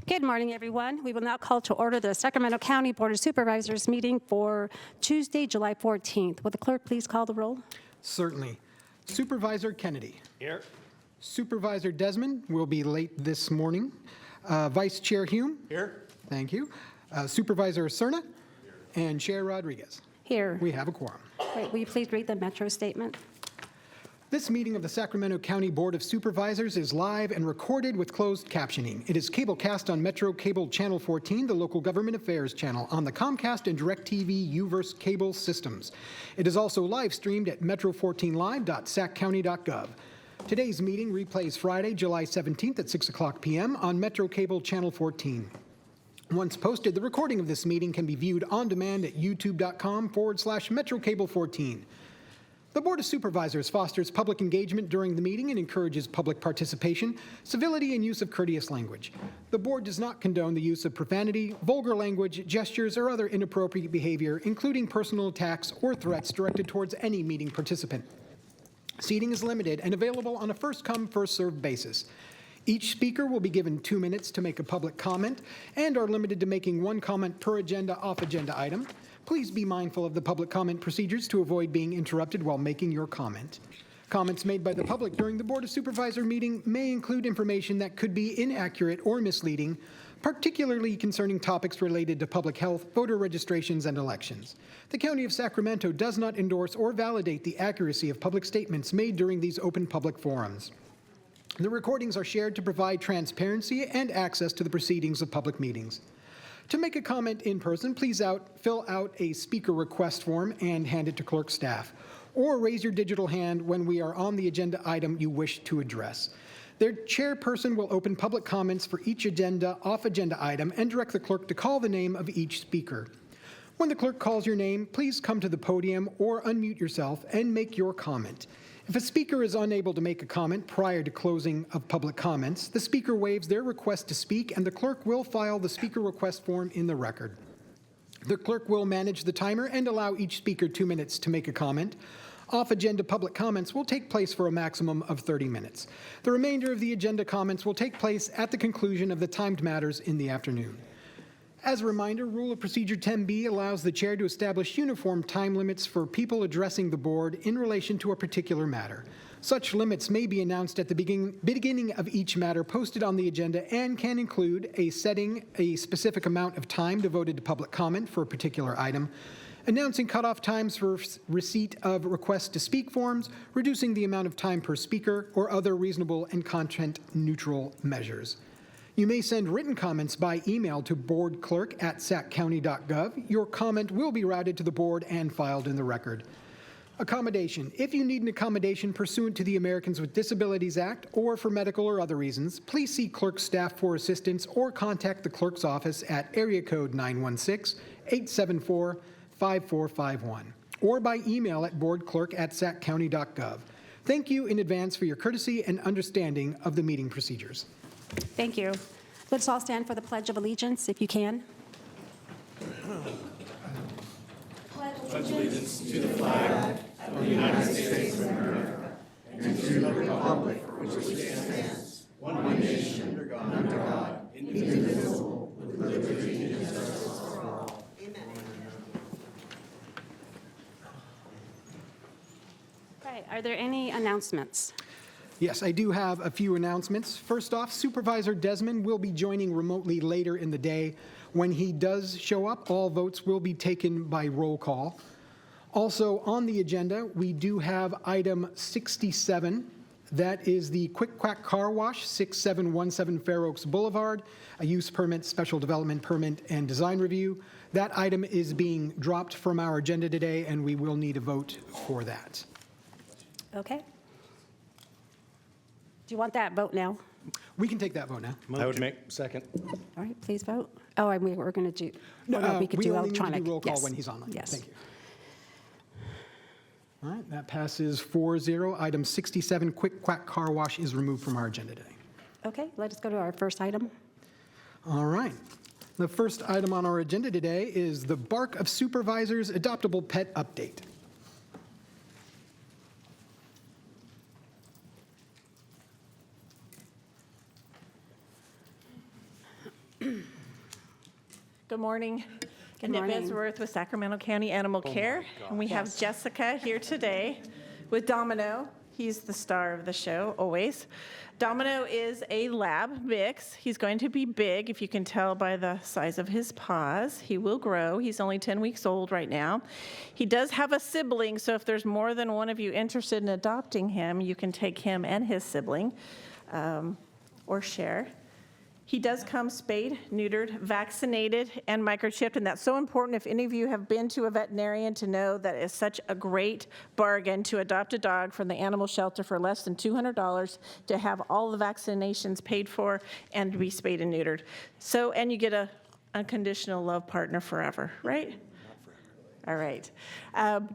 Good morning, everyone. We will now call to order the Sacramento County Board of Supervisors meeting for Tuesday, July 14th. Will the clerk please call the roll? Certainly. Supervisor Kennedy. Here. Supervisor Desmond will be late this morning. Vice Chair Hume. Here. Thank you. Supervisor Serna. And Chair Rodriguez. Here. We have a quorum. Great. Will you please read the Metro statement? This meeting of the Sacramento County Board of Supervisors is live and recorded with closed captioning. It is cablecast on Metro Cable Channel 14, the local government affairs channel, on the Comcast and DirecTV UVerse cable systems. It is also live streamed at metro14live.saccounty.gov. Today's meeting replays Friday, July 17th at 6 o'clock p.m. on Metro Cable Channel 14. Once posted, the recording of this meeting can be viewed on demand at youtube.com/MetroCable14. The Board of Supervisors fosters public engagement during the meeting and encourages public participation, civility, and use of courteous language. The Board does not condone the use of profanity, vulgar language, gestures, or other inappropriate behavior, including personal attacks or threats directed towards any meeting participant. Seating is limited and available on a first-come, first-served basis. Each speaker will be given 2 minutes to make a public comment and are limited to making one comment per agenda off-agenda item. Please be mindful of the public comment procedures to avoid being interrupted while making your comment. Comments made by the public during the Board of Supervisor meeting may include information that could be inaccurate or misleading, particularly concerning topics related to public health, voter registrations, and elections. The County of Sacramento does not endorse or validate the accuracy of public statements made during these open public forums. The recordings are shared to provide transparency and access to the proceedings of public meetings. To make a comment in person, please fill out a speaker request form and hand it to clerk staff, or raise your digital hand when we are on the agenda item you wish to address. Their chairperson will open public comments for each off-agenda item and direct the clerk to call the name of each speaker. When the clerk calls your name, please come to the podium or unmute yourself and make your comment. If a speaker is unable to make a comment prior to closing of public comments, the speaker waives their request to speak and the clerk will file the speaker request form in the record. The clerk will manage the timer and allow each speaker 2 minutes to make a comment. Off-agenda public comments will take place for a maximum of 30 minutes. The remainder of the agenda comments will take place at the conclusion of the timed matters in the afternoon. As a reminder, Rule of Procedure 10B allows the chair to establish uniform time limits for people addressing the board in relation to a particular matter. Such limits may be announced at the beginning of each matter posted on the agenda and can include setting a specific amount of time devoted to public comment for a particular item, announcing cutoff times for receipt of requests to speak forms, reducing the amount of time per speaker, or other reasonable and content-neutral measures. You may send written comments by email to boardclerk@saccounty.gov. Your comment will be routed to the board and filed in the record. Accommodation. If you need an accommodation pursuant to the Americans with Disabilities Act or for medical or other reasons, please see clerk staff for assistance or contact the clerk's office at area code 916-874-5451 or by email at boardclerk@saccounty.gov. Thank you in advance for your courtesy and understanding of the meeting procedures. Thank you. Let's all stand for the Pledge of Allegiance, if you can. Pledge allegiance to the flag of the United States of America and to the republic for which it stands, one nation, under God, indivisible, with liberty and justice for all. Amen. Right. Are there any announcements? Yes, I do have a few announcements. First off, Supervisor Desmond will be joining remotely later in the day. When he does show up, all votes will be taken by roll call. Also on the agenda, we do have item 67. That is the Quick Quack Car Wash, 6717 Fair Oaks Boulevard, a use permit, special development permit, and design review. That item is being dropped from our agenda today, and we will need a vote for that. Okay. Do you want that vote now? We can take that vote now. I would make second. All right, please vote. Oh, and we're going to do, No, we could do only need to electronic. do roll call Yes. when he's on. Yes. Thank you. All right, that passes 4-0. Item 67, Quick Quack Car Wash, is removed from our agenda today. Okay, let us go to our first item. All right. The first item on our agenda today is the Bark of Supervisors Adoptable Pet Update. Good morning. Good Annette morning. Besworth with Sacramento County Animal Care. And we have Jessica here today with Domino. He's the star of the show, always. Domino is a lab mix. He's going to be big, if you can tell by the size of his paws. He will grow. He's only 10 weeks old right now. He does have a sibling, so if there's more than one of you interested in adopting him, you can take him and his sibling or share. He does come spayed, neutered, vaccinated, and microchipped, and that's so important. If any of you have been to a veterinarian to know that it's such a great bargain to adopt a dog from the animal shelter for less than $200 to have all the vaccinations paid for and to be spayed and neutered. So, and you get a unconditional love partner forever, right? All right.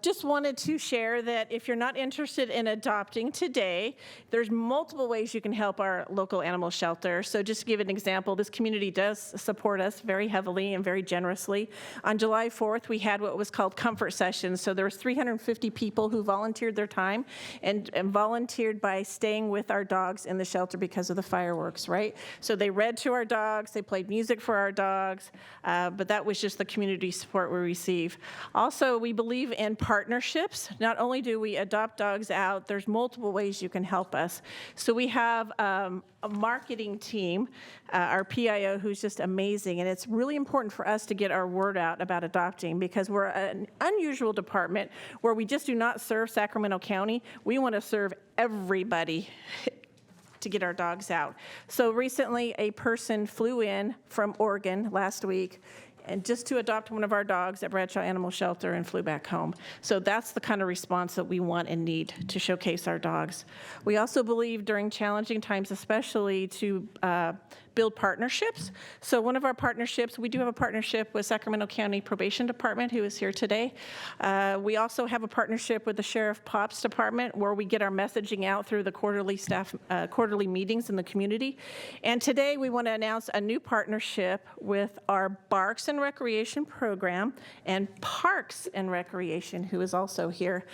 Just wanted to share that if you're not interested in adopting today, there's multiple ways you can help our local animal shelter. So just to give an example, this community does support us very heavily and very generously. On July 4th, we had what was called comfort sessions. So there was 350 people who volunteered their time and volunteered by staying with our dogs in the shelter because of the fireworks, right? So they read to our dogs, they played music for our dogs, but that was just the community support we receive. Also, we believe in partnerships. Not only do we adopt dogs out, there's multiple ways you can help us. So we have a marketing team, our PIO, who's just amazing, and it's really important for us to get our word out about adopting because we're an unusual department where we just do not serve Sacramento County. We want to serve everybody to get our dogs out. So recently, a person flew in from Oregon last week and just to adopt one of our dogs at Bradshaw Animal Shelter and flew back home. So that's the kind of response that we want and need to showcase our dogs. We also believe during challenging times especially to build partnerships. So one of our partnerships, we do have a partnership with Sacramento County Probation Department, who is here today. We also have a partnership with the Sheriff Pop's Department where we get our messaging out through the quarterly meetings in the community. And today we want to announce a new partnership with our Barks and Recreation program and Parks and Recreation, who is also here.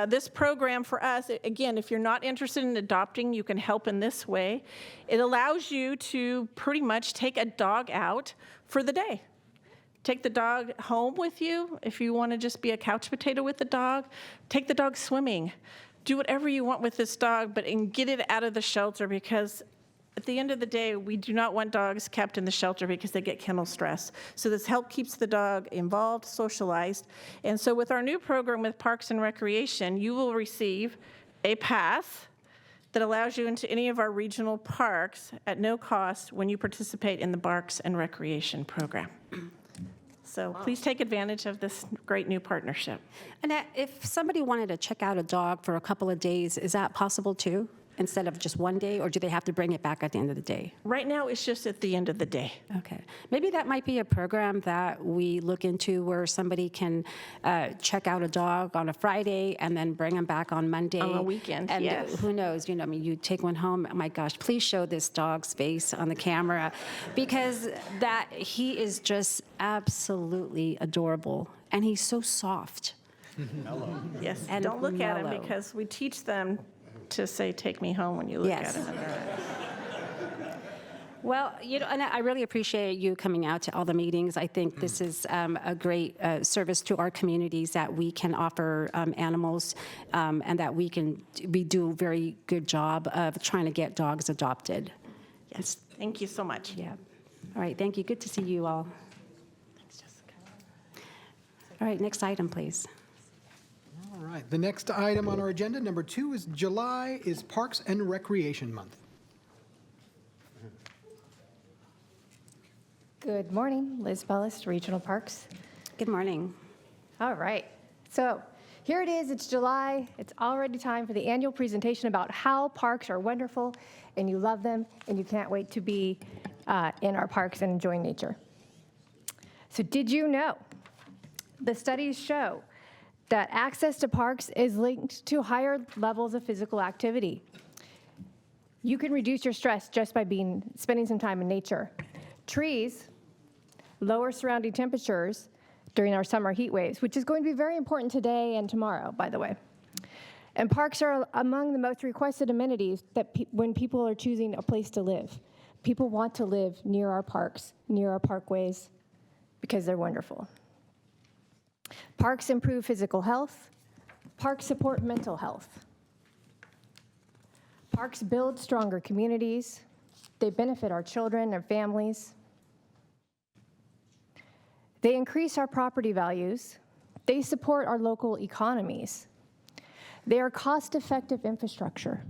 This program for us, again, if you're not interested in adopting, you can help in this way. It allows you to pretty much take a dog out for the day. Take the dog home with you if you want to just be a couch potato with the dog. Take the dog swimming. Do whatever you want with this dog, but get it out of the shelter because at the end of the day, we do not want dogs kept in the shelter because they get kennel stress. So this help keeps the dog involved, socialized. And so with our new program with Parks and Recreation, you will receive a pass that allows you into any of our regional parks at no cost when you participate in the Parks and Recreation program. So please take advantage of this great new partnership. Annette, if somebody wanted to check out a dog for a couple of days, is that possible too? Instead of just one day, or do they have to bring it back at the end of the day? Right now, it's just at the end of the day. Okay. Maybe that might be a program that we look into where somebody can check out a dog on a Friday and then bring them back on Monday. On a weekend, and yes. Who knows, I mean, you take one home, oh my gosh, please show this dog's face on the camera because he is just absolutely adorable and he's so soft. Yes, And don't look at mellow. him because we teach them to say, take me home when you look Yes. at him. Well, and I really appreciate you coming out to all the meetings. I think this is a great service to our communities that we can offer animals and that we do a very good job of trying to get dogs adopted. Yes, thank you so much. Yeah. All right, thank you. Good to see you all. Thanks, Jessica. All right, next item, please. All right, the next item on our agenda, number 2, is July is Parks and Recreation Month. Good morning, Liz Bellis, Regional Parks. Good morning. All right, so here it is, it's July. It's already time for the annual presentation about how parks are wonderful and you love them and you can't wait to be in our parks and enjoying nature. So did you know the studies show that access to parks is linked to higher levels of physical activity? You can reduce your stress just by spending some time in nature. Trees lower surrounding temperatures during our summer heat waves, which is going to be very important today and tomorrow, by the way. And parks are among the most requested amenities that when people are choosing a place to live. People want to live near our parks, near our parkways, because they're wonderful. Parks improve physical health. Parks support mental health. Parks build stronger communities. They benefit our children and families. They increase our property values. They support our local economies. They are cost-effective infrastructure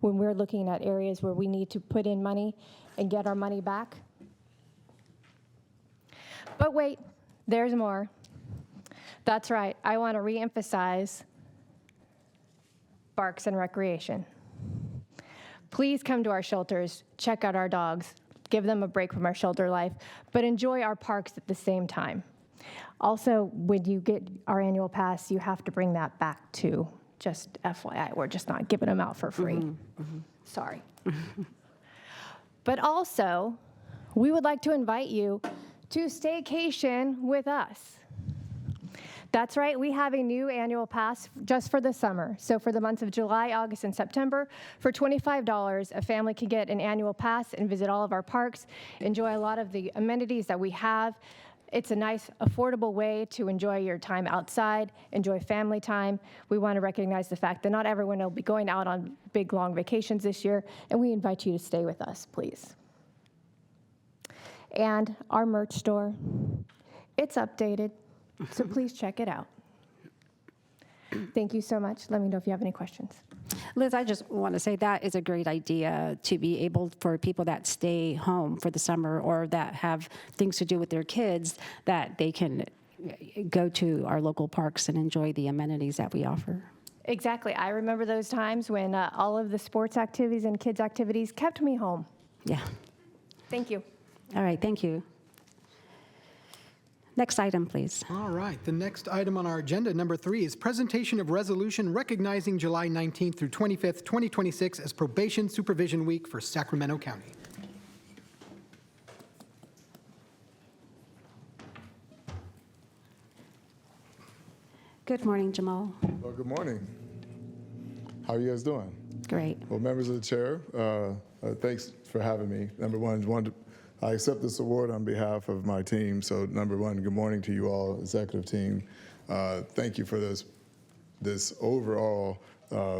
when we're looking at areas where we need to put in money and get our money back. But wait, there's more. That's right, I want to reemphasize parks and recreation. Please come to our shelters, check out our dogs, give them a break from our shelter life, but enjoy our parks at the same time. Also, when you get our annual pass, you have to bring that back too. Just FYI, we're just not giving them out for free. Sorry. But also, we would like to invite you to staycation with us. That's right, we have a new annual pass just for the summer. So for the months of July, August, and September, for $25, a family can get an annual pass and visit all of our parks, enjoy a lot of the amenities that we have. It's a nice, affordable way to enjoy your time outside, enjoy family time. We want to recognize the fact that not everyone will be going out on big, long vacations this year, and we invite you to stay with us, please. And our merch store, it's updated, so please check it out. Thank you so much. Let me know if you have any questions. Liz, I just want to say that is a great idea to be able for people that stay home for the summer or that have things to do with their kids, that they can go to our local parks and enjoy the amenities that we offer. Exactly. I remember those times when all of the sports activities and kids' activities kept me home. Yeah. Thank you. All right, thank you. Next item, please. All right, the next item on our agenda, number 3, is presentation of resolution recognizing July 19th through 25th, 2026 as Probation Supervision Week for Sacramento County. Good morning, Jamal. Well, good morning. How are you guys doing? Great. Well, members of the chair, thanks for having me. Number one, I accept this award on behalf of my team. So number one, good morning to you all, executive team. Thank you for this overall,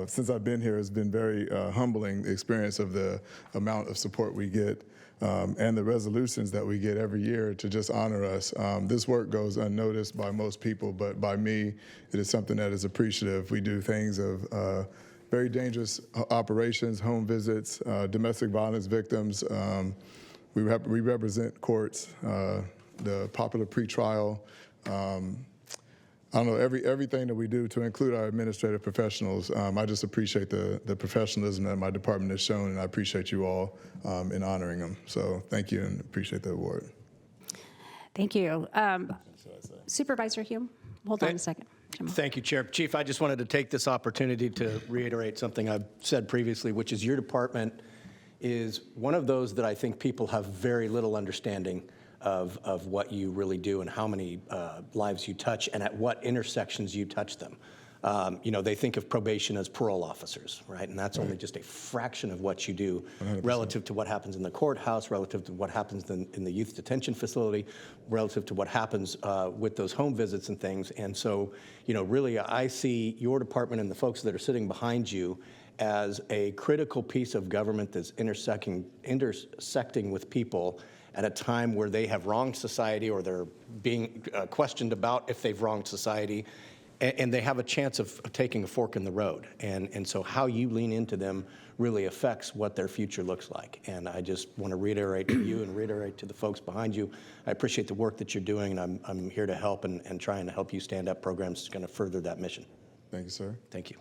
since I've been here, it's been very humbling, the experience of the amount of support we get and the resolutions that we get every year to just honor us. This work goes unnoticed by most people, but by me, it is something that is appreciative. We do things of very dangerous operations, home visits, domestic violence victims. We represent courts, the popular pretrial. I don't know, everything that we do to include our administrative professionals. I just appreciate the professionalism that my department has shown, and I appreciate you all in honoring them. So thank you and appreciate the award. Thank you. Supervisor Hume, hold on a second. Jamal. Thank you, Chair. Chief, I just wanted to take this opportunity to reiterate something I've said previously, which is your department is one of those that I think people have very little understanding of what you really do and how many lives you touch and at what intersections you touch them. They think of probation as parole officers, right? And that's only just a fraction of what you do 100%. Relative to what happens in the courthouse, relative to what happens in the youth detention facility, relative to what happens with those home visits and things. And so, really, I see your department and the folks that are sitting behind you as a critical piece of government that's intersecting with people at a time where they have wronged society or they're being questioned about if they've wronged society, and they have a chance of taking a fork in the road. And so how you lean into them really affects what their future looks like. And I just want to reiterate to you and reiterate to the folks behind you, I appreciate the work that you're doing, and I'm here to help and trying to help you stand up programs that's going to further that mission. Thank you, sir. Thank you.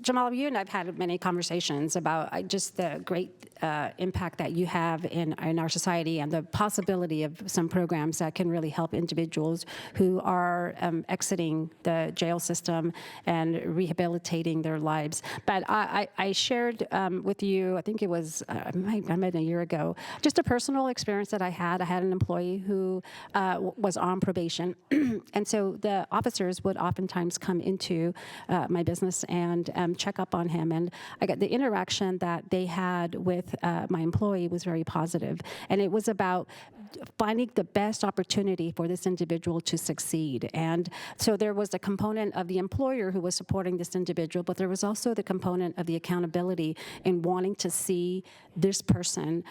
Jamal, you and I've had many conversations about just the great impact that you have in our society and the possibility of some programs that can really help individuals who are exiting the jail system and rehabilitating their lives. But I shared with you, I think it was I met a year ago, just a personal experience that I had. I had an employee who was on probation, and so the officers would oftentimes come into my business and check up on him. And I got the interaction that they had with my employee was very positive. And it was about finding the best opportunity for this individual to succeed. And so there was a component of the employer who was supporting this individual, but there was also the component of the accountability in wanting to see this person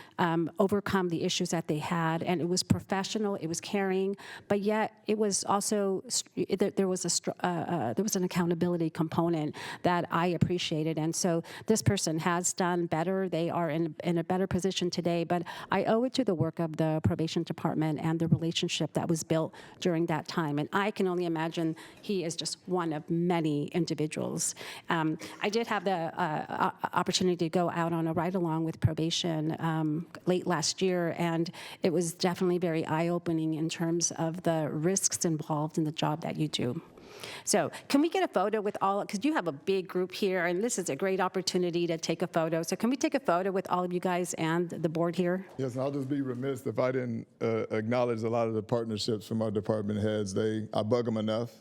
overcome the issues that they had. And it was professional, it was caring, but yet it was also, there was an accountability component that I appreciated. And so this person has done better. They are in a better position today, but I owe it to the work of the probation department and the relationship that was built during that time. And I can only imagine he is just one of many individuals. I did have the opportunity to go out on a ride-along with probation late last year, and it was definitely very eye-opening in terms of the risks involved in the job that you do. So can we get a photo with all, because you have a big group here, and this is a great opportunity to take a photo. So can we take a photo with all of you guys and the board here? Yes, and I'll just be remiss if I didn't acknowledge a lot of the partnerships from our department heads. I bug them enough,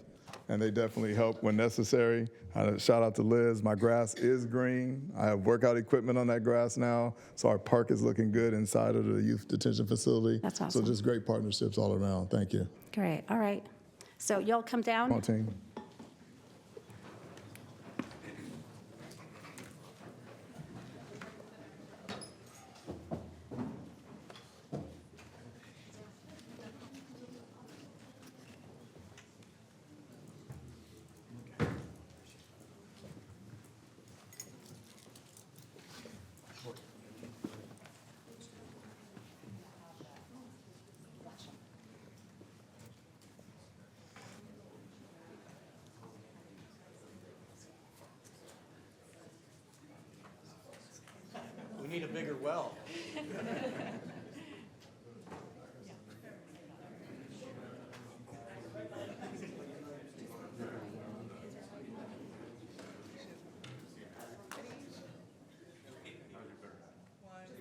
and they definitely help when necessary. Shout out to Liz. My grass is green. I have workout equipment on that grass now, so our park is looking good inside of the youth detention facility. That's awesome. So just great partnerships all around. Thank you. Great. All right. So y'all come down. Come on, team. We need a bigger well.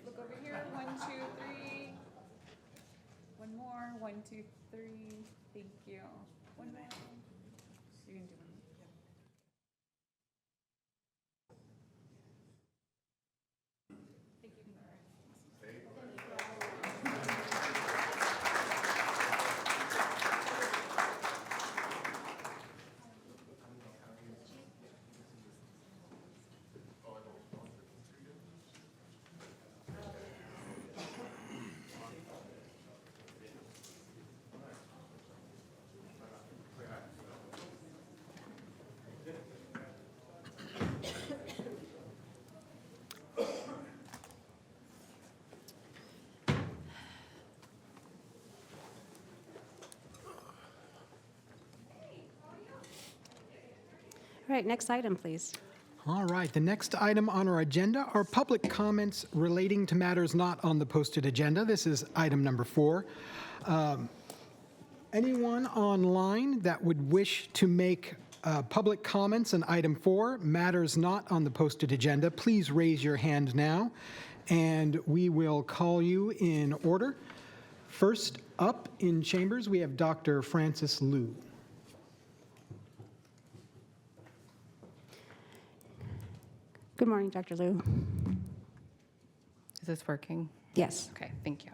Look over here. 1, 2, 3. One more. 1, 2, 3. Thank you. One more. You can do one. All right, next item, please. All right, the next item on our agenda are public comments relating to matters not on the posted agenda. This is item number 4. Anyone online that would wish to make public comments on item 4, matters not on the posted agenda, please raise your hand now, and we will call you in order. First up in chambers, we have Dr. Francis Liu. Good morning, Dr. Liu. Is this working? Yes. Okay, thank you.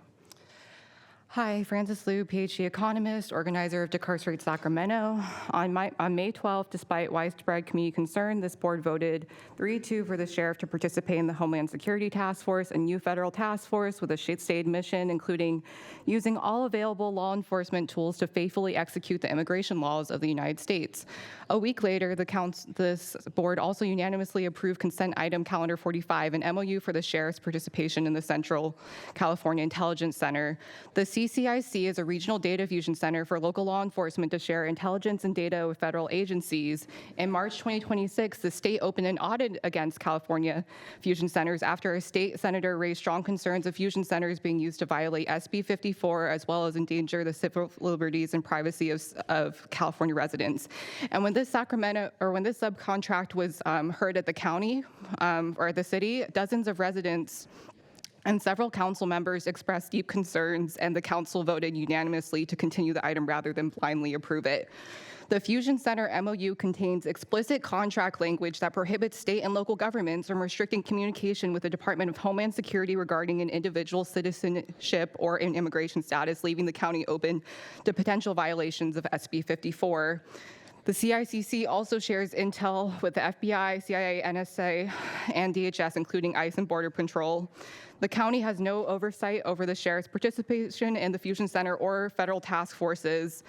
Hi, Francis Liu, PhD economist, organizer of Decarcerate Sacramento. On May 12th, despite widespread community concern, this board voted 3-2 for the sheriff to participate in the Homeland Security Task Force, a new federal task force with a state mission, including using all available law enforcement tools to faithfully execute the immigration laws of the United States. A week later, this board also unanimously approved consent item calendar 45, an MOU for the sheriff's participation in the Central California Intelligence Center. The CCIC is a regional data fusion center for local law enforcement to share intelligence and data with federal agencies. In March 2026, the state opened an audit against California fusion centers after a state senator raised strong concerns of fusion centers being used to violate SB 54 as well as endanger the civil liberties and privacy of California residents. And when this subcontract was heard at the county or at the city, dozens of residents and several council members expressed deep concerns, and the council voted unanimously to continue the item rather than blindly approve it. The Fusion Center MOU contains explicit contract language that prohibits state and local governments from restricting communication with the Department of Homeland Security regarding an individual's citizenship or an immigration status, leaving the county open to potential violations of SB 54. The CICC also shares intel with the FBI, CIA, NSA, and DHS, including ICE and Border Patrol. The county has no oversight over the sheriff's participation in the Fusion Center or federal task forces.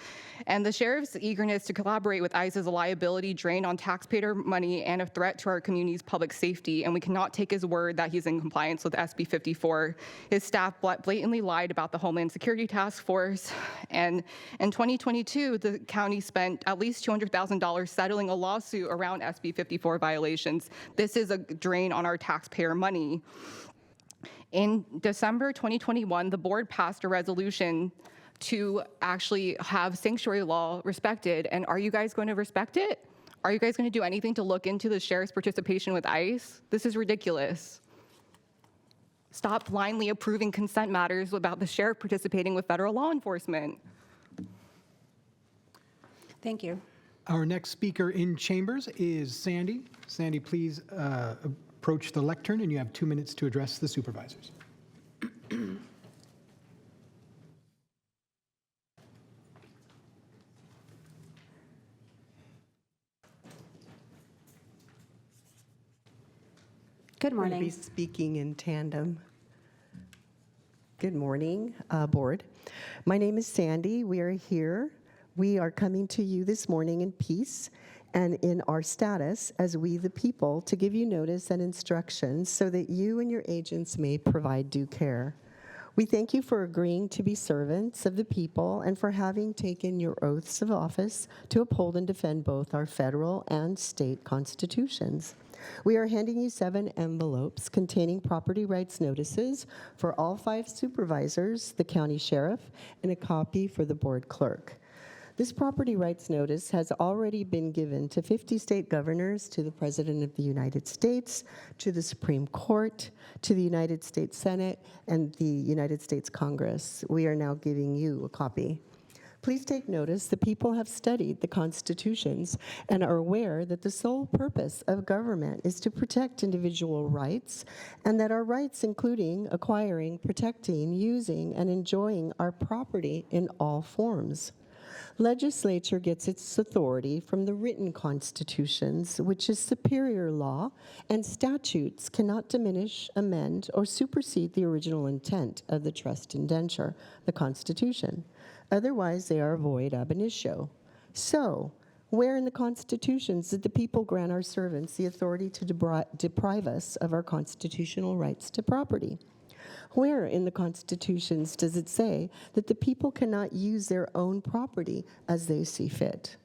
And the sheriff's eagerness to collaborate with ICE is a liability, drain on taxpayer money, and a threat to our community's public safety. And we cannot take his word that he's in compliance with SB 54. His staff blatantly lied about the Homeland Security Task Force. And in 2022, the county spent at least $200,000 settling a lawsuit around SB 54 violations. This is a drain on our taxpayer money. In December 2021, the board passed a resolution to actually have sanctuary law respected. And are you guys going to respect it? Are you guys going to do anything to look into the sheriff's participation with ICE? This is ridiculous. Stop blindly approving consent matters about the sheriff participating with federal law enforcement. Thank you. Our next speaker in chambers is Sandy. Sandy, please approach the lectern, and you have 2 minutes to address the supervisors. Good We'll be morning. speaking in tandem. Good morning, board. My name is Sandy. We are here. We are coming to you this morning in peace and in our status as we the people to give you notice and instructions so that you and your agents may provide due care. We thank you for agreeing to be servants of the people and for having taken your oaths of office to uphold and defend both our federal and state constitutions. We are handing you 7 envelopes containing property rights notices for all 5 supervisors, the county sheriff, and a copy for the board clerk. This property rights notice has already been given to 50 state governors, to the President of the United States, to the Supreme Court, to the United States Senate, and the United States Congress. We are now giving you a copy. Please take notice the people have studied the constitutions and are aware that the sole purpose of government is to protect individual rights, and that our rights including acquiring, protecting, using, and enjoying our property in all forms. Legislature gets its authority from the written constitutions, which is superior law, and statutes cannot diminish, amend, or supersede the original intent of the trust indenture, the Constitution. Otherwise, they are void ab initio. So, where in the constitutions did the people grant our servants the authority to deprive us of our constitutional rights to property? Where in the constitutions does it say that the people cannot use their own property as they see fit?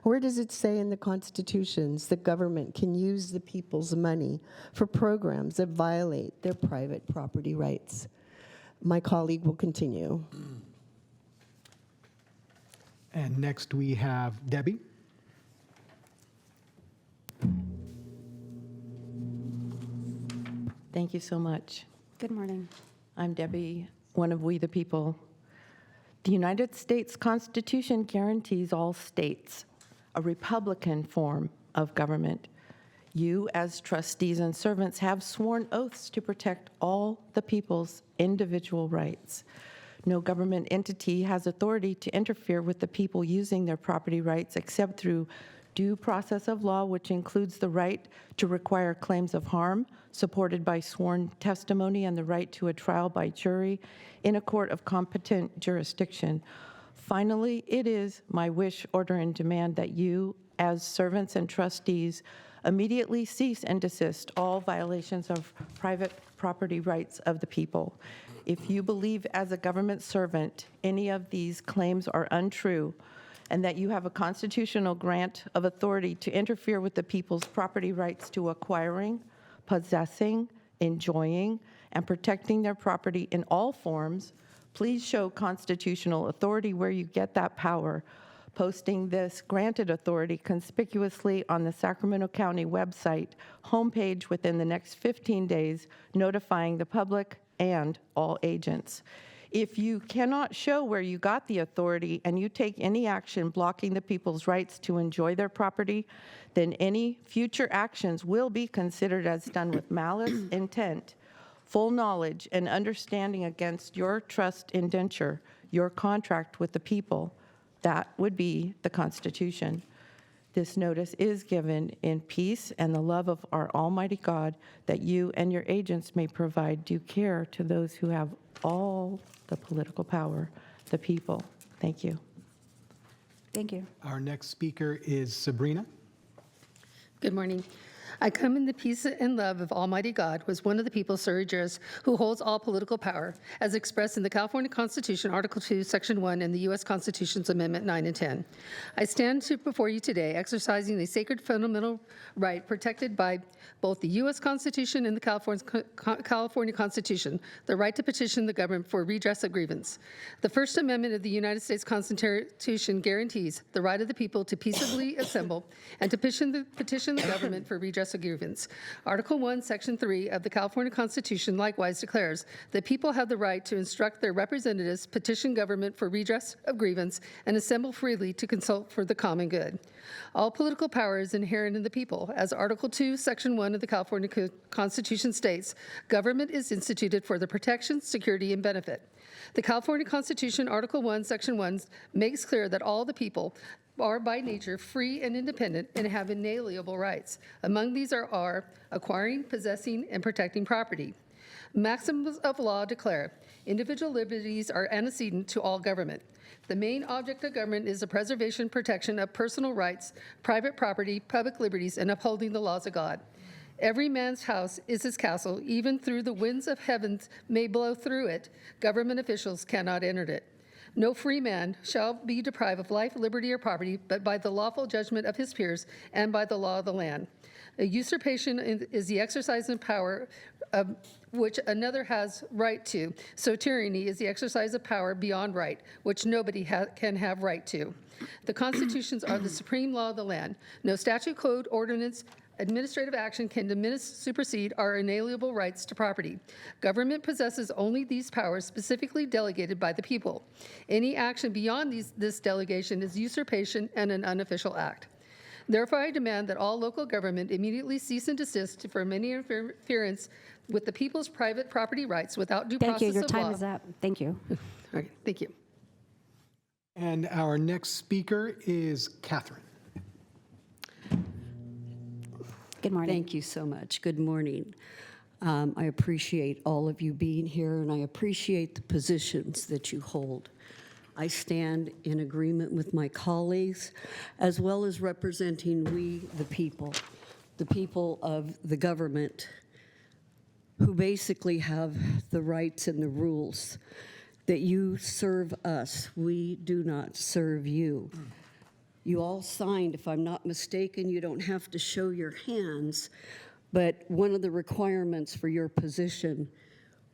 Where does it say in the constitutions that government can use the people's money for programs that violate their private property rights? My colleague will continue. And next we have Debbie. Thank you so much. Good morning. I'm Debbie, one of We the People. The United States Constitution guarantees all states a Republican form of government. You, as trustees and servants, have sworn oaths to protect all the people's individual rights. No government entity has authority to interfere with the people using their property rights except through due process of law, which includes the right to require claims of harm supported by sworn testimony and the right to a trial by jury in a court of competent jurisdiction. Finally, it is my wish, order, and demand that you, as servants and trustees, immediately cease and desist all violations of private property rights of the people. If you believe as a government servant any of these claims are untrue, and that you have a constitutional grant of authority to interfere with the people's property rights to acquiring, possessing, enjoying, and protecting their property in all forms, please show constitutional authority where you get that power, posting this granted authority conspicuously on the Sacramento County website homepage within the next 15 days, notifying the public, and all agents. If you cannot show where you got the authority and you take any action blocking the people's rights to enjoy their property, then any future actions will be considered as done with malice, intent, full knowledge, and understanding against your trust indenture, your contract with the people. That would be the Constitution. This notice is given in peace and the love of our Almighty God, that you and your agents may provide due care to those who have all the political power, the people. Thank you. Thank you. Our next speaker is Sabrina. Good morning. I come in the peace and love of Almighty God, was one of the people, Surrey Jurist, who holds all political power, as expressed in the California Constitution, Article 2, Section 1, and the U.S. Constitution's Amendment 9 and 10. I stand before you today exercising a sacred fundamental right protected by both the U.S. Constitution and the California Constitution, the right to petition the government for redress of grievance. The First Amendment of the United States Constitution guarantees the right of the people to peaceably assemble and to petition the government for redress of grievance. Article 1, Section 3 of the California Constitution likewise declares that people have the right to instruct their representatives, petition government for redress of grievance, and assemble freely to consult for the common good. All political power is inherent in the people. As Article 2, Section 1 of the California Constitution states, government is instituted for the protection, security, and benefit. The California Constitution, Article 1, Section 1, makes clear that all the people are by nature free and independent and have inalienable rights. Among these are acquiring, possessing, and protecting property. Maxims of law declare individual liberties are antecedent to all government. The main object of government is the preservation, protection of personal rights, private property, public liberties, and upholding the laws of God. Every man's house is his castle. Even through the winds of heaven may blow through it, government officials cannot enter it. No free man shall be deprived of life, liberty, or property, but by the lawful judgment of his peers and by the law of the land. A usurpation is the exercise of power which another has right to. So tyranny is the exercise of power beyond right, which nobody can have right to. The constitutions are the supreme law of the land. No statute, code, ordinance, administrative action can diminish, supersede our inalienable rights to property. Government possesses only these powers specifically delegated by the people. Any action beyond this delegation is usurpation and an unofficial act. Therefore, I demand that all local government immediately cease and desist from any interference with the people's private property rights without due Thank process you. Your of time law. is up. Thank you. All right, thank you. And our next speaker is Catherine. Good morning. Thank you so much. Good morning. I appreciate all of you being here, and I appreciate the positions that you hold. I stand in agreement with my colleagues, as well as representing we, the people of the government, who basically have the rights and the rules that you serve us. We do not serve you. You all signed, if I'm not mistaken, you don't have to show your hands, but one of the requirements for your position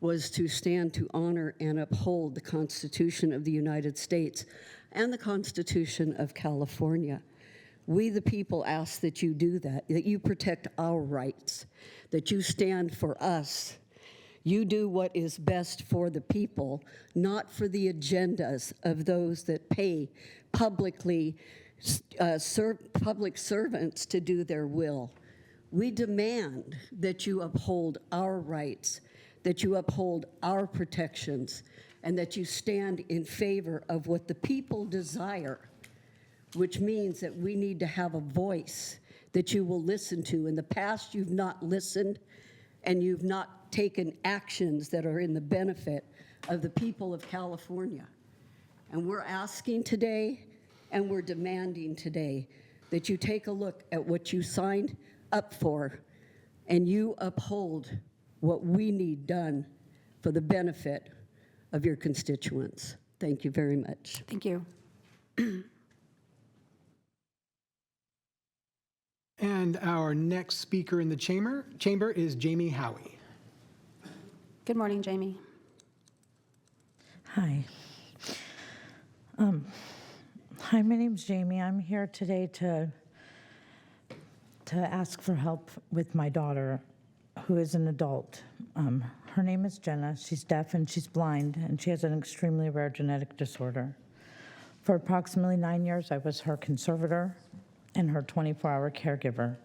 was to stand to honor and uphold the Constitution of the United States and the Constitution of California. We, the people, ask that you do that you protect our rights, that you stand for us. You do what is best for the people, not for the agendas of those that pay public servants to do their will. We demand that you uphold our rights, that you uphold our protections, and that you stand in favor of what the people desire, which means that we need to have a voice that you will listen to. In the past, you've not listened, and you've not taken actions that are in the benefit of the people of California. And we're asking today, and we're demanding today, that you take a look at what you signed up for, and you uphold what we need done for the benefit of your constituents. Thank you very much. Thank you. And our next speaker in the chamber is Jamie Howie. Good morning, Jamie. Hi. Hi, my name's Jamie. I'm here today to ask for help with my daughter, who is an adult. Her name is Jenna. She's deaf and she's blind, and she has an extremely rare genetic disorder. For approximately 9 years, I was her conservator and her 24-hour caregiver.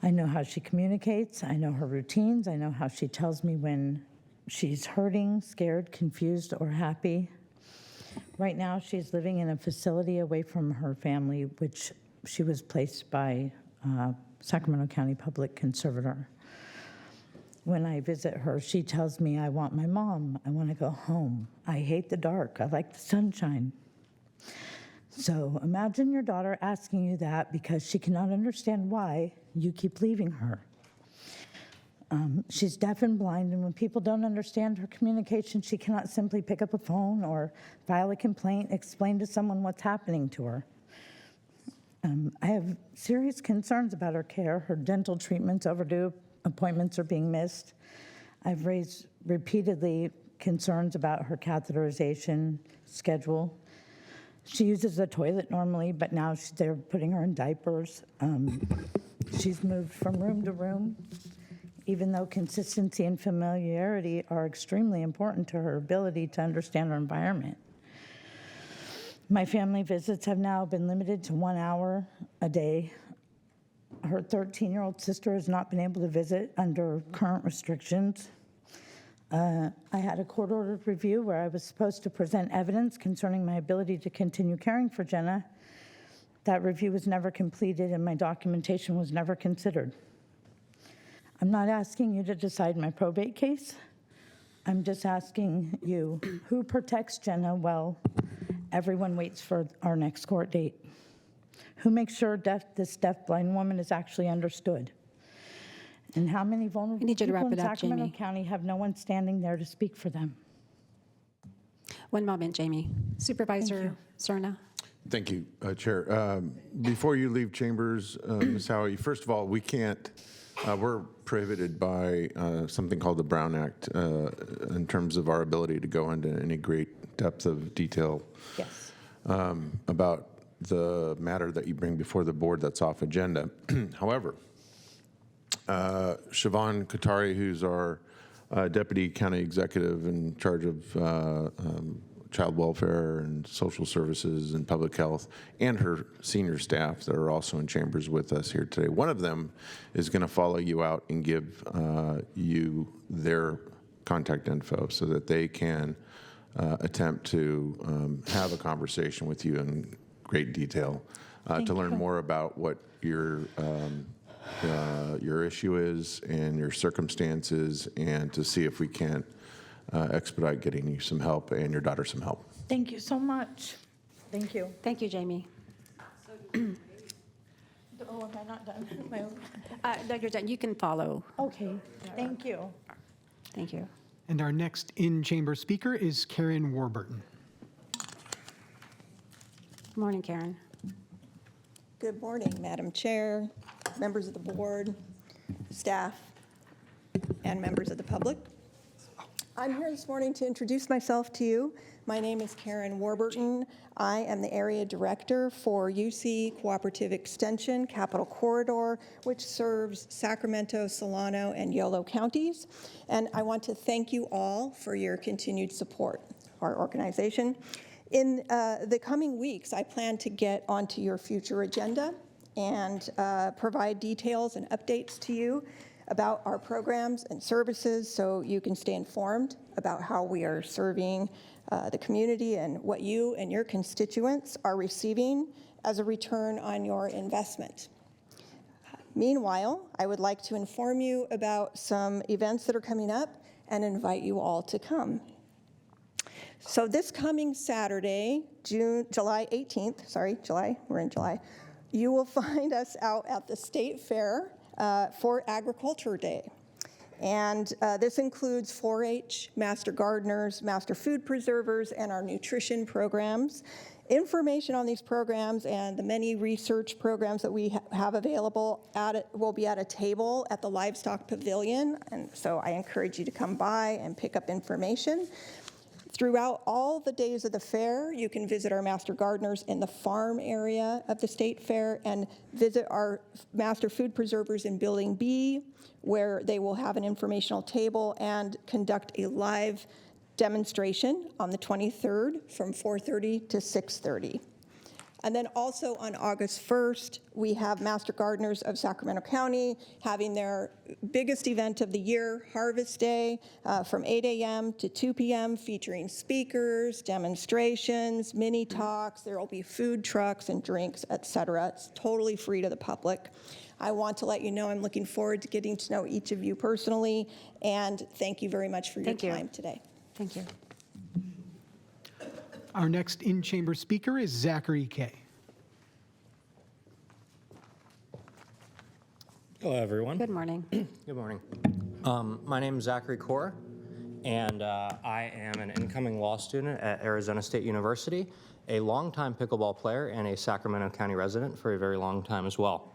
I know how she communicates. I know her routines. I know how she tells me when she's hurting, scared, confused, or happy. Right now, she's living in a facility away from her family, which she was placed by Sacramento County Public Conservator. When I visit her, she tells me, I want my mom. I want to go home. I hate the dark. I like the sunshine. So imagine your daughter asking you that because she cannot understand why you keep leaving her. She's deaf and blind, and when people don't understand her communication, she cannot simply pick up a phone or file a complaint, explain to someone what's happening to her. I have serious concerns about her care. Her dental treatment's overdue, appointments are being missed. I've raised repeatedly concerns about her catheterization schedule. She uses the toilet normally, but now they're putting her in diapers. She's moved from room to room, even though consistency and familiarity are extremely important to her ability to understand her environment. My family visits have now been limited to 1 hour a day. Her 13-year-old sister has not been able to visit under current restrictions. I had a court-ordered review where I was supposed to present evidence concerning my ability to continue caring for Jenna. That review was never completed and my documentation was never considered. I'm not asking you to decide my probate case. I'm just asking you, who protects Jenna while everyone waits for our next court date? Who makes sure this deaf-blind woman is actually understood? And how many vulnerable people in Sacramento County have no one standing there to speak for them? One moment, Jamie. Supervisor Serna. Thank you, Chair. Before you leave chambers, Ms. Howie, first of all, we can't, we're prohibited by something called the Brown Act in terms of our ability to go into any great depth of detail about the matter that you bring before the board that's off agenda. However, Siobhan Katari, who's our Deputy County Executive in charge of child welfare and social services and public health, and her senior staff that are also in chambers with us here today. One of them is going to follow you out and give you their contact info so that they can attempt to have a conversation with you in great detail to learn more about what your issue is and your circumstances, and to see if we can't expedite getting you some help and your daughter some help. Thank you so much. Thank you. Thank you, Jamie. Oh, am I not done? No, you're done. You can follow. Okay, thank you. Thank you. And our next in-chamber speaker is Karen Warburton. Good morning, Karen. Good morning, Madam Chair, members of the board, staff, and members of the public. I'm here this morning to introduce myself to you. My name is Karen Warburton. I am the Area Director for UC Cooperative Extension Capital Corridor, which serves Sacramento, Solano, and Yolo counties. And I want to thank you all for your continued support of our organization. In the coming weeks, I plan to get onto your future agenda and provide details and updates to you about our programs and services so you can stay informed about how we are serving the community and what you and your constituents are receiving as a return on your investment. Meanwhile, I would like to inform you about some events that are coming up and invite you all to come. So this coming Saturday, July 18th, we're in July, you will find us out at the State Fair for Agriculture Day. And this includes 4-H, Master Gardeners, Master Food Preservers, and our nutrition programs. Information on these programs and the many research programs that we have available will be at a table at the Livestock Pavilion. And so I encourage you to come by and pick up information. Throughout all the days of the fair, you can visit our master gardeners in the farm area of the state fair and visit our master food preservers in Building B, where they will have an informational table and conduct a live demonstration on the 23rd from 4:30 to 6:30. And then also on August 1st, we have Master Gardeners of Sacramento County having their biggest event of the year, Harvest Day, from 8 a.m. to 2 p.m., featuring speakers, demonstrations, mini talks. There will be food trucks and drinks, et cetera. It's totally free to the public. I want to let you know I'm looking forward to getting to know each of you personally, and thank you very much for your time today. Thank you. Our next in-chamber speaker is Zachary Kay. Hello, everyone. Good morning. Good morning. My name is Zachary Kaur, and I am an incoming law student at Arizona State University, a longtime pickleball player, and a Sacramento County resident for a very long time as well.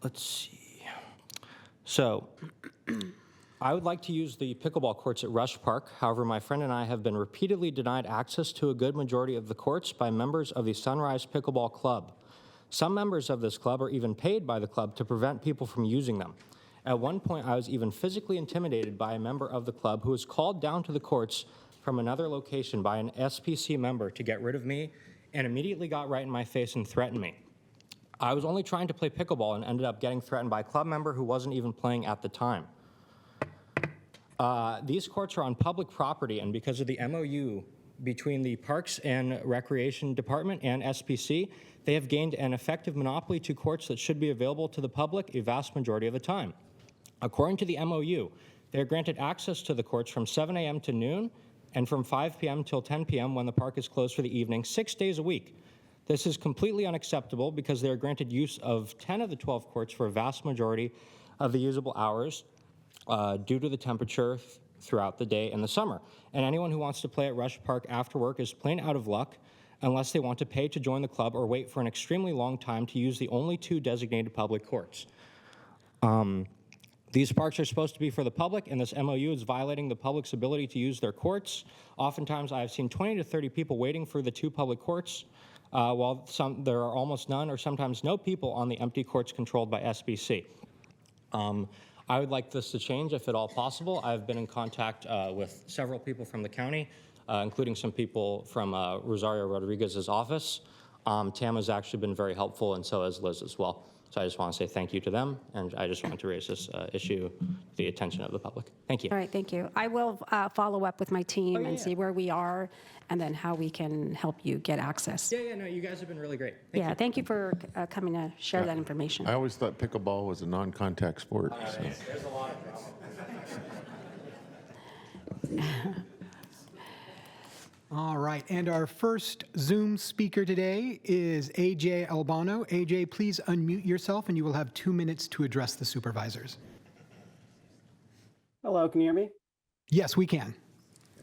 Let's see. So, I would like to use the pickleball courts at Rush Park. However, my friend and I have been repeatedly denied access to a good majority of the courts by members of the Sunrise Pickleball Club. Some members of this club are even paid by the club to prevent people from using them. At one point, I was even physically intimidated by a member of the club who was called down to the courts from another location by an SPC member to get rid of me and immediately got right in my face and threatened me. I was only trying to play pickleball and ended up getting threatened by a club member who wasn't even playing at the time. These courts are on public property, and because of the MOU between the Parks and Recreation Department and SPC, they have gained an effective monopoly to courts that should be available to the public a vast majority of the time. According to the MOU, they are granted access to the courts from 7 a.m. to noon and from 5 p.m. till 10 p.m. when the park is closed for the evening, 6 days a week. This is completely unacceptable because they are granted use of 10 of the 12 courts for a vast majority of the usable hours due to the temperature throughout the day in the summer. And anyone who wants to play at Rush Park after work is plain out of luck unless they want to pay to join the club or wait for an extremely long time to use the only two designated public courts. These parks are supposed to be for the public, and this MOU is violating the public's ability to use their courts. Oftentimes, I've seen 20 to 30 people waiting for the two public courts, while there are almost none or sometimes no people on the empty courts controlled by SBC. I would like this to change if at all possible. I've been in contact with several people from the county, including some people from Rosario Rodriguez's office. Tam has actually been very helpful, and so has Liz as well. So I just want to say thank you to them, and I just want to raise this issue to the attention of the public. Thank you. All right, thank you. I will follow up with my team and see where we are and then how we can help you get access. Yeah, no, you guys have been really great. Thank you for coming to share that information. I always thought pickleball was a non-contact sport. So. There's a lot of drama. All right, and our first Zoom speaker today is AJ Albano. AJ, please unmute yourself and you will have 2 minutes to address the supervisors. Hello, can you hear me? Yes, we can.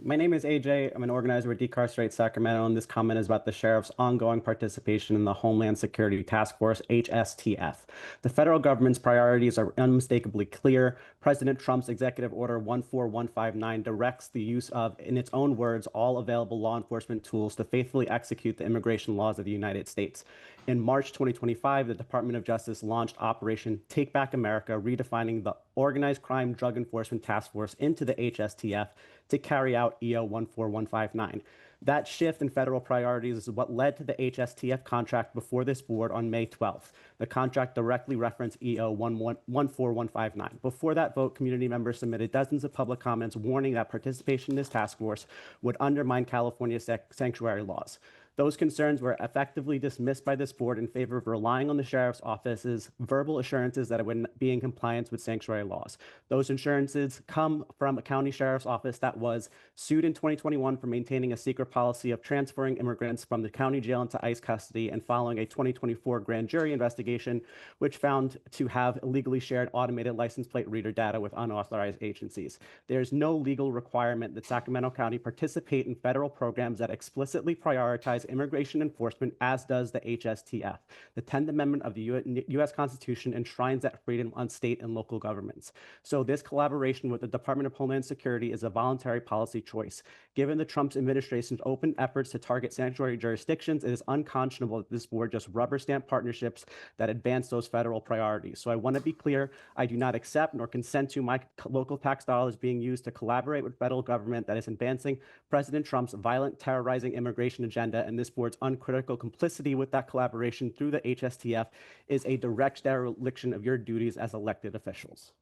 My name is AJ. I'm an organizer with Decarcerate Sacramento, and this comment is about the sheriff's ongoing participation in the Homeland Security Task Force, HSTF. The federal government's priorities are unmistakably clear. President Trump's Executive Order 14159 directs the use of, in its own words, all available law enforcement tools to faithfully execute the immigration laws of the United States. In March 2025, the Department of Justice launched Operation Take Back America, redefining the Organized Crime Drug Enforcement Task Force into the HSTF to carry out EO 14159. That shift in federal priorities is what led to the HSTF contract before this board on May 12th. The contract directly referenced EO 14159. Before that vote, community members submitted dozens of public comments warning that participation in this task force would undermine California's sanctuary laws. Those concerns were effectively dismissed by this board in favor of relying on the sheriff's office's verbal assurances that it would be in compliance with sanctuary laws. Those assurances come from a county sheriff's office that was sued in 2021 for maintaining a secret policy of transferring immigrants from the county jail into ICE custody and following a 2024 grand jury investigation, which found to have illegally shared automated license plate reader data with unauthorized agencies. There's no legal requirement that Sacramento County participate in federal programs that explicitly prioritize immigration enforcement, as does the HSTF. The 10th Amendment of the U.S. Constitution enshrines that freedom on state and local governments. So this collaboration with the Department of Homeland Security is a voluntary policy choice. Given the Trump administration's open efforts to target sanctuary jurisdictions, it is unconscionable that this board just rubber stamp partnerships that advance those federal priorities. So I want to be clear, I do not accept nor consent to my local tax dollars being used to collaborate with federal government that is advancing President Trump's violent, terrorizing immigration agenda, and this board's uncritical complicity with that collaboration through the HSTF is a direct dereliction of your duties as elected officials.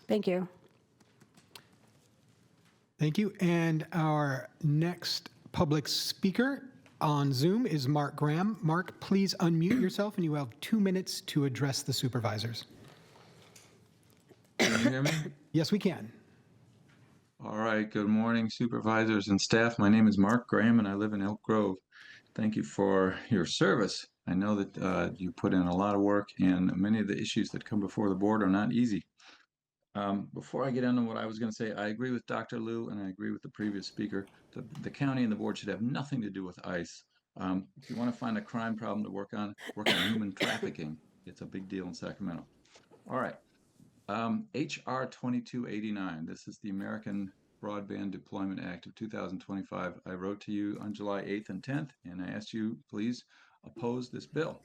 Thank you. Thank you. And our next public speaker on Zoom is Mark Graham. Mark, please unmute yourself, and you have 2 minutes to address the supervisors. Can you hear me? Yes, we can. All right. Good morning, supervisors and staff. My name is Mark Graham, and I live in Elk Grove. Thank you for your service. I know that you put in a lot of work, and many of the issues that come before the board are not easy. Before I get into what I was going to say, I agree with Dr. Liu, and I agree with the previous speaker. The county and the board should have nothing to do with ICE. If you want to find a crime problem to work on human trafficking. It's a big deal in Sacramento. All right. HR 2289. This is the American Broadband Deployment Act of 2025. I wrote to you on July 8th and 10th, and I asked you, please oppose this bill.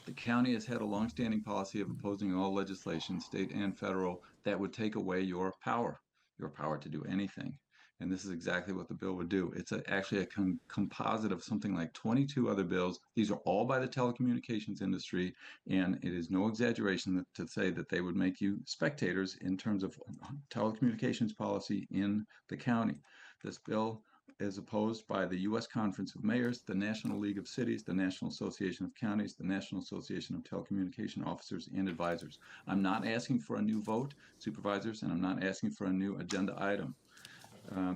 The county has had a longstanding policy of opposing all legislation, state and federal, that would take away your power to do anything. And this is exactly what the bill would do. It's actually a composite of something like 22 other bills. These are all by the telecommunications industry, and it is no exaggeration to say that they would make you spectators in terms of telecommunications policy in the county. This bill is opposed by the U.S. Conference of Mayors, the National League of Cities, the National Association of Counties, the National Association of Telecommunication Officers and Advisors. I'm not asking for a new vote, supervisors, and I'm not asking for a new agenda item.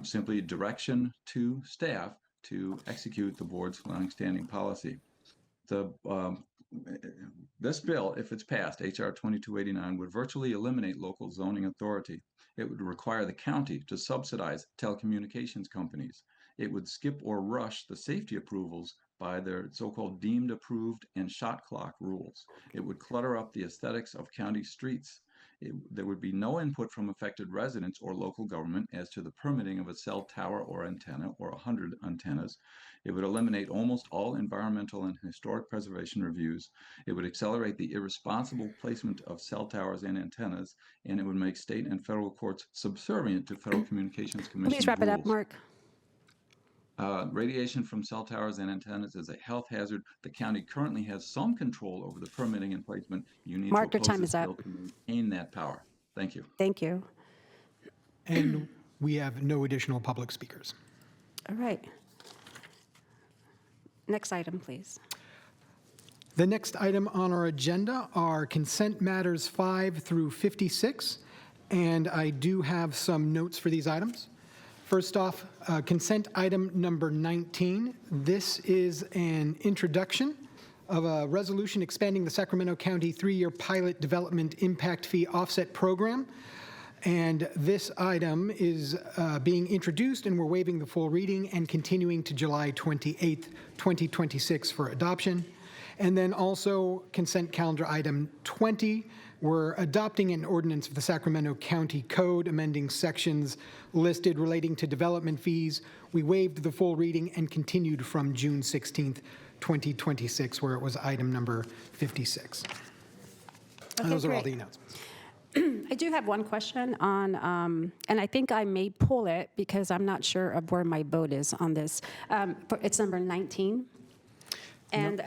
Simply direction to staff to execute the board's longstanding policy. This bill, if it's passed, HR 2289, would virtually eliminate local zoning authority. It would require the county to subsidize telecommunications companies. It would skip or rush the safety approvals by their so-called deemed approved and shot clock rules. It would clutter up the aesthetics of county streets. There would be no input from affected residents or local government as to the permitting of a cell tower or antenna or 100 antennas. It would eliminate almost all environmental and historic preservation reviews. It would accelerate the irresponsible placement of cell towers and antennas, and it would make state and federal courts subservient to Federal Communications Commission Please wrap it up, rules. Mark. Radiation from cell towers and antennas is a health hazard. The county currently has some control over the permitting and placement. You need Mark, to your oppose time this is up. bill to maintain that power. Thank you. Thank you. And we have no additional public speakers. All right. Next item, please. The next item on our agenda are consent matters 5 through 56, and I do have some notes for these items. First off, consent item number 19. This is an introduction of a resolution expanding the Sacramento County 3-year pilot development impact fee offset program. And this item is being introduced, and we're waiving the full reading and continuing to July 28th, 2026 for adoption. And then also consent calendar item 20, we're adopting an ordinance of the Sacramento County Code amending sections listed relating to development fees. We waived the full reading and continued from June 16th, 2026, where it was item number 56. And those are all the announcements. I do have one question on, and I think I may pull it because I'm not sure of where my vote is on this. It's number 19. And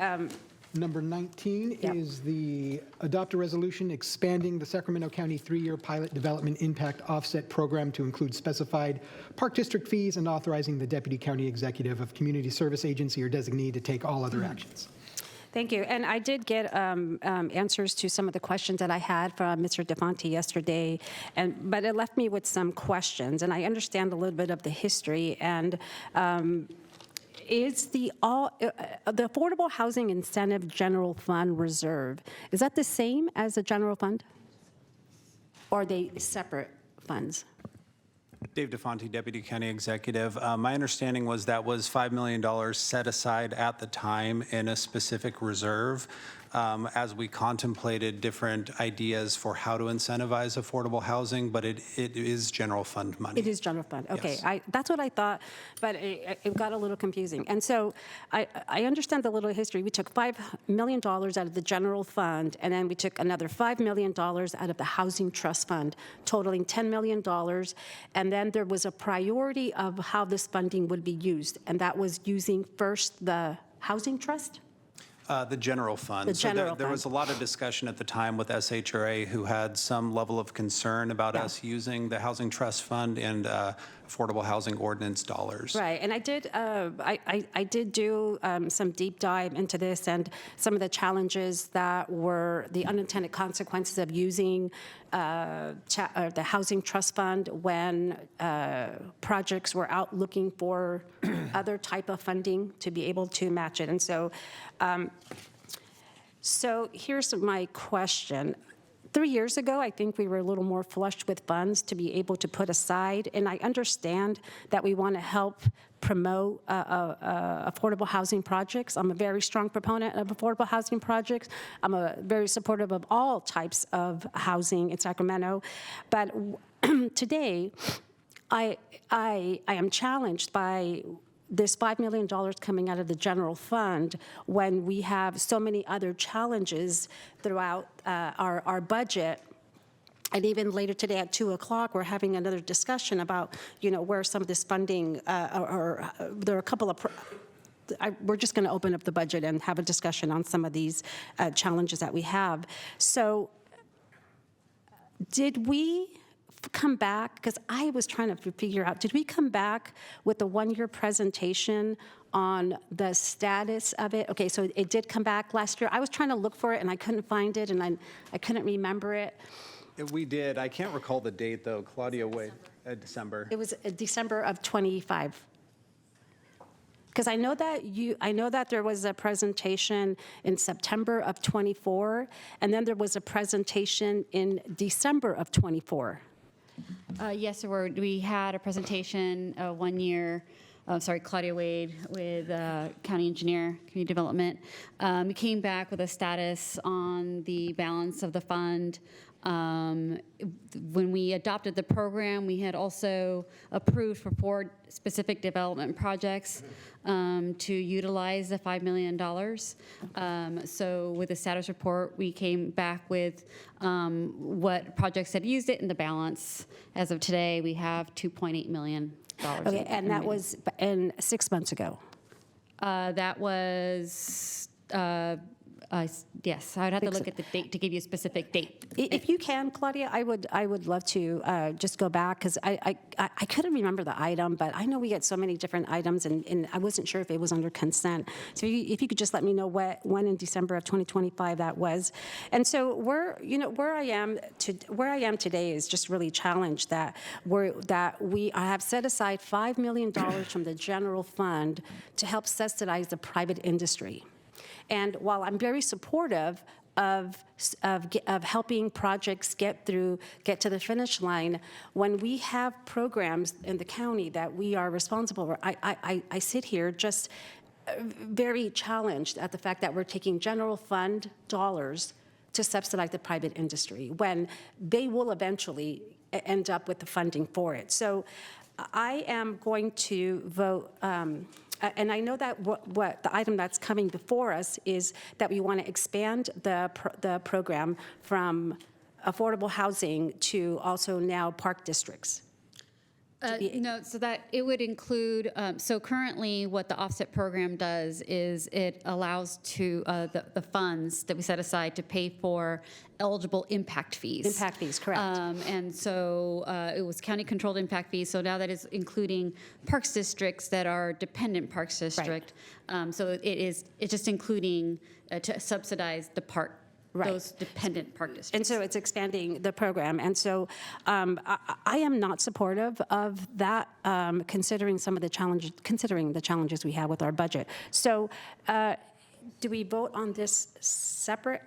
Number 19 is the adopt a resolution expanding the Sacramento County 3-year pilot development impact offset program to include specified park district fees and authorizing the deputy county executive of community service agency or designee to take all other actions. Thank you. And I did get answers to some of the questions that I had from Mr. DeFonte yesterday, but it left me with some questions. And I understand a little bit of the history. And is the Affordable Housing Incentive General Fund Reserve, is that the same as the general fund? Or are they separate funds? Dave DeFonte, Deputy County Executive. My understanding was that was $5 million set aside at the time in a specific reserve as we contemplated different ideas for how to incentivize affordable housing, but it is general fund money. It is general fund. Okay, Yes. That's what I thought, but it got a little confusing. And so I understand the little history. We took $5 million out of the general fund, and then we took another $5 million out of the housing trust fund, totaling $10 million. And then there was a priority of how this funding would be used, and that was using first the housing trust. The general fund. The general there was a lot of discussion at the time with SHRA who had some level of concern about us using the Housing Trust Fund and Affordable Housing Ordinance dollars. Right, and I did do some deep dive into this and some of the challenges that were the unintended consequences of using the Housing Trust Fund when projects were out looking for other type of funding to be able to match it. And so, so here's my question. 3 years ago, I think we were a little more flush with funds to be able to put aside, and I understand that we want to help promote affordable housing projects. I'm a very strong proponent of affordable housing projects. I'm very supportive of all types of housing in Sacramento, but today, I am challenged by this $5 million coming out of the general fund when we have so many other challenges throughout our budget. And even later today at 2 o'clock, we're having another discussion about, where some of this funding, or there are a couple of, we're just going to open up the budget and have a discussion on some of these challenges that we have. So did we come back, because I was trying to figure out, did we come back with a one-year presentation on the status of it? Okay, so it did come back last year. I was trying to look for it, and I couldn't find it, and I couldn't remember it. We did. I can't recall the date, though. Claudia, wait, December. It was December of 25. Because I know that there was a presentation in September of 24, and then there was a presentation in December of 24. Yes, we had a presentation 1 year, Claudia Wade with County Engineer, Community Development. We came back with a status on the balance of the fund. When we adopted the program, we had also approved for 4 specific development projects to utilize the $5 million. So with the status report, we came back with what projects had used it and the balance. As of today, we have $2.8 million. Okay, and that was 6 months ago. That was yes, I would have to look at the date to give you a specific date. If you can, Claudia, I would love to just go back, because I couldn't remember the item, but I know we get so many different items, and I wasn't sure if it was under consent. So if you could just let me know when in December of 2025 that was. And so where I am today is just really challenged that I have set aside $5 million from the general fund to help subsidize the private industry. And while I'm very supportive of helping projects get to the finish line, when we have programs in the county that we are responsible for, I sit here just very challenged at the fact that we're taking general fund dollars to subsidize the private industry when they will eventually end up with the funding for it. So I am going to vote. And I know that what the item that's coming before us is that we want to expand the program from affordable housing to also now park districts. No, so that it would include, so currently what the offset program does is it allows the funds that we set aside to pay for eligible impact fees. Impact fees, correct. And so it was county-controlled impact fees, so now that is including parks districts that are dependent parks district. Right. So it's just including to subsidize the park. Right. Those dependent park districts. And so it's expanding the program. And so I am not supportive of that, considering the challenges we have with our budget. So do we vote on this separate?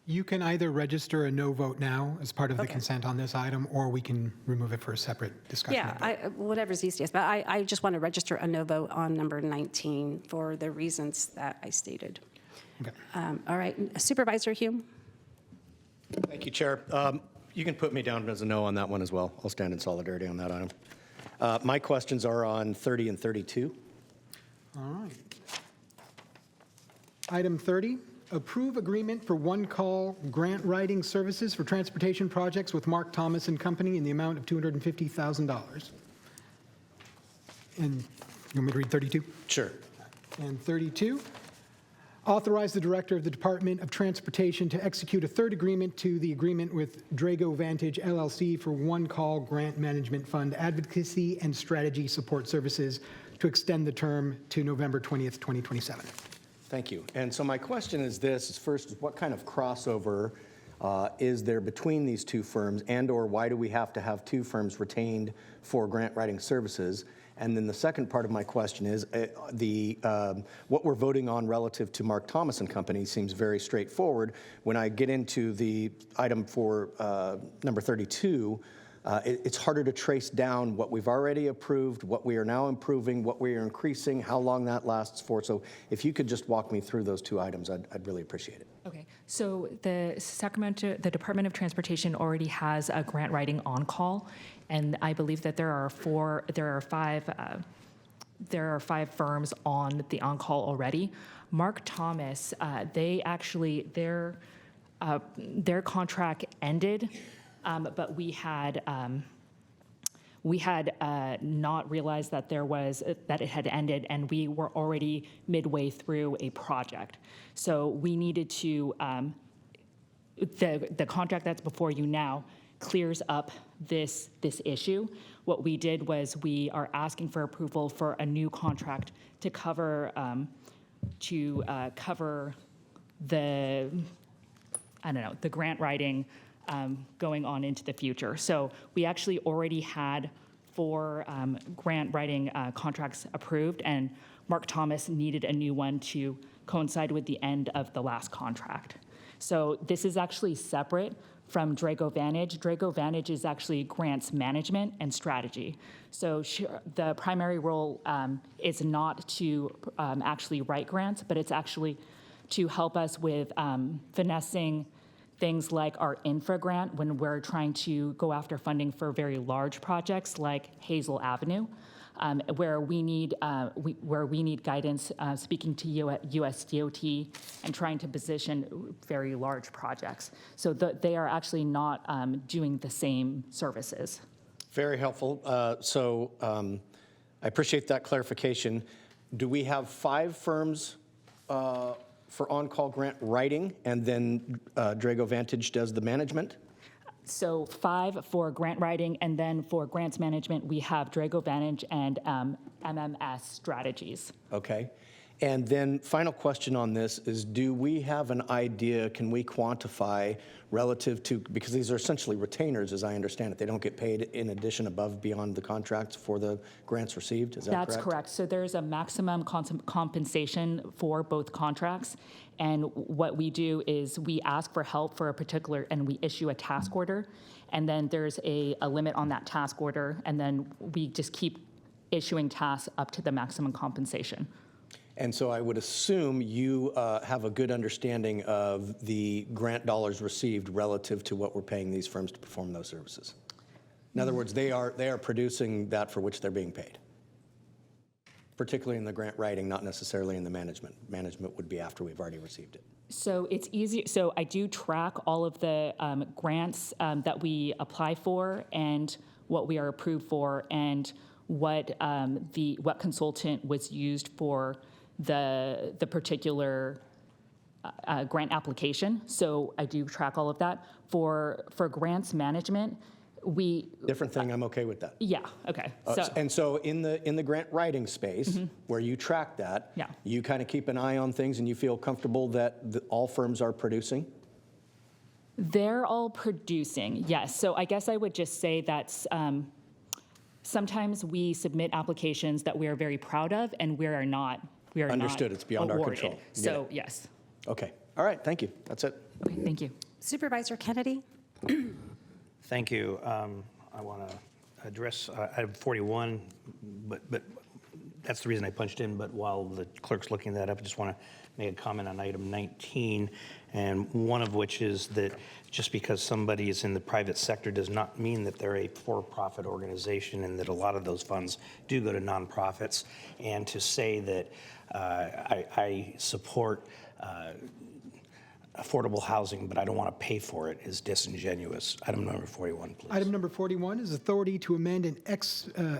You can either register a no vote now as part of the consent on this item, or we can remove it for a separate discussion. Yeah, whatever's easiest, but I just want to register a no vote on number 19 for the reasons that I stated. Okay. All right, Supervisor Hume? Thank you, Chair. You can put me down as a no on that one as well. I'll stand in solidarity on that item. My questions are on 30 and 32. All right. Item 30, approve agreement for one-call grant writing services for transportation projects with Mark Thomas and Company in the amount of $250,000. And you want me to read 32? Sure. And 32, authorize the Director of the Department of Transportation to execute a third agreement to the agreement with Drago Vantage LLC for one-call grant management fund advocacy and strategy support services to extend the term to November 20th, 2027. Thank you. And so my question is this, first, what kind of crossover is there between these two firms, and or why do we have to have two firms retained for grant writing services? And then the second part of my question is what we're voting on relative to Mark Thomas and Company seems very straightforward. When I get into the item for number 32, it's harder to trace down what we've already approved, what we are now improving, what we are increasing, how long that lasts for. So if you could just walk me through those two items, I'd really appreciate it. Okay, so the Department of Transportation already has a grant writing on-call, and I believe that there are five firms on the on-call already. Mark Thomas, their contract ended, but we had not realized that that it had ended, and we were already midway through a project. So we needed to, the contract that's before you now clears up this issue. What we did was we are asking for approval for a new contract to cover the grant writing going on into the future. So we actually already had 4 grant writing contracts approved, and Mark Thomas needed a new one to coincide with the end of the last contract. So this is actually separate from Drago Vantage. Drago Vantage is actually grants management and strategy. So the primary role is not to actually write grants, but it's actually to help us with finessing things like our infra grant when we're trying to go after funding for very large projects like Hazel Avenue, where we need guidance speaking to US DOT and trying to position very large projects. So they are actually not doing the same services. Very helpful. I appreciate that clarification. Do we have 5 firms for on-call grant writing, and then Drago Vantage does the management? So 5 for grant writing, and then for grants management, we have Drago Vantage and MMS Strategies. Okay. And then final question on this is, do we have an idea, can we quantify relative to, because these are essentially retainers as I understand it, they don't get paid in addition above beyond the contracts for the grants received, is that correct? That's correct. So there's a maximum compensation for both contracts, and what we do is we ask for help for a particular, and we issue a task order, and then there's a limit on that task order, and then we just keep issuing tasks up to the maximum compensation. And so I would assume you have a good understanding of the grant dollars received relative to what we're paying these firms to perform those services. In other words, they are producing that for which they're being paid, particularly in the grant writing, not necessarily in the management. Management would be after we've already received it. So it's easy. So I do track all of the grants that we apply for and what we are approved for and what consultant was used for the particular grant application. So I do track all of that. For grants management, different thing. I'm okay with that. Yeah. Okay. And so in the grant writing space, where you track that, you kind of keep an eye on things, and you feel comfortable that all firms are producing. They're all producing. Yes. So I guess I would just say that's. Sometimes we submit applications that we are very proud of, and we are Understood. not It's beyond awarded. our control. So yes. Okay. All right. Thank you. That's it. Okay, thank you. Supervisor Kennedy? Thank you. I want to address item 41, but that's the reason I punched in. But while the clerk's looking that up, I just want to make a comment on item 19, and one of which is that just because somebody is in the private sector does not mean that they're a for-profit organization, and that a lot of those funds do go to nonprofits. And to say that I support affordable housing, but I don't want to pay for it is disingenuous. Item number 41, please. Item number 41 is authority to amend an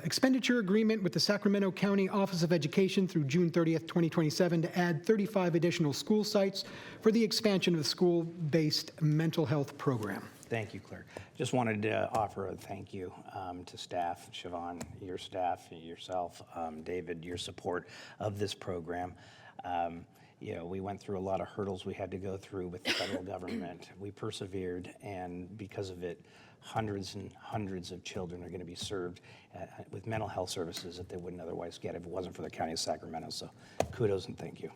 expenditure agreement with the Sacramento County Office of Education through June 30th, 2027 to add 35 additional school sites for the expansion of the school-based mental health program. Thank you, Clerk. Just wanted to offer a thank you to staff, Siobhan, your staff, yourself, David, your support of this program. You know, we went through a lot of hurdles we had to go through with the federal government. We persevered, and because of it, hundreds and hundreds of children are going to be served with mental health services that they wouldn't otherwise get if it wasn't for the County of Sacramento. So kudos and thank you.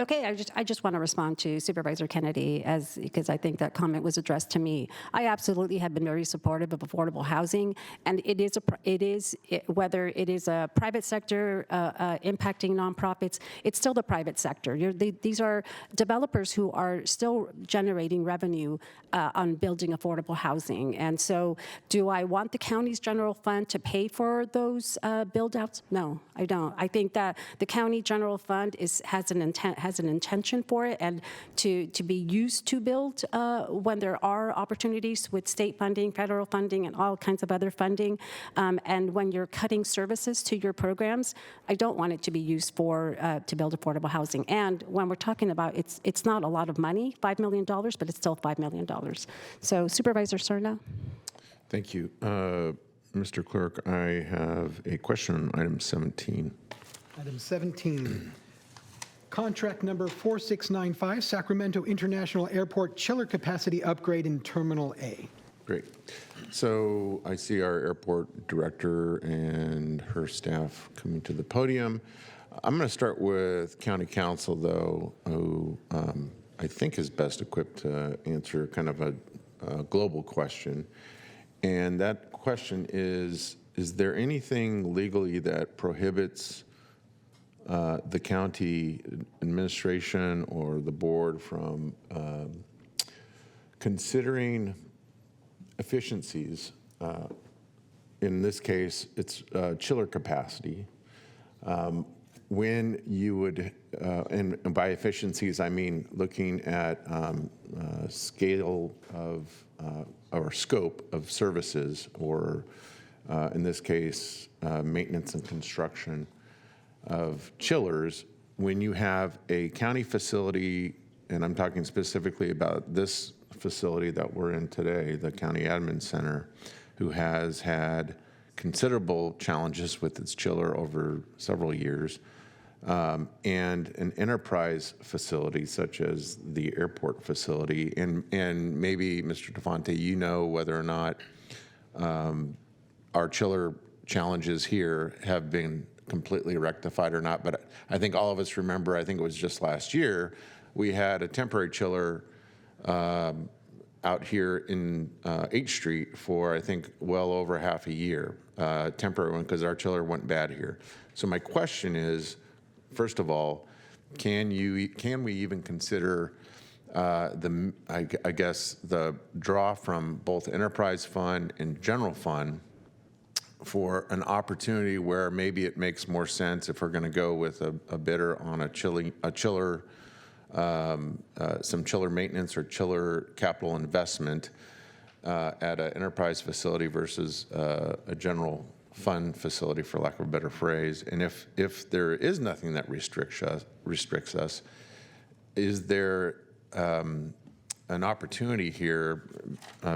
Okay, I just want to respond to Supervisor Kennedy because I think that comment was addressed to me. I absolutely have been very supportive of affordable housing, and whether it is a private sector impacting nonprofits, it's still the private sector. These are developers who are still generating revenue on building affordable housing. And so, do I want the county's general fund to pay for those build-outs? No, I don't. I think that the county general fund has an intention for it, and to be used to build when there are opportunities with state funding, federal funding, and all kinds of other funding. And when you're cutting services to your programs, I don't want it to be used for to build affordable housing. And when we're talking about it's not a lot of money, $5 million, but it's still $5 million. So Supervisor Serna. Thank you. Mr. Clerk, I have a question on item 17. Item 17. Contract number 4695, Sacramento International Airport chiller capacity upgrade in Terminal A. Great. So I see our airport director and her staff coming to the podium. I'm going to start with County Counsel, though, who I think is best equipped to answer kind of a global question. And that question is there anything legally that prohibits the county administration or the board from considering efficiencies? In this case, it's chiller capacity. When you would, and by efficiencies, I mean looking at scale of or scope of services, or in this case, maintenance and construction of chillers, when you have a county facility, and I'm talking specifically about this facility that we're in today, the County Admin Center, who has had considerable challenges with its chiller over several years, and an enterprise facility such as the airport facility, and maybe, Mr. Devante, you know whether or not our chiller challenges here have been completely rectified or not, but I think all of us remember, I think it was just last year, we had a temporary chiller out here in H Street for, I think, well over half a year, temporary one, because our chiller went bad here. So my question is, first of all, can we even consider I guess the draw from both enterprise fund and general fund for an opportunity where maybe it makes more sense if we're going to go with a bidder on a chiller, some chiller maintenance or chiller capital investment at an enterprise facility versus a general fund facility, for lack of a better phrase. And if there is nothing that restricts us, is there an opportunity here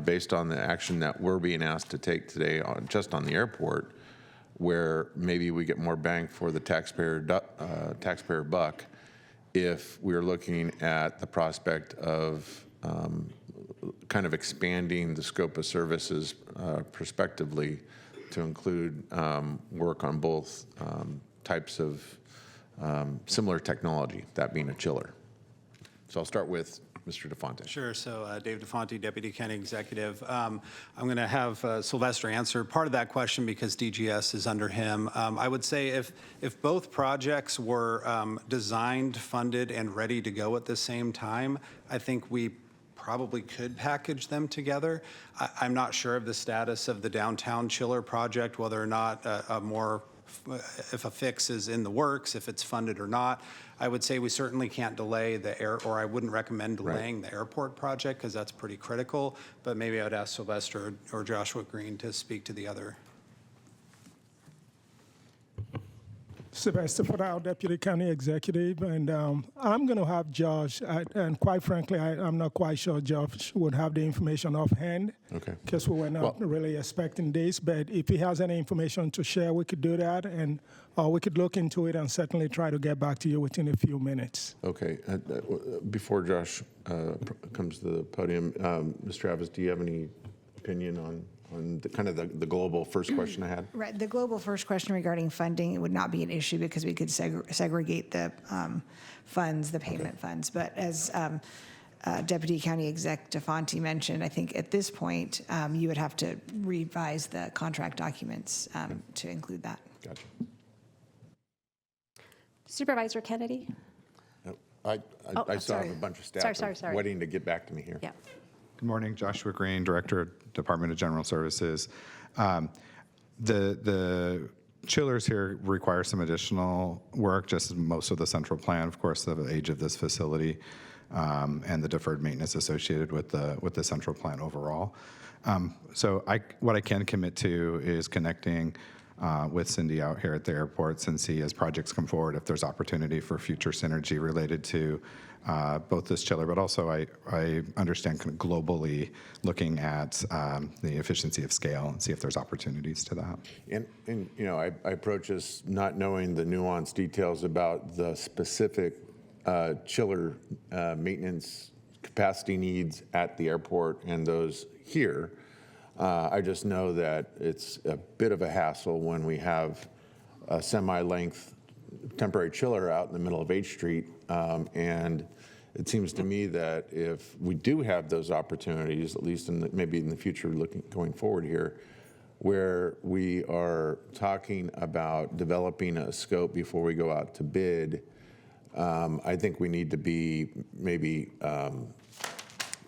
based on the action that we're being asked to take today just on the airport, where maybe we get more bang for the taxpayer buck if we're looking at the prospect of kind of expanding the scope of services prospectively to include work on both types of similar technology, that being a chiller. So I'll start with Mr. DeFonte. Sure. So Dave DeFonte, Deputy County Executive. I'm going to have Sylvester answer part of that question because DGS is under him. I would say if both projects were designed, funded, and ready to go at the same time, I think we probably could package them together. I'm not sure of the status of the downtown chiller project, whether or not if a fix is in the works, if it's funded or not. I would say we certainly can't delay or I wouldn't recommend delaying the airport project because that's pretty critical, but maybe I would ask Sylvester or Joshua Green to speak to the other. Sylvester Fadal, Deputy County Executive, and I'm going to have Josh, and quite frankly, I'm not quite sure Josh would have the information offhand. Okay. Because we were not really expecting this, but if he has any information to share, we could do that, and we could look into it and certainly try to get back to you within a few minutes. Okay. Before Josh comes to the podium, Ms. Travis, do you have any opinion on the kind of the global first question I had? Right. The global first question regarding funding, it would not be an issue because we could segregate the funds, the payment funds. But as Deputy County Exec DeFonte mentioned, I think at this point, you would have to revise the contract documents to include that. Gotcha. Supervisor Kennedy? I still have a bunch of staff waiting to get back to me here. Yeah. Good morning, Joshua Green, Director, Department of General Services. The chillers here require some additional work, just as most of the central plan, of course, the age of this facility and the deferred maintenance associated with the central plan overall. So what I can commit to is connecting with Cindy out here at the airports and see as projects come forward if there's opportunity for future synergy related to both this chiller, but also I understand kind of globally looking at the efficiency of scale and see if there's opportunities to that. And you know, I approach this not knowing the nuanced details about the specific chiller maintenance capacity needs at the airport and those here. I just know that it's a bit of a hassle when we have a semi-length temporary chiller out in the middle of H Street. And it seems to me that if we do have those opportunities, at least maybe in the future going forward here, where we are talking about developing a scope before we go out to bid, I think we need to be maybe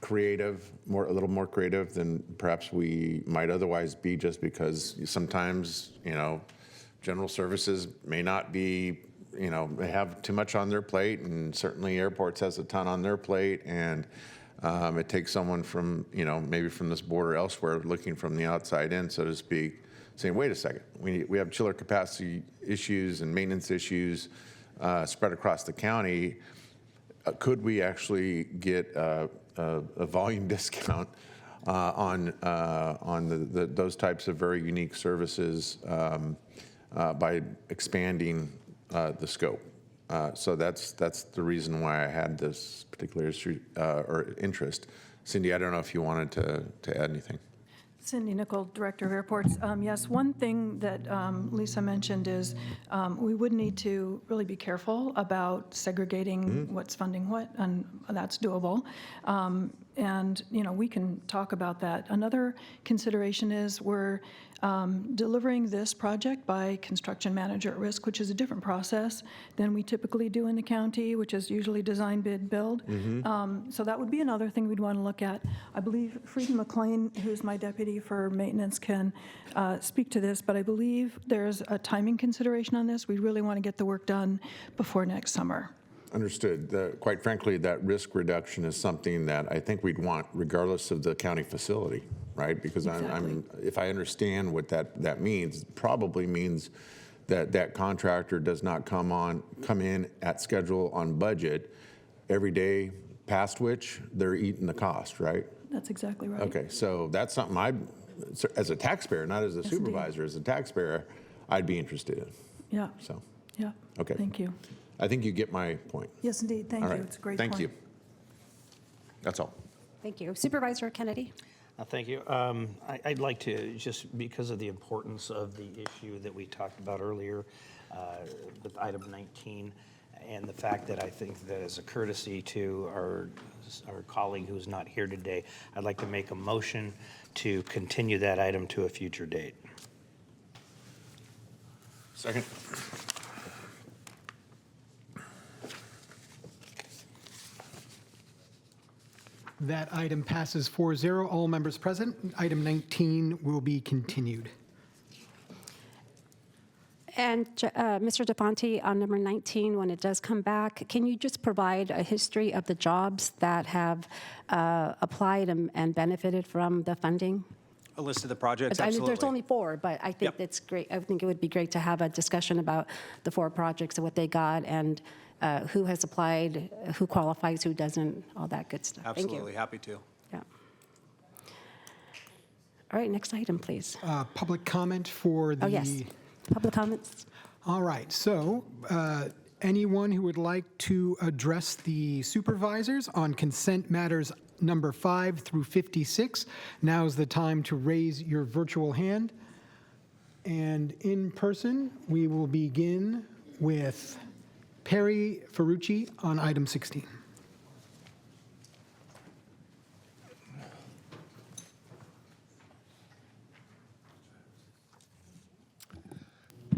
creative, a little more creative than perhaps we might otherwise be, just because sometimes, general services may not be, they have too much on their plate, and certainly airports has a ton on their plate, and it takes someone from, maybe from this board or elsewhere looking from the outside in, so to speak, saying, wait a second, we have chiller capacity issues and maintenance issues spread across the county. Could we actually get a volume discount on those types of very unique services by expanding the scope? So that's the reason why I had this particular issue or interest. Cindy, I don't know if you wanted to add anything. Cindy Nickel, Director of Airports. Yes, one thing that Lisa mentioned is we would need to really be careful about segregating what's funding what, and that's doable. And, we can talk about that. Another consideration is we're delivering this project by construction manager at risk, which is a different process than we typically do in the county, which is usually design, bid, build. So that would be another thing we'd want to look at. I believe Frieden McLean, who's my deputy for maintenance, can speak to this, but I believe there's a timing consideration on this. We really want to get the work done before next summer. Understood. Quite frankly, that risk reduction is something that I think we'd want regardless of the county facility, right? Because exactly. If I understand what that means, it probably means that contractor does not come in at schedule on budget every day, past which they're eating the cost, right? That's exactly right. Okay, so that's something as a taxpayer, not as a supervisor, as a taxpayer, I'd be interested in. Yeah. So. Yeah. Okay. Thank you. I think you get my point. Yes, indeed. Thank all you. Right. It's a great Thank point. you. That's all. Thank you. Supervisor Kennedy? Thank you. I'd like to, just because of the importance of the issue that we talked about earlier, with item 19, and the fact that I think that as a courtesy to our colleague who's not here today, I'd like to make a motion to continue that item to a future date. Second. That item passes 4-0. All members present. Item 19 will be continued. And Mr. DeFonte, on number 19, when it does come back, can you just provide a history of the jobs that have applied and benefited from the funding? A list of the projects, I mean, absolutely. there's only 4, but I think it's great. I think it would be great to have a discussion about the 4 projects and what they got and who has applied, who qualifies, who doesn't, all that good stuff. Absolutely, Thank you. happy to. Yeah. All right, next item, please. Public comment for the... Oh, yes. Public comments? All right, so anyone who would like to address the supervisors on consent matters number 5 through 56, now's the time to raise your virtual hand. And in person, we will begin with Perry Ferrucci on item 16.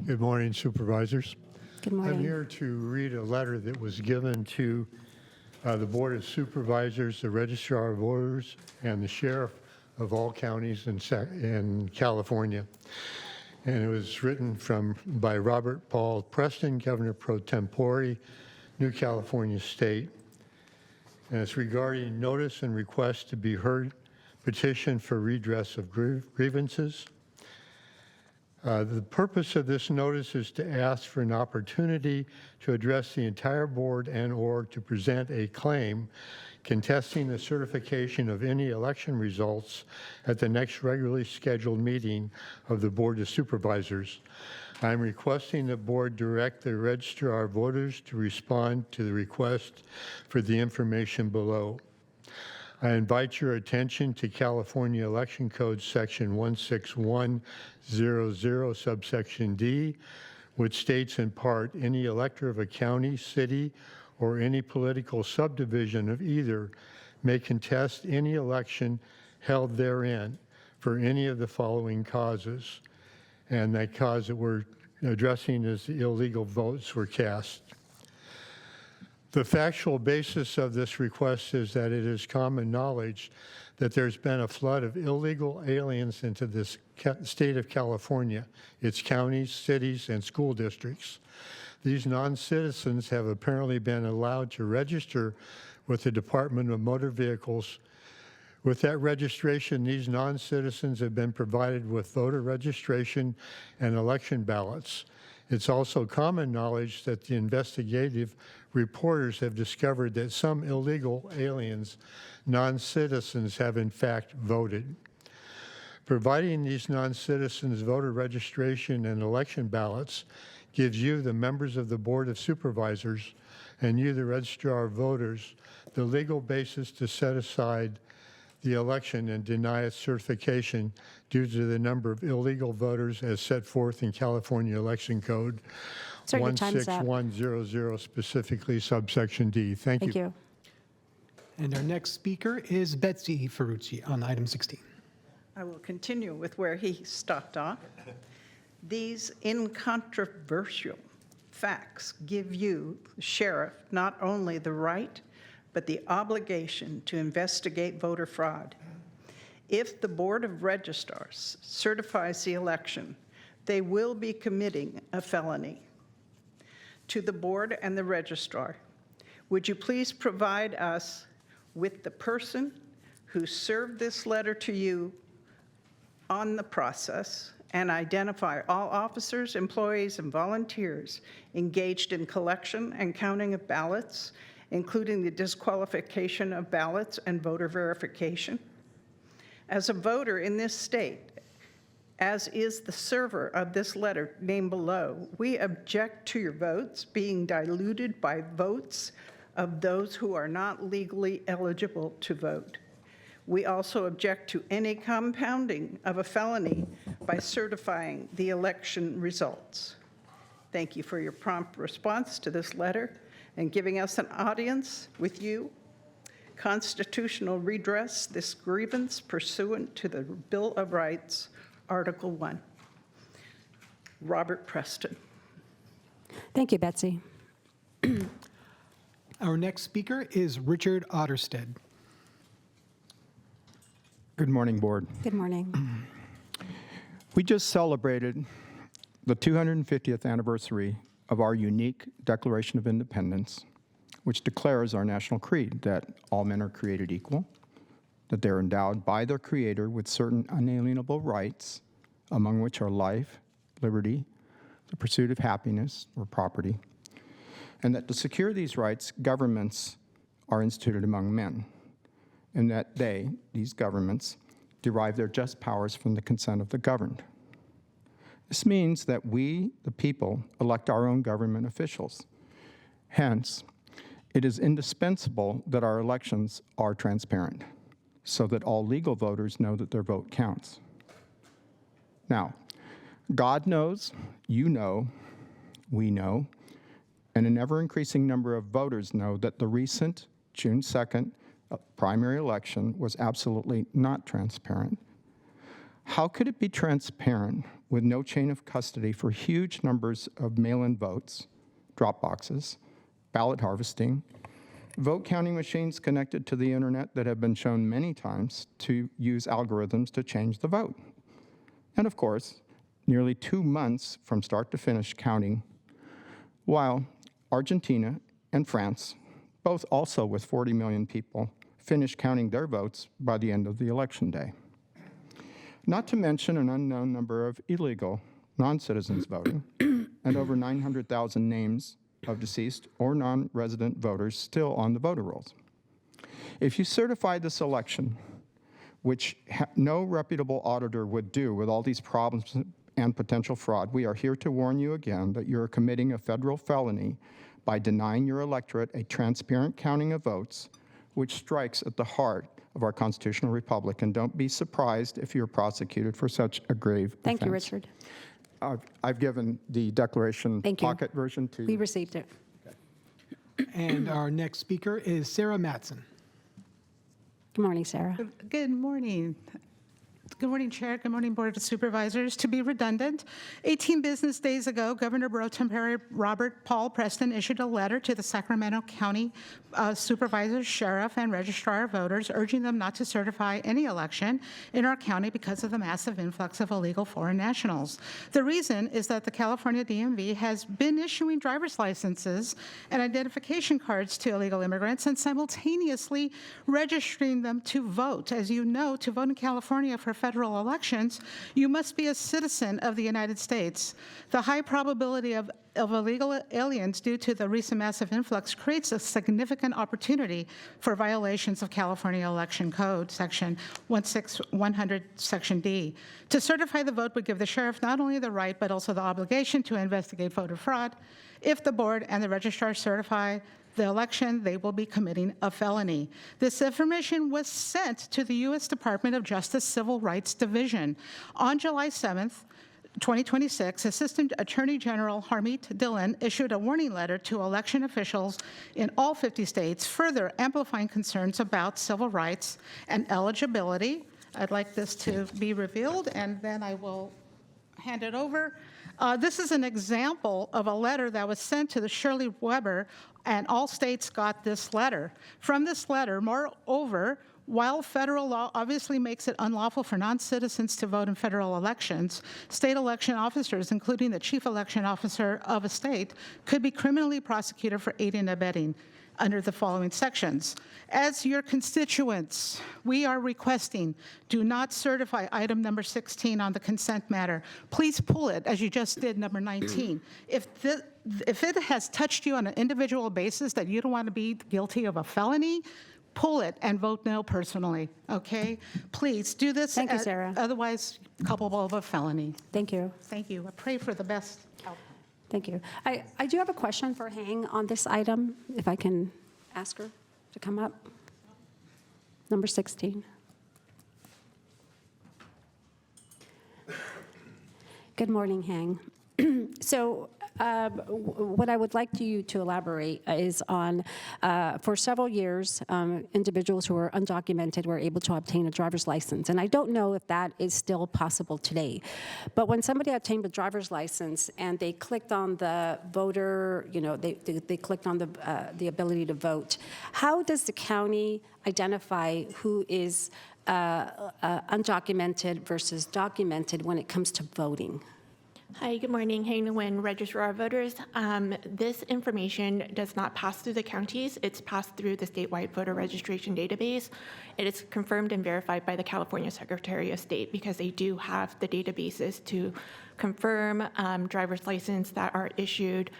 Good morning, supervisors. Good morning. I'm here to read a letter that was given to the Board of Supervisors, the Registrar of Voters, and the Sheriff of all counties in California. And it was written by Robert Paul Preston, Governor Pro Tempore, New California State. And it's regarding notice and request to be heard, petition for redress of grievances. The purpose of this notice is to ask for an opportunity to address the entire board and/or to present a claim contesting the certification of any election results at the next regularly scheduled meeting of the Board of Supervisors. I'm requesting the board direct the Registrar of Voters to respond to the request for the information below. I invite your attention to California Election Code Section 16100, subsection D, which states in part, any elector of a county, city, or any political subdivision of either may contest any election held therein for any of the following causes. And that cause that we're addressing is the illegal votes were cast. The factual basis of this request is that it is common knowledge that there's been a flood of illegal aliens into this state of California, its counties, cities, and school districts. These non-citizens have apparently been allowed to register with the Department of Motor Vehicles. With that registration, these non-citizens have been provided with voter registration and election ballots. It's also common knowledge that the investigative reporters have discovered that some illegal aliens, non-citizens, have in fact voted. Providing these non-citizens voter registration and election ballots gives you, the members of the Board of Supervisors, and you, the Registrar of Voters, the legal basis to set aside the election and deny its certification due to the number of illegal voters as set forth in California Election Code 16100, specifically subsection D. Thank you. Thank you. And our next speaker is Betsy Ferrucci on item 16. I will continue with where he stopped off. These incontrovertible facts give you, the sheriff, not only the right, but the obligation to investigate voter fraud. If the Board of Registrars certifies the election, they will be committing a felony. To the board and the registrar, would you please provide us with the person who served this letter to you on the process and identify all officers, employees, and volunteers engaged in collection and counting of ballots, including the disqualification of ballots and voter verification? As a voter in this state, as is the server of this letter named below, we object to your votes being diluted by votes of those who are not legally eligible to vote. We also object to any compounding of a felony by certifying the election results. Thank you for your prompt response to this letter and giving us an audience with you. Constitutional redress this grievance pursuant to the Bill of Rights, Article 1. Robert Preston. Thank you, Betsy. Our next speaker is Richard Ottersted. Good morning, Board. Good morning. We just celebrated the 250th anniversary of our unique Declaration of Independence, which declares our national creed that all men are created equal, that they're endowed by their Creator with certain unalienable rights, among which are life, liberty, the pursuit of happiness or property, and that to secure these rights, governments are instituted among men, and that they, these governments, derive their just powers from the consent of the governed. This means that we, the people, elect our own government officials. Hence, it is indispensable that our elections are transparent, so that all legal voters know that their vote counts. Now, God knows, you know, we know, and an ever-increasing number of voters know that the recent June 2nd primary election was absolutely not transparent. How could it be transparent with no chain of custody for huge numbers of mail-in votes, drop boxes, ballot harvesting, vote counting machines connected to the internet that have been shown many times to use algorithms to change the vote? And of course, nearly 2 months from start to finish counting, while Argentina and France, both also with 40 million people, finished counting their votes by the end of the election day. Not to mention an unknown number of illegal non-citizens voting and over 900,000 names of deceased or non-resident voters still on the voter rolls. If you certify this election, which no reputable auditor would do with all these problems and potential fraud, we are here to warn you again that you are committing a federal felony by denying your electorate a transparent counting of votes, which strikes at the heart of our constitutional republic. And don't be surprised if you're prosecuted for such a grave Thank you, offense. Richard. I've given the declaration pocket version to We received it. And our next speaker is Sarah Matson. Good morning, Sarah. Good morning. Good morning, Chair. Good morning, Board of Supervisors. To be redundant, 18 business days ago, Governor Pro Tempore Robert Paul Preston issued a letter to the Sacramento County supervisors, sheriff, and registrar of voters, urging them not to certify any election in our county because of the massive influx of illegal foreign nationals. The reason is that the California DMV has been issuing driver's licenses and identification cards to illegal immigrants and simultaneously registering them to vote. As you know, to vote in California for federal elections, you must be a citizen of the United States. The high probability of illegal aliens due to the recent massive influx creates a significant opportunity for violations of California Election Code, Section 16100, Section D. To certify the vote would give the sheriff not only the right, but also the obligation to investigate voter fraud. If the board and the registrar certify the election, they will be committing a felony. This information was sent to the U.S. Department of Justice Civil Rights Division. On July 7th, 2026, Assistant Attorney General Harmeet Dillon issued a warning letter to election officials in all 50 states, further amplifying concerns about civil rights and eligibility. I'd like this to be revealed, and then I will hand it over. This is an example of a letter that was sent to the Shirley Weber, and all states got this letter. From this letter, moreover, while federal law obviously makes it unlawful for non-citizens to vote in federal elections, state election officers, including the chief election officer of a state, could be criminally prosecuted for aiding and abetting under the following sections. As your constituents, we are requesting, do not certify item number 16 on the consent matter. Please pull it, as you just did number 19. If it has touched you on an individual basis that you don't want to be guilty of a felony, pull it and vote no personally, okay? Please do this. Thank you, Sarah. Otherwise, culpable of a felony. Thank you. Thank you. I pray for the best outcome. Thank you. I do have a question for Hang on this item, if I can ask her to come up. Number 16. Good morning, Hang. So What I would like you to elaborate is on, for several years, individuals who were undocumented were able to obtain a driver's license. And I don't know if that is still possible today. But when somebody obtained a driver's license and they clicked on the voter, they clicked on the ability to vote, how does the county identify who is undocumented versus documented when it comes to voting? Hi, good morning. Hang Nguyen, Registrar of Voters. This information does not pass through the counties. It's passed through the statewide voter registration database. It is confirmed and verified by the California Secretary of State because they do have the databases to confirm driver's license that are issued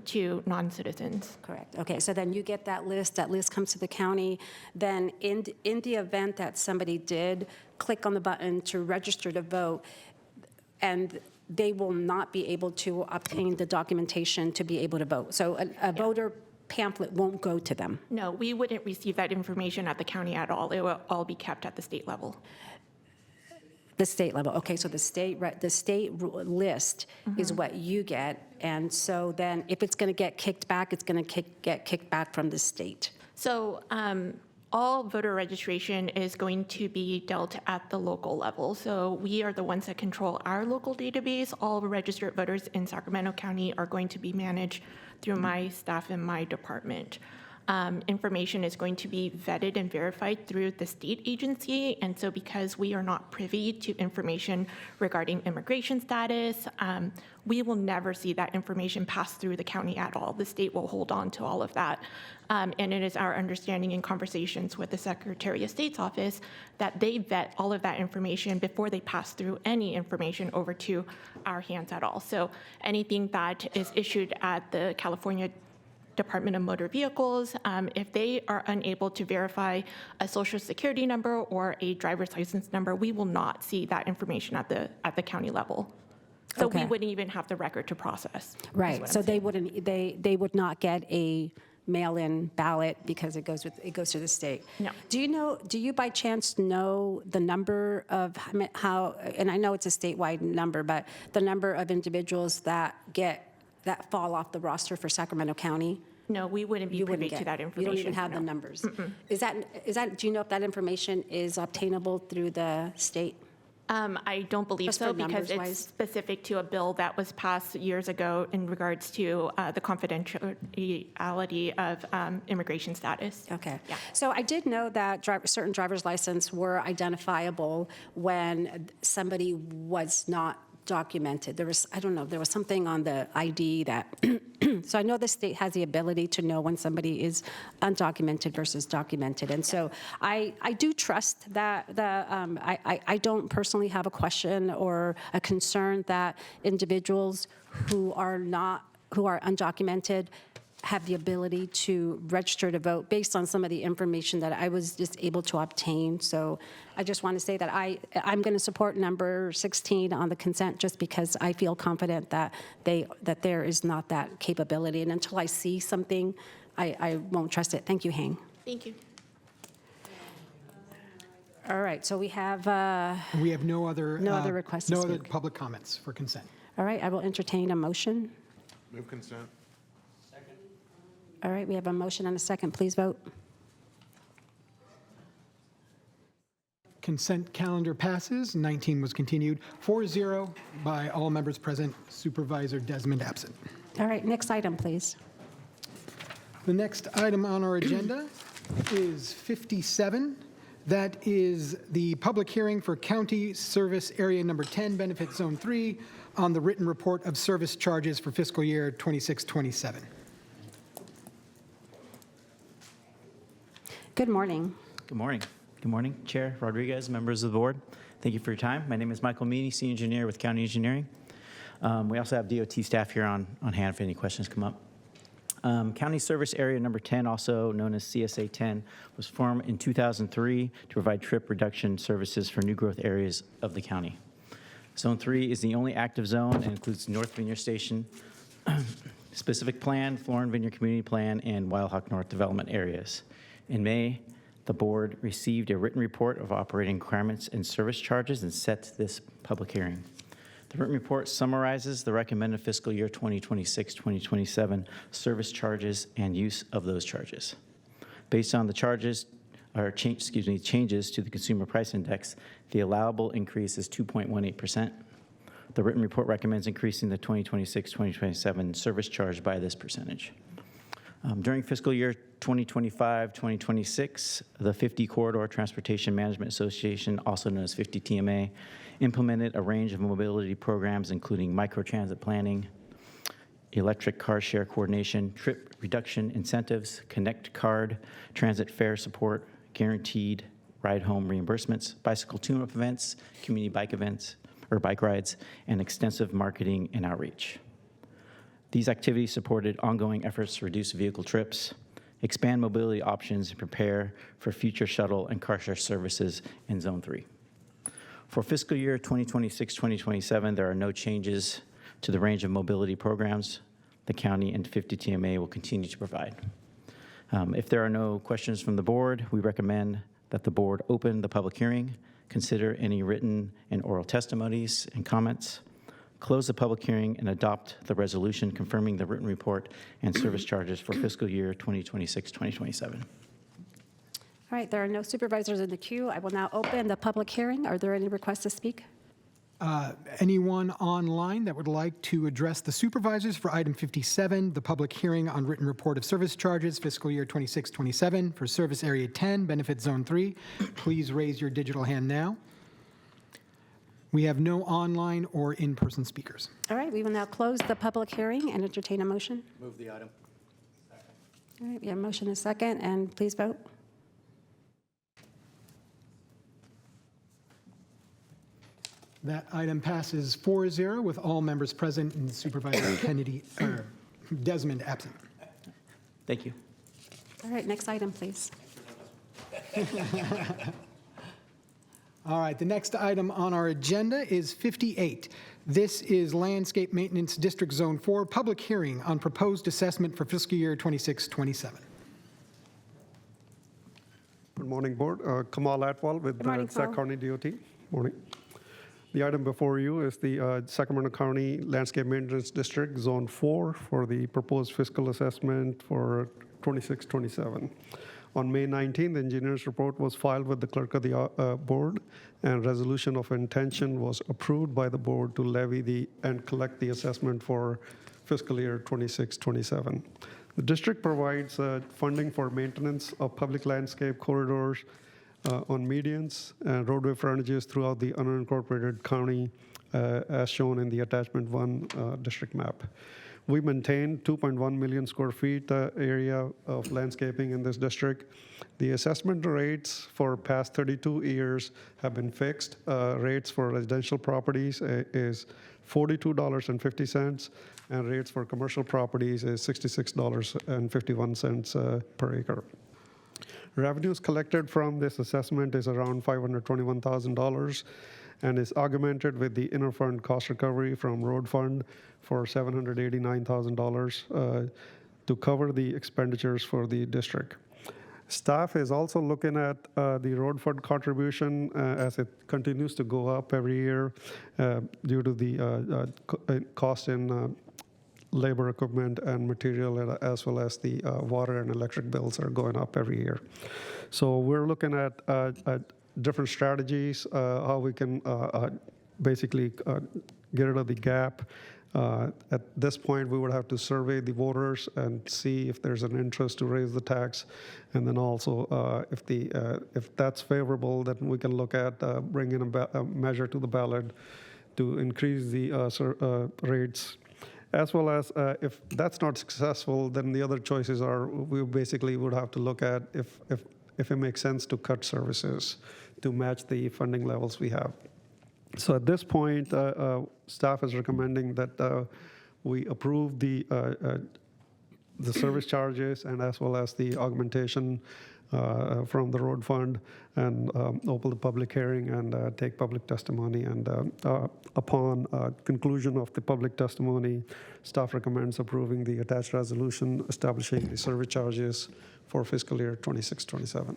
to non-citizens. Correct. Okay, so then you get that list comes to the county. Then in the event that somebody did click on the button to register to vote, and they will not be able to obtain the documentation to be able to vote. So a voter pamphlet won't go to them. No, we wouldn't receive that information at the county at all. It will all be kept at the state level. The state level. Okay, so the state list is what you get, and so then if it's going to get kicked back, it's going to get kicked back from the state. So all voter registration is going to be dealt at the local level. So we are the ones that control our local database. All registered voters in Sacramento County are going to be managed through my staff and my department. Information is going to be vetted and verified through the state agency, and so because we are not privy to information regarding immigration status, we will never see that information pass through the county at all. The state will hold on to all of that, and it is our understanding in conversations with the Secretary of State's office that they vet all of that information before they pass through any information over to our hands at all. So anything that is issued at the California Department of Motor Vehicles, if they are unable to verify a social security number or a driver's license number, we will not see that information at the county level. So we wouldn't even have the record to process. Right. So they wouldn't. They would not get a mail-in ballot because it goes to the state. No. Do you by chance know the number of how? And I know it's a statewide number, but the number of individuals that fall off the roster for Sacramento County? No, we wouldn't be privy to that information. You don't even have no. the numbers. Is that? Do you know if that information is obtainable through the state? I don't believe Just so for because it's numbers-wise? specific to a bill that was passed years ago in regards to the confidentiality of immigration status. Okay. Yeah. So I did know that certain driver's license were identifiable when somebody was not documented. There was something on the ID that, so I know the state has the ability to know when somebody is undocumented versus documented. And so I do trust that I don't personally have a question or a concern that individuals who are undocumented have the ability to register to vote based on some of the information that I was just able to obtain. So I just want to say that I'm going to support number 16 on the consent just because I feel confident that there is not that capability. And until I see something, I won't trust it. Thank you, Hang. Thank you. All right, so we have no other requests. No other public comments for consent. All right, I will entertain a motion. Move consent. All right, we have a motion and a second. Please vote. Consent calendar passes. 19 was continued 4-0 by all members present, Supervisor Desmond absent. All right, next item, please. The next item on our agenda is 57. That is the public hearing for County Service Area Number 10, Benefit Zone 3, on the written report of service charges for fiscal year 26-27. Good morning. Good morning. Good morning, Chair Rodriguez, members of the board. Thank you for your time. My name is Michael Meany, Senior Engineer with County Engineering. We also have DOT staff here on hand if any questions come up. County Service Area Number 10, also known as CSA 10, was formed in 2003 to provide trip reduction services for new growth areas of the county. Zone 3 is the only active zone and includes North Vineyard Station, Specific Plan, Florin Vineyard Community Plan, and Wild Hawk North development areas. In May, the board received a written report of operating requirements and service charges and set this public hearing. The written report summarizes the recommended fiscal year 2026-2027 service charges and use of those charges. Based on the charges, or changes to the Consumer Price Index, the allowable increase is 2.18%. The written report recommends increasing the 2026-2027 service charge by this percentage. During fiscal year 2025-2026, the 50 Corridor Transportation Management Association, also known as 50 TMA, implemented a range of mobility programs, including microtransit planning, electric car share coordination, trip reduction incentives, Connect Card, transit fare support, guaranteed ride home reimbursements, bicycle tune-up events, community bike events, or bike rides, and extensive marketing and outreach. These activities supported ongoing efforts to reduce vehicle trips, expand mobility options, and prepare for future shuttle and car share services in Zone 3. For fiscal year 2026-2027, there are no changes to the range of mobility programs the county and 50 TMA will continue to provide. If there are no questions from the board, we recommend that the board open the public hearing, consider any written and oral testimonies and comments, close the public hearing, and adopt the resolution confirming the written report and service charges for fiscal year 2026-2027. All right, there are no supervisors in the queue. I will now open the public hearing. Are there any requests to speak? Anyone online that would like to address the supervisors for item 57, the public hearing on written report of service charges, fiscal year 26-27 for Service Area 10, Benefit Zone 3, please raise your digital hand now. We have no online or in-person speakers. All right, we will now close the public hearing and entertain a motion. Move the item. All right, we have a motion and a second, and please vote. That item passes 4-0 with all members present and Supervisor Kennedy, Desmond absent. Thank you. All right, next item, please. All right, the next item on our agenda is 58. This is Landscape Maintenance District Zone 4, public hearing on proposed assessment for fiscal year 26-27. Good morning, Board. Kamal Atwal with the Sac County DOT. Morning. The item before you is the Sacramento County Landscape Maintenance District Zone 4 for the proposed fiscal assessment for 26-27. On May 19th, the engineer's report was filed with the clerk of the board, and resolution of intention was approved by the board to levy and collect the assessment for fiscal year 26-27. The district provides funding for maintenance of public landscape corridors on medians and roadway frontages throughout the unincorporated county, as shown in the attachment 1 district map. We maintain 2.1 million square feet area of landscaping in this district. The assessment rates for past 32 years have been fixed. Rates for residential properties is $42.50, and rates for commercial properties is $66.51 per acre. Revenues collected from this assessment is around $521,000 and is augmented with the interfund cost recovery from road fund for $789,000 to cover the expenditures for the district. Staff is also looking at the road fund contribution as it continues to go up every year due to the cost in labor, equipment, and material, as well as the water and electric bills are going up every year. So we're looking at different strategies, how we can basically get rid of the gap. At this point, we would have to survey the voters and see if there's an interest to raise the tax, and then also if that's favorable, then we can look at bringing a measure to the ballot to increase the rates. As well as if that's not successful, then the other choices are we basically would have to look at if it makes sense to cut services to match the funding levels we have. So at this point, staff is recommending that we approve the service charges and as well as the augmentation from the road fund, and open the public hearing and take public testimony. And upon conclusion of the public testimony, staff recommends approving the attached resolution establishing the service charges for fiscal year 26-27.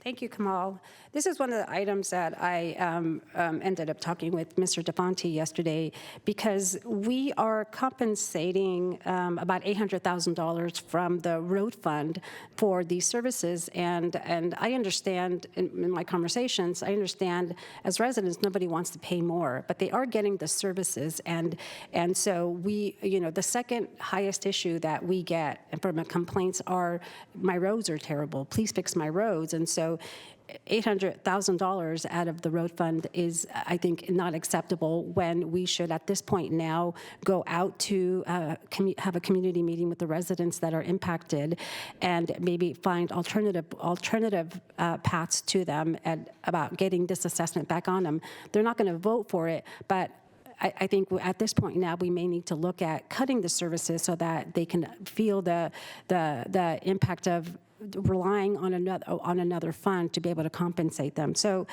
Thank you, Kamal. This is one of the items that I ended up talking with Mr. DeFonte yesterday, because we are compensating about $800,000 from the road fund for these services. And I understand in my conversations, I understand as residents, nobody wants to pay more, but they are getting the services. And so we, the second highest issue that we get from complaints are, my roads are terrible, please fix my roads. And so $800,000 out of the road fund is, I think, not acceptable, when we should, at this point now, go out to have a community meeting with the residents that are impacted, and maybe find alternative paths to them, and about getting this assessment back on them. They're not going to vote for it, but I think at this point now, we may need to look at cutting the services so that they can feel the impact of relying on another fund to be able to compensate them. So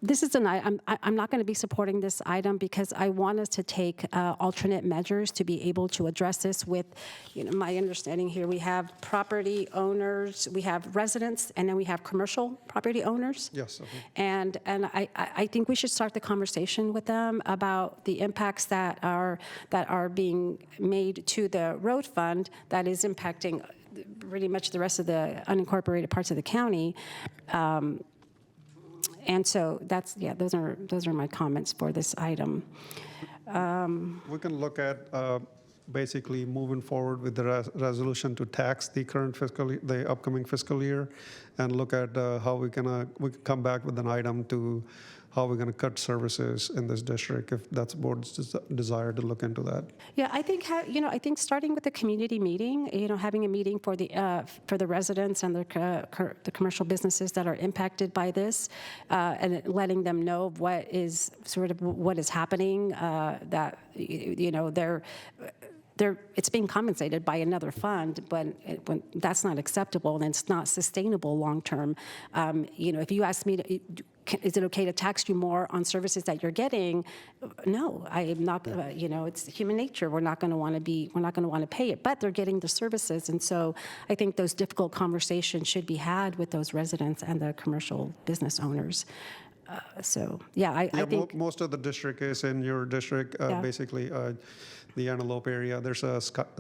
this is I'm not going to be supporting this item, because I want us to take alternate measures to be able to address this with, my understanding here, we have property owners, we have residents, and then we have commercial property owners. Yes. Okay. And I think we should start the conversation with them about the impacts that are being made to the road fund that is impacting pretty much the rest of the unincorporated parts of the county. And so those are my comments for this item. We can look at basically moving forward with the resolution to tax the current the upcoming fiscal year, and look at how we can come back with an item to how we're going to cut services in this district, if that's the board's desire to look into that. Yeah, I think I think starting with a community meeting, having a meeting for the residents and the commercial businesses that are impacted by this, and letting them know what is happening. That it's being compensated by another fund, but when that's not acceptable and it's not sustainable long term. If you ask me is it okay to tax you more on services that you're getting? No, I am not. It's human nature. We're not going to want to pay it, but they're getting the services, and so I think those difficult conversations should be had with those residents and the commercial business owners. I think most of the district is in your district, basically. The Antelope area. There's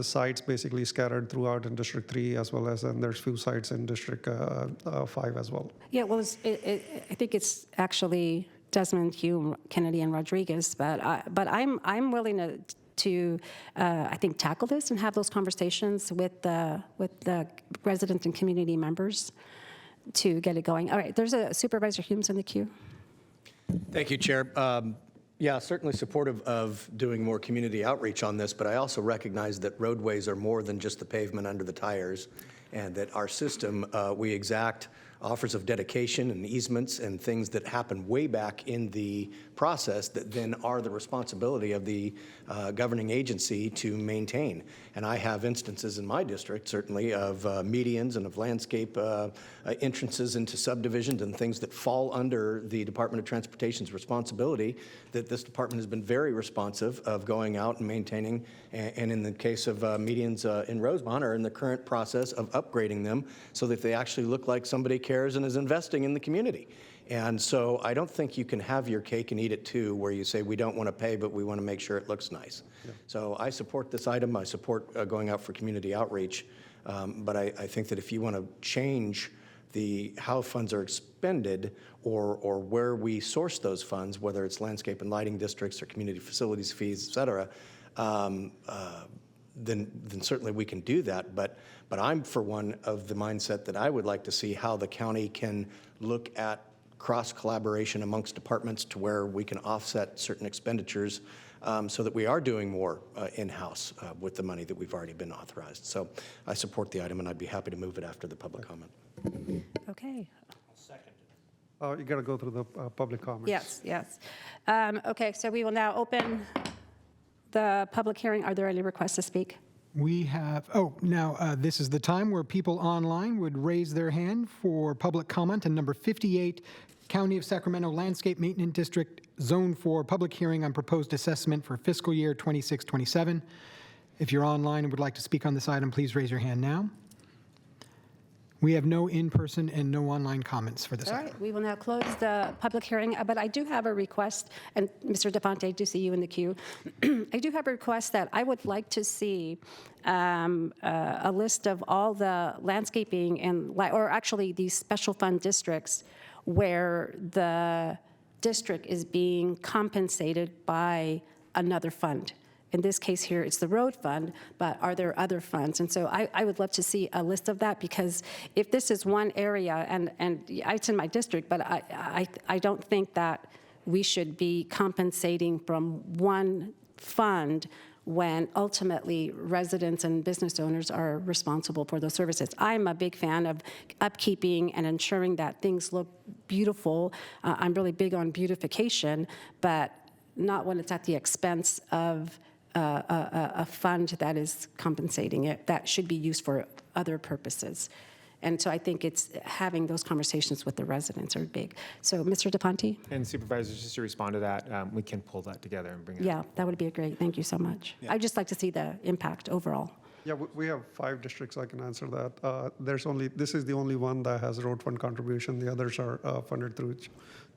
sites basically scattered throughout in District 3, as well as there's few sites in District 5 as well. Yeah, well, I think it's actually Desmond, Hume, Kennedy, and Rodriguez. But I'm willing to I think tackle this and have those conversations with the resident and community members to get it going. All right, there's a Supervisor Humes in the queue. Thank you, Chair. Yeah, certainly supportive of doing more community outreach on this, but I also recognize that roadways are more than just the pavement under the tires, and that our system, we exact offers of dedication and easements and things that happen way back in the process that then are the responsibility of the governing agency to maintain. And I have instances in my district, certainly, of medians and of landscape entrances into subdivisions and things that fall under the Department of Transportation's responsibility, that this department has been very responsive of going out and maintaining, and in the case of medians in Rosemont, are in the current process of upgrading them so that they actually look like somebody cares and is investing in the community. And so I don't think you can have your cake and eat it too, where you say we don't want to pay, but we want to make sure it looks nice. Yeah. So I support this item. I support going out for community outreach. But I think that if you want to change how funds are expended or where we source those funds, whether it's landscape and lighting districts or community facilities fees, et cetera, then certainly we can do that. But I'm, for one, of the mindset that I would like to see how the county can look at cross-collaboration amongst departments to where we can offset certain expenditures so that we are doing more in-house with the money that we've already been authorized. So I support the item, and I'd be happy to move it after the public comment. Okay. You got to go through the public comments. Yes. Okay, so we will now open the public hearing. Are there any requests to speak? We have, this is the time where people online would raise their hand for public comment. And number 58, County of Sacramento Landscape Maintenance District, Zone 4, public hearing on proposed assessment for fiscal year 26-27. If you're online and would like to speak on this item, please raise your hand now. We have no in-person and no online comments for this All item. right, we will now close the public hearing, but I do have a request, and Mr. DeFonte, I do see you in the queue. I do have a request that I would like to see a list of all the landscaping or actually these special fund districts where the district is being compensated by another fund. In this case here, it's the road fund, but are there other funds? And so I would love to see a list of that, because if this is one area, and it's in my district, but I don't think that we should be compensating from one fund when ultimately residents and business owners are responsible for those services. I'm a big fan of upkeeping and ensuring that things look beautiful. I'm really big on beautification, but not when it's at the expense of a fund that is compensating it, that should be used for other purposes. And so I think it's having those conversations with the residents are big. So, Mr. DeFonte? And supervisors, just to respond to that, we can pull that together and bring it Yeah, that would be great. Thank you so much. I'd just like to see the impact overall. Yeah, we have 5 districts. I can answer that. This is the only one that has road fund contribution. The others are funded through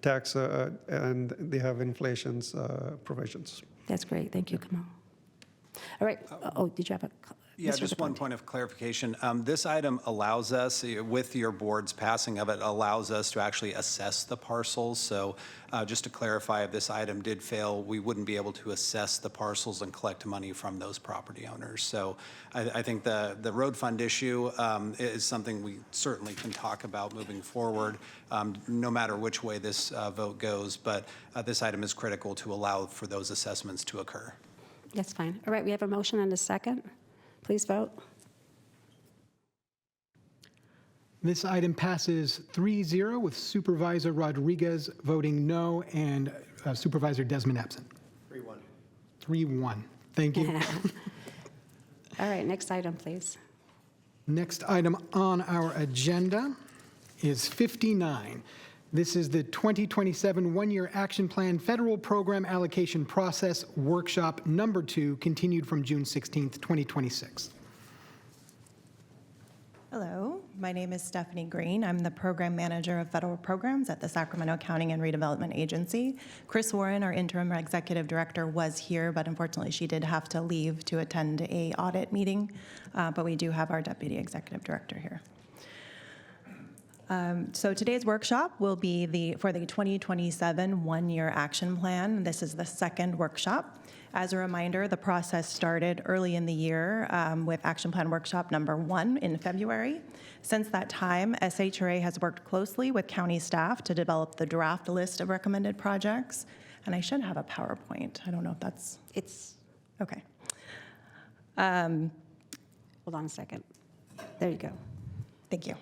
tax, and they have inflation's provisions. That's great. Thank you, Kamal. All right. Did you have a? Yeah, Mr. just one point of clarification. This item allows us, with your board's passing of it, allows us to actually assess the parcels. So just to clarify, if this item did fail, we wouldn't be able to assess the parcels and collect money from those property owners. So I think the road fund issue is something we certainly can talk about moving forward, no matter which way this vote goes. But this item is critical to allow for those assessments to occur. That's fine. All right, we have a motion and a second. Please vote. This item passes 3-0 with Supervisor Rodriguez voting no and Supervisor Desmond absent. 3-1. 3-1. Thank you. All right, next item, please. Next item on our agenda is 59. This is the 2027 One-Year Action Plan Federal Program Allocation Process Workshop Number 2, continued from June 16th, 2026. Hello, my name is Stephanie Green. I'm the Program Manager of Federal Programs at the Sacramento Accounting and Redevelopment Agency. Chris Warren, our Interim Executive Director, was here, but unfortunately she did have to leave to attend a audit meeting, but we do have our Deputy Executive Director here. So today's workshop will be for the 2027 One-Year Action Plan. This is the second workshop. As a reminder, the process started early in the year with Action Plan Workshop number 1 in February. Since that time, SHRA has worked closely with county staff to develop the draft list of recommended projects. And I should have a PowerPoint. I don't know if that's... It's... Okay. Hold on a second. There you go. Thank you.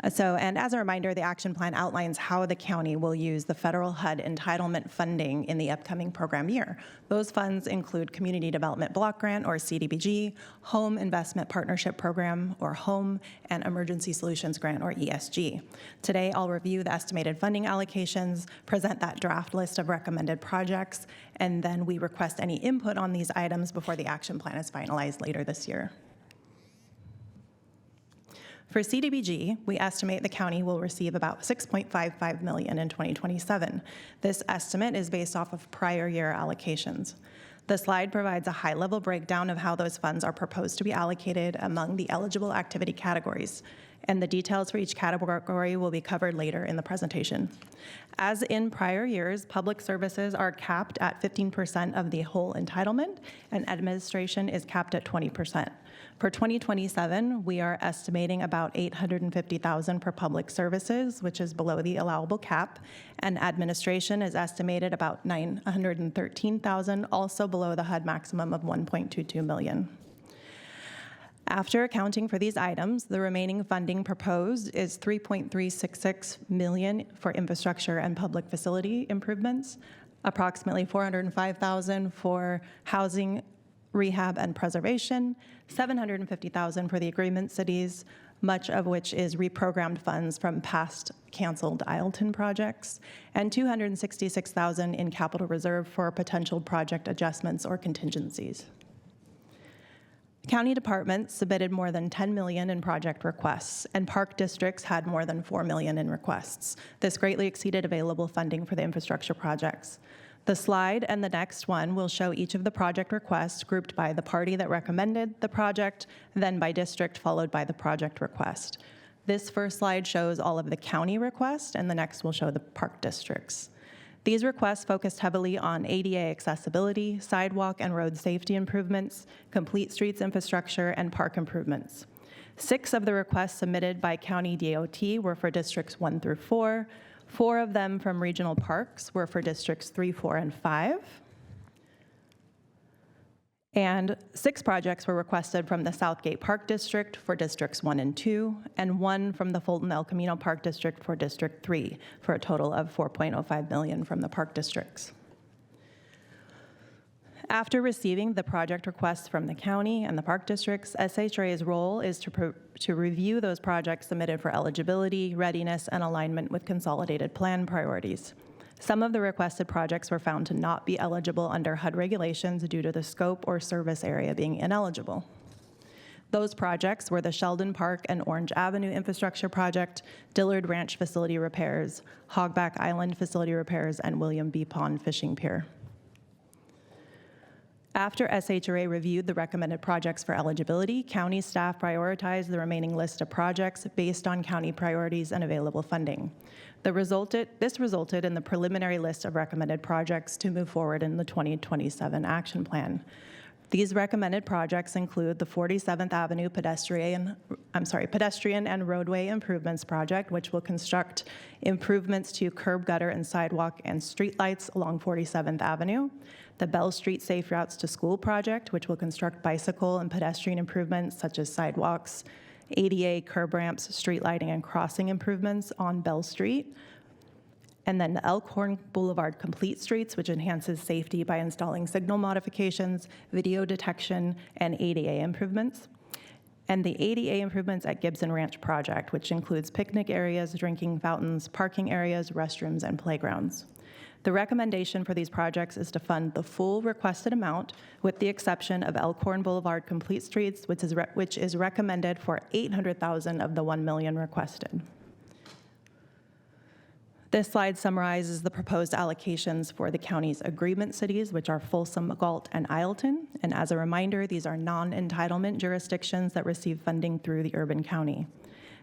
And as a reminder, the action plan outlines how the county will use the federal HUD entitlement funding in the upcoming program year. Those funds include Community Development Block Grant, or CDBG, Home Investment Partnership Program, or HOME, and Emergency Solutions Grant, or ESG. Today, I'll review the estimated funding allocations, present that draft list of recommended projects, and then we request any input on these items before the action plan is finalized later this year. For CDBG, we estimate the county will receive about $6.55 million in 2027. This estimate is based off of prior year allocations. The slide provides a high-level breakdown of how those funds are proposed to be allocated among the eligible activity categories, and the details for each category will be covered later in the presentation. As in prior years, public services are capped at 15% of the whole entitlement, and administration is capped at 20%. For 2027, we are estimating about $850,000 for public services, which is below the allowable cap, and administration is estimated about $913,000, also below the HUD maximum of $1.22 million. After accounting for these items, the remaining funding proposed is $3.366 million for infrastructure and public facility improvements, approximately $405,000 for housing, rehab, and preservation, $750,000 for the agreement cities, much of which is reprogrammed funds from past canceled ILTIN projects, and $266,000 in capital reserve for potential project adjustments or contingencies. County departments submitted more than 10 million in project requests, and park districts had more than 4 million in requests. This greatly exceeded available funding for the infrastructure projects. The slide and the next one will show each of the project requests grouped by the party that recommended the project, then by district, followed by the project request. This first slide shows all of the county requests, and the next will show the park districts. These requests focused heavily on ADA accessibility, sidewalk and road safety improvements, complete streets infrastructure, and park improvements. 6 of the requests submitted by County DOT were for Districts 1 through 4. 4 of them from regional parks were for Districts 3, 4, and 5. And 6 projects were requested from the Southgate Park District for Districts 1 and 2, and 1 from the Fulton El Camino Park District for District 3, for a total of $4.05 million from the park districts. After receiving the project requests from the county and the park districts, SHRA's role is to review those projects submitted for eligibility, readiness, and alignment with consolidated plan priorities. Some of the requested projects were found to not be eligible under HUD regulations due to the scope or service area being ineligible. Those projects were the Sheldon Park and Orange Avenue Infrastructure Project, Dillard Ranch Facility Repairs, Hogback Island Facility Repairs, and William B. Pond Fishing Pier. After SHRA reviewed the recommended projects for eligibility, county staff prioritized the remaining list of projects based on county priorities and available funding. This resulted in the preliminary list of recommended projects to move forward in the 2027 action plan. These recommended projects include the 47th Avenue pedestrian and roadway improvements project, which will construct improvements to curb, gutter, and sidewalk and streetlights along 47th Avenue. The Bell Street Safe Routes to School project, which will construct bicycle and pedestrian improvements such as sidewalks, ADA, curb ramps, street lighting, and crossing improvements on Bell Street. And then the Elkhorn Boulevard Complete Streets, which enhances safety by installing signal modifications, video detection, and ADA improvements. And the ADA improvements at Gibson Ranch project, which includes picnic areas, drinking fountains, parking areas, restrooms, and playgrounds. The recommendation for these projects is to fund the full requested amount, with the exception of Elkhorn Boulevard Complete Streets, which is recommended for $800,000 of the $1 million requested. This slide summarizes the proposed allocations for the county's agreement cities, which are Folsom, Galt, and Ileton. And as a reminder, these are non-entitlement jurisdictions that receive funding through the urban county.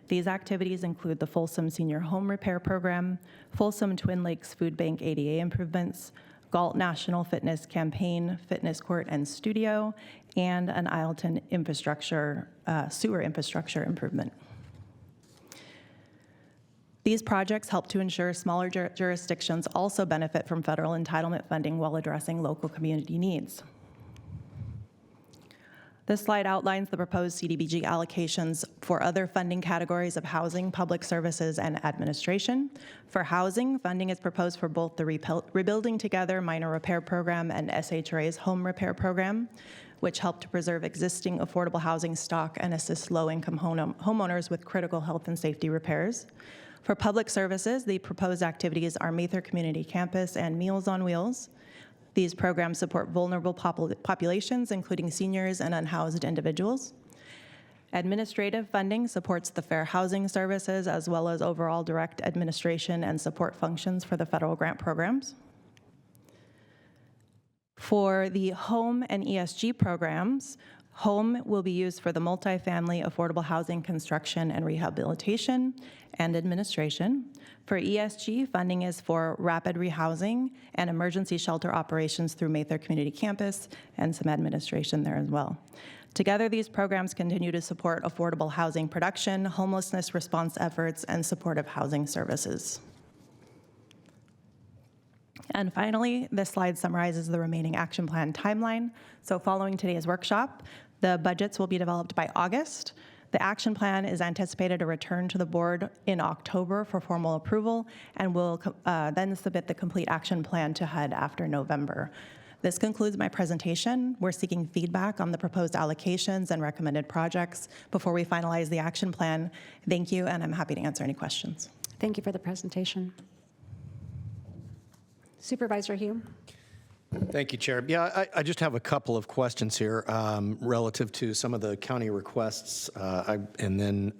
These activities include the Folsom Senior Home Repair Program, Folsom Twin Lakes Food Bank ADA improvements, Galt National Fitness Campaign, Fitness Court and Studio, and an Ileton sewer infrastructure improvement. These projects help to ensure smaller jurisdictions also benefit from federal entitlement funding while addressing local community needs. This slide outlines the proposed CDBG allocations for other funding categories of housing, public services, and administration. For housing, funding is proposed for both the Rebuilding Together Minor Repair Program and SHRA's Home Repair Program, which help to preserve existing affordable housing stock and assist low-income homeowners with critical health and safety repairs. For public services, the proposed activities are Mather Community Campus and Meals on Wheels. These programs support vulnerable populations, including seniors and unhoused individuals. Administrative funding supports the Fair Housing Services, as well as overall direct administration and support functions for the federal grant programs. For the home and ESG programs, home will be used for the multifamily affordable housing construction and rehabilitation and administration. For ESG, funding is for rapid rehousing and emergency shelter operations through Mather Community Campus and some administration there as well. Together, these programs continue to support affordable housing production, homelessness response efforts, and supportive housing services. And finally, this slide summarizes the remaining action plan timeline. So following today's workshop, the budgets will be developed by August. The action plan is anticipated to return to the board in October for formal approval, and will then submit the complete action plan to HUD after November. This concludes my presentation. We're seeking feedback on the proposed allocations and recommended projects before we finalize the action plan. Thank you, and I'm happy to answer any questions. Thank you for the presentation. Supervisor Hume. Thank you, Chair. Yeah, I just have a couple of questions here relative to some of the county requests and then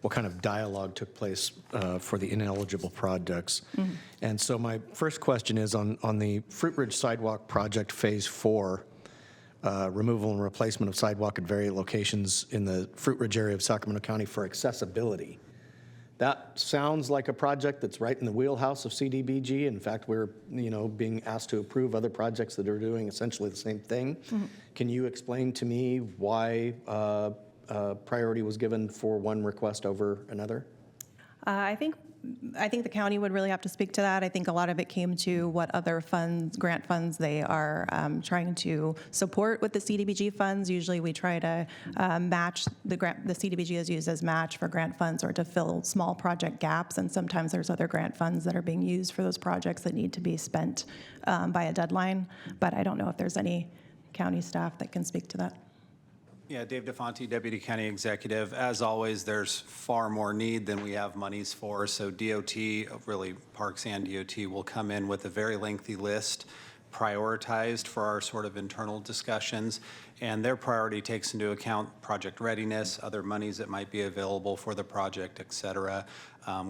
what kind of dialogue took place for the ineligible projects. Mm-hmm. And so my first question is on the Fruit Ridge Sidewalk Project Phase 4, removal and replacement of sidewalk at various locations in the Fruit Ridge area of Sacramento County for accessibility. That sounds like a project that's right in the wheelhouse of CDBG. In fact, we're being asked to approve other projects that are doing essentially the same thing. Mm-hmm. Can you explain to me why priority was given for one request over another? I think the county would really have to speak to that. I think a lot of it came to what other funds, grant funds, they are trying to support with the CDBG funds. Usually we try to match the grant, the CDBG is used as match for grant funds or to fill small project gaps, and sometimes there's other grant funds that are being used for those projects that need to be spent by a deadline, but I don't know if there's any county staff that can speak to that. Yeah, Dave DeFonte, Deputy County Executive. As always, there's far more need than we have monies for. So DOT, really Parks and DOT, will come in with a very lengthy list prioritized for our sort of internal discussions. And their priority takes into account project readiness, other monies that might be available for the project, et cetera.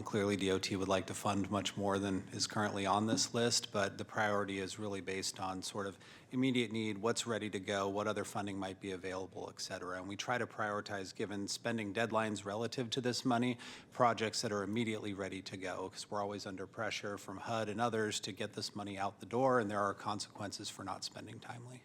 Clearly, DOT would like to fund much more than is currently on this list, but the priority is really based on sort of immediate need, what's ready to go, what other funding might be available, et cetera. And we try to prioritize, given spending deadlines relative to this money, projects that are immediately ready to go, because we're always under pressure from HUD and others to get this money out the door, and there are consequences for not spending timely.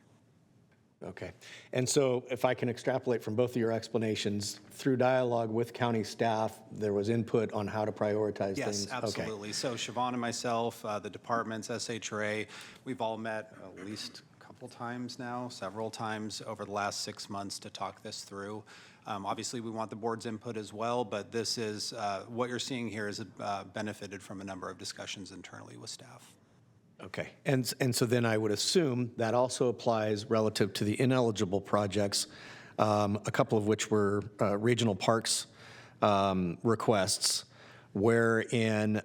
Okay. And so if I can extrapolate from both of your explanations, through dialogue with county staff, there was input on how to prioritize things? Yes, absolutely. Okay. So Siobhan and myself, the departments, SHRA, we've all met at least a couple times now, several times over the last 6 months to talk this through. Obviously, we want the board's input as well, but this is, what you're seeing here is benefited from a number of discussions internally with staff. Okay. And so then I would assume that also applies relative to the ineligible projects, a couple of which were regional parks requests, wherein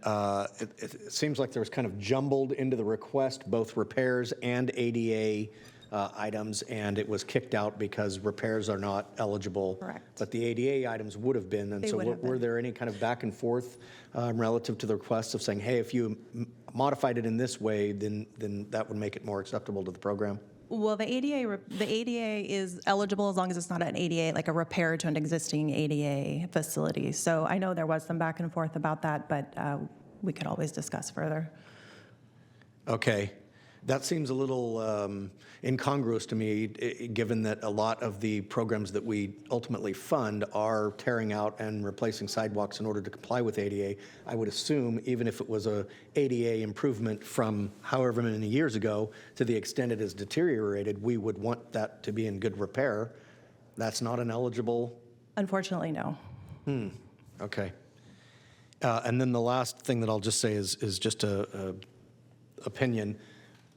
it seems like there was kind of jumbled into the request, both repairs and ADA items, and it was kicked out because repairs are not eligible. Correct. But the ADA items would have been. And They so would have were been. there any kind of back and forth relative to the request of saying, hey, if you modified it in this way, then that would make it more acceptable to the program? Well, the ADA is eligible as long as it's not an ADA, like a repair to an existing ADA facility. So I know there was some back and forth about that, but we could always discuss further. Okay. That seems a little incongruous to me, given that a lot of the programs that we ultimately fund are tearing out and replacing sidewalks in order to comply with ADA. I would assume, even if it was a ADA improvement from however many years ago, to the extent it is deteriorated, we would want that to be in good repair. That's not an eligible? Unfortunately, no. Okay. And then the last thing that I'll just say is just a opinion.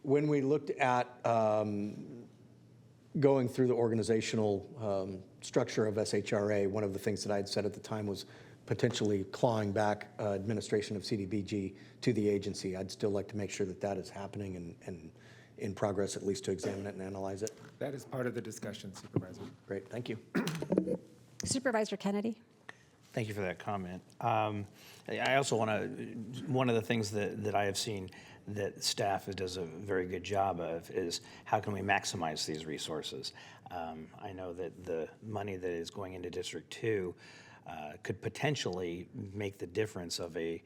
When we looked at going through the organizational structure of SHRA, one of the things that I had said at the time was potentially clawing back administration of CDBG to the agency. I'd still like to make sure that that is happening and in progress, at least to examine it and analyze it. That is part of the discussion, Supervisor. Great, thank you. Supervisor Kennedy? Thank you for that comment. I also want to, one of the things that I have seen that staff does a very good job of is how can we maximize these resources? I know that the money that is going into District 2 could potentially make the difference of a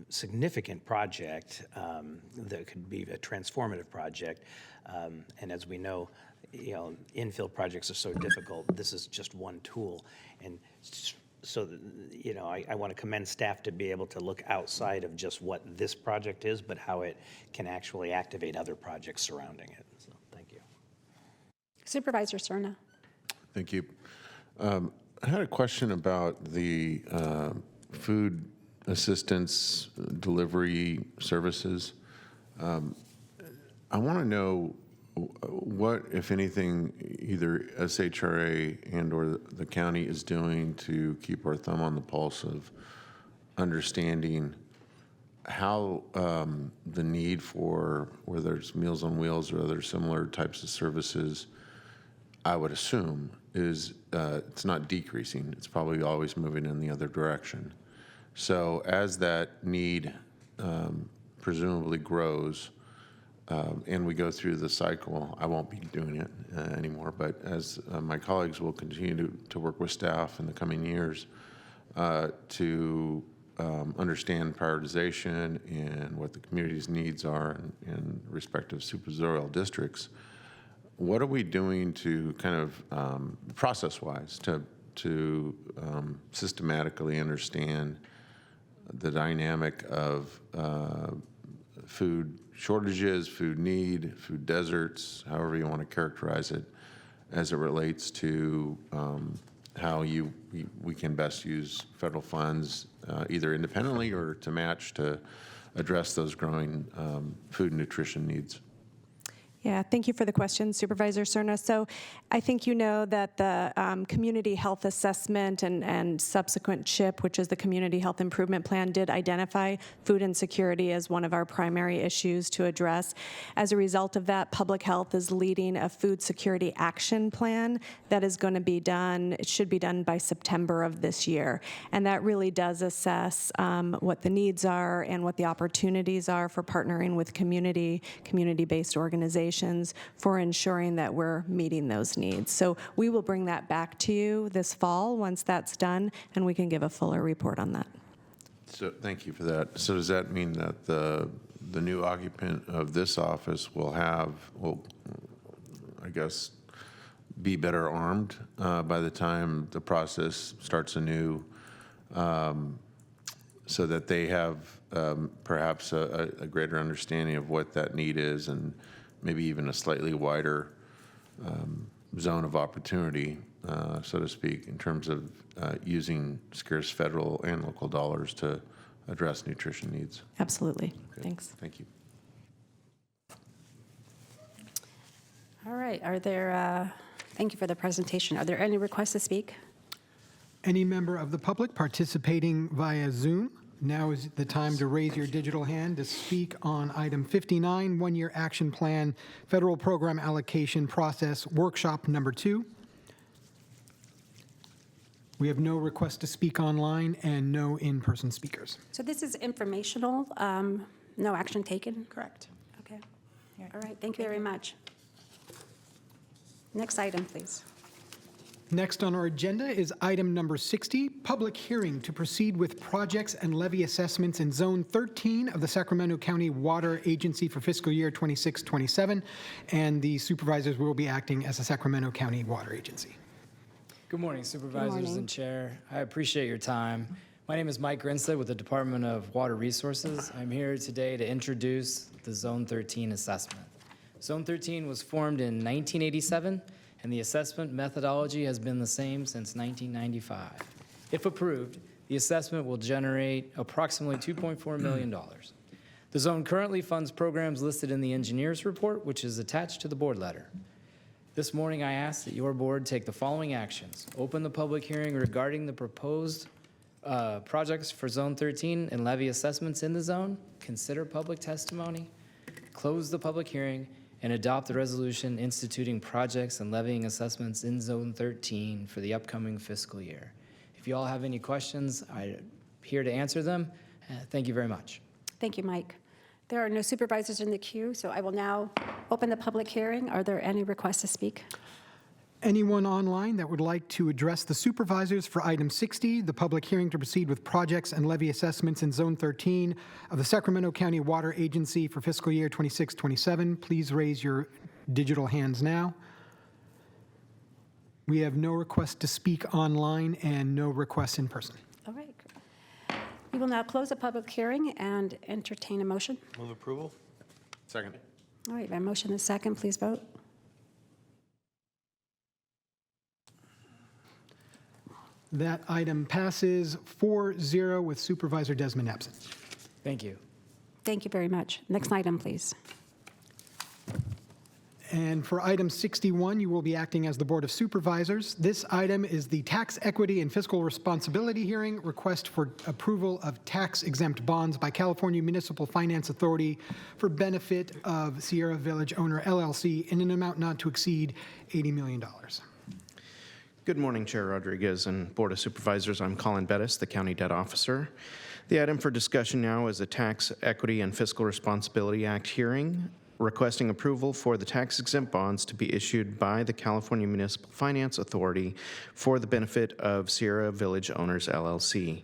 significant project that could be a transformative project. And as we know, infill projects are so difficult. This is just one tool. And so, I want to commend staff to be able to look outside of just what this project is, but how it can actually activate other projects surrounding it. So, thank you. Supervisor Serna? Thank you. I had a question about the food assistance delivery services. I want to know what, if anything, either SHRA and or the county is doing to keep our thumb on the pulse of understanding how the need for, whether it's Meals on Wheels or other similar types of services, I would assume is it's not decreasing. It's probably always moving in the other direction. So as that need presumably grows, and we go through the cycle, I won't be doing it anymore, but as my colleagues will continue to work with staff in the coming years to understand prioritization and what the community's needs are in respective supervisorial districts, what are we doing to kind of process-wise to systematically understand the dynamic of food shortages, food need, food deserts, however you want to characterize it, as it relates to how we can best use federal funds either independently or to match to address those growing food and nutrition needs? Yeah, thank you for the question, Supervisor Serna. So I think you know that the community health assessment and subsequent CHIP, which is the Community Health Improvement Plan, did identify food insecurity as one of our primary issues to address. As a result of that, Public Health is leading a food security action plan that is going to be done, it should be done by September of this year. And that really does assess what the needs are and what the opportunities are for partnering with community-based organizations for ensuring that we're meeting those needs. So we will bring that back to you this fall once that's done, and we can give a fuller report on that. So thank you for that. So does that mean that the new occupant of this office will I guess, be better armed by the time the process starts anew, so that they have perhaps a greater understanding of what that need is and maybe even a slightly wider zone of opportunity, so to speak, in terms of using scarce federal and local dollars to address nutrition needs? Absolutely. Okay. Thanks. Thank you. All right. Thank you for the presentation. Are there any requests to speak? Any member of the public participating via Zoom, now is the time to raise your digital hand to speak on item 59, one-year action plan, federal program allocation process, workshop number 2. We have no request to speak online and no in-person speakers. So this is informational, no action taken? Correct. Okay. All right. Thank you very much. Next item, please. Next on our agenda is item number 60, public hearing to proceed with projects and levy assessments in Zone 13 of the Sacramento County Water Agency for fiscal year 26-27, and the supervisors will be acting as the Sacramento County Water Agency. Good morning, Supervisors and Chair. I appreciate your time. My name is Mike Grinstead with the Department of Water Resources. I'm here today to introduce the Zone 13 assessment. Zone 13 was formed in 1987, and the assessment methodology has been the same since 1995. If approved, the assessment will generate approximately $2.4 million. The zone currently funds programs listed in the engineer's report, which is attached to the board letter. This morning, I ask that your board take the following actions. Open the public hearing regarding the proposed projects for Zone 13 and levy assessments in the zone, consider public testimony, close the public hearing, and adopt the resolution instituting projects and levying assessments in Zone 13 for the upcoming fiscal year. If you all have any questions, I'm here to answer them. Thank you very much. Thank you, Mike. There are no supervisors in the queue, so I will now open the public hearing. Are there any requests to speak? Anyone online that would like to address the supervisors for item 60, the public hearing to proceed with projects and levy assessments in Zone 13 of the Sacramento County Water Agency for fiscal year 26-27, please raise your digital hands now. We have no requests to speak online and no requests in person. All right. We will now close the public hearing and entertain a motion. Move approval. Second. All right, my motion is second. Please vote. That item passes 4-0 with Supervisor Desmond absent. Thank you. Thank you very much. Next item, please. And for item 61, you will be acting as the Board of Supervisors. This item is the Tax Equity and Fiscal Responsibility Hearing, request for approval of tax-exempt bonds by California Municipal Finance Authority for benefit of Sierra Village Owner LLC in an amount not to exceed $80 million. Good morning, Chair Rodriguez and Board of Supervisors. I'm Colin Bettis, the County Debt Officer. The item for discussion now is the Tax Equity and Fiscal Responsibility Act hearing, requesting approval for the tax-exempt bonds to be issued by the California Municipal Finance Authority for the benefit of Sierra Village Owners LLC.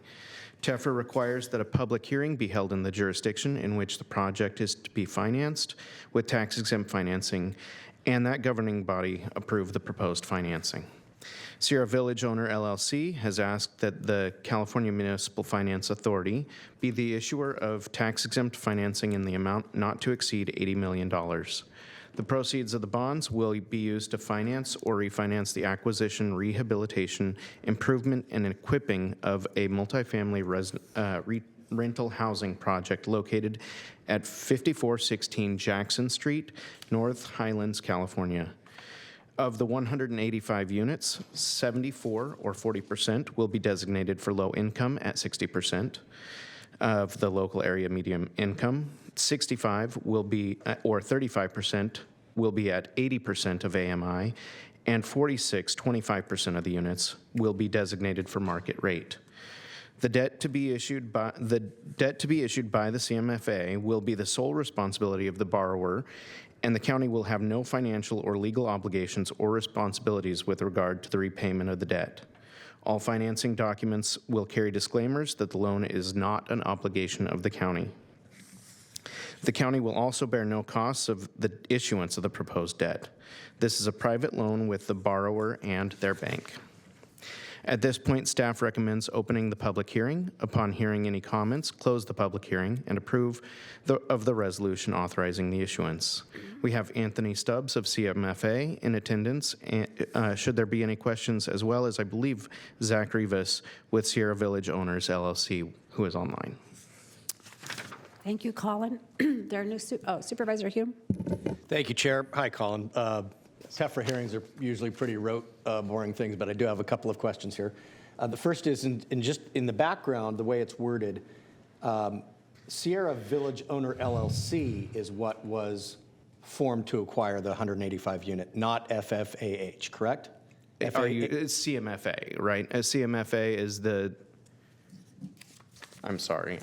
TEFRA requires that a public hearing be held in the jurisdiction in which the project is to be financed with tax-exempt financing, and that governing body approve the proposed financing. Sierra Village Owner LLC has asked that the California Municipal Finance Authority be the issuer of tax-exempt financing in the amount not to exceed $80 million. The proceeds of the bonds will be used to finance or refinance the acquisition, rehabilitation, improvement, and equipping of a multifamily rental housing project located at 5416 Jackson Street, North Highlands, California. Of the 185 units, 74 or 40% will be designated for low income at 60% of the local area medium income. 65 will be, or 35% will be at 80% of AMI, and 25% of the units will be designated for market rate. The debt to be issued by the CMFA will be the sole responsibility of the borrower, and the county will have no financial or legal obligations or responsibilities with regard to the repayment of the debt. All financing documents will carry disclaimers that the loan is not an obligation of the county. The county will also bear no costs of the issuance of the proposed debt. This is a private loan with the borrower and their bank. At this point, staff recommends opening the public hearing. Upon hearing any comments, close the public hearing and approve of the resolution authorizing the issuance. We have Anthony Stubbs of CMFA in attendance, and, should there be any questions, as well as, I believe, Zach Rivas with Sierra Village Owners LLC, who is online. Thank you, Colin. There are no Supervisor Hume. Thank you, Chair. Hi, Colin. TEFRA hearings are usually pretty rote, boring things, but I do have a couple of questions here. The first is, in the background, the way it's worded, Sierra Village Owner LLC is what was formed to acquire the 185 unit, not FFAH, correct? It's CMFA, right? CMFA is the, I'm sorry.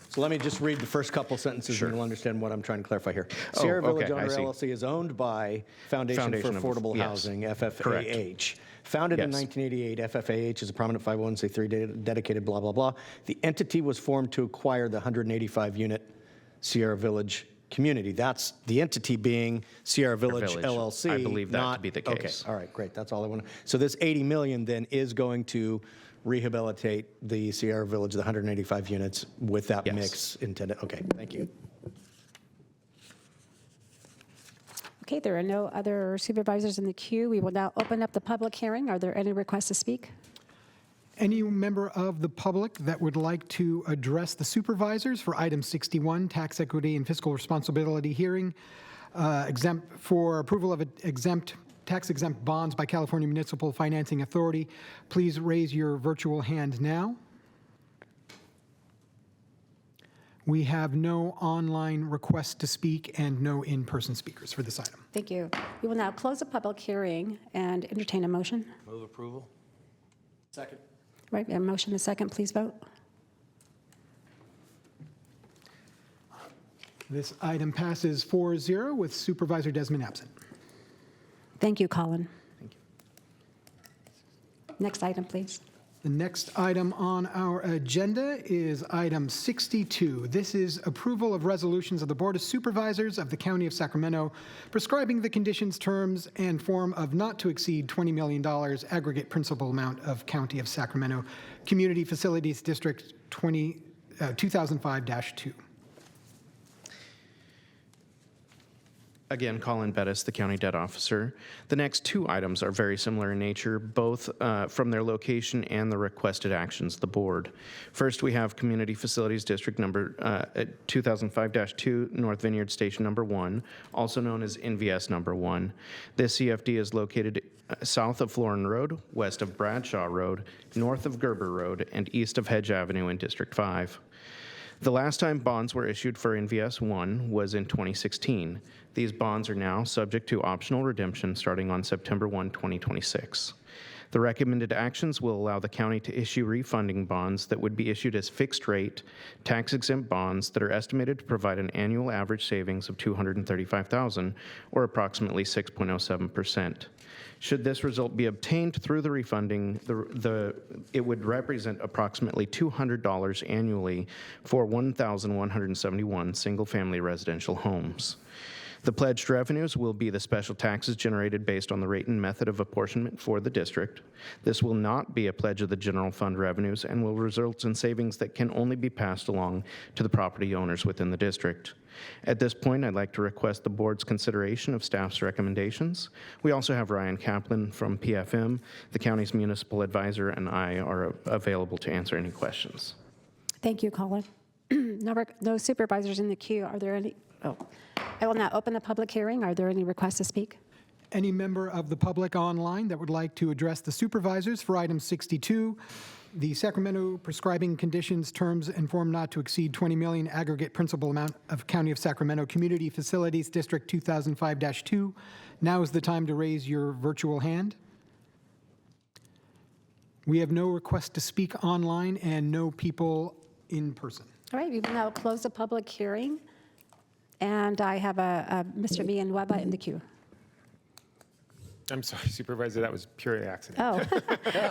So let me just read the first couple sentences Sure. and you'll understand what I'm trying to clarify here. Sierra Village Owner LLC is owned by Foundation for Affordable Housing, FFAH. Correct. Founded in 1988, FFAH is a prominent 501c3 dedicated blah, blah, blah. The entity was formed to acquire the 185-unit Sierra Village community. That's the entity being Sierra Village LLC. I believe that to be the case. Okay, all right, great. That's all I want to. So this $80 million then is going to rehabilitate the Sierra Village, the 185 units, with that mix intended. Okay, thank you. Okay, there are no other supervisors in the queue. We will now open up the public hearing. Are there any requests to speak? Any member of the public that would like to address the supervisors for item 61, tax equity and fiscal responsibility hearing, exempt for approval of tax-exempt bonds by California Municipal Financing Authority, please raise your virtual hand now. We have no online requests to speak and no in-person speakers for this item. Thank you. We will now close the public hearing and entertain a motion. Move approval. Second. Right, a motion, a second, please vote. This item passes 4-0 with Supervisor Desmond absent. Thank you, Colin. Thank you. Next item, please. The next item on our agenda is item 62. This is approval of resolutions of the Board of Supervisors of the County of Sacramento prescribing the conditions, terms, and form of not to exceed $20 million aggregate principal amount of County of Sacramento Community Facilities District 2005-2. Again, Colin Bettis, the County Debt Officer. The next two items are very similar in nature, both from their location and the requested actions of the board. First, we have Community Facilities District number 2005-2, North Vineyard Station number 1, also known as NVS number 1. This CFD is located south of Florin Road, west of Bradshaw Road, north of Gerber Road, and east of Hedge Avenue in District 5. The last time bonds were issued for NVS 1 was in 2016. These bonds are now subject to optional redemption starting on September 1, 2026. The recommended actions will allow the county to issue refunding bonds that would be issued as fixed rate, tax-exempt bonds that are estimated to provide an annual average savings of $235,000, or approximately 6.07%. Should this result be obtained through the refunding, it would represent approximately $200 annually for 1,171 single-family residential homes. The pledged revenues will be the special taxes generated based on the rate and method of apportionment for the district. This will not be a pledge of the general fund revenues and will result in savings that can only be passed along to the property owners within the district. At this point, I'd like to request the board's consideration of staff's recommendations. We also have Ryan Kaplan from PFM, the county's municipal advisor, and I are available to answer any questions. Thank you, Colin. No supervisors in the queue. Are there any? Oh. I will now open the public hearing. Are there any requests to speak? Any member of the public online that would like to address the supervisors for item 62, the Sacramento prescribing conditions, terms, and form not to exceed $20 million aggregate principal amount of County of Sacramento Community Facilities District 2005-2. Now is the time to raise your virtual hand. We have no request to speak online and no people in person. All right, we will now close the public hearing. And I have Mr. Villanueva in the queue. I'm sorry, Supervisor, that was purely accident. Oh,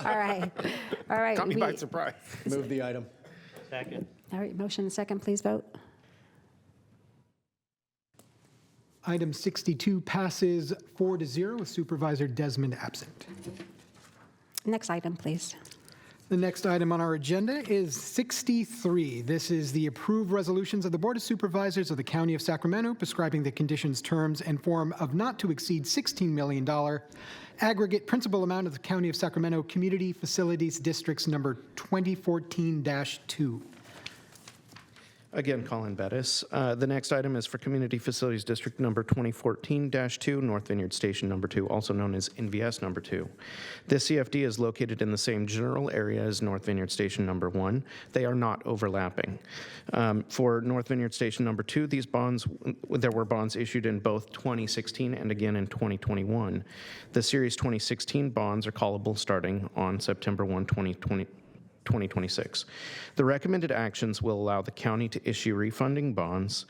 all right. All right. Caught me by surprise. Move the item. Second. All right, motion and second, please vote. Item 62 passes 4-0 with Supervisor Desmond absent. Next item, please. The next item on our agenda is 63. This is the approved resolutions of the Board of Supervisors of the County of Sacramento prescribing the conditions, terms, and form of not to exceed $16 million aggregate principal amount of the County of Sacramento Community Facilities Districts number 2014-2. Again, Colin Bettis. The next item is for Community Facilities District number 2014-2, North Vineyard Station number 2, also known as NVS number 2. This CFD is located in the same general area as North Vineyard Station number 1. They are not overlapping. For North Vineyard Station number 2, these bonds, there were bonds issued in both 2016 and again in 2021. The Series 2016 bonds are callable starting on September 1, 2026. The recommended actions will allow the county to issue refunding bonds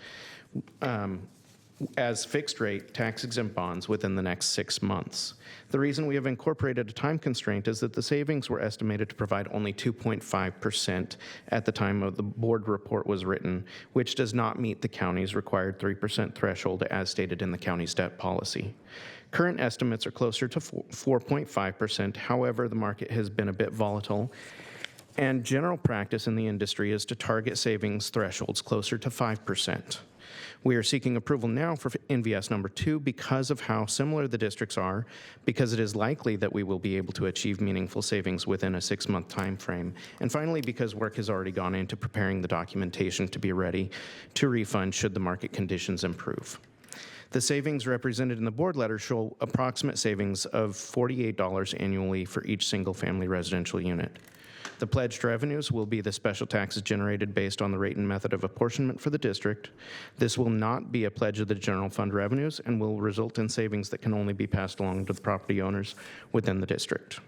as fixed rate tax-exempt bonds within the next 6 months. The reason we have incorporated a time constraint is that the savings were estimated to provide only 2.5% at the time of the board report was written, which does not meet the county's required 3% threshold as stated in the county's debt policy. Current estimates are closer to 4.5%. However, the market has been a bit volatile, and general practice in the industry is to target savings thresholds closer to 5%. We are seeking approval now for NVS number 2 because of how similar the districts are, because it is likely that we will be able to achieve meaningful savings within a 6-month time frame, and finally because work has already gone into preparing the documentation to be ready to refund should the market conditions improve. The savings represented in the board letter show approximate savings of $48 annually for each single-family residential unit. The pledged revenues will be the special taxes generated based on the rate and method of apportionment for the district. This will not be a pledge of the general fund revenues and will result in savings that can only be passed along to the property owners within the district.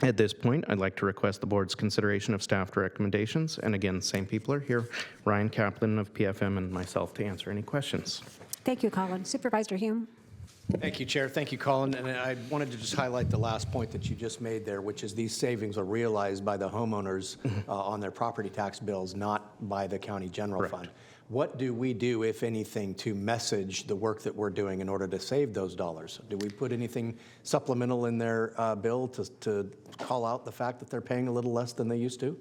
At this point, I'd like to request the board's consideration of staff recommendations. And again, same people are here, Ryan Kaplan of PFM and myself to answer any questions. Thank you, Colin. Supervisor Hume. Thank you, Chair. Thank you, Colin. And I wanted to just highlight the last point that you just made there, which is these savings are realized by the homeowners on their property tax bills, not by the county general fund. What do we do, if anything, to message the work that we're doing in order to save those dollars? Do we put anything supplemental in their bill to call out the fact that they're paying a little less than they used to?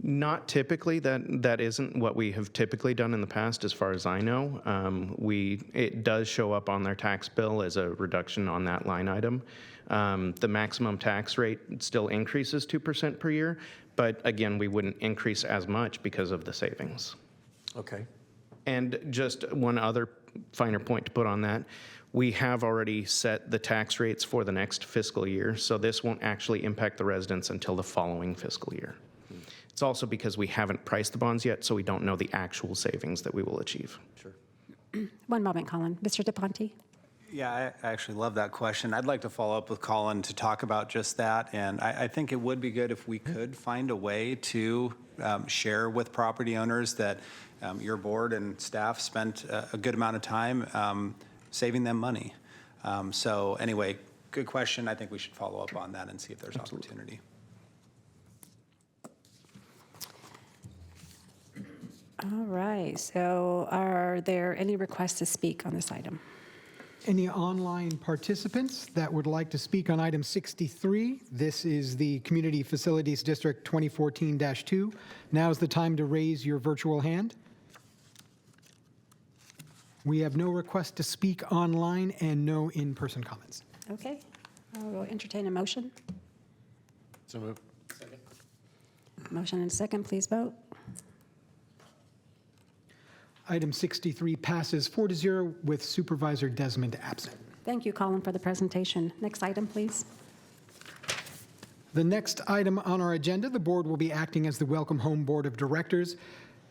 Not typically. That isn't what we have typically done in the past, as far as I know. It does show up on their tax bill as a reduction on that line item. The maximum tax rate still increases 2% per year, but again, we wouldn't increase as much because of the savings. Okay. And just one other finer point to put on that, we have already set the tax rates for the next fiscal year, so this won't actually impact the residents until the following fiscal year. It's also because we haven't priced the bonds yet, so we don't know the actual savings that we will achieve. Sure. One moment, Colin. Mr. DePonte? Yeah, I actually love that question. I'd like to follow up with Colin to talk about just that. And I think it would be good if we could find a way to share with property owners that your board and staff spent a good amount of time saving them money. So anyway, good question. I think we should follow up on that and see if there's opportunity. All right, so are there any requests to speak on this item? Any online participants that would like to speak on item 63? This is the Community Facilities District 2014-2. Now is the time to raise your virtual hand. We have no request to speak online and no in-person comments. Okay, I will entertain a motion. So moved. Motion and a second, please vote. Item 63 passes 4-0 with Supervisor Desmond absent. Thank you, Colin, for the presentation. Next item, please. The next item on our agenda, the board will be acting as the Welcome Home Board of Directors.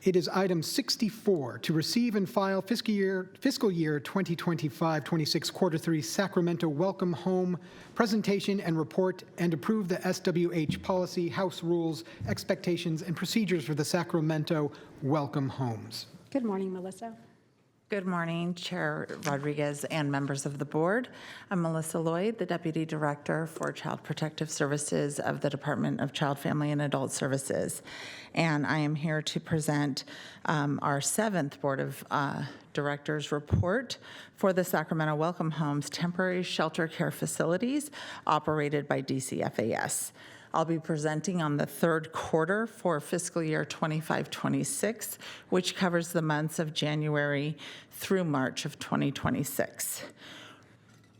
It is item 64, to receive and file fiscal year 2025-26 quarter 3 Sacramento Welcome Home presentation and report, and approve the SWH policy, house rules, expectations, and procedures for the Sacramento Welcome Homes. Good morning, Melissa. Good morning, Chair Rodriguez and members of the board. I'm Melissa Lloyd, the Deputy Director for Child Protective Services of the Department of Child, Family, and Adult Services. And I am here to present our 7th Board of Directors report for the Sacramento Welcome Homes temporary shelter care facilities operated by DCFAS. I'll be presenting on the 3rd quarter for fiscal year 25-26, which covers the months of January through March of 2026.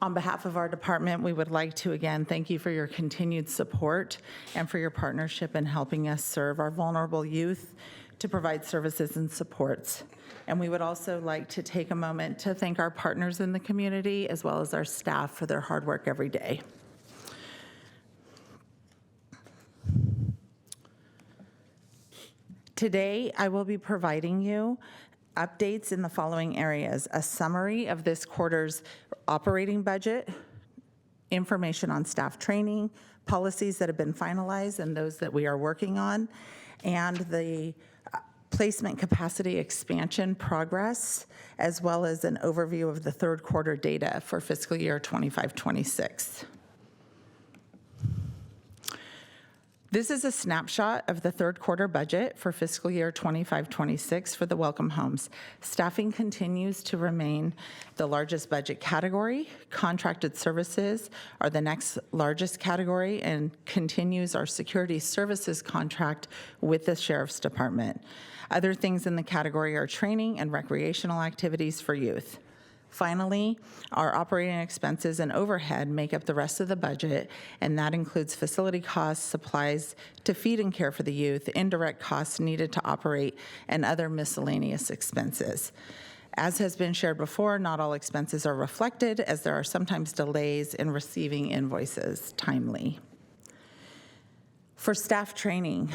On behalf of our department, we would like to again thank you for your continued support and for your partnership in helping us serve our vulnerable youth to provide services and supports. And we would also like to take a moment to thank our partners in the community as well as our staff for their hard work every day. Today, I will be providing you updates in the following areas: a summary of this quarter's operating budget, information on staff training, policies that have been finalized and those that we are working on, and the placement capacity expansion progress, as well as an overview of the 3rd quarter data for fiscal year 25-26. This is a snapshot of the 3rd quarter budget for fiscal year 25-26 for the Welcome Homes. Staffing continues to remain the largest budget category. Contracted services are the next largest category and continues our security services contract with the Sheriff's Department. Other things in the category are training and recreational activities for youth. Finally, our operating expenses and overhead make up the rest of the budget, and that includes facility costs, supplies to feed and care for the youth, indirect costs needed to operate, and other miscellaneous expenses. As has been shared before, not all expenses are reflected, as there are sometimes delays in receiving invoices timely. For staff training,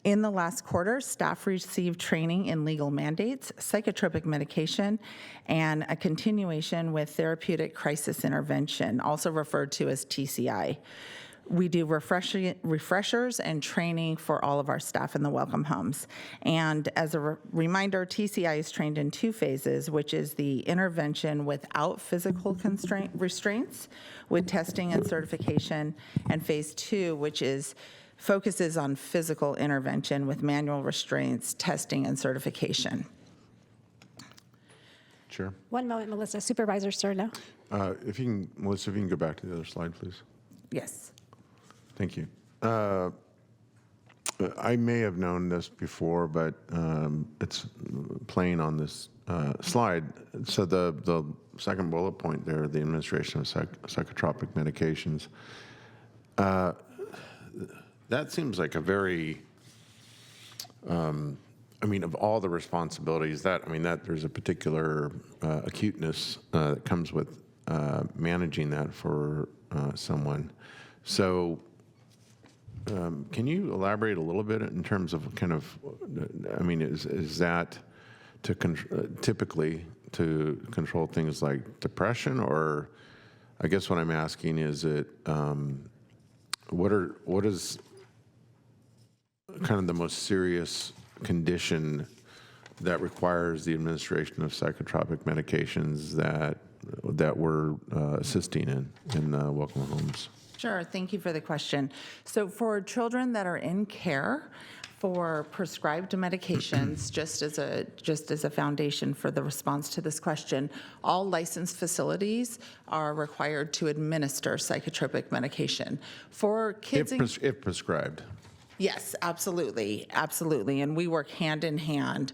in the last quarter, staff received training in legal mandates, psychotropic medication, and a continuation with therapeutic crisis intervention, also referred to as TCI. We do refreshers and training for all of our staff in the Welcome Homes. And as a reminder, TCI is trained in 2 phases, which is the intervention without physical restraints with testing and certification, and phase 2, which focuses on physical intervention with manual restraints, testing, and certification. Sure. One moment, Melissa. Supervisor Serna. Melissa, if you can go back to the other slide, please. Yes. Thank you. I may have known this before, but it's plain on this slide. So the second bullet point there, the administration of psychotropic medications, that seems like a very, I mean, of all the responsibilities, that there's a particular acuteness that comes with managing that for someone. So can you elaborate a little bit in terms of kind of, I mean, is that to typically to control things like depression, or I guess what I'm asking is what is kind of the most serious condition that requires the administration of psychotropic medications that we're assisting in Welcome Homes? Sure, thank you for the question. So for children that are in care for prescribed medications, just as a foundation for the response to this question, all licensed facilities are required to administer psychotropic medication. For kids if prescribed. Yes, absolutely, absolutely. And we work hand in hand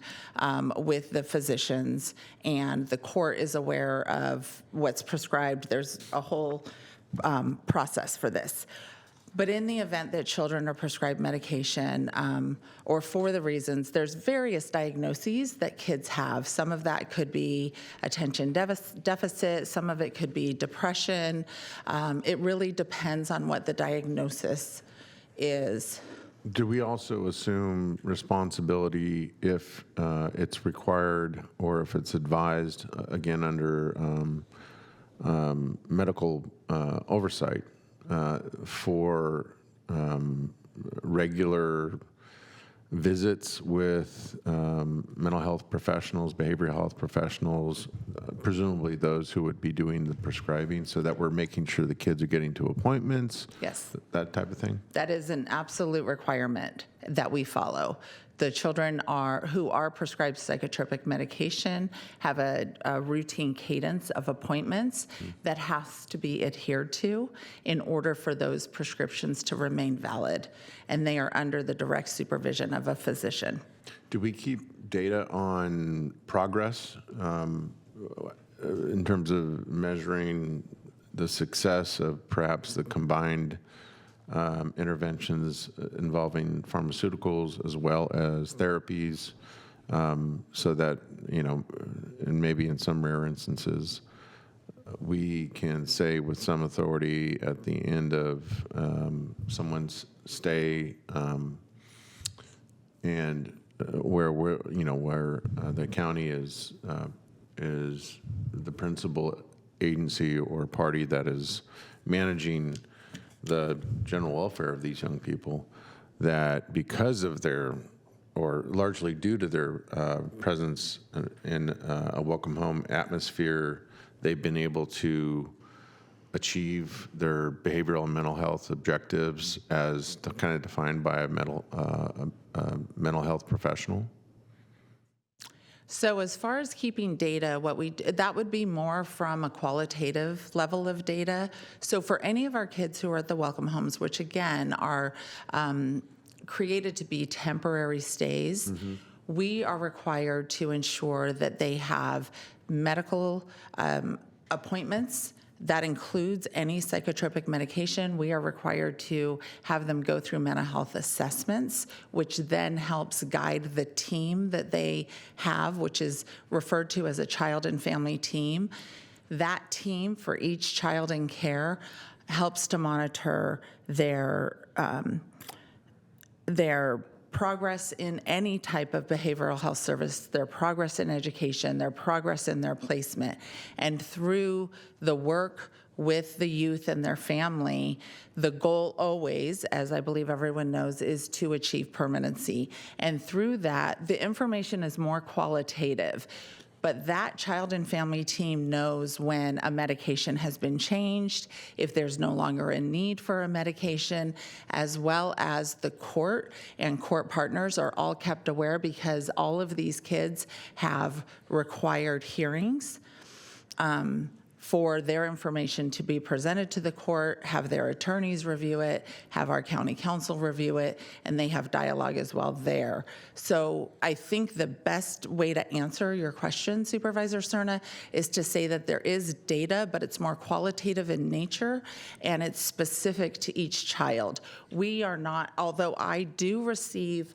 with the physicians, and the court is aware of what's prescribed. There's a whole process for this. But in the event that children are prescribed medication, or for the reasons, there's various diagnoses that kids have. Some of that could be attention deficit, some of it could be depression. It really depends on what the diagnosis is. Do we also assume responsibility if it's required or if it's advised, again, under medical oversight for regular visits with mental health professionals, behavioral health professionals, presumably those who would be doing the prescribing, so that we're making sure the kids are getting to appointments? Yes. That type of thing? That is an absolute requirement that we follow. The children who are prescribed psychotropic medication have a routine cadence of appointments that has to be adhered to in order for those prescriptions to remain valid, and they are under the direct supervision of a physician. Do we keep data on progress in terms of measuring the success of perhaps the combined interventions involving pharmaceuticals as well as therapies, so that, and maybe in some rare instances, we can say with some authority at the end of someone's stay, and where the county is the principal agency or party that is managing the general welfare of these young people, that because of their, or largely due to their presence in a welcome home atmosphere, they've been able to achieve their behavioral and mental health objectives as kind of defined by a mental health professional? So as far as keeping data, that would be more from a qualitative level of data. So for any of our kids who are at the welcome homes, which again are created to be temporary stays, we are required to ensure that they have medical appointments. That includes any psychotropic medication. We are required to have them go through mental health assessments, which then helps guide the team that they have, which is referred to as a child and family team. That team for each child in care helps to monitor their progress in any type of behavioral health service, their progress in education, their progress in their placement. And through the work with the youth and their family, the goal always, as I believe everyone knows, is to achieve permanency. And through that, the information is more qualitative. But that child and family team knows when a medication has been changed, if there's no longer a need for a medication, as well as the court and court partners are all kept aware, because all of these kids have required hearings for their information to be presented to the court, have their attorneys review it, have our county council review it, and they have dialogue as well there. So I think the best way to answer your question, Supervisor Serna, is to say that there is data, but it's more qualitative in nature, and it's specific to each child. We are not, although I do receive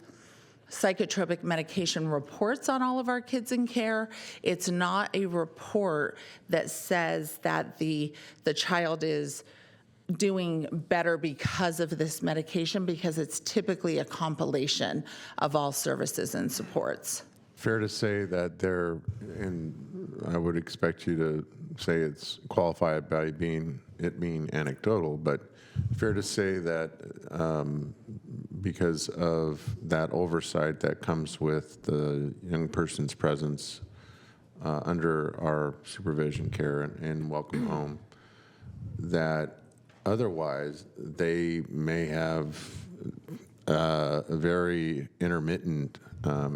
psychotropic medication reports on all of our kids in care, it's not a report that says that the child is doing better because of this medication, because it's typically a compilation of all services and supports. Fair to say that there, and I would expect you to say it's qualified by being anecdotal, but fair to say that because of that oversight that comes with the young person's presence under our supervision, care, and welcome home, that otherwise they may have a very intermittent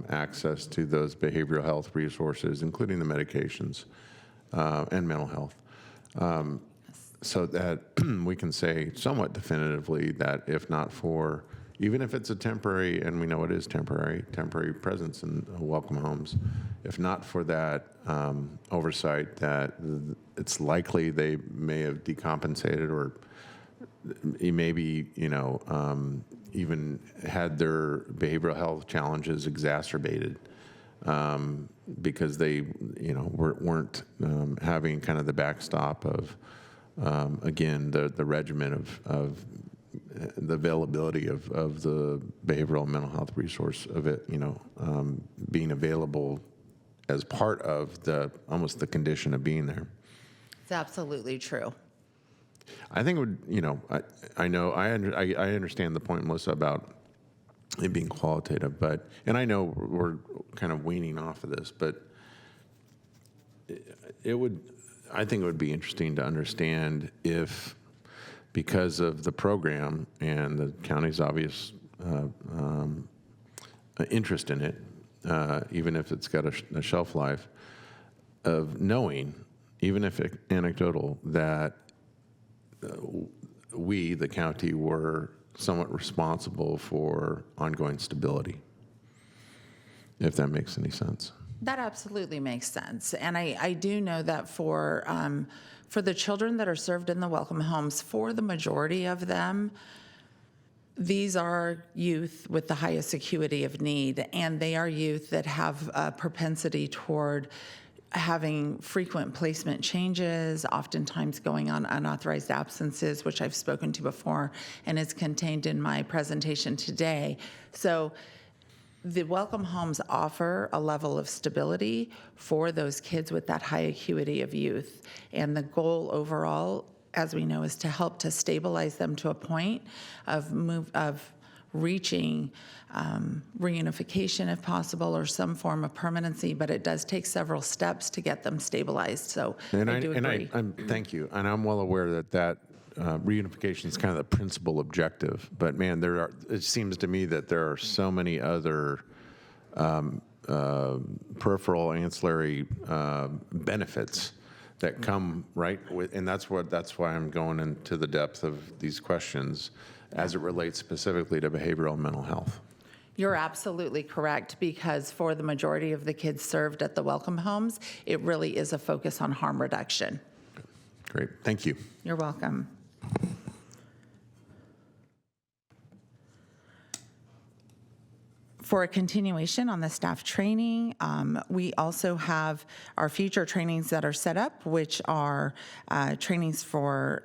access to those behavioral health resources, including the medications and mental health. So that we can say somewhat definitively that if not for, even if it's a temporary, and we know it is temporary presence in welcome homes, if not for that oversight, that it's likely they may have decompensated or maybe, even had their behavioral health challenges exacerbated because they, weren't having kind of the backstop of, again, the regimen of the availability of the behavioral and mental health resource of it, being available as part of almost the condition of being there. It's absolutely true. I think it would, I understand the point, Melissa, about it being qualitative, and I know we're kind of weaning off of this, but I think it would be interesting to understand if, because of the program and the county's obvious interest in it, even if it's got a shelf life, of knowing, even if anecdotal, that we, the county, were somewhat responsible for ongoing stability, if that makes any sense. That absolutely makes sense. And I do know that for the children that are served in the welcome homes, for the majority of them, these are youth with the highest acuity of need, and they are youth that have a propensity toward having frequent placement changes, oftentimes going on unauthorized absences, which I've spoken to before, and is contained in my presentation today. So the welcome homes offer a level of stability for those kids with that high acuity of youth. And the goal overall, as we know, is to help to stabilize them to a point of reaching reunification if possible, or some form of permanency, but it does take several steps to get them stabilized. So I do agree. Thank you. And I'm well aware that reunification is kind of the principal objective, but man, it seems to me that there are so many other peripheral ancillary benefits that come right with, and that's why I'm going into the depth of these questions as it relates specifically to behavioral and mental health. You're absolutely correct, because for the majority of the kids served at the welcome homes, it really is a focus on harm reduction. Great, thank you. You're welcome. For a continuation on the staff training, we also have our future trainings that are set up, which are trainings for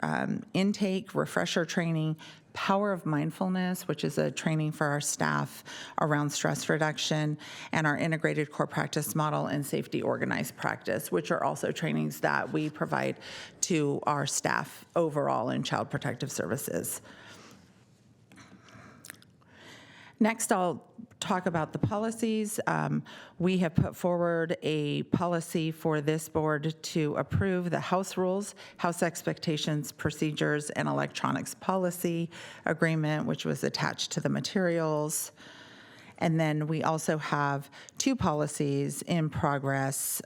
intake, refresher training, Power of Mindfulness, which is a training for our staff around stress reduction, and our integrated core practice model and safety organized practice, which are also trainings that we provide to our staff overall in Child Protective Services. Next, I'll talk about the policies. We have put forward a policy for this board to approve the House Rules, House Expectations, Procedures, and Electronics Policy Agreement, which was attached to the materials. And then we also have 2 policies in progress,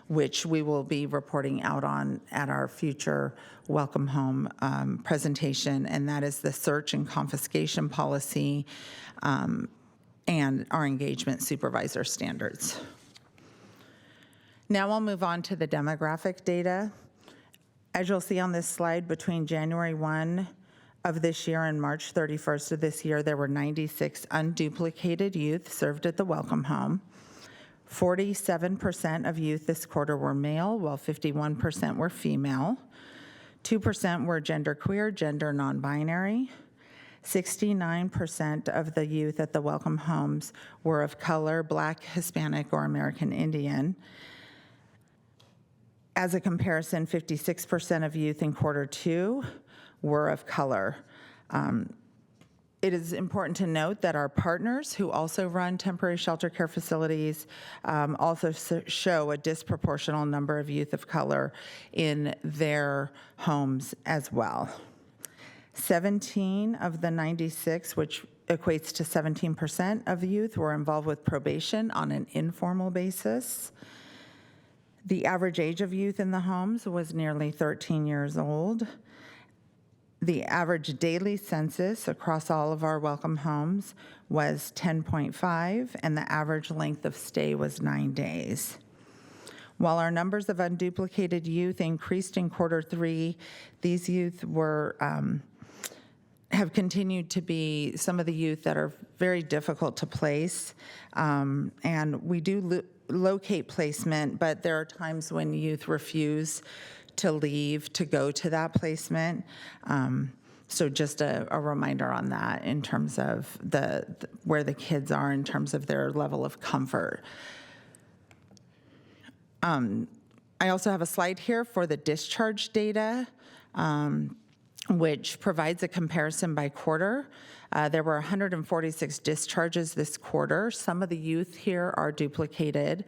which we will be reporting out on at our future Welcome Home presentation, and that is the search and confiscation policy and our engagement supervisor standards. Now I'll move on to the demographic data. As you'll see on this slide, between January 1 of this year and March 31st of this year, there were 96 unduplicated youth served at the Welcome Home. 47% of youth this quarter were male, while 51% were female. 2% were genderqueer, gender non-binary. 69% of the youth at the Welcome Homes were of color, Black, Hispanic, or American Indian. As a comparison, 56% of youth in quarter 2 were of color. It is important to note that our partners who also run temporary shelter care facilities also show a disproportional number of youth of color in their homes as well. 17 of the 96, which equates to 17% of the youth, were involved with probation on an informal basis. The average age of youth in the homes was nearly 13 years old. The average daily census across all of our Welcome Homes was 10.5, and the average length of stay was 9 days. While our numbers of unduplicated youth increased in quarter 3, these youth have continued to be some of the youth that are very difficult to place, and we do locate placement, but there are times when youth refuse to leave to go to that placement. So just a reminder on that in terms of where the kids are in terms of their level of comfort. I also have a slide here for the discharge data, which provides a comparison by quarter. There were 146 discharges this quarter. Some of the youth here are duplicated.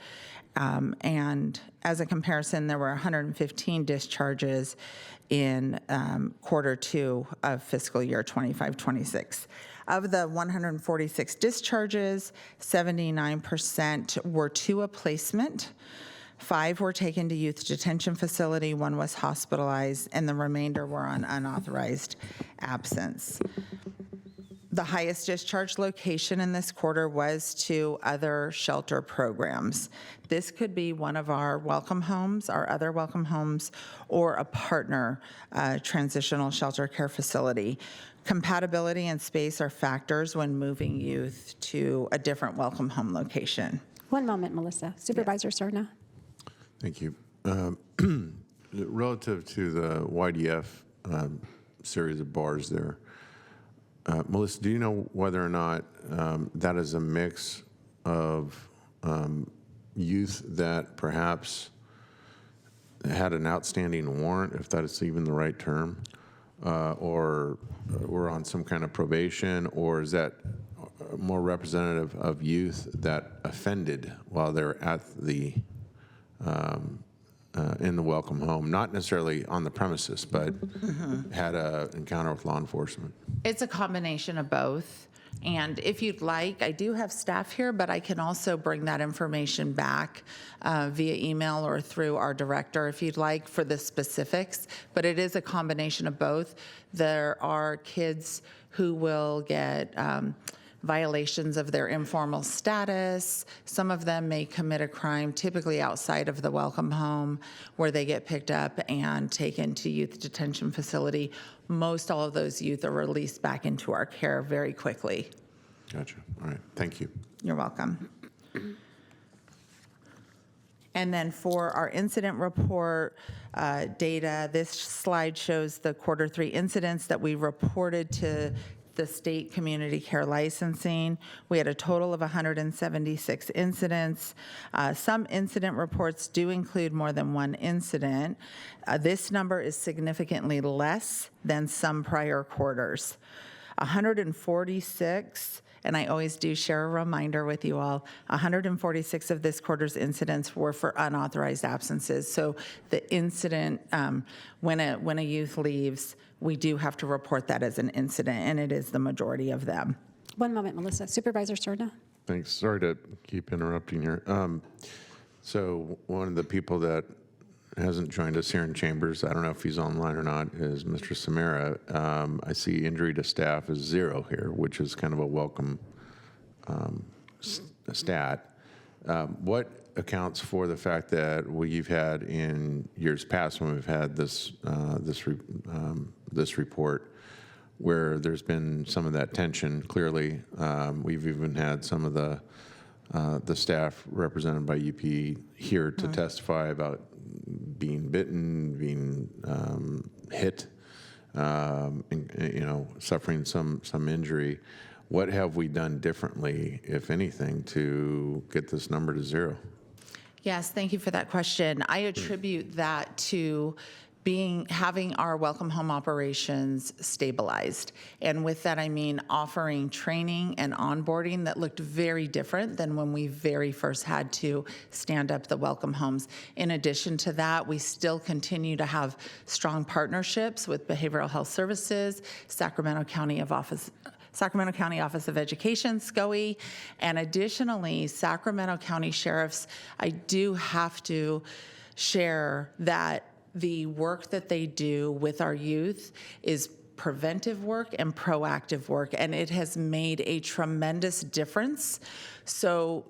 And as a comparison, there were 115 discharges in quarter 2 of fiscal year 25-26. Of the 146 discharges, 79% were to a placement. 5 were taken to youth detention facility, 1 was hospitalized, and the remainder were on unauthorized absence. The highest discharge location in this quarter was to other shelter programs. This could be one of our Welcome Homes, our other Welcome Homes, or a partner transitional shelter care facility. Compatibility and space are factors when moving youth to a different Welcome Home location. One moment, Melissa. Supervisor Serna. Thank you. Relative to the YDF series of bars there, Melissa, do you know whether or not that is a mix of youth that perhaps had an outstanding warrant, if that is even the right term, or were on some kind of probation, or is that more representative of youth that offended while they're at the in the Welcome Home, not necessarily on the premises, but had an encounter with law enforcement? It's a combination of both. And if you'd like, I do have staff here, but I can also bring that information back via email or through our director if you'd like for the specifics. But it is a combination of both. There are kids who will get violations of their informal status. Some of them may commit a crime, typically outside of the Welcome Home, where they get picked up and taken to youth detention facility. Most all of those youth are released back into our care very quickly. Gotcha. All right. Thank you. You're welcome. And then for our incident report data, this slide shows the quarter 3 incidents that we reported to the state community care licensing. We had a total of 176 incidents. Some incident reports do include more than one incident. This number is significantly less than some prior quarters. 146, and I always do share a reminder with you all, 146 of this quarter's incidents were for unauthorized absences. So the incident, when a youth leaves, we do have to report that as an incident, and it is the majority of them. One moment, Melissa. Supervisor Serna. Thanks. Sorry to keep interrupting here. So one of the people that hasn't joined us here in chambers, I don't know if he's online or not, is Mr. Samara. I see injury to staff is 0 here, which is kind of a welcome stat. What accounts for the fact that we've had in years past when we've had this report where there's been some of that tension? Clearly, we've even had some of the staff represented by UP here to testify about being bitten, being hit, and, suffering some injury. What have we done differently, if anything, to get this number to 0? Yes, thank you for that question. I attribute that to having our welcome home operations stabilized. And with that, I mean offering training and onboarding that looked very different than when we very first had to stand up the welcome homes. In addition to that, we still continue to have strong partnerships with Behavioral Health Services, Sacramento County Office of Education, SCOE, and additionally, Sacramento County Sheriffs. I do have to share that the work that they do with our youth is preventive work and proactive work, and it has made a tremendous difference. So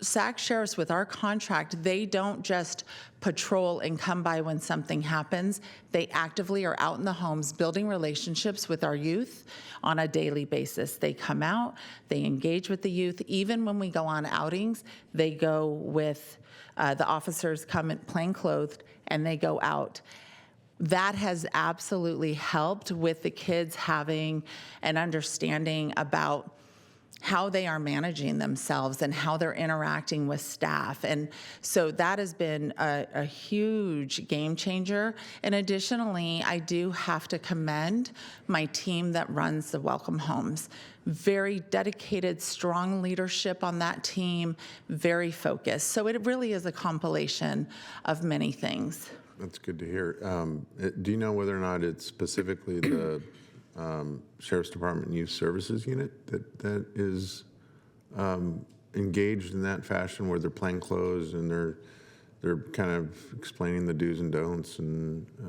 SAC sheriffs, with our contract, they don't just patrol and come by when something happens. They actively are out in the homes building relationships with our youth on a daily basis. They come out, they engage with the youth. Even when we go on outings, they go with the officers, come in plainclothed, and they go out. That has absolutely helped with the kids having an understanding about how they are managing themselves and how they're interacting with staff. And so that has been a huge game changer. And additionally, I do have to commend my team that runs the welcome homes. Very dedicated, strong leadership on that team, very focused. So it really is a compilation of many things. That's good to hear. Do you know whether or not it's specifically the Sheriff's Department Youth Services Unit that is engaged in that fashion, where they're plainclothes and they're kind of explaining the do's and don'ts,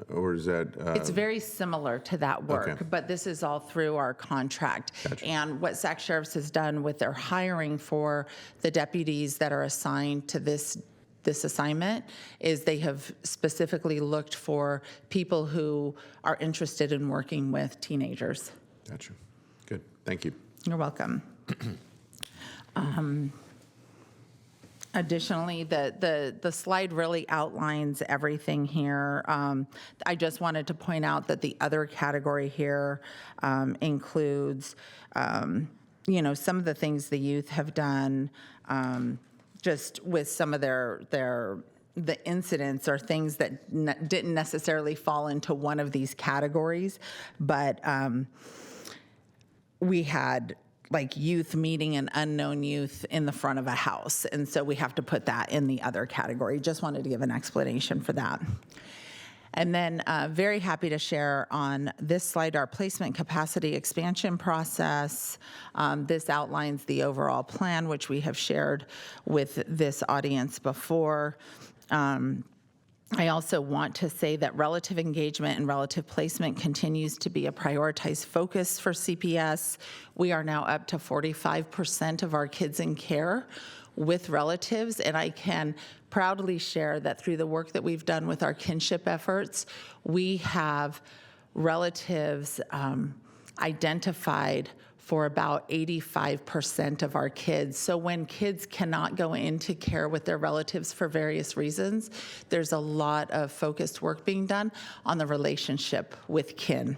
or is that? It's very similar to that work, okay. But this is all through our contract. Gotcha. And what SAC Sheriffs has done with their hiring for the deputies that are assigned to this assignment is they have specifically looked for people who are interested in working with teenagers. Gotcha. Good. Thank you. You're welcome. Additionally, the slide really outlines everything here. I just wanted to point out that the other category here includes, some of the things the youth have done, just with some of the incidents or things that didn't necessarily fall into one of these categories, but we had like youth meeting an unknown youth in the front of a house. And so we have to put that in the other category. Just wanted to give an explanation for that. And then very happy to share on this slide our placement capacity expansion process. This outlines the overall plan, which we have shared with this audience before. I also want to say that relative engagement and relative placement continues to be a prioritized focus for CPS. We are now up to 45% of our kids in care with relatives, and I can proudly share that through the work that we've done with our kinship efforts, we have relatives identified for about 85% of our kids. So when kids cannot go into care with their relatives for various reasons, there's a lot of focused work being done on the relationship with kin.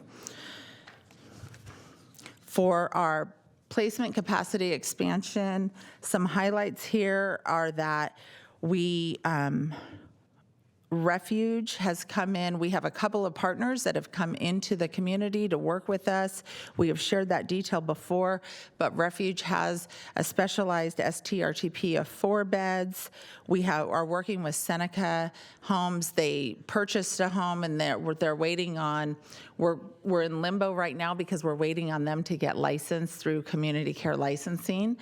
For our placement capacity expansion, some highlights here are that we Refuge has come in. We have a couple of partners that have come into the community to work with us. We have shared that detail before, but Refuge has a specialized STRTP of 4 beds. We are working with Seneca Homes. They purchased a home and they're waiting on we're in limbo right now because we're waiting on them to get licensed through community care licensing.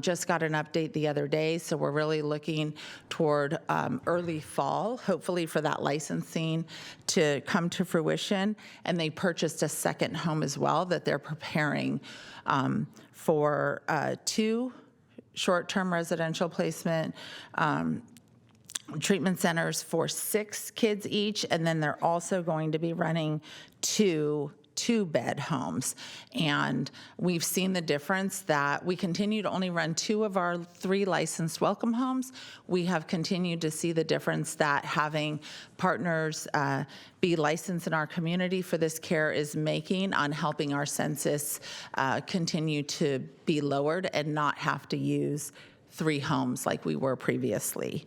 Just got an update the other day, so we're really looking toward early fall, hopefully for that licensing to come to fruition. And they purchased a second home as well that they're preparing for 2 short-term residential placement treatment centers for 6 kids each, and then they're also going to be running 2 2-bed homes. And we've seen the difference that we continue to only run 2 of our 3 licensed welcome homes. We have continued to see the difference that having partners be licensed in our community for this care is making on helping our census continue to be lowered and not have to use 3 homes like we were previously.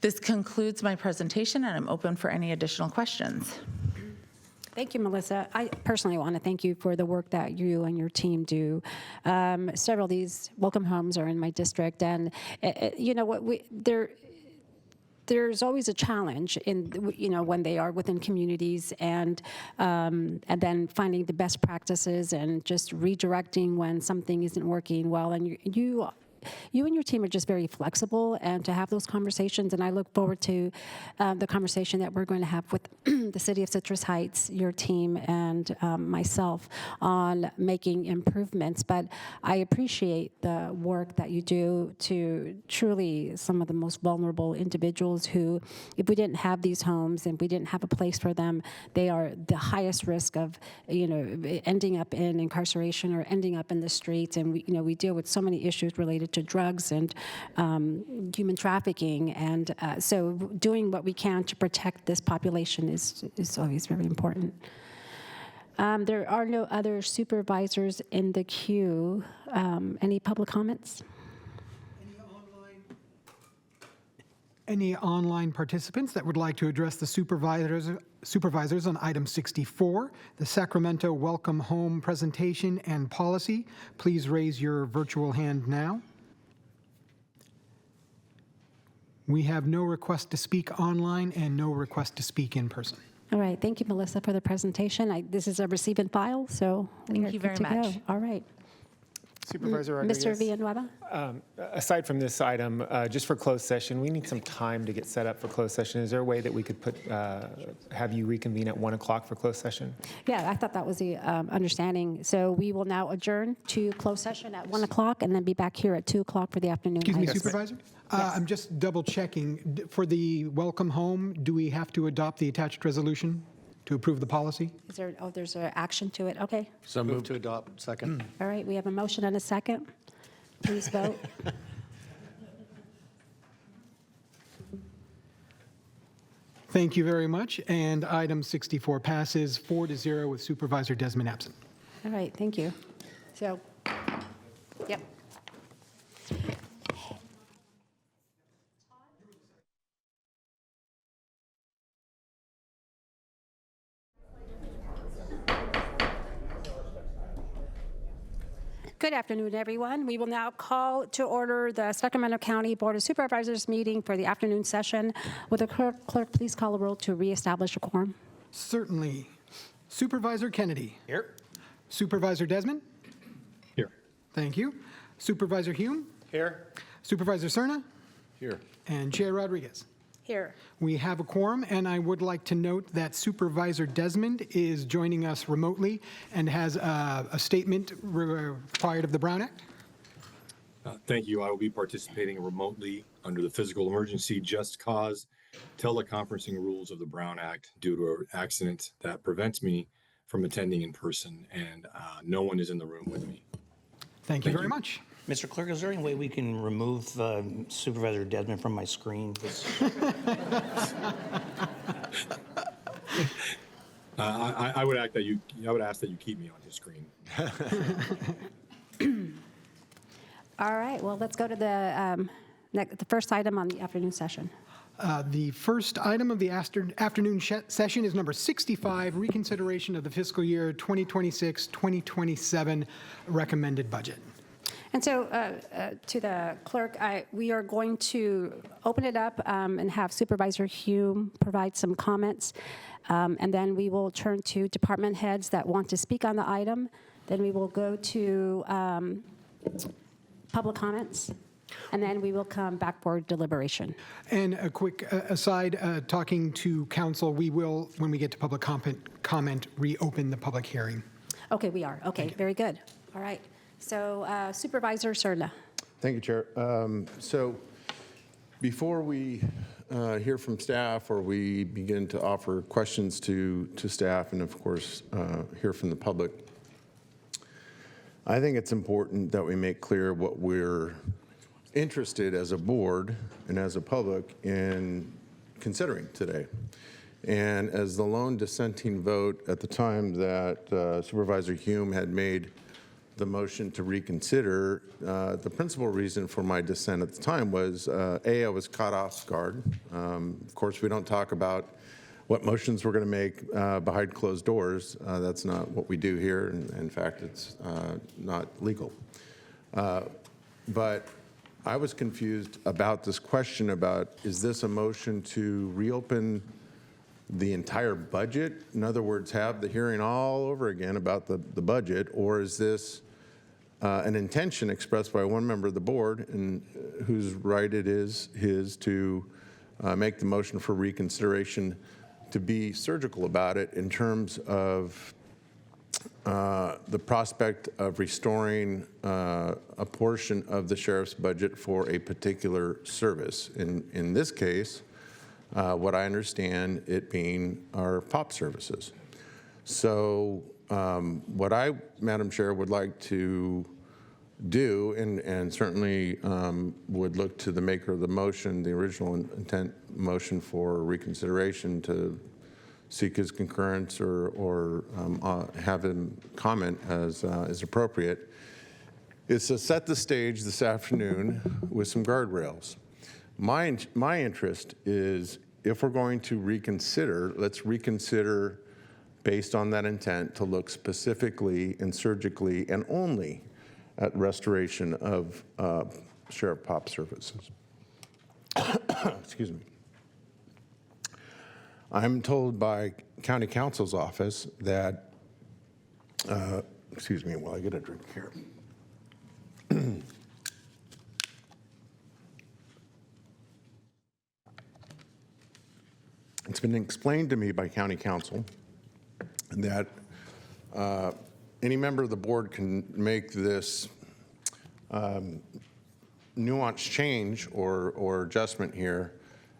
This concludes my presentation, and I'm open for any additional questions. Thank you, Melissa. I personally want to thank you for the work that you and your team do. Several of these welcome homes are in my district, and you know what, there's always a challenge in, you know, when they are within communities, and then finding the best practices and just redirecting when something isn't working well. And you and your team are just very flexible, and to have those conversations, and I look forward to the conversation that we're going to have with the City of Citrus Heights, your team, and myself on making improvements. But I appreciate the work that you do to truly some of the most vulnerable individuals who, if we didn't have these homes and we didn't have a place for them, they are the highest risk of, you know, ending up in incarceration or ending up in the streets. And we deal with so many issues related to drugs and human trafficking, and so doing what we can to protect this population is always very important. There are no other supervisors in the queue. Any public comments? Any online participants that would like to address the supervisors on item 64, the Sacramento Welcome Home Presentation and Policy, please raise your virtual hand now. We have no request to speak online and no request to speak in person. All right. Thank you, Melissa, for the presentation. This is a receive and file, so thank you very much. Go. All right. Supervisor Rodriguez. Mr. Villanueva? Aside from this item, just for closed session, we need some time to get set up for closed session. Is there a way that we could have you reconvene at 1 o'clock for closed session? Yeah, I thought that was the understanding. So we will now adjourn to closed session at 1 o'clock and then be back here at 2 o'clock for the afternoon. Excuse me, items. Supervisor? Yes. I'm just double checking. For the welcome home, do we have to adopt the attached resolution to approve the policy? Is there, there's an action to it. Okay. So move to adopt. Second. All right, we have a motion and a second. Please vote. Thank you very much. And item 64 passes 4-0 with Supervisor Desmond absent. All right, thank you. So, yep. Good afternoon, everyone. We will now call to order the Sacramento County Board of Supervisors meeting for the afternoon session. Will the clerk please call a roll to reestablish a quorum? Certainly. Supervisor Kennedy. Here. Supervisor Desmond. Here. Thank you. Supervisor Hume. Here. Supervisor Serna. Here. And Chair Rodriguez. Here. We have a quorum, and I would like to note that Supervisor Desmond is joining us remotely and has a statement required of the Brown Act. Thank you. I will be participating remotely under the physical emergency just cause teleconferencing rules of the Brown Act due to an accident that prevents me from attending in person, and no one is in the room with me. Thank you very much. Mr. Clerk, is there any way we can remove Supervisor Desmond from my screen? I would ask that you keep me on his screen. All right, well, let's go to the first item on the afternoon session. The first item of the afternoon session is number 65, reconsideration of the fiscal year 2026-2027 recommended budget. And so to the clerk, we are going to open it up and have Supervisor Hume provide some comments. And then we will turn to department heads that want to speak on the item. Then we will go to public comments. And then we will come back for deliberation. And a quick aside, talking to council, we will, when we get to public comment, reopen the public hearing. Okay, we are. Okay, very good. All right. So Supervisor Serna. Thank you, Chair. So before we hear from staff or we begin to offer questions to staff and, of course, hear from the public, I think it's important that we make clear what we're interested as a board and as a public in considering today. And as the lone dissenting vote at the time that Supervisor Hume had made the motion to reconsider, the principal reason for my dissent at the time was, A, I was caught off guard. Of course, we don't talk about what motions we're going to make behind closed doors. That's not what we do here. And in fact, it's not legal. But I was confused about this question about, is this a motion to reopen the entire budget? In other words, have the hearing all over again about the budget, or is this an intention expressed by one member of the board, and whose right it is his to make the motion for reconsideration, to be surgical about it in terms of the prospect of restoring a portion of the sheriff's budget for a particular service. In this case, what I understand it being our POP services. So what I, Madam Chair, would like to do, and certainly would look to the maker of the motion, the original intent motion for reconsideration, to seek his concurrence or have him comment as is appropriate, is to set the stage this afternoon with some guardrails. My interest is, if we're going to reconsider, let's reconsider based on that intent to look specifically and surgically and only at restoration of Sheriff POP services. Excuse me. I'm told by County Counsel's office that, excuse me while I get a drink here. It's been explained to me by County Counsel that any member of the board can make this nuanced change or adjustment here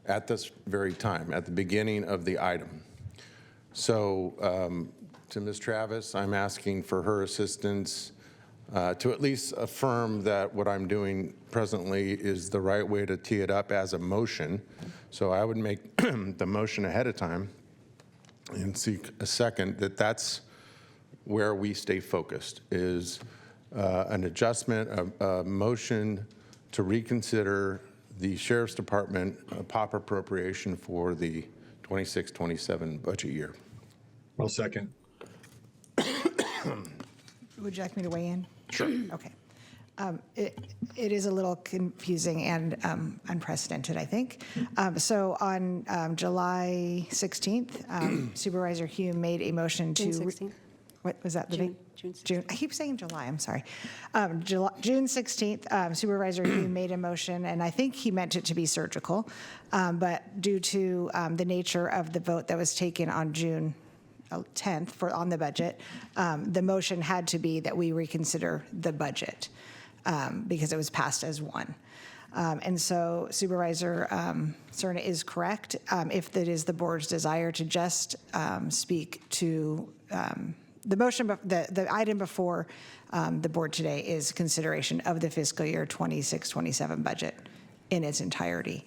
at this very time, at the beginning of the item. So to Ms. Travis, I'm asking for her assistance to at least affirm that what I'm doing presently is the right way to tee it up as a motion. So I would make the motion ahead of time and seek a second that's where we stay focused, is an adjustment, a motion to reconsider the Sheriff's Department POP appropriation for the 26-27 budget year. I'll second. Would you like me to weigh in? Sure. Okay. It is a little confusing and unprecedented, I think. So on July 16th, Supervisor Hume made a motion to... June 16th. What was that? June 16th. I keep saying July, I'm sorry. June 16th, Supervisor Hume made a motion, and I think he meant it to be surgical, but due to the nature of the vote that was taken on June 10th on the budget, the motion had to be that we reconsider the budget because it was passed as one. And so Supervisor Serna is correct. If it is the board's desire to just speak to the motion, the item before the board today is consideration of the fiscal year 26-27 budget in its entirety.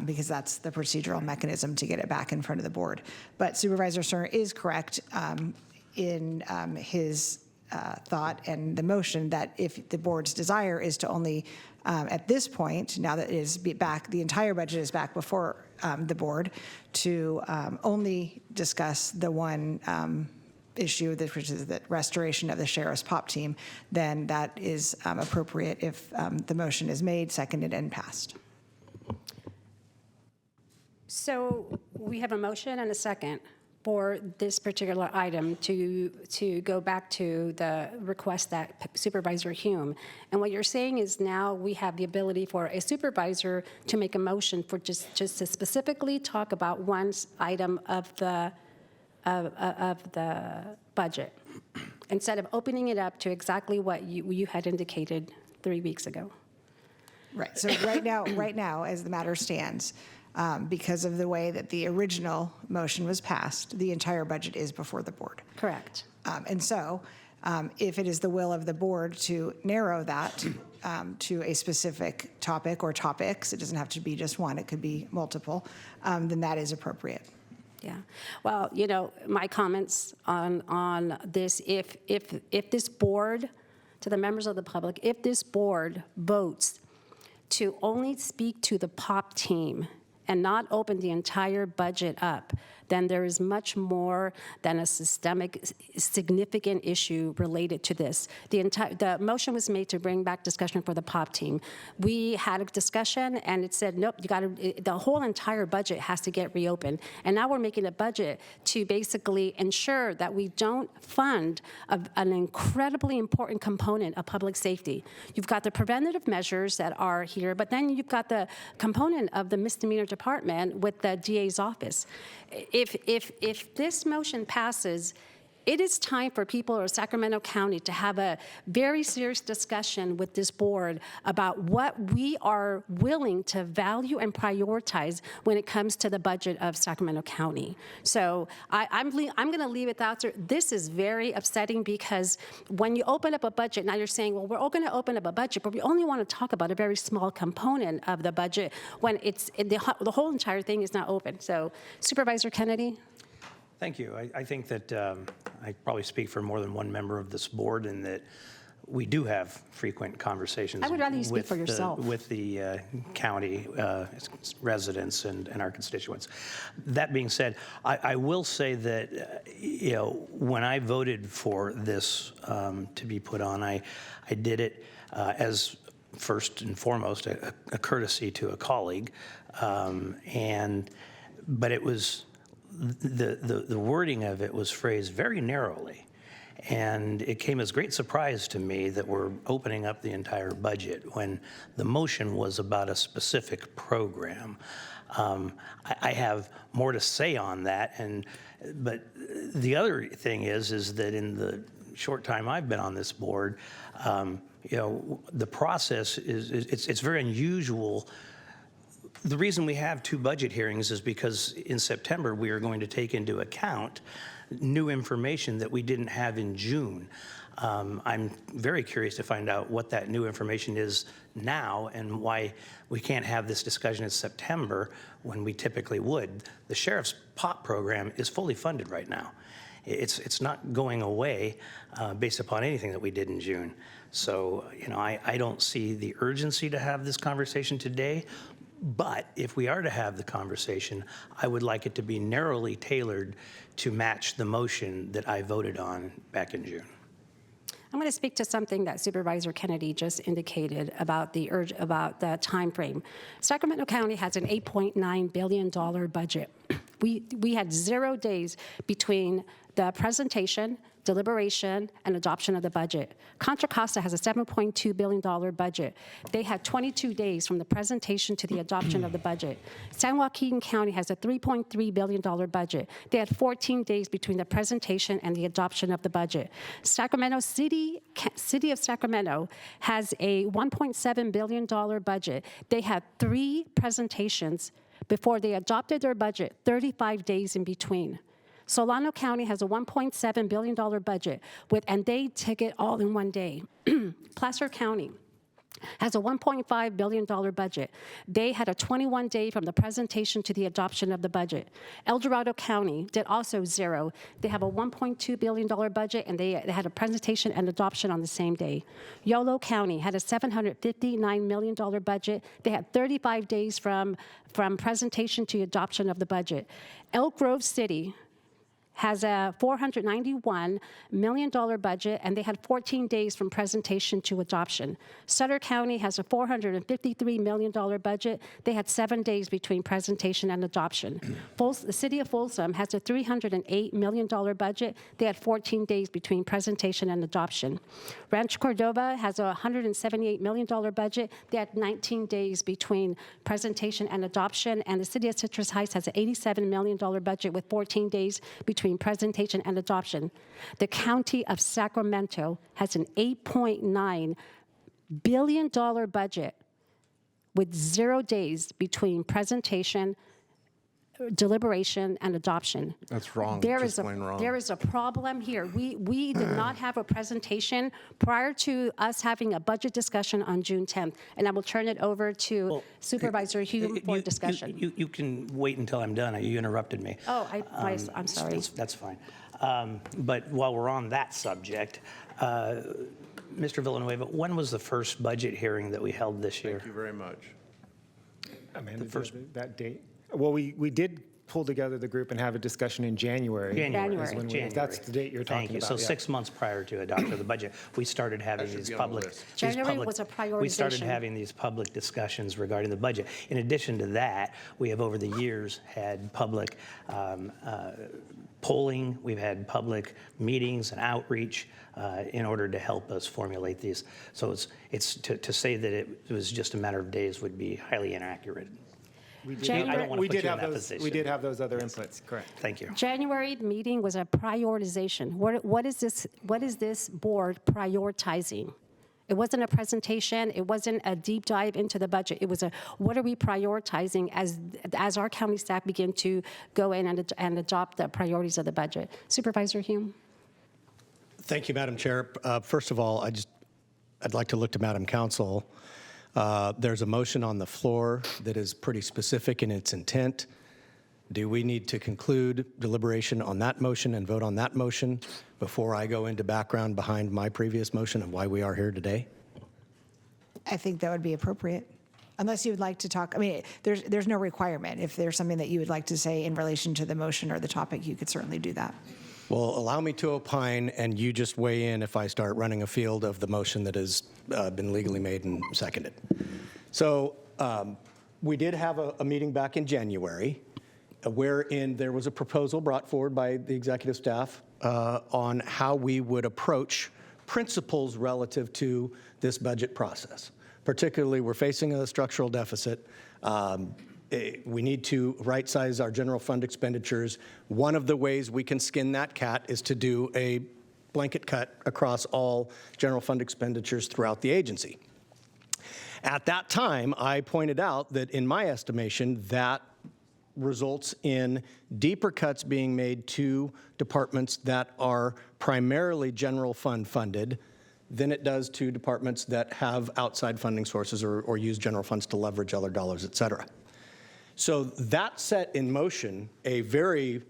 Because that's the procedural mechanism to get it back in front of the board. But Supervisor Serna is correct in his thought and the motion that if the board's desire is to only, at this point, now that it is back, the entire budget is back before the board, to only discuss the one issue, which is the restoration of the sheriff's POP team, then that is appropriate if the motion is made, seconded, and passed. So we have a motion and a second for this particular item to go back to the request that Supervisor Hume. And what you're saying is now we have the ability for a supervisor to make a motion for just to specifically talk about one item of the budget, instead of opening it up to exactly what you had indicated 3 weeks ago. Right. So right now, as the matter stands, because of the way that the original motion was passed, the entire budget is before the board. Correct. And so if it is the will of the board to narrow that to a specific topic or topics, it doesn't have to be just one, it could be multiple, then that is appropriate. Yeah. Well, my comments on this, if this board, to the members of the public, if this board votes to only speak to the POP team and not open the entire budget up, then there is much more than a significant issue related to this. The motion was made to bring back discussion for the POP team. We had a discussion, and it said, nope, the whole entire budget has to get reopened. And now we're making a budget to basically ensure that we don't fund an incredibly important component of public safety. You've got the preventative measures that are here, but then you've got the component of the misdemeanor department with the DA's office. If this motion passes, it is time for people of Sacramento County to have a very serious discussion with this board about what we are willing to value and prioritize when it comes to the budget of Sacramento County. So I'm going to leave it out there. This is very upsetting because when you open up a budget, now you're saying, well, we're all going to open up a budget, but we only want to talk about a very small component of the budget when the whole entire thing is not open. So Supervisor Kennedy? Thank you. I think that I probably speak for more than one member of this board in that we do have frequent conversations I would rather you speak for yourself. With the county residents and our constituents. That being said, I will say that when I voted for this to be put on, I did it as first and foremost a courtesy to a colleague, but it was. The wording of it was phrased very narrowly, and it came as a great surprise to me that we're opening up the entire budget when the motion was about a specific program. I have more to say on that, but the other thing is that in the short time I've been on this board, the process it's very unusual. The reason we have 2 budget hearings is because in September we are going to take into account new information that we didn't have in June. I'm very curious to find out what that new information is now and why we can't have this discussion in September when we typically would. The sheriff's POP program is fully funded right now. It's not going away based upon anything that we did in June. So, I don't see the urgency to have this conversation today. But if we are to have the conversation, I would like it to be narrowly tailored to match the motion that I voted on back in June. I'm going to speak to something that Supervisor Kennedy just indicated about the time frame. Sacramento County has an $8.9 billion budget. We had 0 days between the presentation, deliberation, and adoption of the budget. Contra Costa has a $7.2 billion budget. They had 22 days from the presentation to the adoption of the budget. San Joaquin County has a $3.3 billion budget. They had 14 days between the presentation and the adoption of the budget. Sacramento City of Sacramento has a $1.7 billion budget. They had 3 presentations before they adopted their budget, 35 days in between. Solano County has a $1.7 billion budget, and they take it all in one day. Placer County has a $1.5 billion budget. They had a 21-day from the presentation to the adoption of the budget. El Dorado County did also 0. They have a $1.2 billion budget, and they had a presentation and adoption on the same day. Yolo County had a $759 million budget. They had 35 days from presentation to adoption of the budget. Elk Grove City has a $491 million budget, and they had 14 days from presentation to adoption. Sutter County has a $453 million budget. They had 7 days between presentation and adoption. The city of Folsom has a $308 million budget. They had 14 days between presentation and adoption. Rancho Cordova has a $178 million budget. They had 19 days between presentation and adoption. And the city of Citrus Heights has an $87 million budget with 14 days between presentation and adoption. The county of Sacramento has an $8.9 billion budget with 0 days between presentation, deliberation, and adoption. That's wrong. There Just is plain wrong. There is a problem here. We did not have a presentation prior to us having a budget discussion on June 10th, and I will turn it over to Supervisor Hume for discussion. You can wait until I'm done. You interrupted me. Oh, I'm sorry. That's fine. But while we're on that subject, Mr. Villanueva, when was the first budget hearing that we held this year? Thank you very much. Amanda, that date? Well, we did pull together the group and have a discussion in January. January. That's the date you're talking Thank you. about. So yeah. 6 months prior to adoption of the budget, we started having these public. January was a We started prioritization. having these public discussions regarding the budget. In addition to that, we have over the years had public polling. We've had public meetings and outreach in order to help us formulate these. So it's to say that it was just a matter of days would be highly inaccurate. We did have those other inputs, correct. Thank you. January meeting was a prioritization. What is this board prioritizing? It wasn't a presentation. It wasn't a deep dive into the budget. It was what are we prioritizing as our county staff begin to go in and adopt the priorities of the budget? Supervisor Hume. Thank you, Madam Chair. First of all, I'd like to look to Madam Council. There's a motion on the floor that is pretty specific in its intent. Do we need to conclude deliberation on that motion and vote on that motion before I go into background behind my previous motion of why we are here today? I think that would be appropriate. Unless you would like to talk, I mean, there's no requirement. If there's something that you would like to say in relation to the motion or the topic, you could certainly do that. Well, allow me to opine, and you just weigh in if I start running afield of the motion that has been legally made and seconded. So we did have a meeting back in January wherein there was a proposal brought forward by the executive staff on how we would approach principles relative to this budget process. Particularly, we're facing a structural deficit. We need to right-size our general fund expenditures. One of the ways we can skin that cat is to do a blanket cut across all general fund expenditures throughout the agency. At that time, I pointed out that in my estimation, that results in deeper cuts being made to departments that are primarily general fund funded than it does to departments that have outside funding sources or use general funds to leverage other dollars, et cetera. So that set in motion a very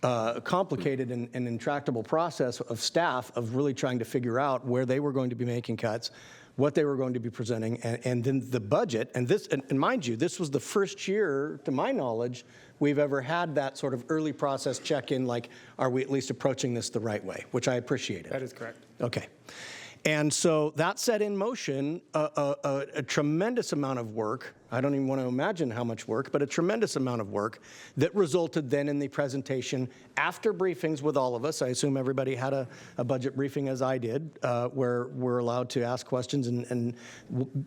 complicated and intractable process of staff of really trying to figure out where they were going to be making cuts, what they were going to be presenting, and then the budget. And mind you, this was the first year, to my knowledge, we've ever had that sort of early process check-in, like, are we at least approaching this the right way, which I appreciated. That is correct. Okay. And so that set in motion a tremendous amount of work. I don't even want to imagine how much work, but a tremendous amount of work that resulted then in the presentation after briefings with all of us. I assume everybody had a budget briefing, as I did, where we're allowed to ask questions and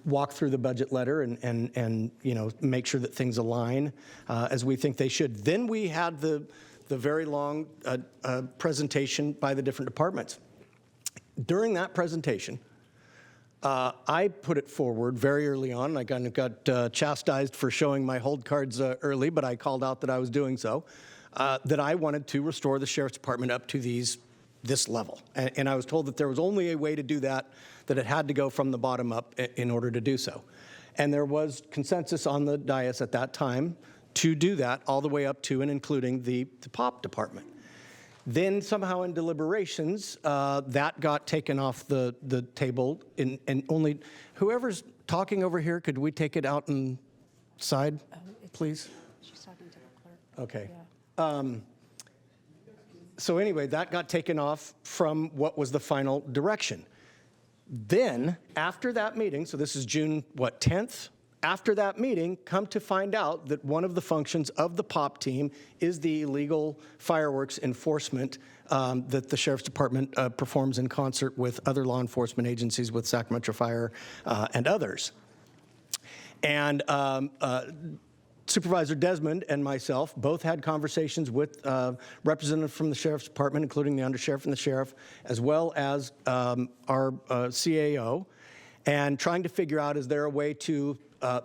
walk through the budget letter and make sure that things align as we think they should. Then we had the very long presentation by the different departments. During that presentation, I put it forward very early on. I kind of got chastised for showing my hold cards early, but I called out that I was doing so, that I wanted to restore the Sheriff's Department up to this level. And I was told that there was only a way to do that it had to go from the bottom up in order to do so. And there was consensus on the dais at that time to do that all the way up to and including the POP department. Then somehow in deliberations, that got taken off the table, and only whoever's talking over here, could we take it out inside, please? She's talking to the clerk. Okay. Yeah. so anyway, that got taken off from what was the final direction. Then, after that meeting, so this is June, 10th? After that meeting, come to find out that one of the functions of the POP team is the illegal fireworks enforcement that the Sheriff's Department performs in concert with other law enforcement agencies, with Sacramento Fire and others. And Supervisor Desmond and myself both had conversations with representatives from the Sheriff's Department, including the Undersheriff and the Sheriff, as well as our CAO, and trying to figure out, is there a way to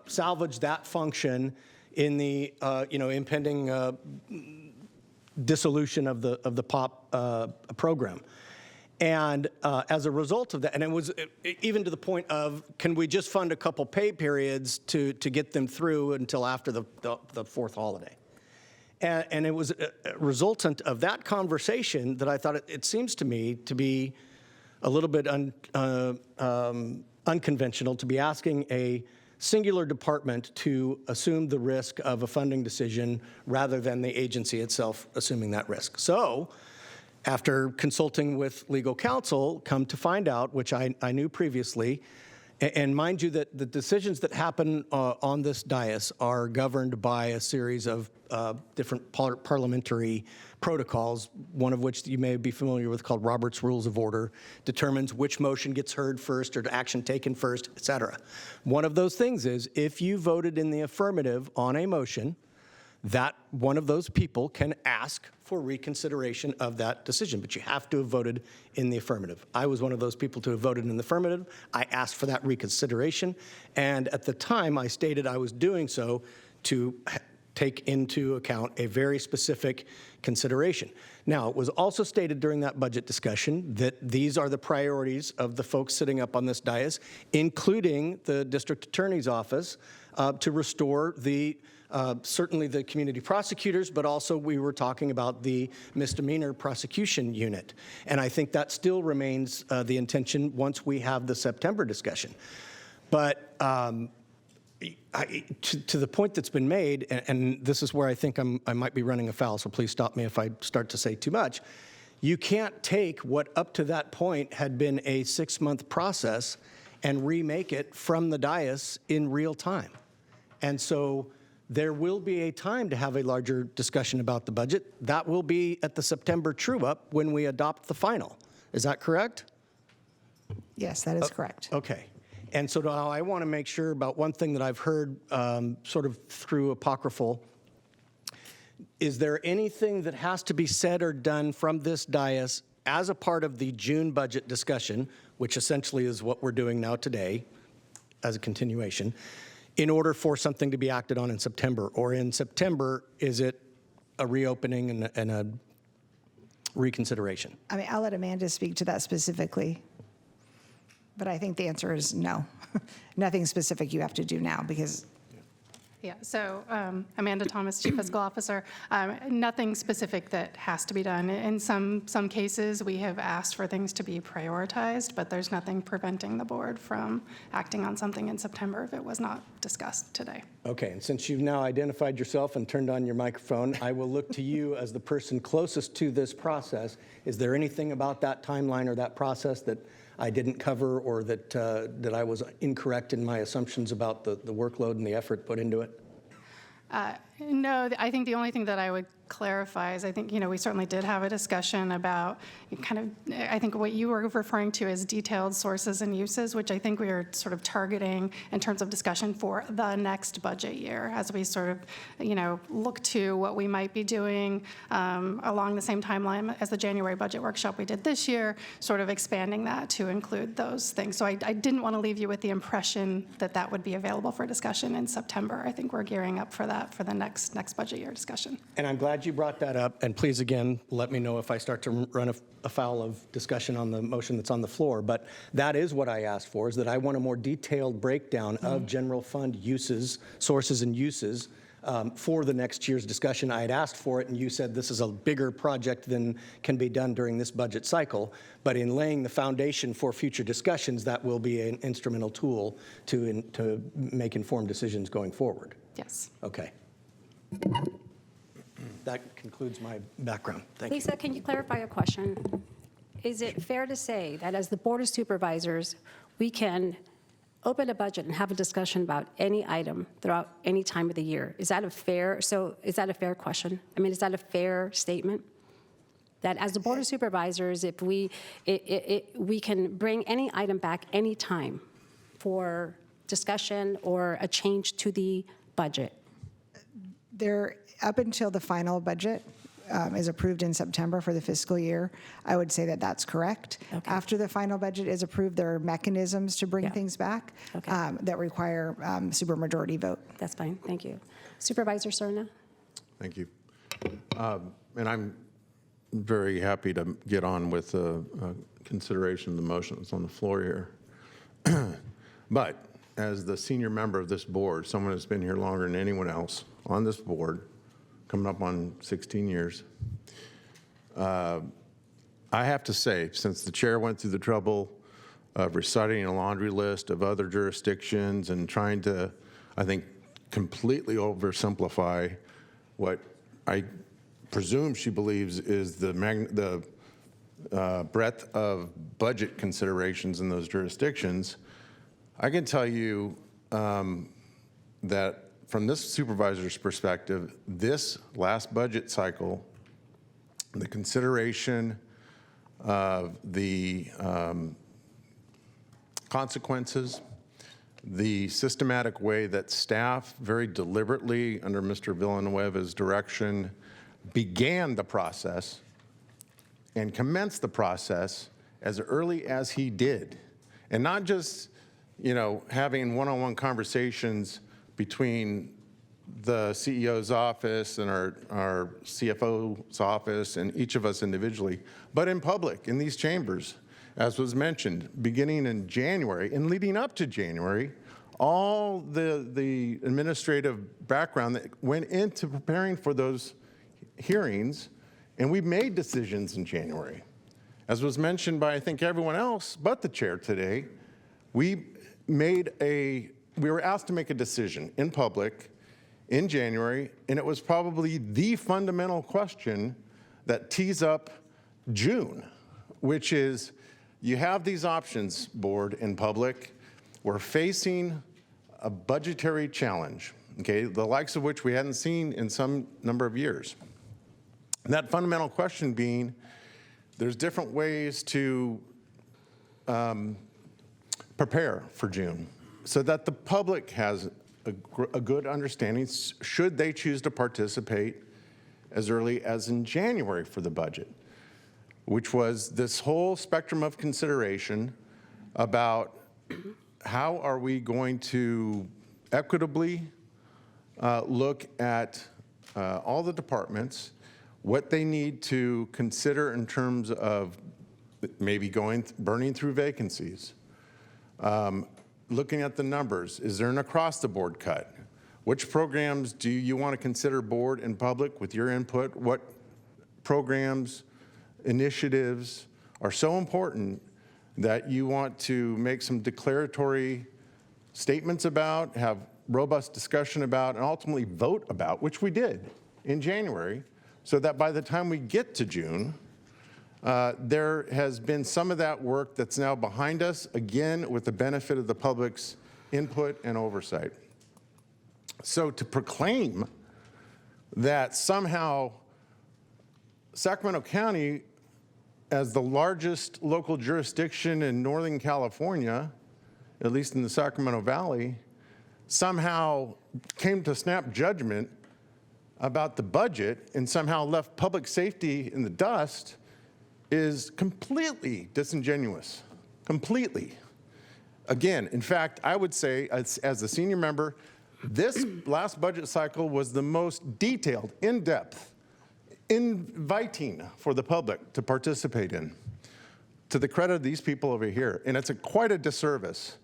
salvage that function in the impending dissolution of the POP program. And as a result of that, and it was even to the point of, can we just fund a couple pay periods to get them through until after the fourth holiday? And it was a resultant of that conversation that I thought it seems to me to be a little bit unconventional to be asking a singular department to assume the risk of a funding decision rather than the agency itself assuming that risk. So, after consulting with legal counsel, come to find out, which I knew previously, and mind you that the decisions that happen on this dais are governed by a series of different parliamentary protocols, one of which you may be familiar with called Robert's Rules of Order, determines which motion gets heard first or action taken first, et cetera. One of those things is if you voted in the affirmative on a motion, that one of those people can ask for reconsideration of that decision, but you have to have voted in the affirmative. I was one of those people to have voted in the affirmative. I asked for that reconsideration, and at the time I stated I was doing so to take into account a very specific consideration. Now, it was also stated during that budget discussion that these are the priorities of the folks sitting up on this dais, including the district attorney's office, to restore the certainly the community prosecutors, but also we were talking about the misdemeanor prosecution unit. And I think that still remains the intention once we have the September discussion. But to the point that's been made, and this is where I think I might be running afoul, so please stop me if I start to say too much, you can't take what up to that point had been a 6-month process and remake it from the dais in real time. And so there will be a time to have a larger discussion about the budget. That will be at the September true-up when we adopt the final. Is that correct? Yes, that is correct. Okay. And so now I want to make sure about one thing that I've heard sort of through apocryphal. Is there anything that has to be said or done from this dais as a part of the June budget discussion, which essentially is what we're doing now today as a continuation, in order for something to be acted on in September? Or in September, is it a reopening and a reconsideration? I mean, I'll let Amanda speak to that specifically, but I think the answer is no. Nothing specific you have to do now because Yeah, so Amanda Thomas, Chief Fiscal Officer. Nothing specific that has to be done. In some cases, we have asked for things to be prioritized, but there's nothing preventing the board from acting on something in September if it was not discussed today. Okay, and since you've now identified yourself and turned on your microphone, I will look to you as the person closest to this process. Is there anything about that timeline or that process that I didn't cover or that I was incorrect in my assumptions about the workload and the effort put into it? No, I think the only thing that I would clarify is I think, we certainly did have a discussion about I think what you were referring to as detailed sources and uses, which I think we are sort of targeting in terms of discussion for the next budget year as we sort of, look to what we might be doing along the same timeline as the January budget workshop we did this year, sort of expanding that to include those things. So I didn't want to leave you with the impression that that would be available for discussion in September. I think we're gearing up for that for the next budget year discussion. And I'm glad you brought that up, and please, again, let me know if I start to run afoul of discussion on the motion that's on the floor. But that is what I asked for, is that I want a more detailed breakdown of general fund uses, sources and uses for the next year's discussion. I had asked for it, and you said this is a bigger project than can be done during this budget cycle. But in laying the foundation for future discussions, that will be an instrumental tool to make informed decisions going forward. Yes. Okay. that concludes my background. Thank you. Lisa, can you clarify a question? Is it fair to say that as the Board of Supervisors, we can open a budget and have a discussion about any item throughout any time of the year? Is that a fair question? I mean, is that a fair statement? That as the Board of Supervisors, if we can bring any item back any time for discussion or a change to the budget? Up until the final budget is approved in September for the fiscal year, I would say that that's correct. Okay. After the final budget is approved, there are mechanisms to bring things back that require supermajority vote. That's fine. Thank you. Supervisor Serna? Thank you. And I'm very happy to get on with consideration of the motion that's on the floor here. But as the senior member of this board, someone that's been here longer than anyone else on this board, coming up on 16 years, I have to say, since the chair went through the trouble of reciting a laundry list of other jurisdictions and trying to, I think, completely oversimplify what I presume she believes is the breadth of budget considerations in those jurisdictions, I can tell you that from this supervisor's perspective, this last budget cycle, the consideration of the consequences, the systematic way that staff very deliberately under Mr. Villanueva's direction began the process and commenced the process as early as he did. And not just, having one-on-one conversations between the CEO's office and our CFO's office and each of us individually, but in public, in these chambers, as was mentioned, beginning in January and leading up to January, all the administrative background that went into preparing for those hearings, and we made decisions in January. As was mentioned by, I think, everyone else but the chair today, we were asked to make a decision in public in January, and it was probably the fundamental question that tees up June, which is, you have these options, board and public. We're facing a budgetary challenge, okay, the likes of which we hadn't seen in some number of years. And that fundamental question being, there's different ways to prepare for June so that the public has a good understanding, should they choose to participate as early as in January for the budget, which was this whole spectrum of consideration about how are we going to equitably look at all the departments, what they need to consider in terms of maybe burning through vacancies, looking at the numbers. Is there an across-the-board cut? Which programs do you want to consider board and public with your input? What programs, initiatives are so important that you want to make some declaratory statements about, have robust discussion about, and ultimately vote about, which we did in January, so that by the time we get to June, there has been some of that work that's now behind us, again, with the benefit of the public's input and oversight. So to proclaim that somehow Sacramento County, as the largest local jurisdiction in Northern California, at least in the Sacramento Valley, somehow came to snap judgment about the budget and somehow left public safety in the dust is completely disingenuous, completely. Again, in fact, I would say, as a senior member, this last budget cycle was the most detailed, in-depth, inviting for the public to participate in, to the credit of these people over here. And it's quite a disservice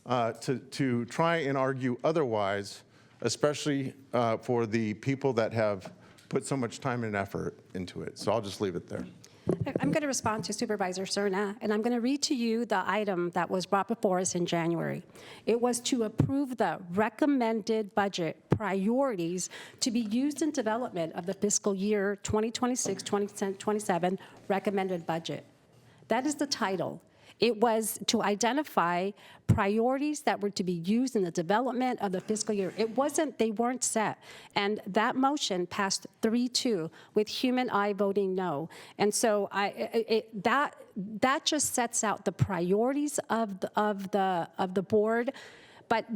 to try and argue otherwise, especially for the people that have put so much time and effort into it. So I'll just leave it there. I'm going to respond to Supervisor Serna, and I'm going to read to you the item that was brought before us in January. It was to approve the recommended budget priorities to be used in development of the fiscal year 2026-2027 recommended budget. That is the title. It was to identify priorities that were to be used in the development of the fiscal year. It wasn't, they weren't set. And that motion passed 3-2 with human eye voting no. And so that just sets out the priorities of the board. But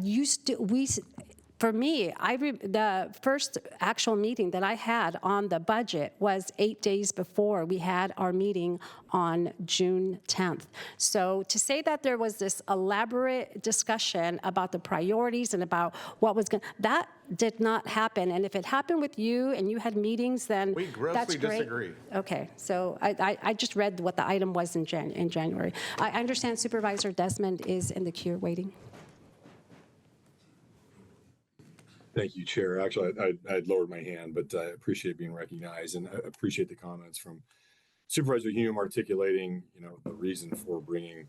for me, the first actual meeting that I had on the budget was 8 days before we had our meeting on June 10th. So to say that there was this elaborate discussion about the priorities and about what was going to, that did not happen. And if it happened with you and you had meetings, then We grossly that's great. disagree. Okay, so I just read what the item was in January. I understand Supervisor Desmond is in the queue waiting. Thank you, Chair. Actually, I'd lowered my hand, but I appreciate being recognized, and I appreciate the comments from Supervisor Hume articulating, the reason for bringing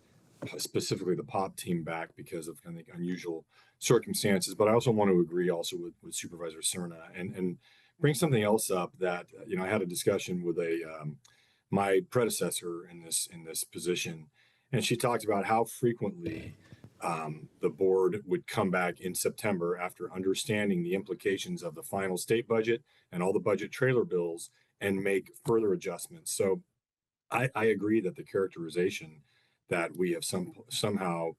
specifically the POP team back because of kind of unusual circumstances. But I also want to agree also with Supervisor Serna and bring something else up that I had a discussion with my predecessor in this position, and she talked about how frequently the board would come back in September after understanding the implications of the final state budget and all the budget trailer bills and make further adjustments. So I agree that the characterization that we have somehow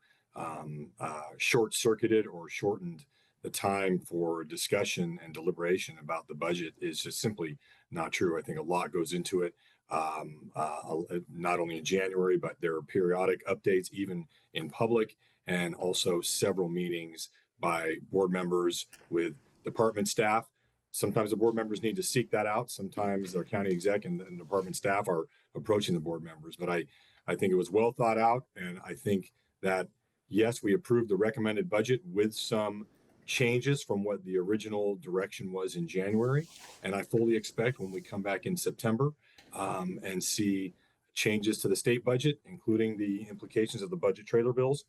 short-circuited or shortened the time for discussion and deliberation about the budget is just simply not true. I think a lot goes into it, not only in January, but there are periodic updates even in public, and also several meetings by board members with department staff. Sometimes the board members need to seek that out. Sometimes their county exec and department staff are approaching the board members. But I think it was well thought out, and I think that, yes, we approved the recommended budget with some changes from what the original direction was in January. And I fully expect when we come back in September and see changes to the state budget, including the implications of the budget trailer bills,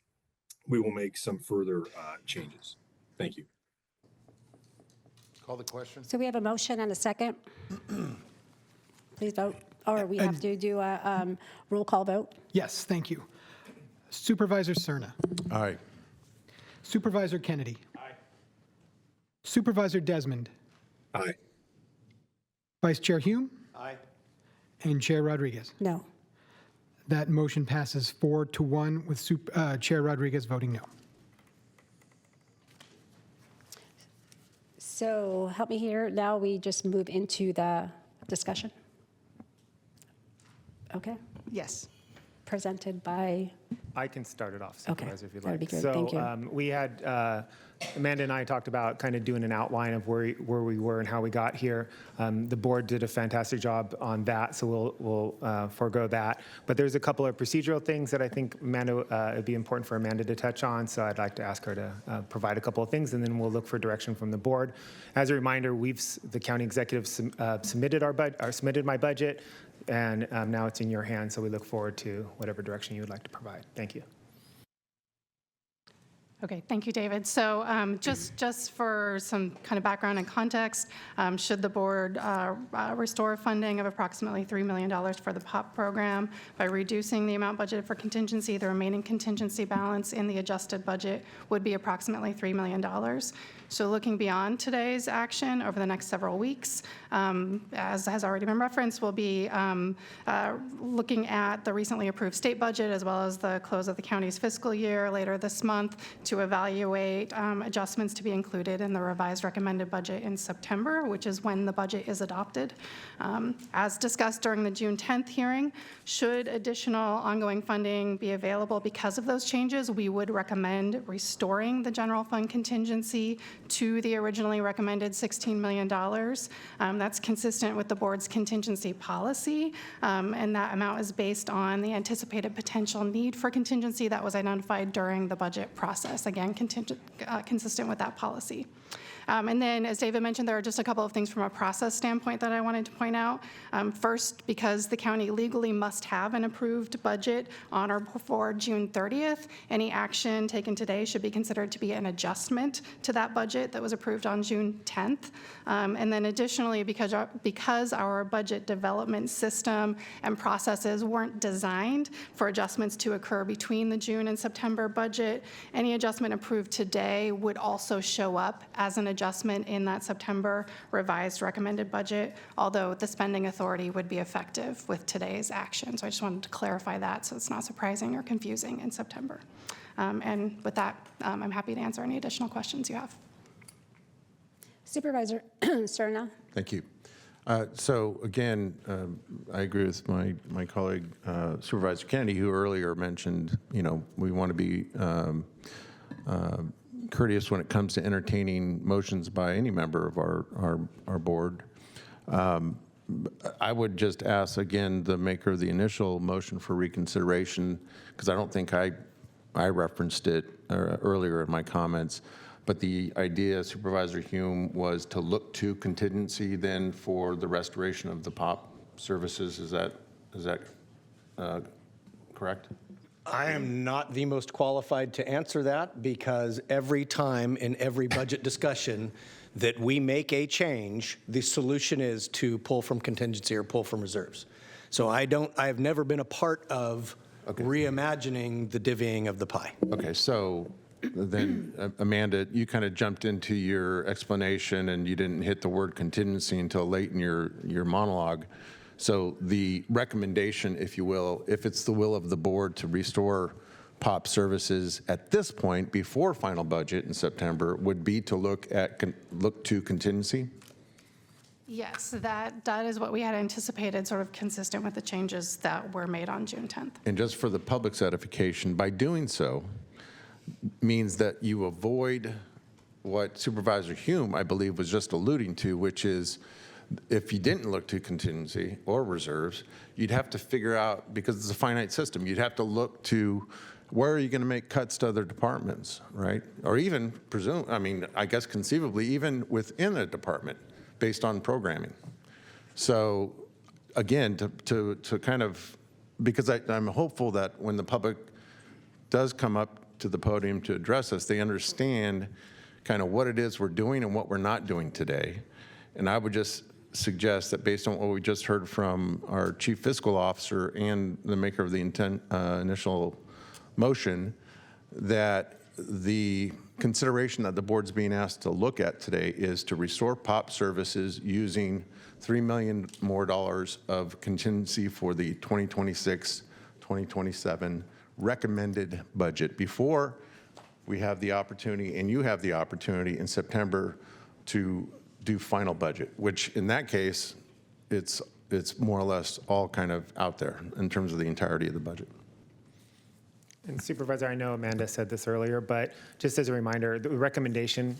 we will make some further changes. Thank you. Call the question. So we have a motion and a second. Please vote. Or we have to do a roll call vote. Yes, thank you. Supervisor Serna. Aye. Supervisor Kennedy. Aye. Supervisor Desmond. Aye. Vice Chair Hume. Aye. And Chair Rodriguez. No. That motion passes 4-1 with Chair Rodriguez voting no. So help me here. Now we just move into the discussion. Okay. Yes. Presented by. I can start it off, Okay, Supervisor, if you'd that would like. be good. So Thank you. we had, Amanda and I talked about kind of doing an outline of where we were and how we got here. The board did a fantastic job on that, so we'll forego that. But there's a couple of procedural things that I think Amanda, it'd be important for Amanda to touch on, so I'd like to ask her to provide a couple of things, and then we'll look for direction from the board. As a reminder, the county executive submitted my budget, and now it's in your hands, so we look forward to whatever direction you would like to provide. Thank you. Okay, thank you, David. So just for some kind of background and context, should the board restore funding of approximately $3 million for the POP program by reducing the amount budgeted for contingency, the remaining contingency balance in the adjusted budget would be approximately $3 million. So looking beyond today's action over the next several weeks, as has already been referenced, we'll be looking at the recently approved state budget as well as the close of the county's fiscal year later this month to evaluate adjustments to be included in the revised recommended budget in September, which is when the budget is adopted. As discussed during the June 10th hearing, should additional ongoing funding be available because of those changes, we would recommend restoring the general fund contingency to the originally recommended $16 million. That's consistent with the board's contingency policy, and that amount is based on the anticipated potential need for contingency that was identified during the budget process. Again, consistent with that policy. And then, as David mentioned, there are just a couple of things from a process standpoint that I wanted to point out. First, because the county legally must have an approved budget on or before June 30th, any action taken today should be considered to be an adjustment to that budget that was approved on June 10th. And then additionally, because our budget development system and processes weren't designed for adjustments to occur between the June and September budget, any adjustment approved today would also show up as an adjustment in that September revised recommended budget, although the spending authority would be effective with today's action. So I just wanted to clarify that so it's not surprising or confusing in September. And with that, I'm happy to answer any additional questions you have. Supervisor Serna. Thank you. So again, I agree with my colleague Supervisor Kennedy, who earlier mentioned, we want to be courteous when it comes to entertaining motions by any member of our board. I would just ask again the maker of the initial motion for reconsideration, because I don't think I referenced it earlier in my comments. But the idea, Supervisor Hume, was to look to contingency then for the restoration of the POP services. Is that correct? I am not the most qualified to answer that, because every time in every budget discussion that we make a change, the solution is to pull from contingency or pull from reserves. So I have never been a part of reimagining the divvying of the pie. Okay, so then Amanda, you kind of jumped into your explanation and you didn't hit the word contingency until late in your monologue. So the recommendation, if you will, if it's the will of the board to restore POP services at this point before final budget in September, would be to look to contingency? Yes, that is what we had anticipated, sort of consistent with the changes that were made on June 10th. And just for the public's edification, by doing so means that you avoid what Supervisor Hume, I believe, was just alluding to, which is if you didn't look to contingency or reserves, you'd have to figure out, because it's a finite system, you'd have to look to where are you going to make cuts to other departments, right? Or even I guess conceivably even within a department based on programming. So again, to kind of, because I'm hopeful that when the public does come up to the podium to address us, they understand kind of what it is we're doing and what we're not doing today. And I would just suggest that based on what we just heard from our Chief Fiscal Officer and the maker of the initial motion, that the consideration that the board's being asked to look at today is to restore POP services using $3 million more of contingency for the 2026-2027 recommended budget before we have the opportunity, and you have the opportunity in September to do final budget, which in that case, it's more or less all kind of out there in terms of the entirety of the budget. And Supervisor, I know Amanda said this earlier, but just as a reminder, the recommendation,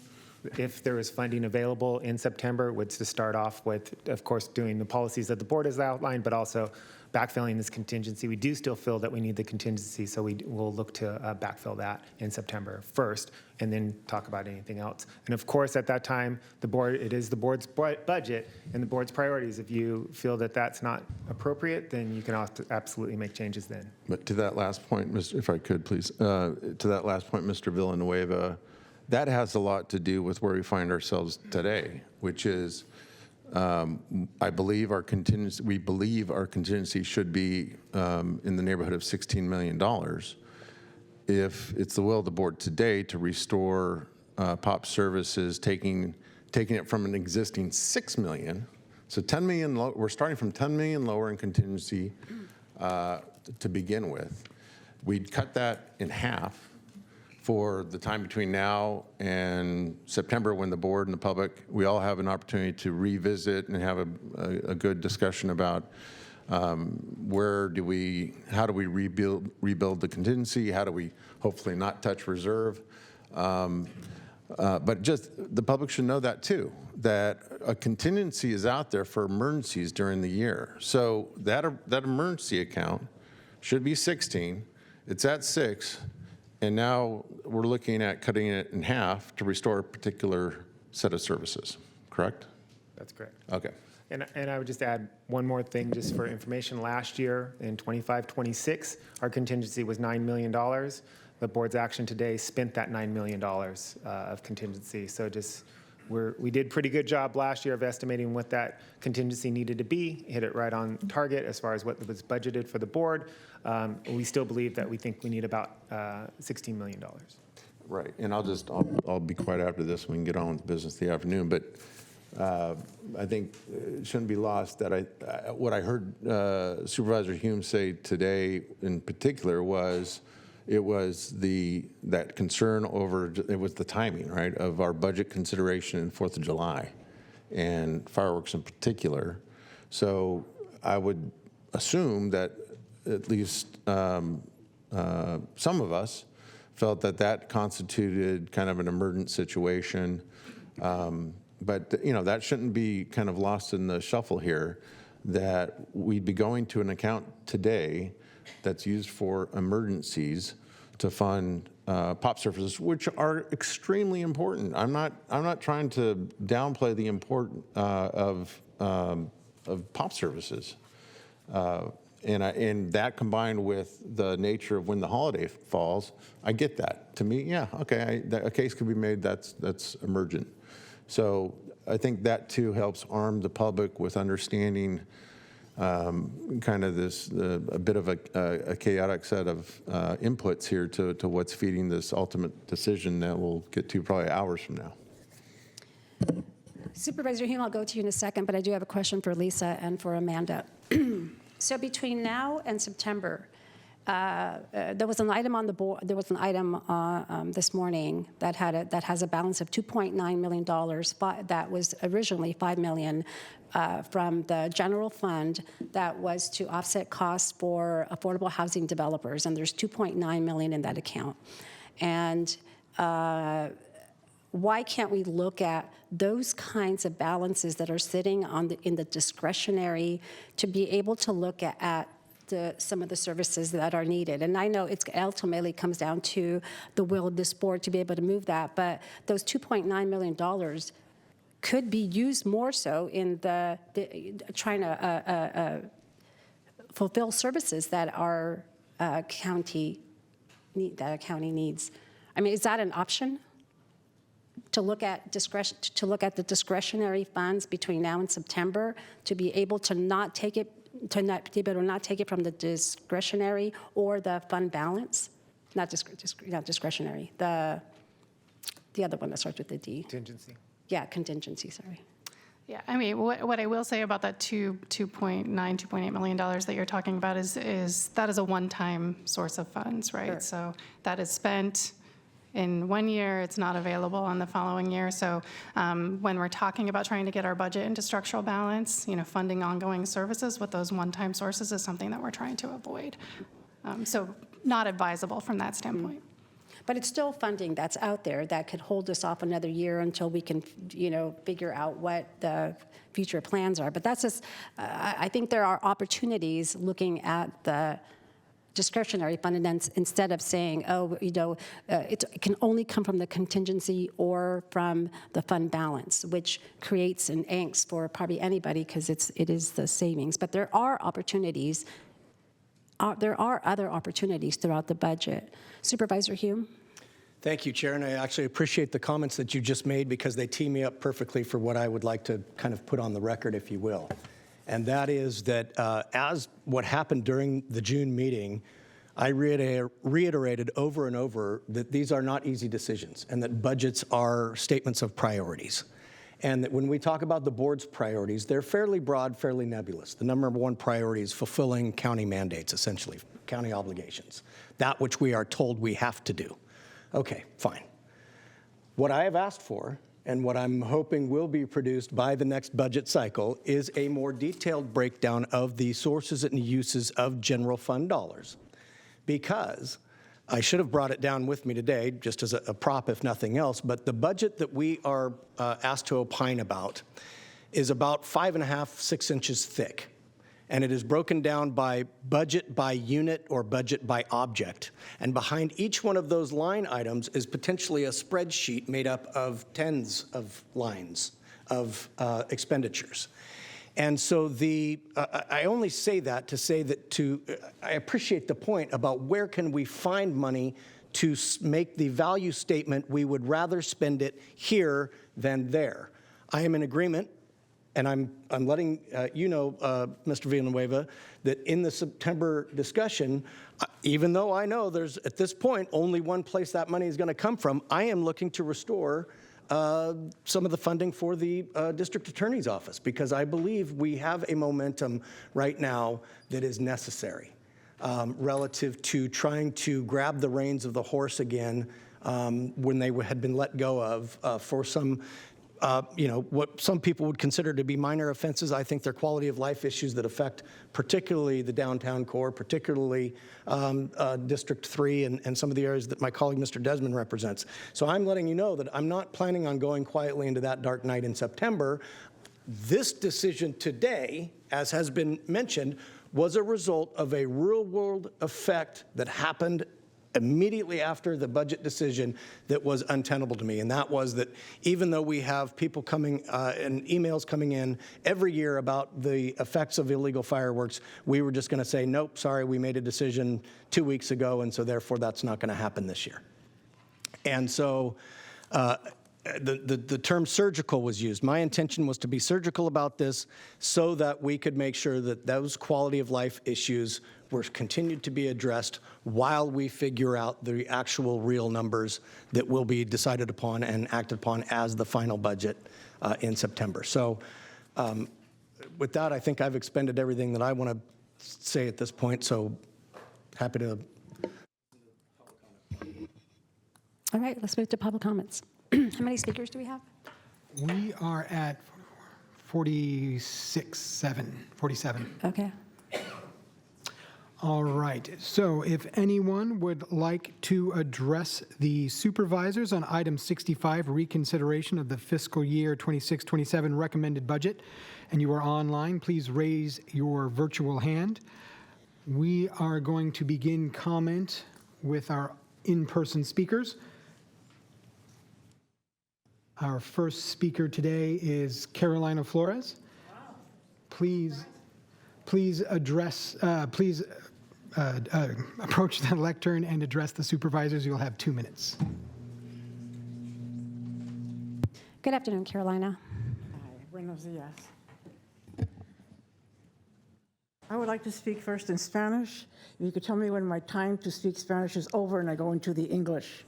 if there is funding available in September, was to start off with, of course, doing the policies that the board has outlined, but also backfilling this contingency. We do still feel that we need the contingency, so we'll look to backfill that in September first, and then talk about anything else. And of course, at that time, it is the board's budget and the board's priorities. If you feel that that's not appropriate, then you can absolutely make changes then. But to that last point, if I could please, to that last point, Mr. Villanueva, that has a lot to do with where we find ourselves today, which is we believe our contingency should be in the neighborhood of $16 million. If it's the will of the board today to restore POP services, taking it from an existing $6 million, so $10 million, we're starting from $10 million lower in contingency to begin with. We'd cut that in half for the time between now and September, when the board and the public, we all have an opportunity to revisit and have a good discussion about how do we rebuild the contingency? How do we hopefully not touch reserve? But just the public should know that too, that a contingency is out there for emergencies during the year. So that emergency account should be 16. It's at 6. And now we're looking at cutting it in half to restore a particular set of services, correct? That's correct. Okay. And I would just add one more thing just for information. Last year in 25-26, our contingency was $9 million. The board's action today spent that $9 million of contingency. So just we did a pretty good job last year of estimating what that contingency needed to be, hit it right on target as far as what was budgeted for the board. We still believe that we think we need about $16 million. Right, and I'll be quiet after this. We can get on with the business of the afternoon, but I think it shouldn't be lost that what I heard Supervisor Hume say today in particular was that concern over, it was the timing, right, of our budget consideration in 4th of July and fireworks in particular. So I would assume that at least some of us felt that constituted kind of an emergent situation. But, that shouldn't be kind of lost in the shuffle here, that we'd be going to an account today that's used for emergencies to fund pop services, which are extremely important. I'm not trying to downplay the importance of pop services. And that combined with the nature of when the holiday falls, I get that. To me, yeah, okay, a case could be made that's emergent. So I think that too helps arm the public with understanding kind of a bit of a chaotic set of inputs here to what's feeding this ultimate decision that we'll get to probably hours from now. Supervisor Hume, I'll go to you in a second, but I do have a question for Lisa and for Amanda. So between now and September, there was an item on the board. There was an item this morning that has a balance of $2.9 million. That was originally $5 million from the general fund that was to offset costs for affordable housing developers, and there's $2.9 million in that account. And why can't we look at those kinds of balances that are sitting in the discretionary to be able to look at some of the services that are needed? And I know it ultimately comes down to the will of this board to be able to move that, but those $2.9 million could be used more so in the trying to fulfill services that our county needs. I mean, is that an option? To look at the discretionary funds between now and September to be able to not take it from the discretionary or the fund balance, not discretionary. The other one that starts with the D. Contingency. Yeah, contingency. Sorry. Yeah, I mean, what I will say about that $2.8 million that you're talking about is that is a one-time source of funds, right? Sure. So that is spent in 1 year, it's not available on the following year. So when we're talking about trying to get our budget into structural balance, funding ongoing services with those one-time sources is something that we're trying to avoid. So not advisable from that standpoint. But it's still funding that's out there that could hold us off another year until we can, figure out what the future plans are. But that's just, I think there are opportunities looking at the discretionary fund, and then instead of saying, it can only come from the contingency or from the fund balance, which creates an angst for probably anybody because it is the savings. But there are opportunities. There are other opportunities throughout the budget. Supervisor Hume? Thank you, Chair, and I actually appreciate the comments that you just made because they tee me up perfectly for what I would like to kind of put on the record, if you will. And that is that as what happened during the June meeting, I reiterated over and over that these are not easy decisions and that budgets are statements of priorities. And that when we talk about the board's priorities, they're fairly broad, fairly nebulous. The number one priority is fulfilling county mandates, essentially, county obligations, that which we are told we have to do. Okay, fine. What I have asked for and what I'm hoping will be produced by the next budget cycle is a more detailed breakdown of the sources and uses of general fund dollars. Because I should have brought it down with me today, just as a prop, if nothing else, but the budget that we are asked to opine about is about 5.5, 6 inches thick. and it is broken down by budget by unit or budget by object. And behind each one of those line items is potentially a spreadsheet made up of tens of lines of expenditures. And so I only say that to say that I appreciate the point about where can we find money to make the value statement we would rather spend it here than there. I am in agreement. And I'm letting you know, Mr. Villanueva, that in the September discussion, even though I know there's, at this point, only one place that money is going to come from, I am looking to restore some of the funding for the district attorney's office, because I believe we have a momentum right now that is necessary relative to trying to grab the reins of the horse again when they had been let go of for some what some people would consider to be minor offenses. I think they're quality of life issues that affect particularly the downtown core, particularly District 3 and some of the areas that my colleague Mr. Desmond represents. So I'm letting you know that I'm not planning on going quietly into that dark night in September. This decision today, as has been mentioned, was a result of a real-world effect that happened immediately after the budget decision that was untenable to me. And that was that even though we have people coming and emails coming in every year about the effects of illegal fireworks, we were just going to say, nope, sorry, we made a decision 2 weeks ago, and so therefore that's not going to happen this year. And so the term surgical was used. My intention was to be surgical about this so that we could make sure that those quality of life issues were continued to be addressed while we figure out the actual real numbers that will be decided upon and acted upon as the final budget in September. So with that, I think I've expended everything that I want to say at this point, so happy to. All right, let's move to public comments. How many speakers do we have? We are at 47. Okay. All right, so if anyone would like to address the supervisors on item 65, reconsideration of the fiscal year 26-27 recommended budget, and you are online, please raise your virtual hand. We are going to begin comment with our in-person speakers. Our first speaker today is Carolina Flores. Please address, approach the lectern and address the supervisors. You'll have 2 minutes. Good afternoon, Carolina. Hi, buenos dias. I would like to speak first in Spanish. If you could tell me when my time to speak Spanish is over and I go into the English.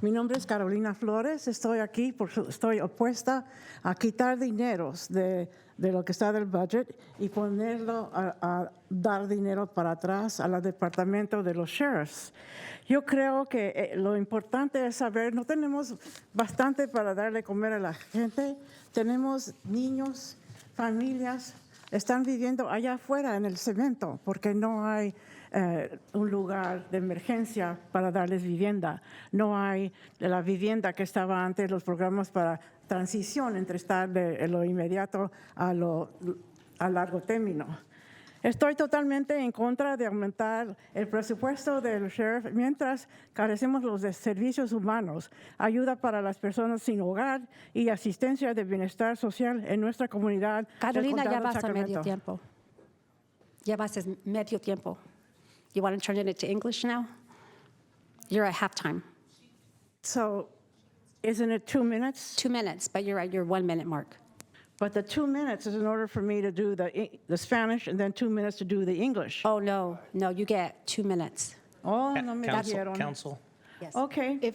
Mi nombre es Carolina Flores. Estoy aquí porque estoy opuesta a quitar dineros de lo que está del budget y ponerlo a dar dinero para atrás al departamento de los sheriffs. Yo creo que lo importante es saber, no tenemos bastante para darle comer a la gente. Tenemos niños, familias, están viviendo allá afuera en el cemento porque no hay un lugar de emergencia para darles vivienda. No hay la vivienda que estaba antes, los programas para transición entre estar de lo inmediato a largo término. Estoy totalmente en contra de aumentar el presupuesto del sheriff mientras carecemos los de servicios humanos, ayuda para las personas sin hogar y asistencia de bienestar social en nuestra comunidad. Carolina, ya vas a medio tiempo. Ya vas a medio tiempo. You want to turn it into English now? You're at halftime. So, isn't it 2 minutes? 2 minutes, but you're at your 1 minute mark. But the 2 minutes is in order for me to do the Spanish and then 2 minutes to do the English. Oh, no, you get 2 minutes. Oh, no me dieron. Counsel? Yes. Okay.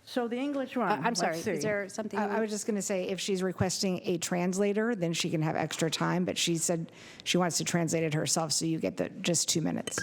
So the English one. I'm sorry, let's see. is there something? I was just going to say, if she's requesting a translator, then she can have extra time, but she said she wants to translate it herself, so you get just 2 minutes,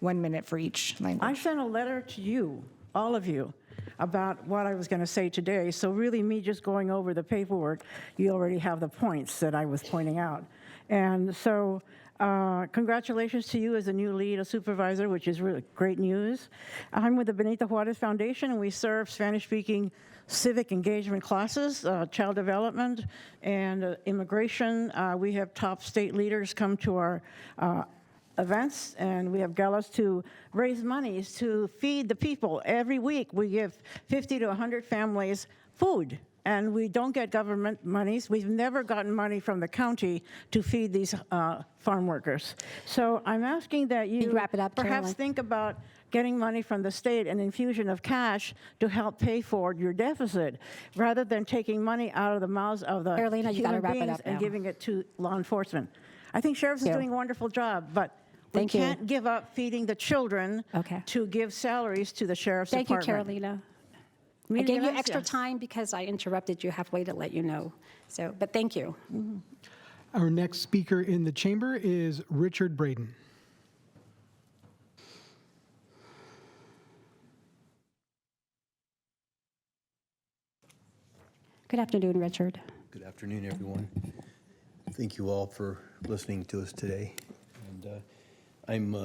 1 minute for each language. I sent a letter to you, all of you, about what I was going to say today. So really, me just going over the paperwork, you already have the points that I was pointing out. And so Congratulations to you as a new lead, a supervisor, which is really great news. I'm with the Benito Juarez Foundation, and we serve Spanish-speaking civic engagement classes, child development, and immigration. We have top state leaders come to our events, and we have galas to raise monies to feed the people. Every week, we give 50 to 100 families food. And we don't get government monies. We've never gotten money from the county to feed these farm workers. So I'm asking that you wrap it up, perhaps Caroline. think about getting money from the state, an infusion of cash to help pay for your deficit, rather than taking money out of the mouths of the Carolina, you gotta human wrap it beings up and now. giving it to law enforcement. I think sheriffs is Thank you. doing a wonderful job, but we Thank you. can't give up feeding the children to give salaries to the sheriff's Thank you, department. Carolina. I Mil gave you gracias. extra time because I interrupted you halfway to let you know. So, but thank you. Our next speaker in the chamber is Richard Braden. Good afternoon, Richard. Good afternoon, everyone. Thank you all for listening to us today. And I'm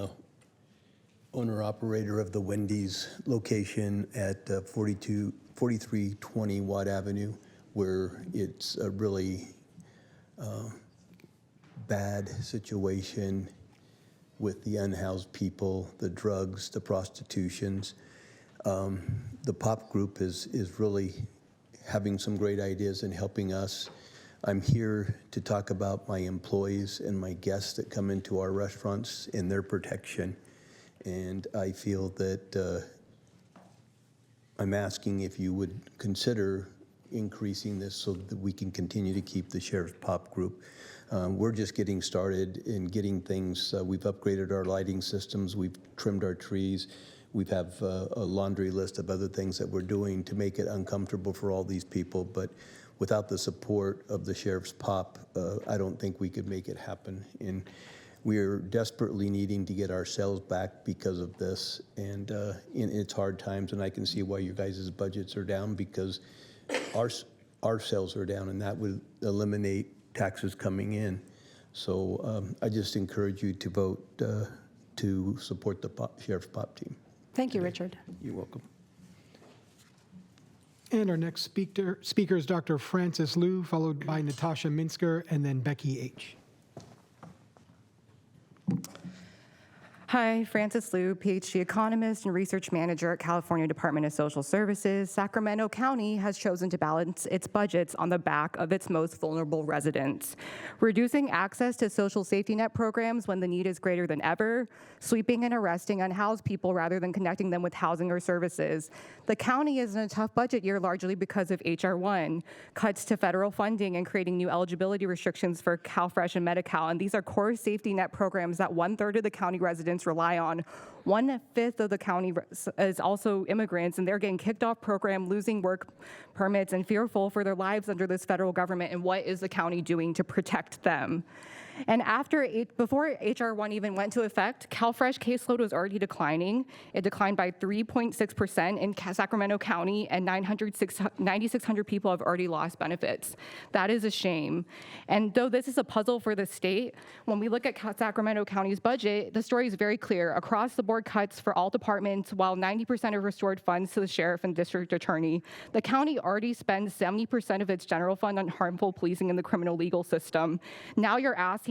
owner-operator of the Wendy's location at 4320 Watt Avenue, where it's a really bad situation with the unhoused people, the drugs, the prostitutions. The POP group is really having some great ideas and helping us. I'm here to talk about my employees and my guests that come into our restaurants and their protection. And I feel that I'm asking if you would consider increasing this so that we can continue to keep the Sheriff's POP group. We're just getting started in getting things. We've upgraded our lighting systems. We've trimmed our trees. We have a laundry list of other things that we're doing to make it uncomfortable for all these people. But without the support of the Sheriff's POP, I don't think we could make it happen. And we're desperately needing to get our sales back because of this. And it's hard times, and I can see why you guys' budgets are down, because our sales are down, and that would eliminate taxes coming in. So I just encourage you to vote to support the Sheriff's POP team. Thank you, Richard. You're welcome. And our next speaker is Dr. Francis Liu, followed by Natasha Minsker, and then Becky H. Hi, Francis Liu, PhD economist and research manager at California Department of Social Services. Sacramento County has chosen to balance its budgets on the back of its most vulnerable residents, reducing access to social safety net programs when the need is greater than ever, sweeping and arresting unhoused people rather than connecting them with housing or services. The county is in a tough budget year largely because of H.R. 1, cuts to federal funding and creating new eligibility restrictions for CalFresh and Medi-Cal, and these are core safety net programs that 1/3 of the county residents rely on. 1/5 of the county is also immigrants, and they're getting kicked off program, losing work permits, and fearful for their lives under this federal government. And what is the county doing to protect them? And before H.R. 1 even went into effect, CalFresh caseload was already declining. It declined by 3.6% in Sacramento County, and 9,600 people have already lost benefits. That is a shame. And though this is a puzzle for the state, when we look at Sacramento County's budget, the story is very clear. Across the board cuts for all departments, while 90% of restored funds to the sheriff and district attorney. The county already spends 70% of its general fund on harmful policing in the criminal legal system. Now you're asking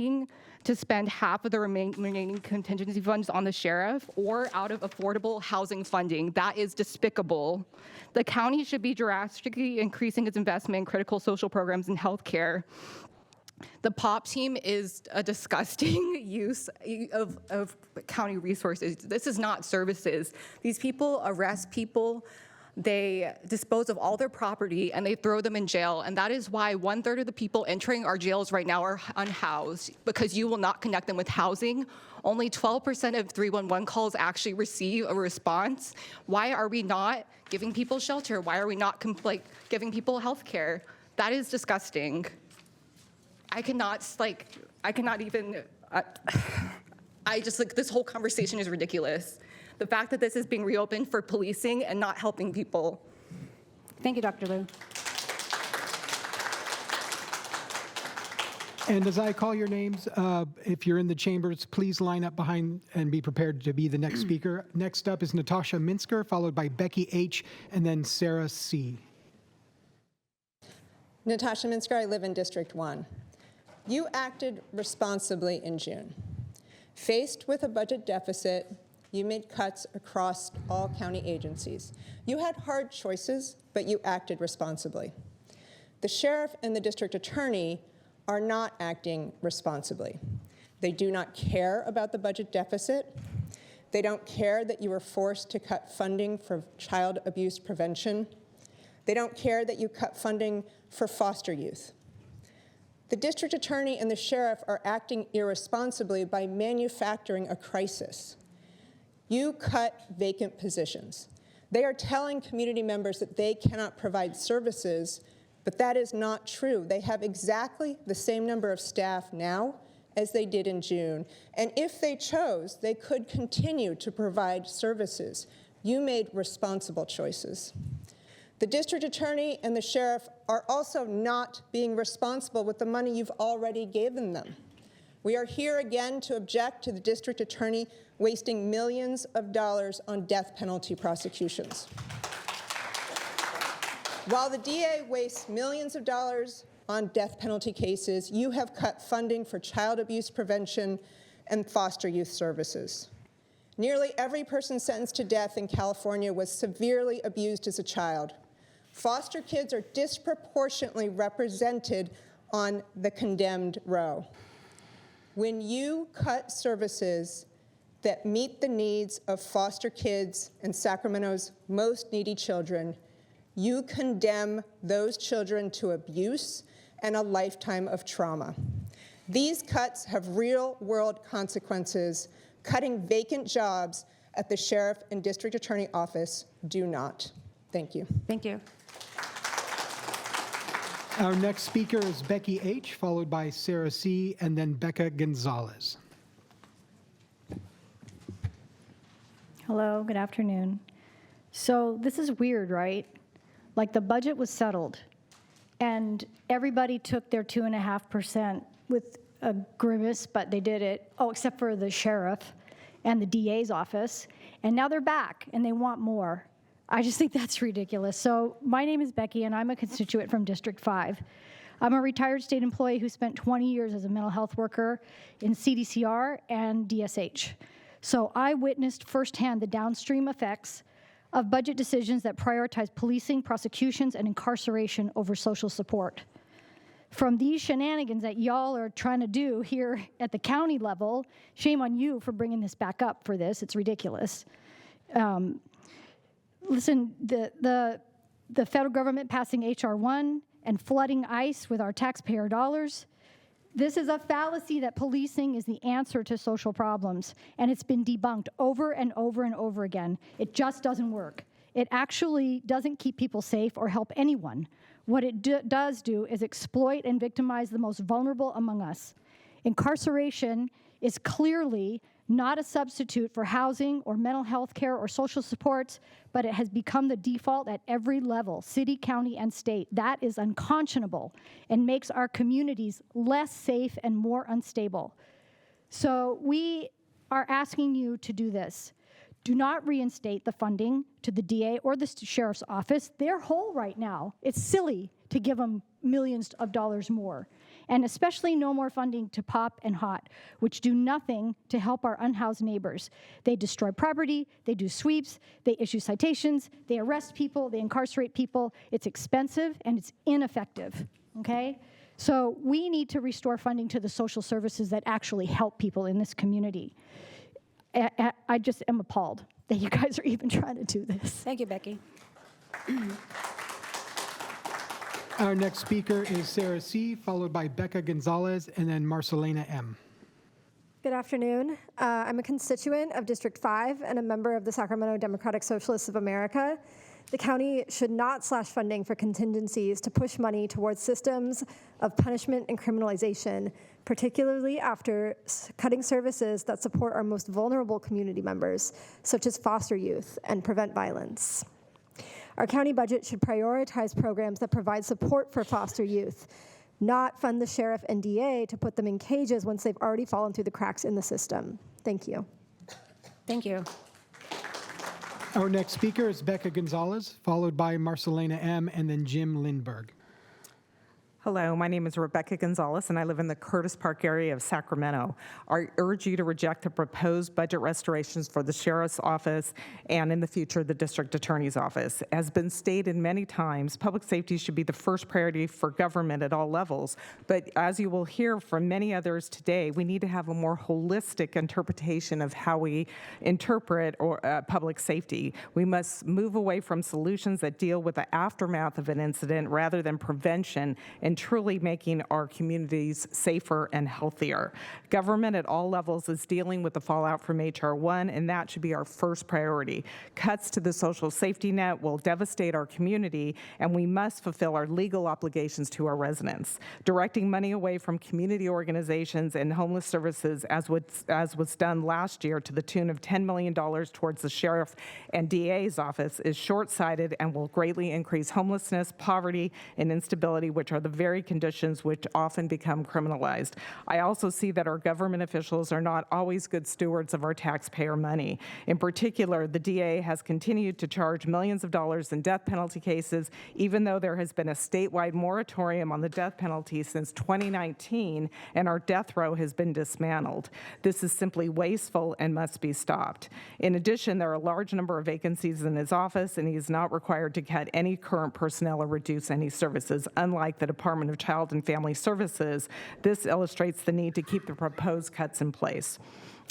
to spend half of the remaining contingency funds on the sheriff or out of affordable housing funding. That is despicable. The county should be drastically increasing its investment in critical social programs and healthcare. The POP team is a disgusting use of county resources. This is not services. These people arrest people, they dispose of all their property, and they throw them in jail. And that is why 1/3 of the people entering our jails right now are unhoused, because you will not connect them with housing. Only 12% of 311 calls actually receive a response. Why are we not giving people shelter? Why are we not giving people health care? That is disgusting. I cannot even, this whole conversation is ridiculous. The fact that this is being reopened for policing and not helping people. Thank you, Dr. Liu. And as I call your names, if you're in the chambers, please line up behind and be prepared to be the next speaker. Next up is Natasha Minsker, followed by Becky H., and then Sarah C. Natasha Minsker, I live in District 1. You acted responsibly in June. Faced with a budget deficit, you made cuts across all county agencies. You had hard choices, but you acted responsibly. The sheriff and the district attorney are not acting responsibly. They do not care about the budget deficit. They don't care that you were forced to cut funding for child abuse prevention. They don't care that you cut funding for foster youth. The district attorney and the sheriff are acting irresponsibly by manufacturing a crisis. You cut vacant positions. They are telling community members that they cannot provide services, but that is not true. They have exactly the same number of staff now as they did in June. And if they chose, they could continue to provide services. You made responsible choices. The district attorney and the sheriff are also not being responsible with the money you've already given them. We are here again to object to the district attorney wasting millions of dollars on death penalty prosecutions. While the DA wastes millions of dollars on death penalty cases, you have cut funding for child abuse prevention and foster youth services. Nearly every person sentenced to death in California was severely abused as a child. Foster kids are disproportionately represented on the condemned row. When you cut services that meet the needs of foster kids and Sacramento's most needy children, you condemn those children to abuse and a lifetime of trauma. These cuts have real-world consequences. Cutting vacant jobs at the sheriff and district attorney office do not. Thank you. Thank you. Our next speaker is Becky H., followed by Sarah C., and then Becca Gonzalez. Hello, good afternoon. So this is weird, right? Like the budget was settled, and everybody took their 2.5% with a grimace, but they did it, except for the sheriff and the DA's office, and now they're back, and they want more. I just think that's ridiculous. So my name is Becky, and I'm a constituent from District 5. I'm a retired state employee who spent 20 years as a mental health worker in CDCR and DSH. So I witnessed firsthand the downstream effects of budget decisions that prioritize policing, prosecutions, and incarceration over social support. From these shenanigans that y'all are trying to do here at the county level, shame on you for bringing this back up for this. It's ridiculous. Listen, the federal government passing H.R. 1 and flooding ICE with our taxpayer dollars, this is a fallacy that policing is the answer to social problems, and it's been debunked over and over and over again. It just doesn't work. It actually doesn't keep people safe or help anyone. What it does do is exploit and victimize the most vulnerable among us. Incarceration is clearly not a substitute for housing or mental health care or social supports, but it has become the default at every level, city, county, and state. That is unconscionable and makes our communities less safe and more unstable. So we are asking you to do this. Do not reinstate the funding to the DA or the sheriff's office. They're whole right now. It's silly to give them millions of dollars more. And especially no more funding to POP and HOT, which do nothing to help our unhoused neighbors. They destroy property, they do sweeps, they issue citations, they arrest people, they incarcerate people. It's expensive and it's ineffective, okay? So we need to restore funding to the social services that actually help people in this community. I just am appalled that you guys are even trying to do this. Thank you, Becky. Our next speaker is Sarah C., followed by Becca Gonzalez, and then Marcelena M. Good afternoon. I'm a constituent of District 5 and a member of the Sacramento Democratic Socialists of America. The county should not slash funding for contingencies to push money towards systems of punishment and criminalization, particularly after cutting services that support our most vulnerable community members, such as foster youth, and prevent violence. Our county budget should prioritize programs that provide support for foster youth, not fund the sheriff and DA to put them in cages once they've already fallen through the cracks in the system. Thank you. Thank you. Our next speaker is Becca Gonzalez, followed by Marcelena M., and then Jim Lindberg. Hello, my name is Rebecca Gonzalez, and I live in the Curtis Park area of Sacramento. I urge you to reject the proposed budget restorations for the Sheriff's Office and, in the future, the District Attorney's Office. As been stated many times, public safety should be the first priority for government at all levels. But as you will hear from many others today, we need to have a more holistic interpretation of how we interpret public safety. We must move away from solutions that deal with the aftermath of an incident rather than prevention, and truly making our communities safer and healthier. Government at all levels is dealing with the fallout from H.R. 1, and that should be our first priority. Cuts to the social safety net will devastate our community, and we must fulfill our legal obligations to our residents. Directing money away from community organizations and homeless services, as was done last year to the tune of $10 million towards the sheriff and DA's office, is short-sighted and will greatly increase homelessness, poverty, and instability, which are the very conditions which often become criminalized. I also see that our government officials are not always good stewards of our taxpayer money. In particular, the DA has continued to charge millions of dollars in death penalty cases, even though there has been a statewide moratorium on the death penalty since 2019, and our death row has been dismantled. This is simply wasteful and must be stopped. In addition, there are a large number of vacancies in his office, and he is not required to cut any current personnel or reduce any services, unlike the Department of Child and Family Services. This illustrates the need to keep the proposed cuts in place.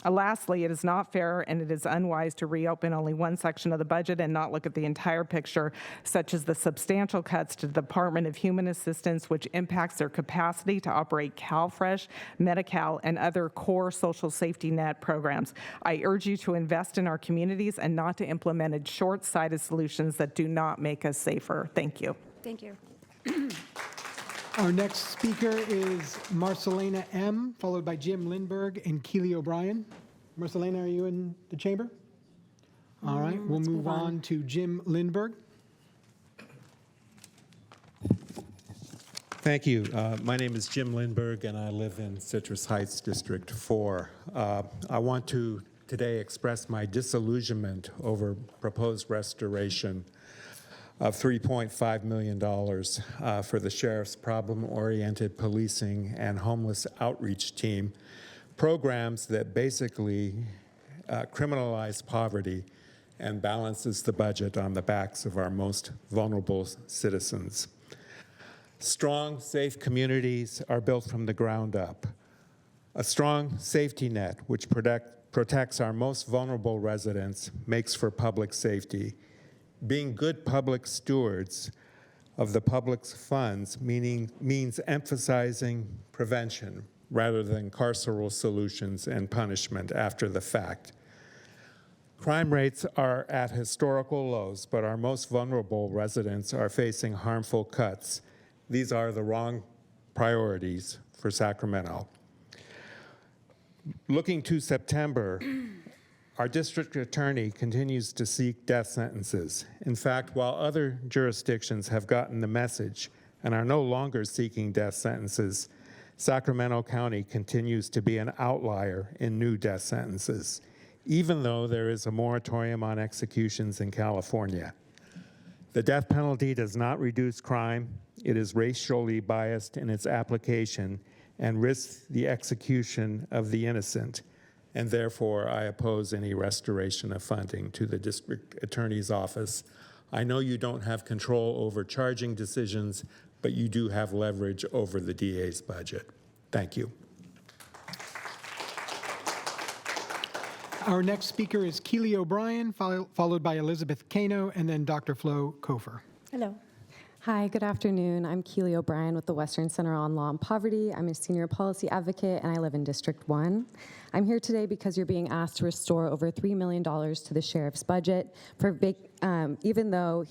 Lastly, it is not fair and it is unwise to reopen only one section of the budget and not look at the entire picture, such as the substantial cuts to the Department of Human Assistance, which impacts their capacity to operate CalFresh, Medi-Cal, and other core social safety net programs. I urge you to invest in our communities and not to implement short-sighted solutions that do not make us safer. Thank you. Thank you. Our next speaker is Marcelena M., followed by Jim Lindberg and Keely O'Brien. Marcelena, are you in the chamber? All right, we'll move on to Jim Lindberg. Thank you. My name is Jim Lindberg, and I live in Citrus Heights, District 4. I want to today express my disillusionment over proposed restoration of $3.5 million for the Sheriff's Problem-Oriented Policing and Homeless Outreach Team, programs that basically criminalize poverty and balances the budget on the backs of our most vulnerable citizens. Strong, safe communities are built from the ground up. A strong safety net, which protects our most vulnerable residents, makes for public safety. Being good public stewards of the public's funds means emphasizing prevention rather than carceral solutions and punishment after the fact. Crime rates are at historical lows, but our most vulnerable residents are facing harmful cuts. These are the wrong priorities for Sacramento. Looking to September, our district attorney continues to seek death sentences. In fact, while other jurisdictions have gotten the message and are no longer seeking death sentences, Sacramento County continues to be an outlier in new death sentences, even though there is a moratorium on executions in California. The death penalty does not reduce crime. It is racially biased in its application and risks the execution of the innocent. And therefore, I oppose any restoration of funding to the district attorney's office. I know you don't have control over charging decisions, but you do have leverage over the DA's budget. Thank you. Our next speaker is Keely O'Brien, followed by Elizabeth Kano, and then Dr. Flo Kofer. Hello. Hi, good afternoon. I'm Keely O'Brien with the Western Center on Law and Poverty. I'm a senior policy advocate, and I live in District 1. I'm here today because you're being asked to restore over $3 million to the sheriff's budget, for even though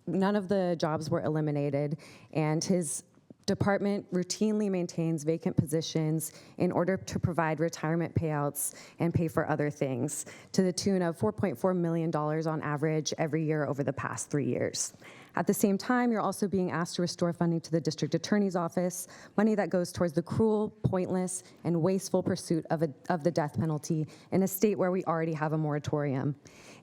none of the jobs were eliminated, and his department routinely maintains vacant positions in order to provide retirement payouts and pay for other things, to the tune of $4.4 million on average every year over the past 3 years. At the same time, you're also being asked to restore funding to the district attorney's office, money that goes towards the cruel, pointless, and wasteful pursuit of the death penalty in a state where we already have a moratorium.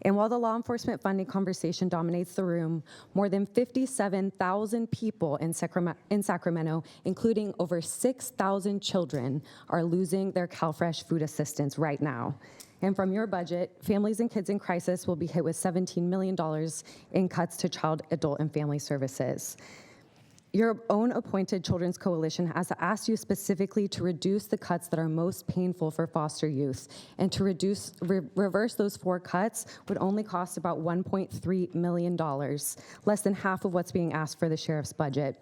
And while the law enforcement funding conversation dominates the room, more than 57,000 people in Sacramento, including over 6,000 children, are losing their CalFresh food assistance right now. And from your budget, families and kids in crisis will be hit with $17 million in cuts to child, adult, and family services. Your own appointed Children's Coalition has asked you specifically to reduce the cuts that are most painful for foster youth, and to reverse those 4 cuts would only cost about $1.3 million, less than half of what's being asked for the sheriff's budget.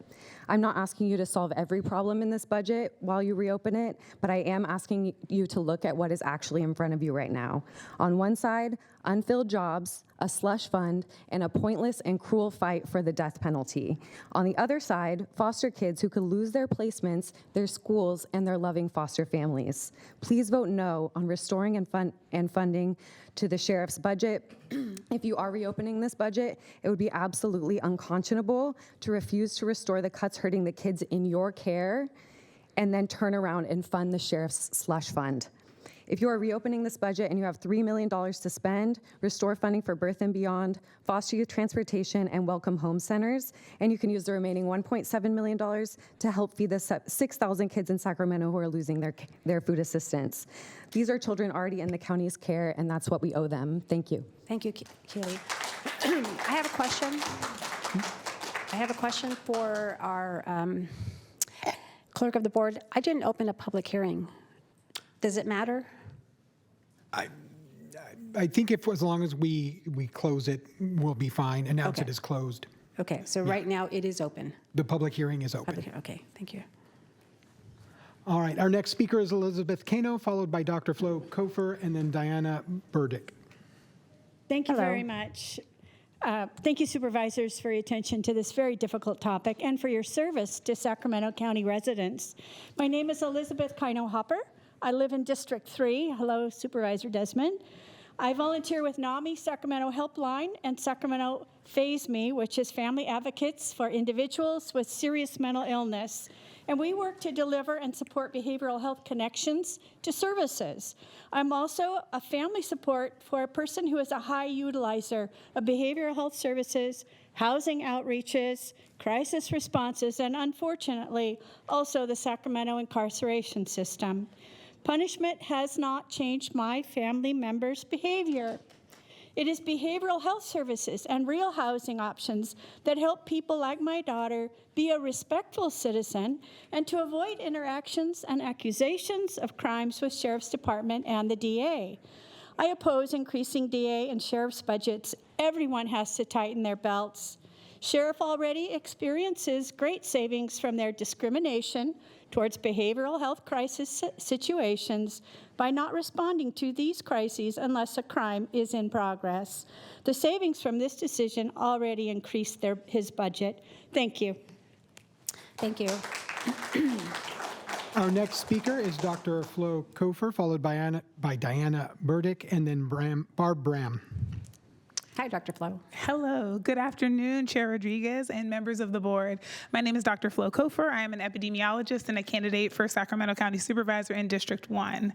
I'm not asking you to solve every problem in this budget while you reopen it, but I am asking you to look at what is actually in front of you right now. On one side, unfilled jobs, a slush fund, and a pointless and cruel fight for the death penalty. On the other side, foster kids who could lose their placements, their schools, and their loving foster families. Please vote no on restoring and funding to the sheriff's budget. If you are reopening this budget, it would be absolutely unconscionable to refuse to restore the cuts hurting the kids in your care and then turn around and fund the sheriff's slush fund. If you are reopening this budget and you have $3 million to spend, restore funding for Birth and Beyond, foster youth transportation, and welcome home centers, and you can use the remaining $1.7 million to help feed the 6,000 kids in Sacramento who are losing their food assistance. These are children already in the county's care, and that's what we owe them. Thank you. Thank you, Keely. I have a question. I have a question for our clerk of the board. I didn't open a public hearing. Does it matter? I think if, as long as we close it, we'll be fine. Announce Okay. it as closed. Okay, so right now it is open. The public hearing is open. Okay, thank you. All right, our next speaker is Elizabeth Cano, followed by Dr. Flo Kofer, and then Diana Burdick. Thank you very much. Thank you, supervisors, for your attention to this very difficult topic and for your service to Sacramento County residents. My name is Elizabeth Cano Hopper. I live in District 3. Hello, Supervisor Desmond. I volunteer with NAMI Sacramento Helpline and Sacramento Phase Me, which is Family Advocates for Individuals with Serious Mental Illness. And we work to deliver and support behavioral health connections to services. I'm also a family support for a person who is a high utilizer of behavioral health services, housing outreaches, crisis responses, and unfortunately, also the Sacramento incarceration system. Punishment has not changed my family members' behavior. It is behavioral health services and real housing options that help people like my daughter be a respectful citizen and to avoid interactions and accusations of crimes with Sheriff's Department and the DA. I oppose increasing DA and Sheriff's budgets. Everyone has to tighten their belts. Sheriff already experiences great savings from their discrimination towards behavioral health crisis situations by not responding to these crises unless a crime is in progress. The savings from this decision already increased his budget. Thank you. Thank you. Our next speaker is Dr. Flo Kofer, followed by Diana Burdick, and then Barb Bram. Hi, Dr. Flo. Hello. Good afternoon, Chair Rodriguez and members of the board. My name is Dr. Flo Kofer. I am an epidemiologist and a candidate for Sacramento County Supervisor in District 1.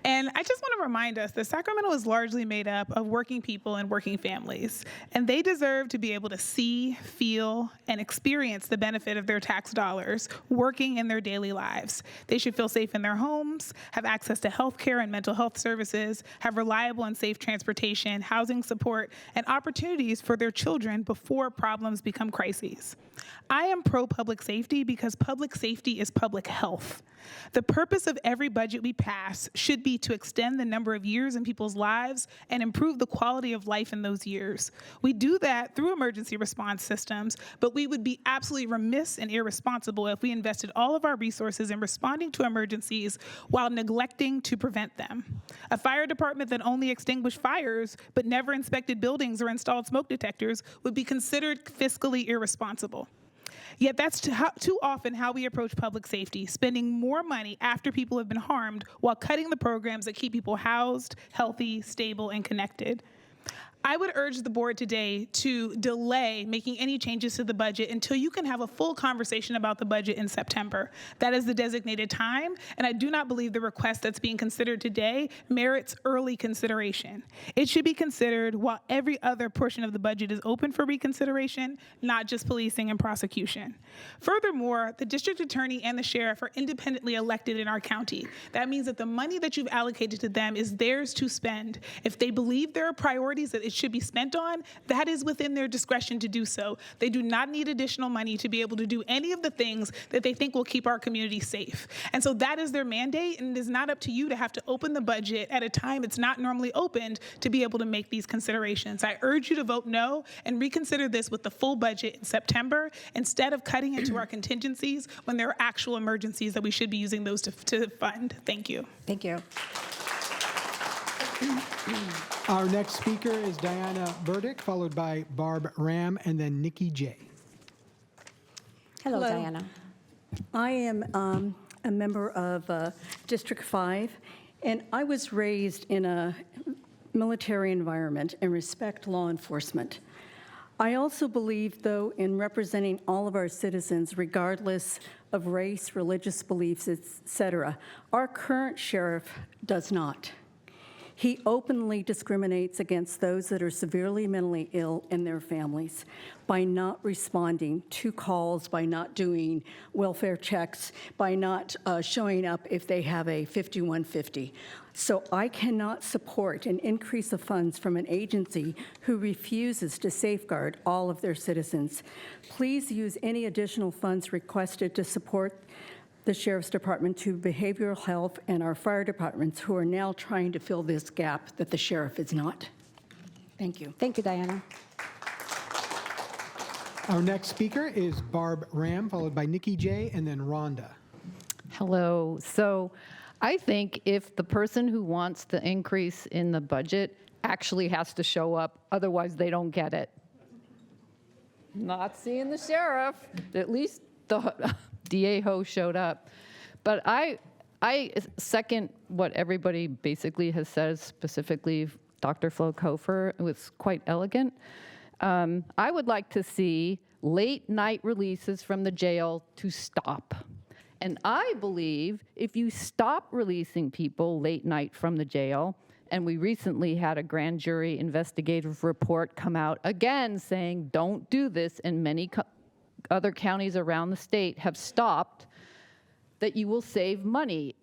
And I just want to remind us that Sacramento is largely made up of working people and working families, and they deserve to be able to see, feel, and experience the benefit of their tax dollars working in their daily lives. They should feel safe in their homes, have access to health care and mental health services, have reliable and safe transportation, housing support, and opportunities for their children before problems become crises. I am pro-public safety because public safety is public health. The purpose of every budget we pass should be to extend the number of years in people's lives and improve the quality of life in those years. We do that through emergency response systems, but we would be absolutely remiss and irresponsible if we invested all of our resources in responding to emergencies while neglecting to prevent them. A fire department that only extinguished fires but never inspected buildings or installed smoke detectors would be considered fiscally irresponsible. Yet that's too often how we approach public safety, spending more money after people have been harmed while cutting the programs that keep people housed, healthy, stable, and connected. I would urge the board today to delay making any changes to the budget until you can have a full conversation about the budget in September. That is the designated time, and I do not believe the request that's being considered today merits early consideration. It should be considered while every other portion of the budget is open for reconsideration, not just policing and prosecution. Furthermore, the district attorney and the sheriff are independently elected in our county. That means that the money that you've allocated to them is theirs to spend. If they believe there are priorities that it should be spent on, that is within their discretion to do so. They do not need additional money to be able to do any of the things that they think will keep our community safe. And so that is their mandate, and it is not up to you to have to open the budget at a time it's not normally opened to be able to make these considerations. I urge you to vote no and reconsider this with the full budget in September instead of cutting into our contingencies when there are actual emergencies that we should be using those to fund. Thank you. Thank you. Our next speaker is Diana Burdick, followed by Barb Ram, and then Nikki J. Hello, Diana. I am a member of District 5, and I was raised in a military environment and respect law enforcement. I also believe, though, in representing all of our citizens, regardless of race, religious beliefs, etc. Our current sheriff does not. He openly discriminates against those that are severely mentally ill and their families by not responding to calls, by not doing welfare checks, by not showing up if they have a 5150. So I cannot support an increase of funds from an agency who refuses to safeguard all of their citizens. Please use any additional funds requested to support the Sheriff's Department to behavioral health and our fire departments who are now trying to fill this gap that the sheriff is not. Thank you. Thank you, Diana. Our next speaker is Barb Ram, followed by Nikki J, and then Rhonda. Hello. So I think if the person who wants the increase in the budget actually has to show up, otherwise they don't get it. Not seeing the sheriff, at least the DA Ho showed up. But I second what everybody basically has said, specifically Dr. Flo Kofer. It was quite elegant. I would like to see late night releases from the jail to stop. And I believe if you stop releasing people late night from the jail, and we recently had a grand jury investigative report come out again saying don't do this, and many other counties around the state have stopped, that you will save money.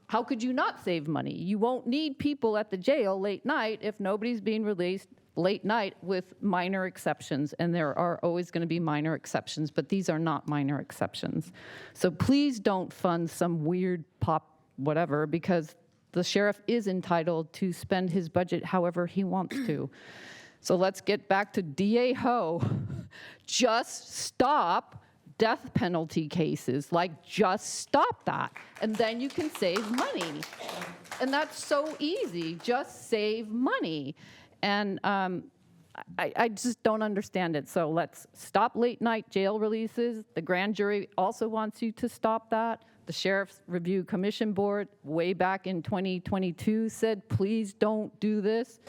How could you not save money? You won't need people at the jail late night if nobody's being released late night, with minor exceptions, and there are always going to be minor exceptions, but these are not minor exceptions. So please don't fund some weird pop whatever, because the sheriff is entitled to spend his budget however he wants to. So let's get back to DA Ho. Just stop death penalty cases. Just stop that. And then you can save money. And that's so easy. Just save money. And I just don't understand it. So let's stop late night jail releases. The grand jury also wants you to stop that. The Sheriff's Review Commission Board, way back in 2022, said, please don't do this.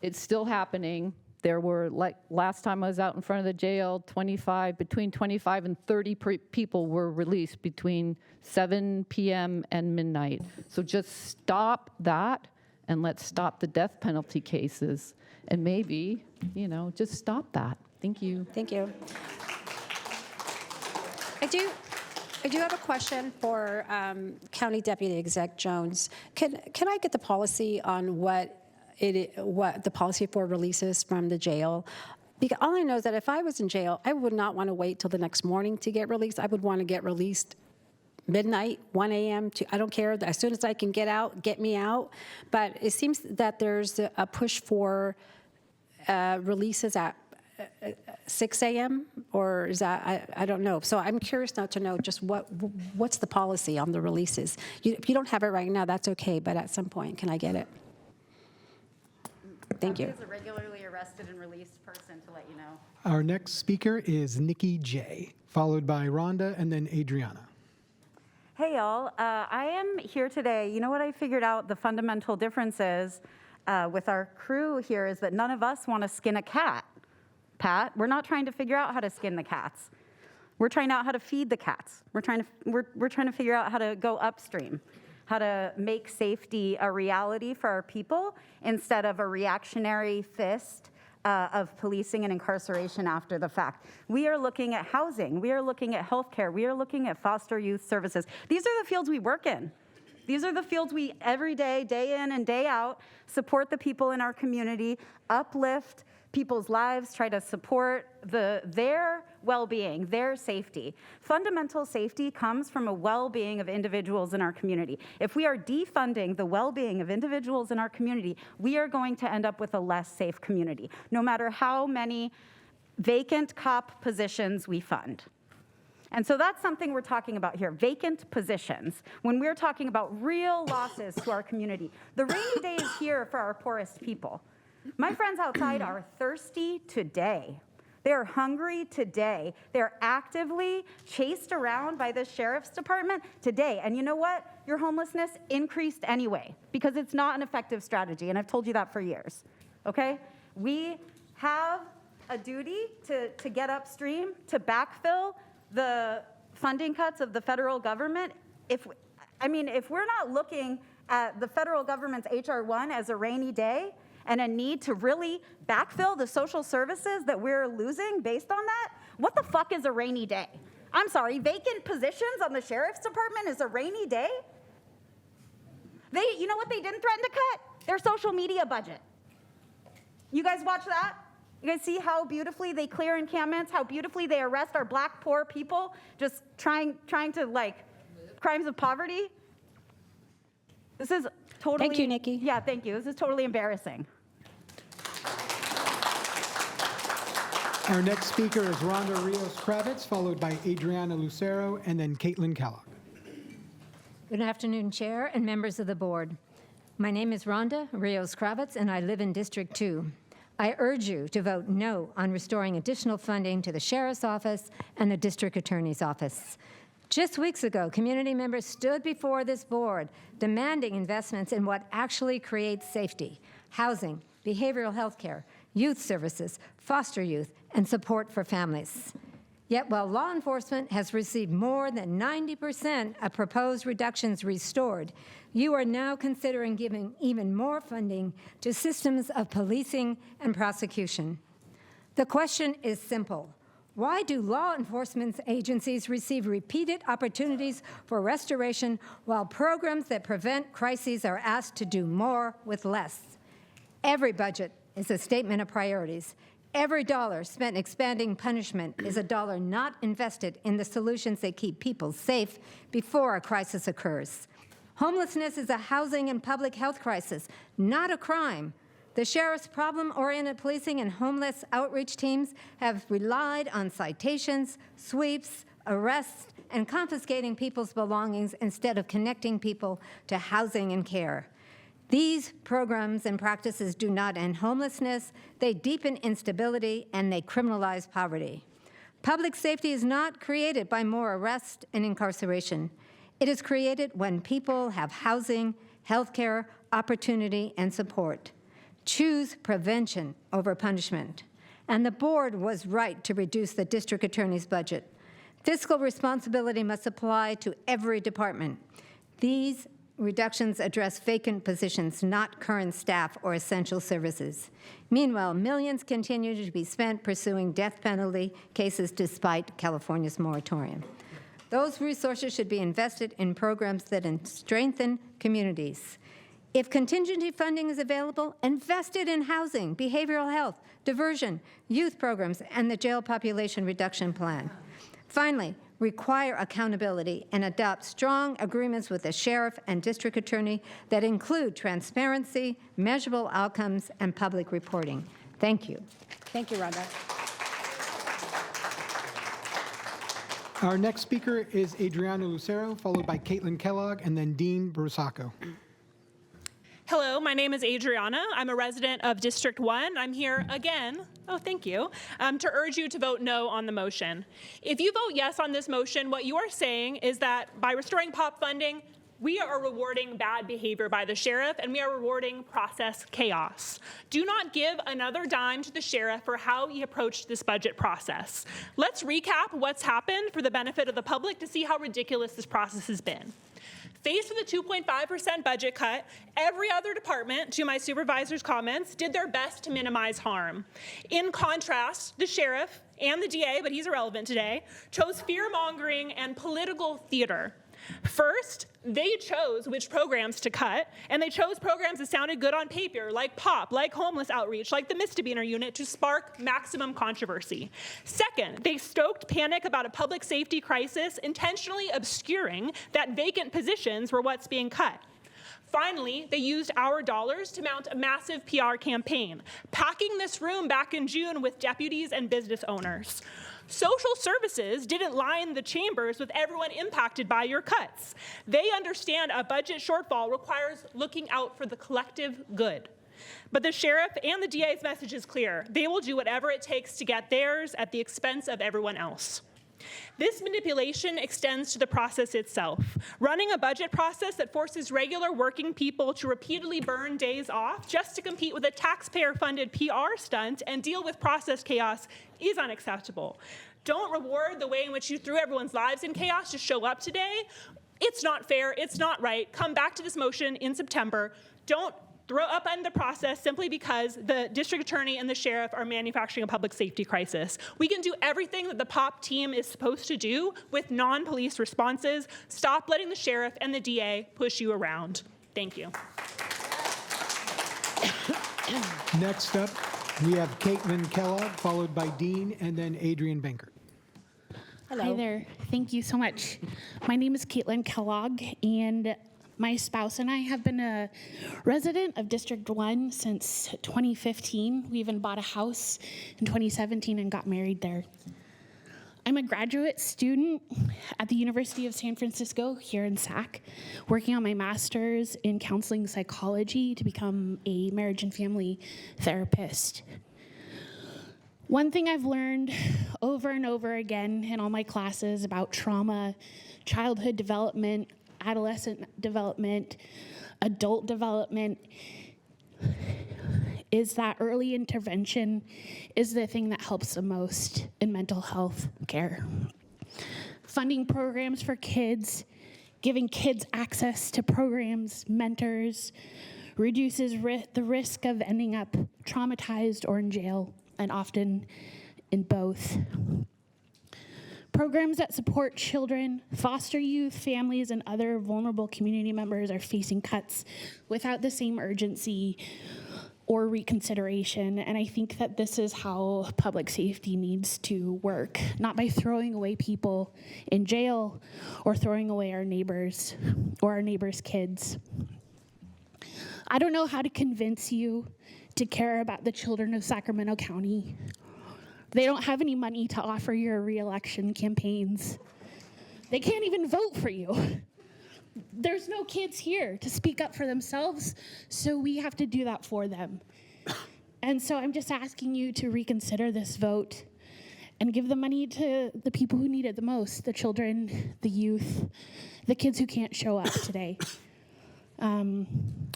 It's still happening. There were, last time I was out in front of the jail, between 25 and 30 people were released between 7 p.m. and midnight. So just stop that, and let's stop the death penalty cases. And maybe, just stop that. Thank you. Thank you. I do have a question for County Deputy Exec Jones. Can I get the policy on what the policy for releases from the jail? Because all I know is that if I was in jail, I would not want to wait till the next morning to get released. I would want to get released midnight, 1 a.m. I don't care. As soon as I can get out, get me out. But it seems that there's a push for releases at 6 a.m. or is that, I don't know. So I'm curious now to know just what's the policy on the releases. If you don't have it right now, that's okay, but at some point, can I get it? Thank you. As a regularly arrested and released person, to let you know. Our next speaker is Nikki J, followed by Rhonda and then Adriana. Hey, y'all. I am here today. You know what I figured out the fundamental difference is? with our crew here is that none of us want to skin a cat, Pat. We're not trying to figure out how to skin the cats. We're trying out how to feed the cats. We're trying to figure out how to go upstream, how to make safety a reality for our people instead of a reactionary fist of policing and incarceration after the fact. We are looking at housing. We are looking at healthcare. We are looking at foster youth services. These are the fields we work in. These are the fields we every day, day in and day out, support the people in our community, uplift people's lives, try to support their well-being, their safety. Fundamental safety comes from a well-being of individuals in our community. If we are defunding the well-being of individuals in our community, we are going to end up with a less safe community, no matter how many vacant cop positions we fund. And so that's something we're talking about here, vacant positions, when we're talking about real losses to our community. The rainy day is here for our poorest people. My friends outside are thirsty today. They are hungry today. They're actively chased around by the sheriff's department today. And you know what? Your homelessness increased anyway because it's not an effective strategy, and I've told you that for years, okay? We have a duty to get upstream, to backfill the funding cuts of the federal government. If we're not looking at the federal government's H.R. 1 as a rainy day and a need to really backfill the social services that we're losing based on that, what the fuck is a rainy day? I'm sorry, vacant positions on the sheriff's department is a rainy day? You know what they didn't threaten to cut? Their social media budget. You guys watch that? You guys see how beautifully they clear encampments, how beautifully they arrest our black poor people, just trying to, like, crimes of poverty? This is totally... Thank you, Nikki. Yeah, thank you. This is totally embarrassing. Our next speaker is Rhonda Rios-Kravitz, followed by Adriana Lucero, and then Caitlin Kellogg. Good afternoon, Chair and members of the board. My name is Rhonda Rios-Kravitz, and I live in District 2. I urge you to vote no on restoring additional funding to the Sheriff's Office and the District Attorney's Office. Just weeks ago, community members stood before this board demanding investments in what actually creates safety: housing, behavioral health care, youth services, foster youth, and support for families. Yet while law enforcement has received more than 90% of proposed reductions restored, you are now considering giving even more funding to systems of policing and prosecution. The question is simple. Why do law enforcement agencies receive repeated opportunities for restoration while programs that prevent crises are asked to do more with less? Every budget is a statement of priorities. Every dollar spent expanding punishment is a dollar not invested in the solutions that keep people safe before a crisis occurs. Homelessness is a housing and public health crisis, not a crime. The sheriff's problem-oriented policing and homeless outreach teams have relied on citations, sweeps, arrests, and confiscating people's belongings instead of connecting people to housing and care. These programs and practices do not end homelessness, they deepen instability, and they criminalize poverty. Public safety is not created by more arrest and incarceration. It is created when people have housing, health care, opportunity, and support. Choose prevention over punishment. And the board was right to reduce the district attorney's budget. Fiscal responsibility must apply to every department. These reductions address vacant positions, not current staff or essential services. Meanwhile, millions continue to be spent pursuing death penalty cases despite California's moratorium. Those resources should be invested in programs that strengthen communities. If contingency funding is available, invest it in housing, behavioral health, diversion, youth programs, and the jail population reduction plan. Finally, require accountability and adopt strong agreements with the sheriff and district attorney that include transparency, measurable outcomes, and public reporting. Thank you. Thank you, Rhonda. Our next speaker is Adriana Lucero, followed by Caitlin Kellogg, and then Dean Brusacco. Hello, my name is Adriana. I'm a resident of District 1. I'm here again, thank you, to urge you to vote no on the motion. If you vote yes on this motion, what you are saying is that by restoring POP funding, We are rewarding bad behavior by the sheriff, and we are rewarding process chaos. Do not give another dime to the sheriff for how he approached this budget process. Let's recap what's happened for the benefit of the public to see how ridiculous this process has been. Faced with a 2.5% budget cut, every other department, to my supervisor's comments, did their best to minimize harm. In contrast, the sheriff and the DA, but he's irrelevant today, chose fear-mongering and political theater. First, they chose which programs to cut, and they chose programs that sounded good on paper, like POP, like homeless outreach, like the misdemeanor unit, to spark maximum controversy. Second, they stoked panic about a public safety crisis, intentionally obscuring that vacant positions were what's being cut. Finally, they used our dollars to mount a massive PR campaign, packing this room back in June with deputies and business owners. Social services didn't line the chambers with everyone impacted by your cuts. They understand a budget shortfall requires looking out for the collective good. But the sheriff and the DA's message is clear. They will do whatever it takes to get theirs at the expense of everyone else. This manipulation extends to the process itself. Running a budget process that forces regular working people to repeatedly burn days off just to compete with a taxpayer-funded PR stunt and deal with process chaos is unacceptable. Don't reward the way in which you threw everyone's lives in chaos to show up today. It's not fair, it's not right. Come back to this motion in September. Don't throw up on the process simply because the district attorney and the sheriff are manufacturing a public safety crisis. We can do everything that the POP team is supposed to do with non-police responses. Stop letting the sheriff and the DA push you around. Thank you. Next up, we have Caitlin Kellogg, followed by Dean, and then Adrian Bankert. Hello. Hi there. Thank you so much. My name is Caitlin Kellogg, and my spouse and I have been a resident of District 1 since 2015. We even bought a house in 2017 and got married there. I'm a graduate student at the University of San Francisco here in Sac, working on my master's in counseling psychology to become a marriage and family therapist. One thing I've learned over and over again in all my classes about trauma, childhood development, adolescent development, adult development, is that early intervention is the thing that helps the most in mental health care. Funding programs for kids, giving kids access to programs, mentors, reduces the risk of ending up traumatized or in jail, and often in both. Programs that support children, foster youth, families, and other vulnerable community members are facing cuts without the same urgency or reconsideration. And I think that this is how public safety needs to work, not by throwing away people in jail or throwing away our neighbors or our neighbors' kids. I don't know how to convince you to care about the children of Sacramento County. They don't have any money to offer your re-election campaigns. They can't even vote for you. There's no kids here to speak up for themselves, so we have to do that for them. And so I'm just asking you to reconsider this vote and give the money to the people who need it the most, the children, the youth, the kids who can't show up today.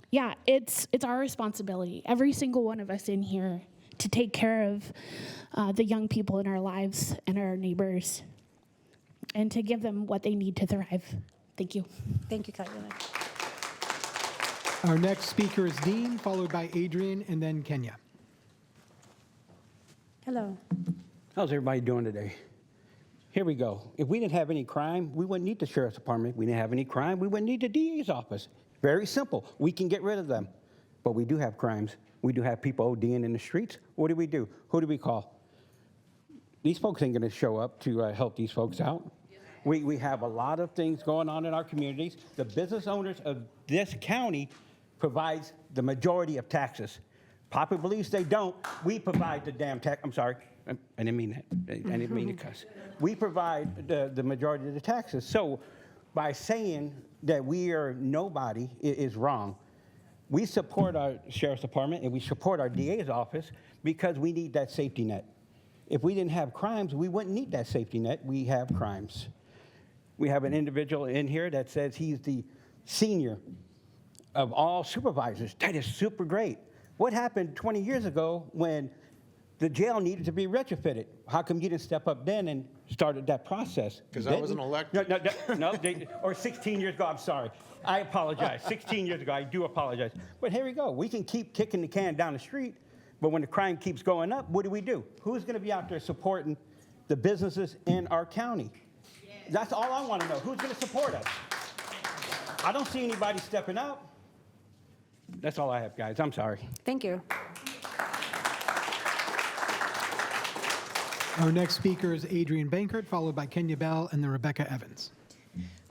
Yeah, it's our responsibility, every single one of us in here, to take care of the young people in our lives and our neighbors, and to give them what they need to thrive. Thank you. Thank you, Caitlin. Our next speaker is Dean, followed by Adrian, and then Kenya. Hello. How's everybody doing today? Here we go. If we didn't have any crime, we wouldn't need the sheriff's department. If we didn't have any crime, we wouldn't need the DA's office. Very simple. We can get rid of them. But we do have crimes. We do have people ODing in the streets. What do we do? Who do we call? These folks ain't going to show up to help these folks out. We have a lot of things going on in our communities. The business owners of this county provides the majority of taxes. Papa believes they don't. We provide the damn tax. I'm sorry. I didn't mean that. I didn't mean to cuss. We provide the majority of the taxes. So by saying that we are nobody is wrong. We support our sheriff's department and we support our DA's office because we need that safety net. If we didn't have crimes, we wouldn't need that safety net. We have crimes. We have an individual in here that says he's the senior of all supervisors. That is super great. What happened 20 years ago when the jail needed to be retrofitted? How come you didn't step up then and started that process? Because I wasn't elected. No, or 16 years ago, I'm sorry. I apologize. 16 years ago, I do apologize. But here we go. We can keep kicking the can down the street, but when the crime keeps going up, what do? Who's going to be out there supporting the businesses in our county? That's all I want to know. Who's going to support us? I don't see anybody stepping up. That's all I have, guys. I'm sorry. Thank you. Our next speaker is Adrian Bankert, followed by Kenya Bell and then Rebecca Evans.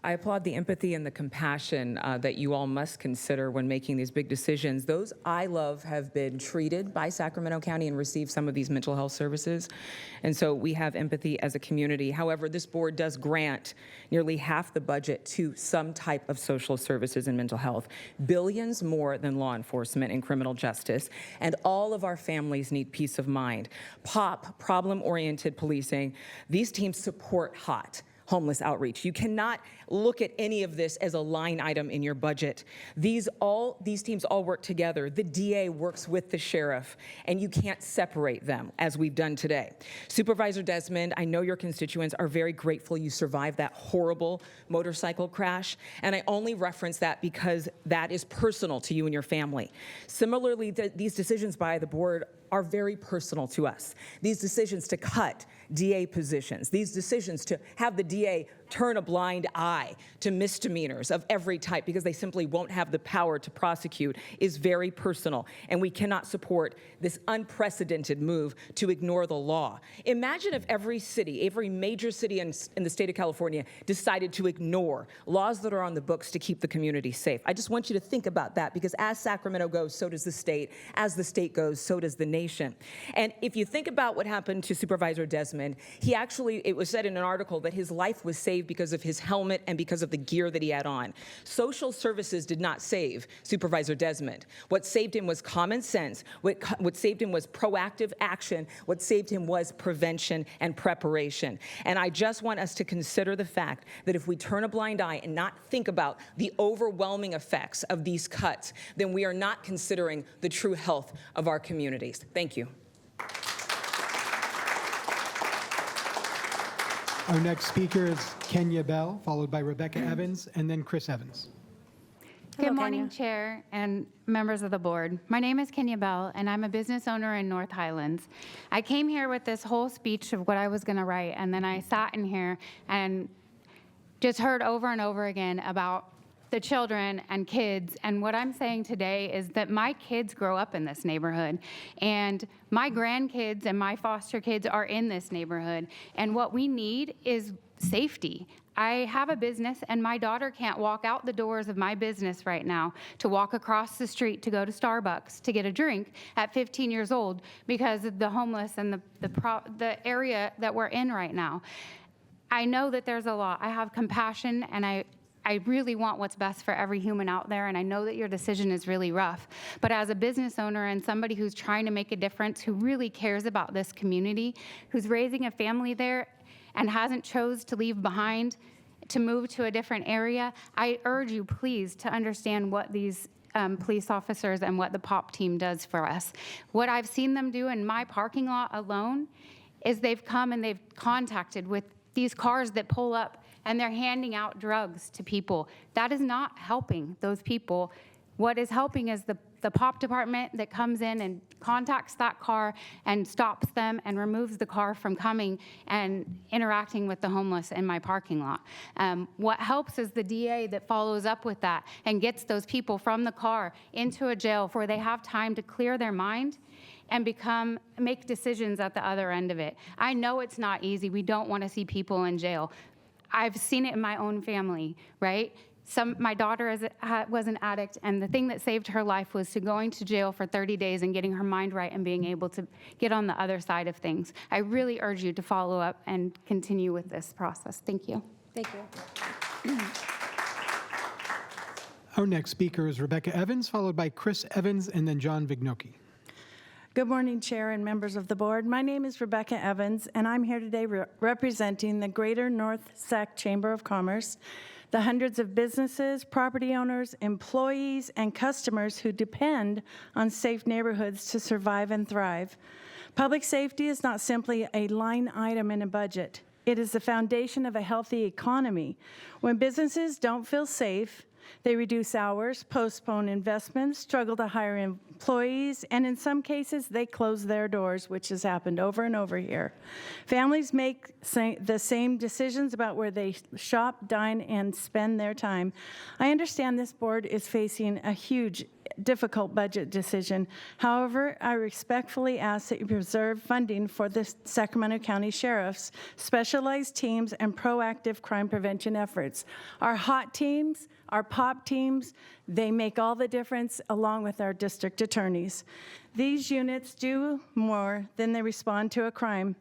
I applaud the empathy and the compassion that you all must consider when making these big decisions. Those I love have been treated by Sacramento County and received some of these mental health services. And so we have empathy as a community. However, this board does grant nearly half the budget to some type of social services and mental health, billions more than law enforcement and criminal justice. And all of our families need peace of mind. POP, problem-oriented policing, these teams support HOT, homeless outreach. You cannot look at any of this as a line item in your budget. These teams all work together. The DA works with the sheriff, and you can't separate them as we've done today. Supervisor Desmond, I know your constituents are very grateful you survived that horrible motorcycle crash, and I only reference that because that is personal to you and your family. Similarly, these decisions by the board are very personal to us. These decisions to cut DA positions, these decisions to have the DA turn a blind eye to misdemeanors of every type because they simply won't have the power to prosecute is very personal, and we cannot support this unprecedented move to ignore the law. Imagine if every city, every major city in the state of California decided to ignore laws that are on the books to keep the community safe. I just want you to think about that because as Sacramento goes, so does the state. As the state goes, so does the nation. And if you think about what happened to Supervisor Desmond, it was said in an article that his life was saved because of his helmet and because of the gear that he had on. Social services did not save Supervisor Desmond. What saved him was common sense. What saved him was proactive action. What saved him was prevention and preparation. And I just want us to consider the fact that if we turn a blind eye and not think about the overwhelming effects of these cuts, then we are not considering the true health of our communities. Thank you. Our next speaker is Kenya Bell, followed by Rebecca Evans, and then Chris Evans. Good morning, Chair and members of the board. My name is Kenya Bell, and I'm a business owner in North Highlands. I came here with this whole speech of what I was going to write, and then I sat in here and just heard over and over again about the children and kids. And what I'm saying today is that my kids grow up in this neighborhood, and my grandkids and my foster kids are in this neighborhood. And what we need is safety. I have a business, and my daughter can't walk out the doors of my business right now to walk across the street to go to Starbucks to get a drink at 15 years old because of the homeless and the area that we're in right now. I know that there's a lot. I have compassion, and I really want what's best for every human out there, and I know that your decision is really rough. But as a business owner and somebody who's trying to make a difference, who really cares about this community, who's raising a family there and hasn't chose to leave behind to move to a different area, I urge you, please, to understand what these police officers and what the POP team does for us. What I've seen them do in my parking lot alone is they've come and they've contacted with these cars that pull up and they're handing out drugs to people. That is not helping those people. What is helping is the POP department that comes in and contacts that car and stops them and removes the car from coming and interacting with the homeless in my parking lot. What helps is the DA that follows up with that and gets those people from the car into a jail where they have time to clear their mind and make decisions at the other end of it. I know it's not easy. We don't want to see people in jail. I've seen it in my own family, right? My daughter was an addict, and the thing that saved her life was to going to jail for 30 days and getting her mind right and being able to get on the other side of things. I really urge you to follow up and continue with this process. Thank you. Thank you. Our next speaker is Rebecca Evans, followed by Chris Evans and then John Vignoki. Good morning, Chair and members of the board. My name is Rebecca Evans, and I'm here today representing the Greater North Sac Chamber of Commerce, the hundreds of businesses, property owners, employees, and customers who depend on safe neighborhoods to survive and thrive. Public safety is not simply a line item in a budget. It is the foundation of a healthy economy. When businesses don't feel safe, they reduce hours, postpone investments, struggle to hire employees, and in some cases, they close their doors, which has happened over and over here. Families make the same decisions about where they shop, dine, and spend their time. I understand this board is facing a huge, difficult budget decision. However, I respectfully ask that you preserve funding for the Sacramento County Sheriff's specialized teams and proactive crime prevention efforts. Our hot teams, our POP teams, they make all the difference along with our district attorneys. These units do more than they respond to a crime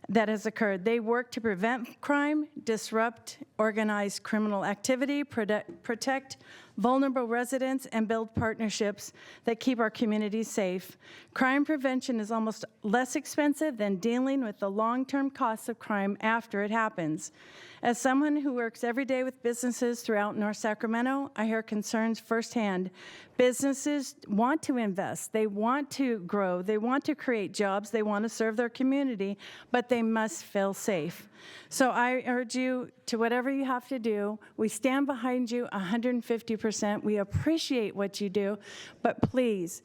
that has occurred. They work to prevent crime, disrupt organized criminal activity, protect vulnerable residents, and build partnerships that keep our communities safe. Crime prevention is almost less expensive than dealing with the long-term costs of crime after it happens. As someone who works every day with businesses throughout North Sacramento, I hear concerns firsthand. Businesses want to invest, they want to grow, they want to create jobs, they want to serve their community, but they must feel safe. So I urge you to whatever you have to do, we stand behind you 150%. We appreciate what you do, but please,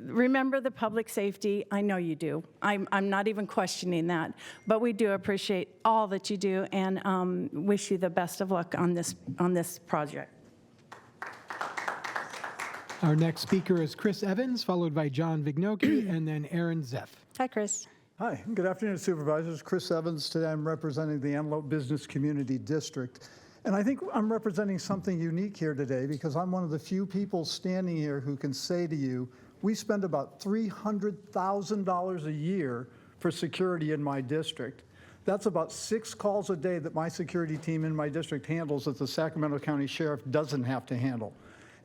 remember the public safety. I know you do. I'm not even questioning that, but we do appreciate all that you do and wish you the best of luck on this project. Our next speaker is Chris Evans, followed by John Vignoki, and then Aaron Zeff. Hi, Chris. Hi, good afternoon, Supervisors. Chris Evans. Today I'm representing the Antelope Business Community District. And I think I'm representing something unique here today because I'm one of the few people standing here who can say to you, we spend about $300,000 a year for security in my district. That's about 6 calls a day that my security team in my district handles that the Sacramento County Sheriff doesn't have to handle.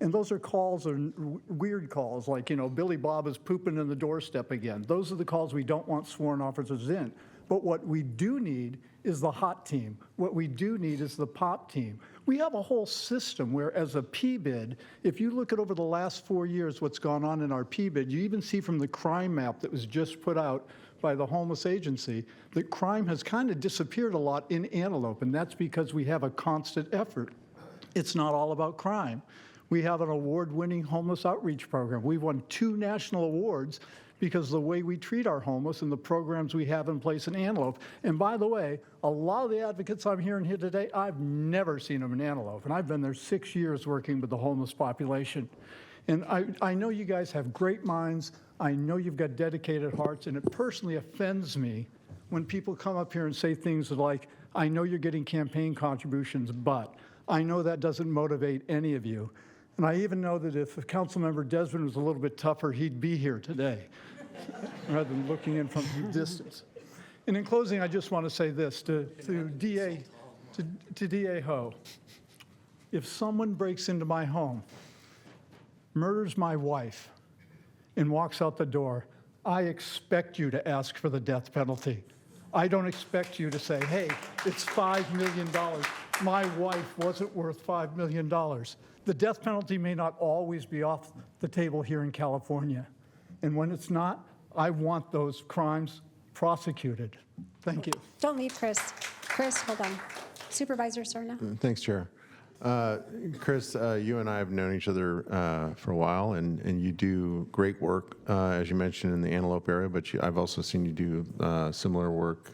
And those are calls, are weird calls, like, you know, Billy Bob is pooping in the doorstep again. Those are the calls we don't want sworn officers in. But what we do need is the hot team. What we do need is the POP team. We have a whole system where, as a PBID, if you look at over the last 4 years what's gone on in our PBID, you even see from the crime map that was just put out by the homeless agency that crime has kind of disappeared a lot in Antelope, and that's because we have a constant effort. It's not all about crime. We have an award-winning homeless outreach program. We've won 2 national awards because of the way we treat our homeless and the programs we have in place in Antelope. And by the way, a lot of the advocates I'm hearing here today, I've never seen them in Antelope, and I've been there 6 years working with the homeless population. And I know you guys have great minds. I know you've got dedicated hearts, and it personally offends me when people come up here and say things like, I know you're getting campaign contributions, but I know that doesn't motivate any of you. And I even know that if Councilmember Desmond was a little bit tougher, he'd be here today, rather than looking in from the distance. And in closing, I just want to say this to DA Ho. If someone breaks into my home, murders my wife, and walks out the door, I expect you to ask for the death penalty. I don't expect you to say, hey, it's $5 million. My wife wasn't worth $5 million. The death penalty may not always be off the table here in California. And when it's not, I want those crimes prosecuted. Thank you. Don't leave, Chris. Chris, hold on. Supervisor Serna. Thanks, Chair. Chris, you and I have known each other for a while, and you do great work, as you mentioned, in the Antelope area, but I've also seen you do similar work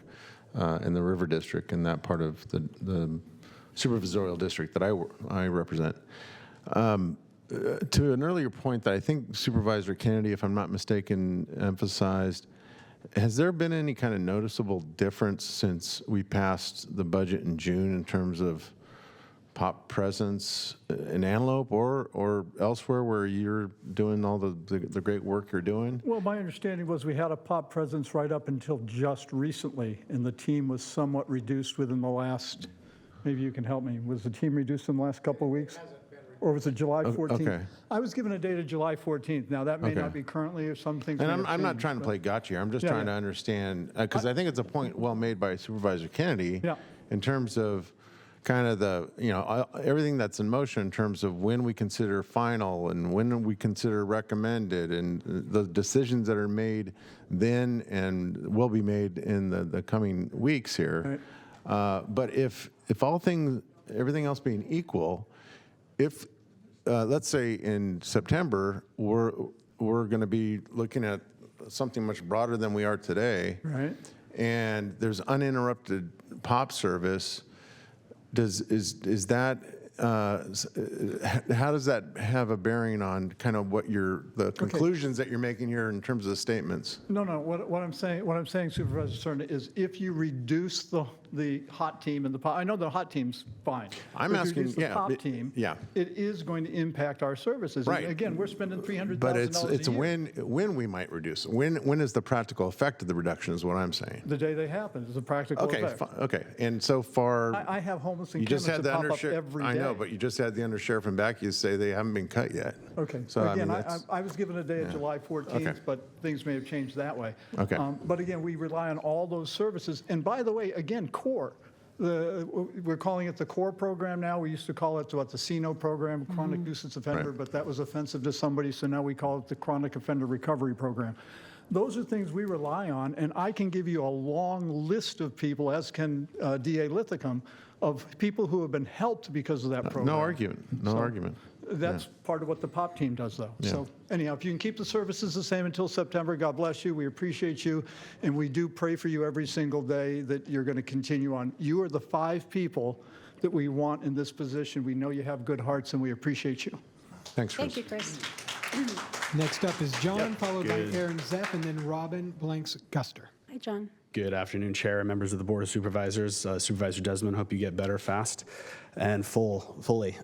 in the River District, in that part of the supervisorial district that I represent. To an earlier point that I think Supervisor Kennedy, if I'm not mistaken, emphasized, has there been any kind of noticeable difference since we passed the budget in June in terms of POP presence in Antelope or elsewhere where you're doing all the great work you're doing? Well, my understanding was we had a POP presence right up until just recently, and the team was somewhat reduced within the last, maybe you can help me, was the team reduced in the last couple of weeks? Or was it July 14th? Okay. I was given a date of July 14th. Now, that may not be currently, or some things. And I'm not trying to play gotcha. I'm just trying to understand, because I think it's a point well made by Supervisor Kennedy in terms of, kind of everything that's in motion in terms of when we consider final and when we consider recommended, and the decisions that are made then and will be made in the coming weeks here. Right. But if everything else being equal, if let's say in September we're going to be looking at something much broader than we are today, right? And there's uninterrupted POP service. Is that how does that have a bearing on kind of what the conclusions that you're making here in terms of the statements? No. What I'm saying, Supervisor Serna, is if you reduce the hot team and the POP, I know the hot team's fine. I'm asking, the POP team, it is going to impact our services. Right. And again, we're spending $300,000 but a it's year. when we might reduce. When is the practical effect of the reduction? Is what I'm saying. The day they happen is a practical effect. Okay. And so far, I have homeless you just had encampments the that pop up every day. I know, but you just had the undersheriff and Bacchus say they haven't been cut yet. Okay. So again, I I was given a day of July 14th, but things may have changed that way. Okay. But again, we rely on all those services. And by the way, again, CORE. We're calling it the CORE program now. We used to call it the CNO program, chronic nuisance offender, but that was offensive to somebody, so now we call it the chronic offender recovery program. Those are things we rely on, and I can give you a long list of people, as can DA Lithicum, of people who have been helped because of that program. No argument. That's part of what the POP team does, though. Yeah. So anyhow, if you can keep the services the same until September, God bless you. We appreciate you, and we do pray for you every single day that you're going to continue on. You are the 5 people that we want in this position. We know you have good hearts, and we appreciate you. Thanks, Chris. Thank you, Chris. Next up is John, followed by Aaron Zeff, and then Robin Blanks Guster. Hi, John. Good afternoon, Chair and members of the Board of Supervisors. Supervisor Desmond, hope you get better fast and fully.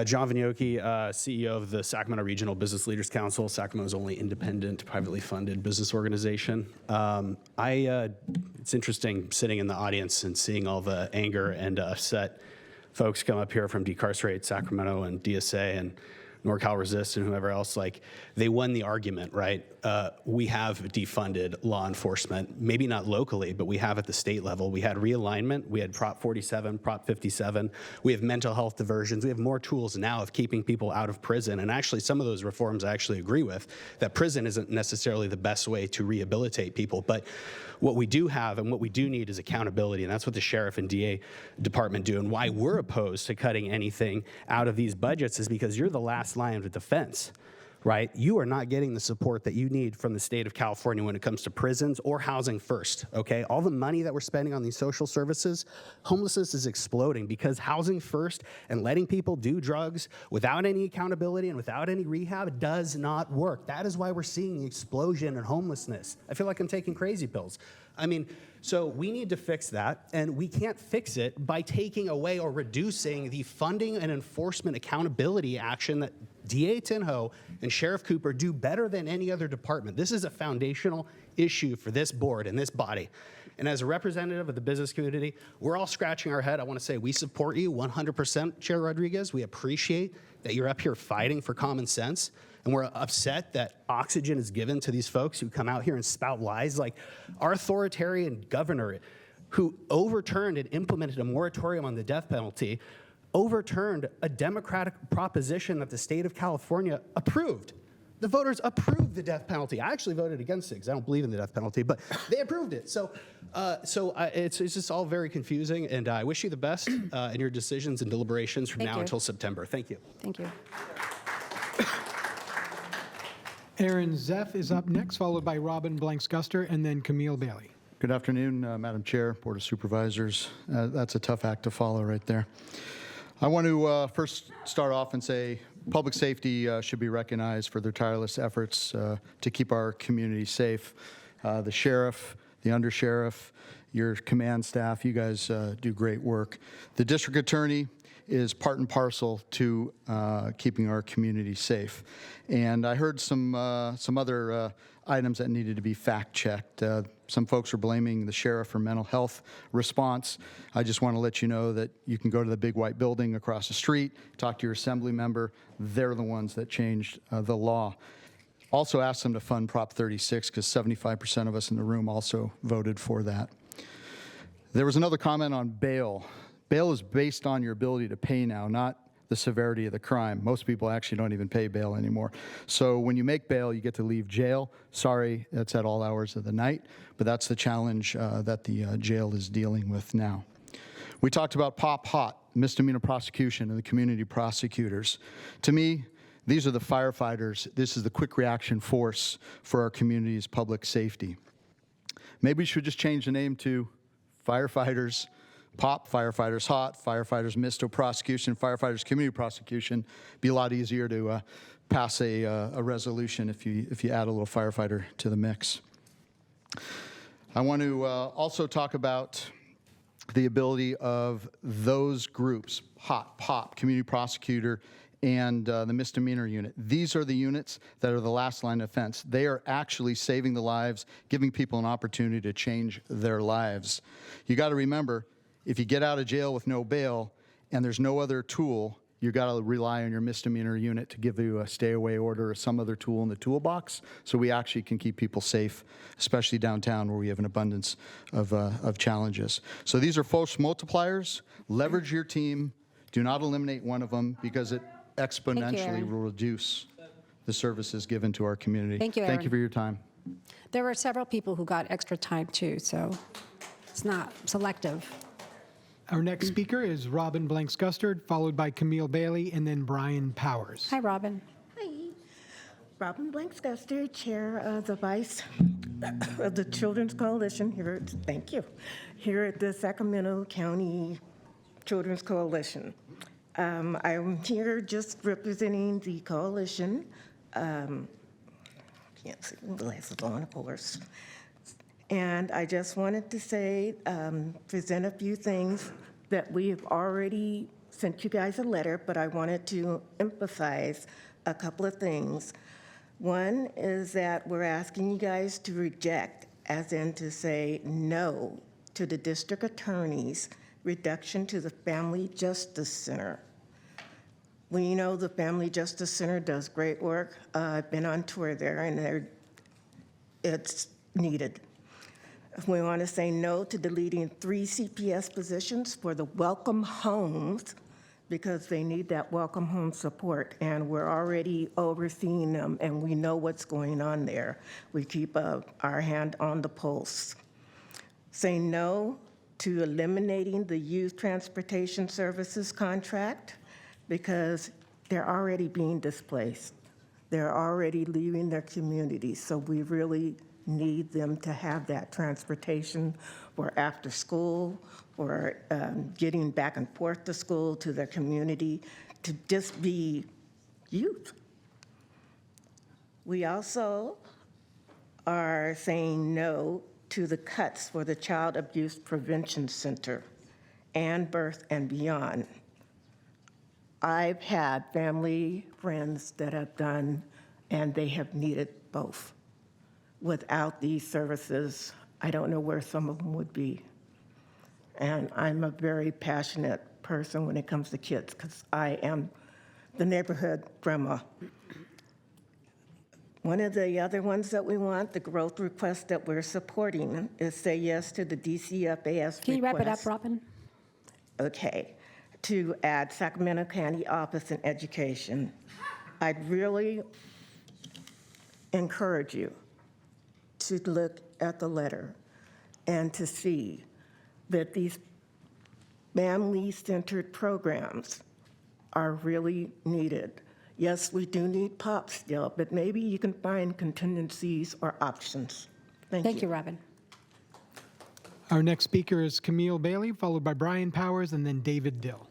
John Vignoki, CEO of the Sacramento Regional Business Leaders Council, Sacramento's only independent, privately funded business organization. It's interesting sitting in the audience and seeing all the anger and upset folks come up here from Decarcerate Sacramento and DSA and NorCal Resist and whoever else. Like, they won the argument, right? We have defunded law enforcement, maybe not locally, but we have at the state level. We had realignment, we had Prop 47, Prop 57, we have mental health diversions, we have more tools now of keeping people out of prison. And actually, some of those reforms I actually agree with, that prison isn't necessarily the best way to rehabilitate people. But what we do have and what we do need is accountability, and that's what the sheriff and DA department do. And why we're opposed to cutting anything out of these budgets is because you're the last line of defense, right? You are not getting the support that you need from the state of California when it comes to prisons or housing first, okay? All the money that we're spending on these social services, homelessness is exploding because housing first and letting people do drugs without any accountability and without any rehab does not work. That is why we're seeing the explosion in homelessness. I feel like I'm taking crazy pills. I mean, so we need to fix that, and we can't fix it by taking away or reducing the funding and enforcement accountability action that DA Tinho and Sheriff Cooper do better than any other department. This is a foundational issue for this board and this body. And as a representative of the business community, we're all scratching our head. I want to say we support you 100%, Chair Rodriguez. We appreciate that you're up here fighting for common sense. And we're upset that oxygen is given to these folks who come out here and spout lies. Like our authoritarian governor who overturned and implemented a moratorium on the death penalty, overturned a Democratic proposition that the state of California approved. The voters approved the death penalty. I actually voted against it because I don't believe in the death penalty, but they approved it. So it's just all very confusing, and I wish you the best in your decisions and deliberations from now until September. Thank you. Thank you. Aaron Zeff is up next, followed by Robin Blanks Guster, and then Camille Bailey. Good afternoon, Madam Chair, Board of Supervisors. That's a tough act to follow right there. I want to first start off and say public safety should be recognized for their tireless efforts to keep our community safe. The sheriff, the undersheriff, your command staff, you guys do great work. The district attorney is part and parcel to keeping our community safe. And I heard some other items that needed to be fact-checked. Some folks are blaming the sheriff for mental health response. I just want to let you know that you can go to the big white building across the street, talk to your assembly member. They're the ones that changed the law. Also asked them to fund Prop 36 because 75% of us in the room also voted for that. There was another comment on bail. Bail is based on your ability to pay now, not the severity of the crime. Most people actually don't even pay bail anymore. So when you make bail, you get to leave jail. Sorry, that's at all hours of the night, but that's the challenge that the jail is dealing with now. We talked about POP HOT, misdemeanor prosecution, and the community prosecutors. To me, these are the firefighters. This is the quick reaction force for our community's public safety. Maybe we should just change the name to firefighters POP, firefighters HOT, firefighters misto prosecution, firefighters community prosecution. Be a lot easier to pass a resolution if you add a little firefighter to the mix. I want to also talk about the ability of those groups, HOT, POP, community prosecutor, and the misdemeanor unit. These are the units that are the last line of defense. They are actually saving the lives, giving people an opportunity to change their lives. You got to remember, if you get out of jail with no bail and there's no other tool, you got to rely on your misdemeanor unit to give you a stay-away order or some other tool in the toolbox, so we actually can keep people safe, especially downtown where we have an abundance of challenges. So these are force multipliers. Leverage your team. Do not eliminate one of them because it exponentially will reduce the services given to our community. Thank you, Aaron. Thank you for your time. There were several people who got extra time too, so it's not selective. Our next speaker is Robin Blanks-Gustard, followed by Camille Bailey, and then Brian Powers. Hi, Robin. Hi. Robin Blanks-Gustard, Chair of the Vice of the Children's Coalition here at the Sacramento County Children's Coalition. I'm here just representing the coalition. Can't see the glasses on, of course. And I just wanted to say, present a few things that we have already sent you guys a letter, but I wanted to emphasize a couple of things. One is that we're asking you guys to reject, as in to say no to the district attorney's reduction to the Family Justice Center. We know the Family Justice Center does great work. I've been on tour there, and it's needed. We want to say no to deleting 3 CPS positions for the welcome homes because they need that welcome home support, and we're already overseeing them, and we know what's going on there. We keep our hand on the pulse. Say no to eliminating the youth transportation services contract because they're already being displaced. They're already leaving their communities, so we really need them to have that transportation for after school, or getting back and forth to school, to their community, to just be youth. We also are saying no to the cuts for the Child Abuse Prevention Center and Birth and Beyond. I've had family friends that have done, and they have needed both. Without these services, I don't know where some of them would be. And I'm a very passionate person when it comes to kids because I am the neighborhood grandma. One of the other ones that we want, the growth request that we're supporting, is say yes to the DCFAS request. Can you wrap it up, Robin? Okay. To add Sacramento County Office in Education. I'd really encourage you to look at the letter and to see that these family-centered programs are really needed. Yes, we do need POP still, but maybe you can find contingencies or options. Thank you, Robin. Our next speaker is Camille Bailey, followed by Brian Powers, and then David Dill.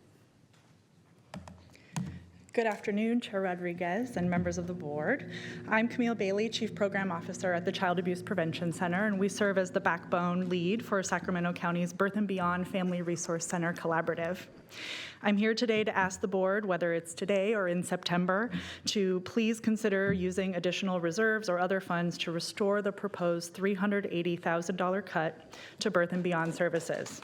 Good afternoon, Chair Rodriguez and members of the board. I'm Camille Bailey, Chief Program Officer at the Child Abuse Prevention Center, and we serve as the backbone lead for Sacramento County's Birth and Beyond Family Resource Center Collaborative. I'm here today to ask the board, whether it's today or in September, to please consider using additional reserves or other funds to restore the proposed $380,000 cut to Birth and Beyond services.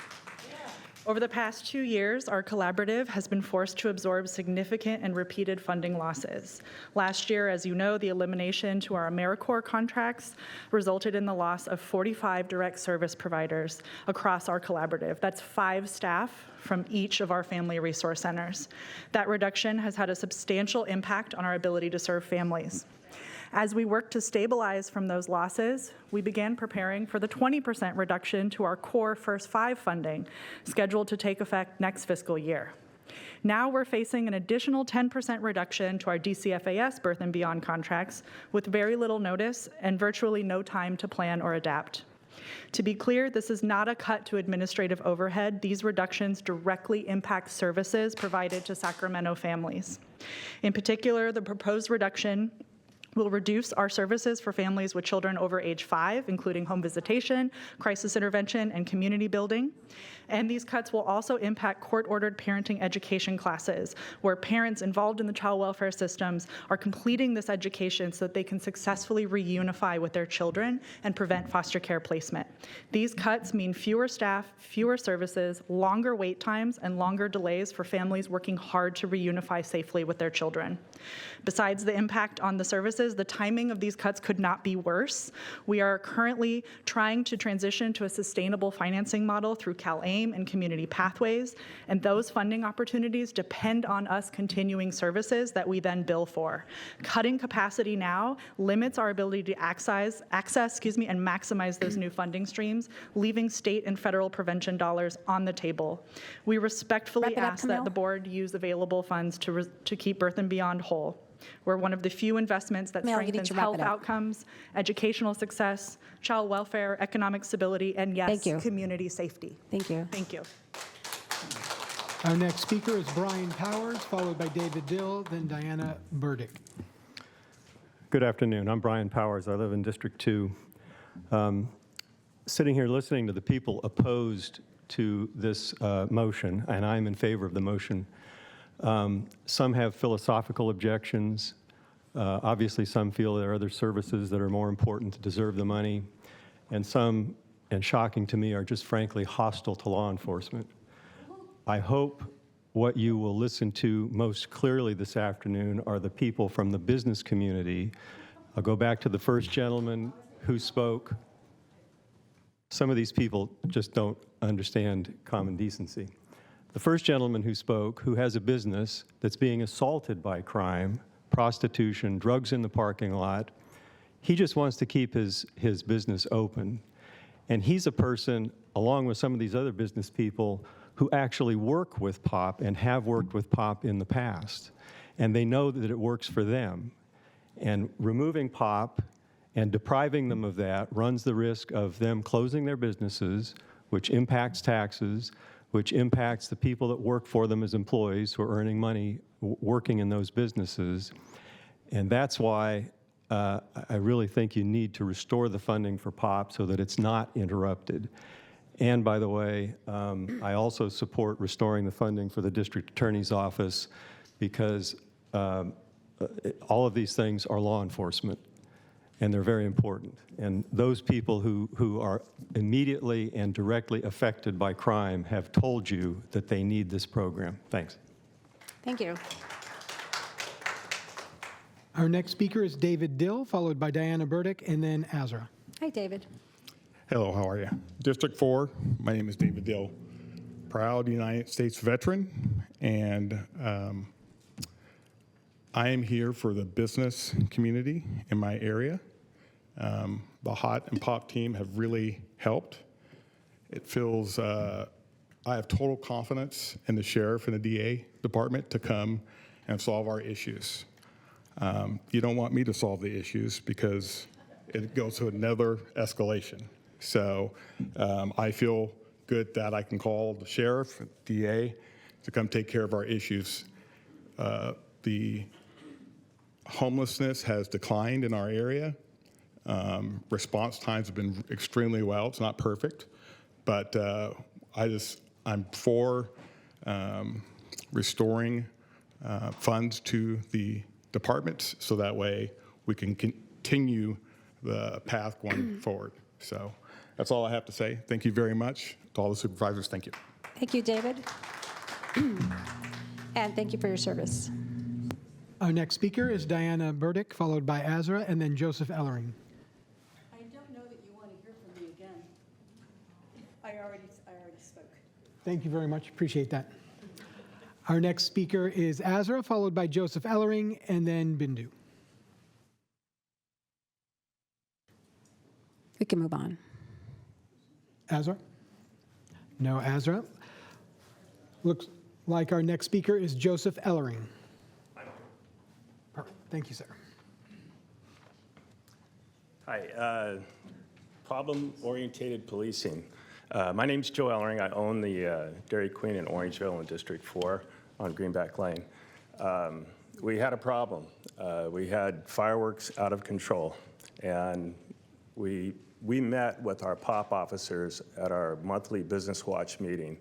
Over the past 2 years, our collaborative has been forced to absorb significant and repeated funding losses. Last year, as you know, the elimination to our AmeriCorps contracts resulted in the loss of 45 direct service providers across our collaborative. That's 5 staff from each of our family resource centers. That reduction has had a substantial impact on our ability to serve families. As we work to stabilize from those losses, we began preparing for the 20% reduction to our core First 5 funding, scheduled to take effect next fiscal year. Now we're facing an additional 10% reduction to our DCFAS Birth and Beyond contracts with very little notice and virtually no time to plan or adapt. To be clear, this is not a cut to administrative overhead. These reductions directly impact services provided to Sacramento families. In particular, the proposed reduction will reduce our services for families with children over age 5, including home visitation, crisis intervention, and community building. And these cuts will also impact court-ordered parenting education classes, where parents involved in the child welfare systems are completing this education so that they can successfully reunify with their children and prevent foster care placement. These cuts mean fewer staff, fewer services, longer wait times, and longer delays for families working hard to reunify safely with their children. Besides the impact on the services, the timing of these cuts could not be worse. We are currently trying to transition to a sustainable financing model through CalAIM and Community Pathways, and those funding opportunities depend on us continuing services that we then bill for. Cutting capacity now limits our ability to access and maximize those new funding streams, leaving state and federal prevention dollars on the table. We respectfully ask that the board use available funds to keep Birth and Beyond whole. We're one of the few investments that strengthens health outcomes, educational success, child welfare, economic stability, and yes, community safety. Thank you. Thank you. Our next speaker is Brian Powers, followed by David Dill, then Diana Burdick. Good afternoon. I'm Brian Powers. I live in District 2. Sitting here listening to the people opposed to this motion, and I'm in favor of the motion. Some have philosophical objections. Obviously, some feel there are other services that are more important to deserve the money. And some, and shocking to me, are just frankly hostile to law enforcement. I hope what you will listen to most clearly this afternoon are the people from the business community. I'll go back to the first gentleman who spoke. Some of these people just don't understand common decency. The first gentleman who spoke, who has a business that's being assaulted by crime, prostitution, drugs in the parking lot, he just wants to keep his business open. And he's a person, along with some of these other business people, who actually work with POP and have worked with POP in the past. And they know that it works for them. And removing POP and depriving them of that runs the risk of them closing their businesses, which impacts taxes, which impacts the people that work for them as employees who are earning money working in those businesses. And that's why I really think you need to restore the funding for POP so that it's not interrupted. And by the way, I also support restoring the funding for the district attorney's office because all of these things are law enforcement. And they're very important. And those people who are immediately and directly affected by crime have told you that they need this program. Thanks. Thank you. Our next speaker is David Dill, followed by Diana Burdick, and then Azra. Hi, David. Hello, how are you? District 4, my name is David Dill, proud United States veteran, and I am here for the business community in my area. The HOT and POP team have really helped. It feels, I have total confidence in the sheriff and the DA department to come and solve our issues. You don't want me to solve the issues because it goes to another escalation. So I feel good that I can call the sheriff, DA, to come take care of our issues. The homelessness has declined in our area. Response times have been extremely well. It's not perfect, but I'm for restoring funds to the departments so that way we can continue the path going forward. So that's all I have to say. Thank you very much to all the supervisors. Thank you. Thank you, David. And thank you for your service. Our next speaker is Diana Burdick, followed by Azra, and then Joseph Ellering. I don't know that you want to hear from me again. I already spoke. Thank you very much. Appreciate that. Our next speaker is Azra, followed by Joseph Ellering, and then Bindu. We can move on. Azra? No Azra. Looks like our next speaker is Joseph Ellering. Perfect. Thank you, sir. Hi. Problem-oriented policing. My name's Joe Ellering. I own the Dairy Queen in Orangeville in District 4 on Greenback Lane. We had a problem. We had fireworks out of control, and we met with our POP officers at our monthly Business Watch meeting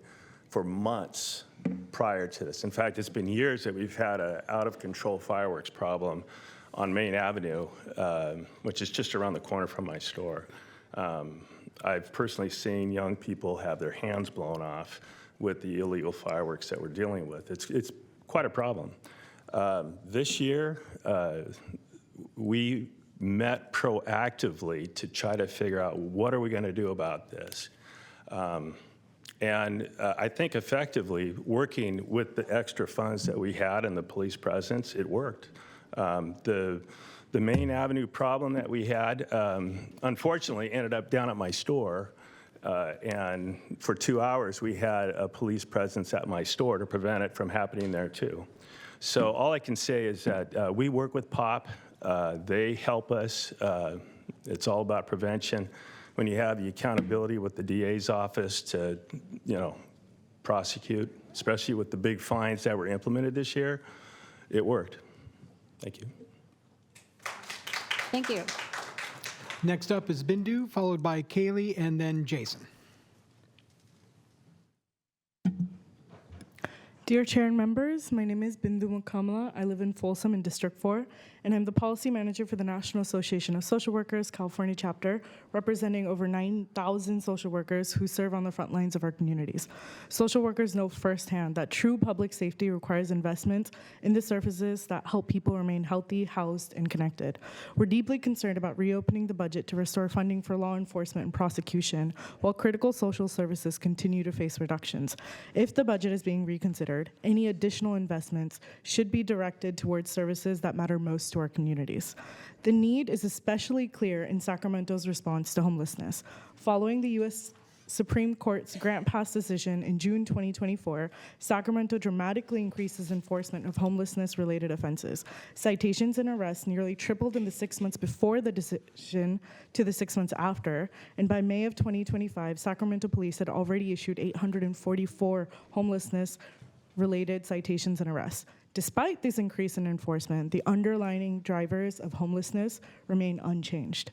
for months prior to this. In fact, it's been years that we've had an out-of-control fireworks problem on Main Avenue, which is just around the corner from my store. I've personally seen young people have their hands blown off with the illegal fireworks that we're dealing with. It's quite a problem. This year, we met proactively to try to figure out what are we going to do about this. And I think effectively working with the extra funds that we had and the police presence, it worked. The Main Avenue problem that we had, unfortunately, ended up down at my store. And for 2 hours, we had a police presence at my store to prevent it from happening there, too. So all I can say is that we work with POP. They help us. It's all about prevention. When you have the accountability with the DA's office to, prosecute, especially with the big fines that were implemented this year, it worked. Thank you. Thank you. Next up is Bindu, followed by Kaylee, and then Jason. Dear Chair and members, my name is Bindu Mukamala. I live in Folsom in District 4, and I'm the policy manager for the National Association of Social Workers, California chapter, representing over 9,000 social workers who serve on the front lines of our communities. Social workers know firsthand that true public safety requires investment in the services that help people remain healthy, housed, and connected. We're deeply concerned about reopening the budget to restore funding for law enforcement and prosecution, while critical social services continue to face reductions. If the budget is being reconsidered, any additional investments should be directed towards services that matter most to our communities. The need is especially clear in Sacramento's response to homelessness. Following the U.S. Supreme Court's grant pass decision in June 2024, Sacramento dramatically increases enforcement of homelessness-related offenses. Citations and arrests nearly tripled in the 6 months before the decision to the 6 months after, and by May of 2025, Sacramento police had already issued 844 homelessness-related citations and arrests. Despite this increase in enforcement, the underlying drivers of homelessness remain unchanged.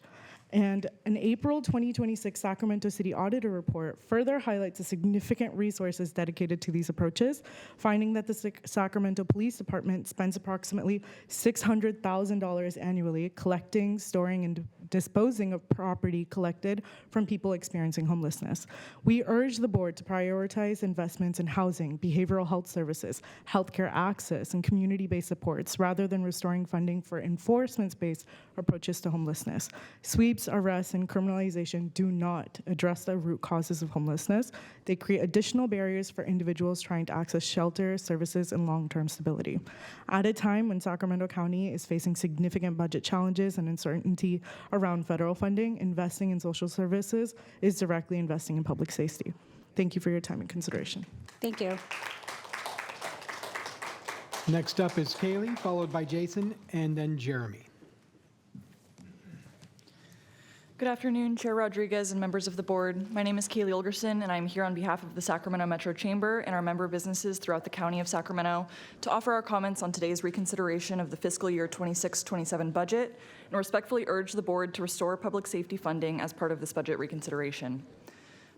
And an April 2026 Sacramento City Auditor report further highlights the significant resources dedicated to these approaches, finding that the Sacramento Police Department spends approximately $600,000 annually collecting, storing, and disposing of property collected from people experiencing homelessness. We urge the board to prioritize investments in housing, behavioral health services, healthcare access, and community-based supports, rather than restoring funding for enforcement-based approaches to homelessness. Sweeps, arrests, and criminalization do not address the root causes of homelessness. They create additional barriers for individuals trying to access shelter, services, and long-term stability. At a time when Sacramento County is facing significant budget challenges and uncertainty around federal funding, investing in social services is directly investing in public safety. Thank you for your time and consideration. Thank you. Next up is Kaylee, followed by Jason, and then Jeremy. Good afternoon, Chair Rodriguez and members of the board. My name is Kaylee Olgerson, and I'm here on behalf of the Sacramento Metro Chamber and our member businesses throughout the County of Sacramento to offer our comments on today's reconsideration of the fiscal year 26-27 budget and respectfully urge the board to restore public safety funding as part of this budget reconsideration.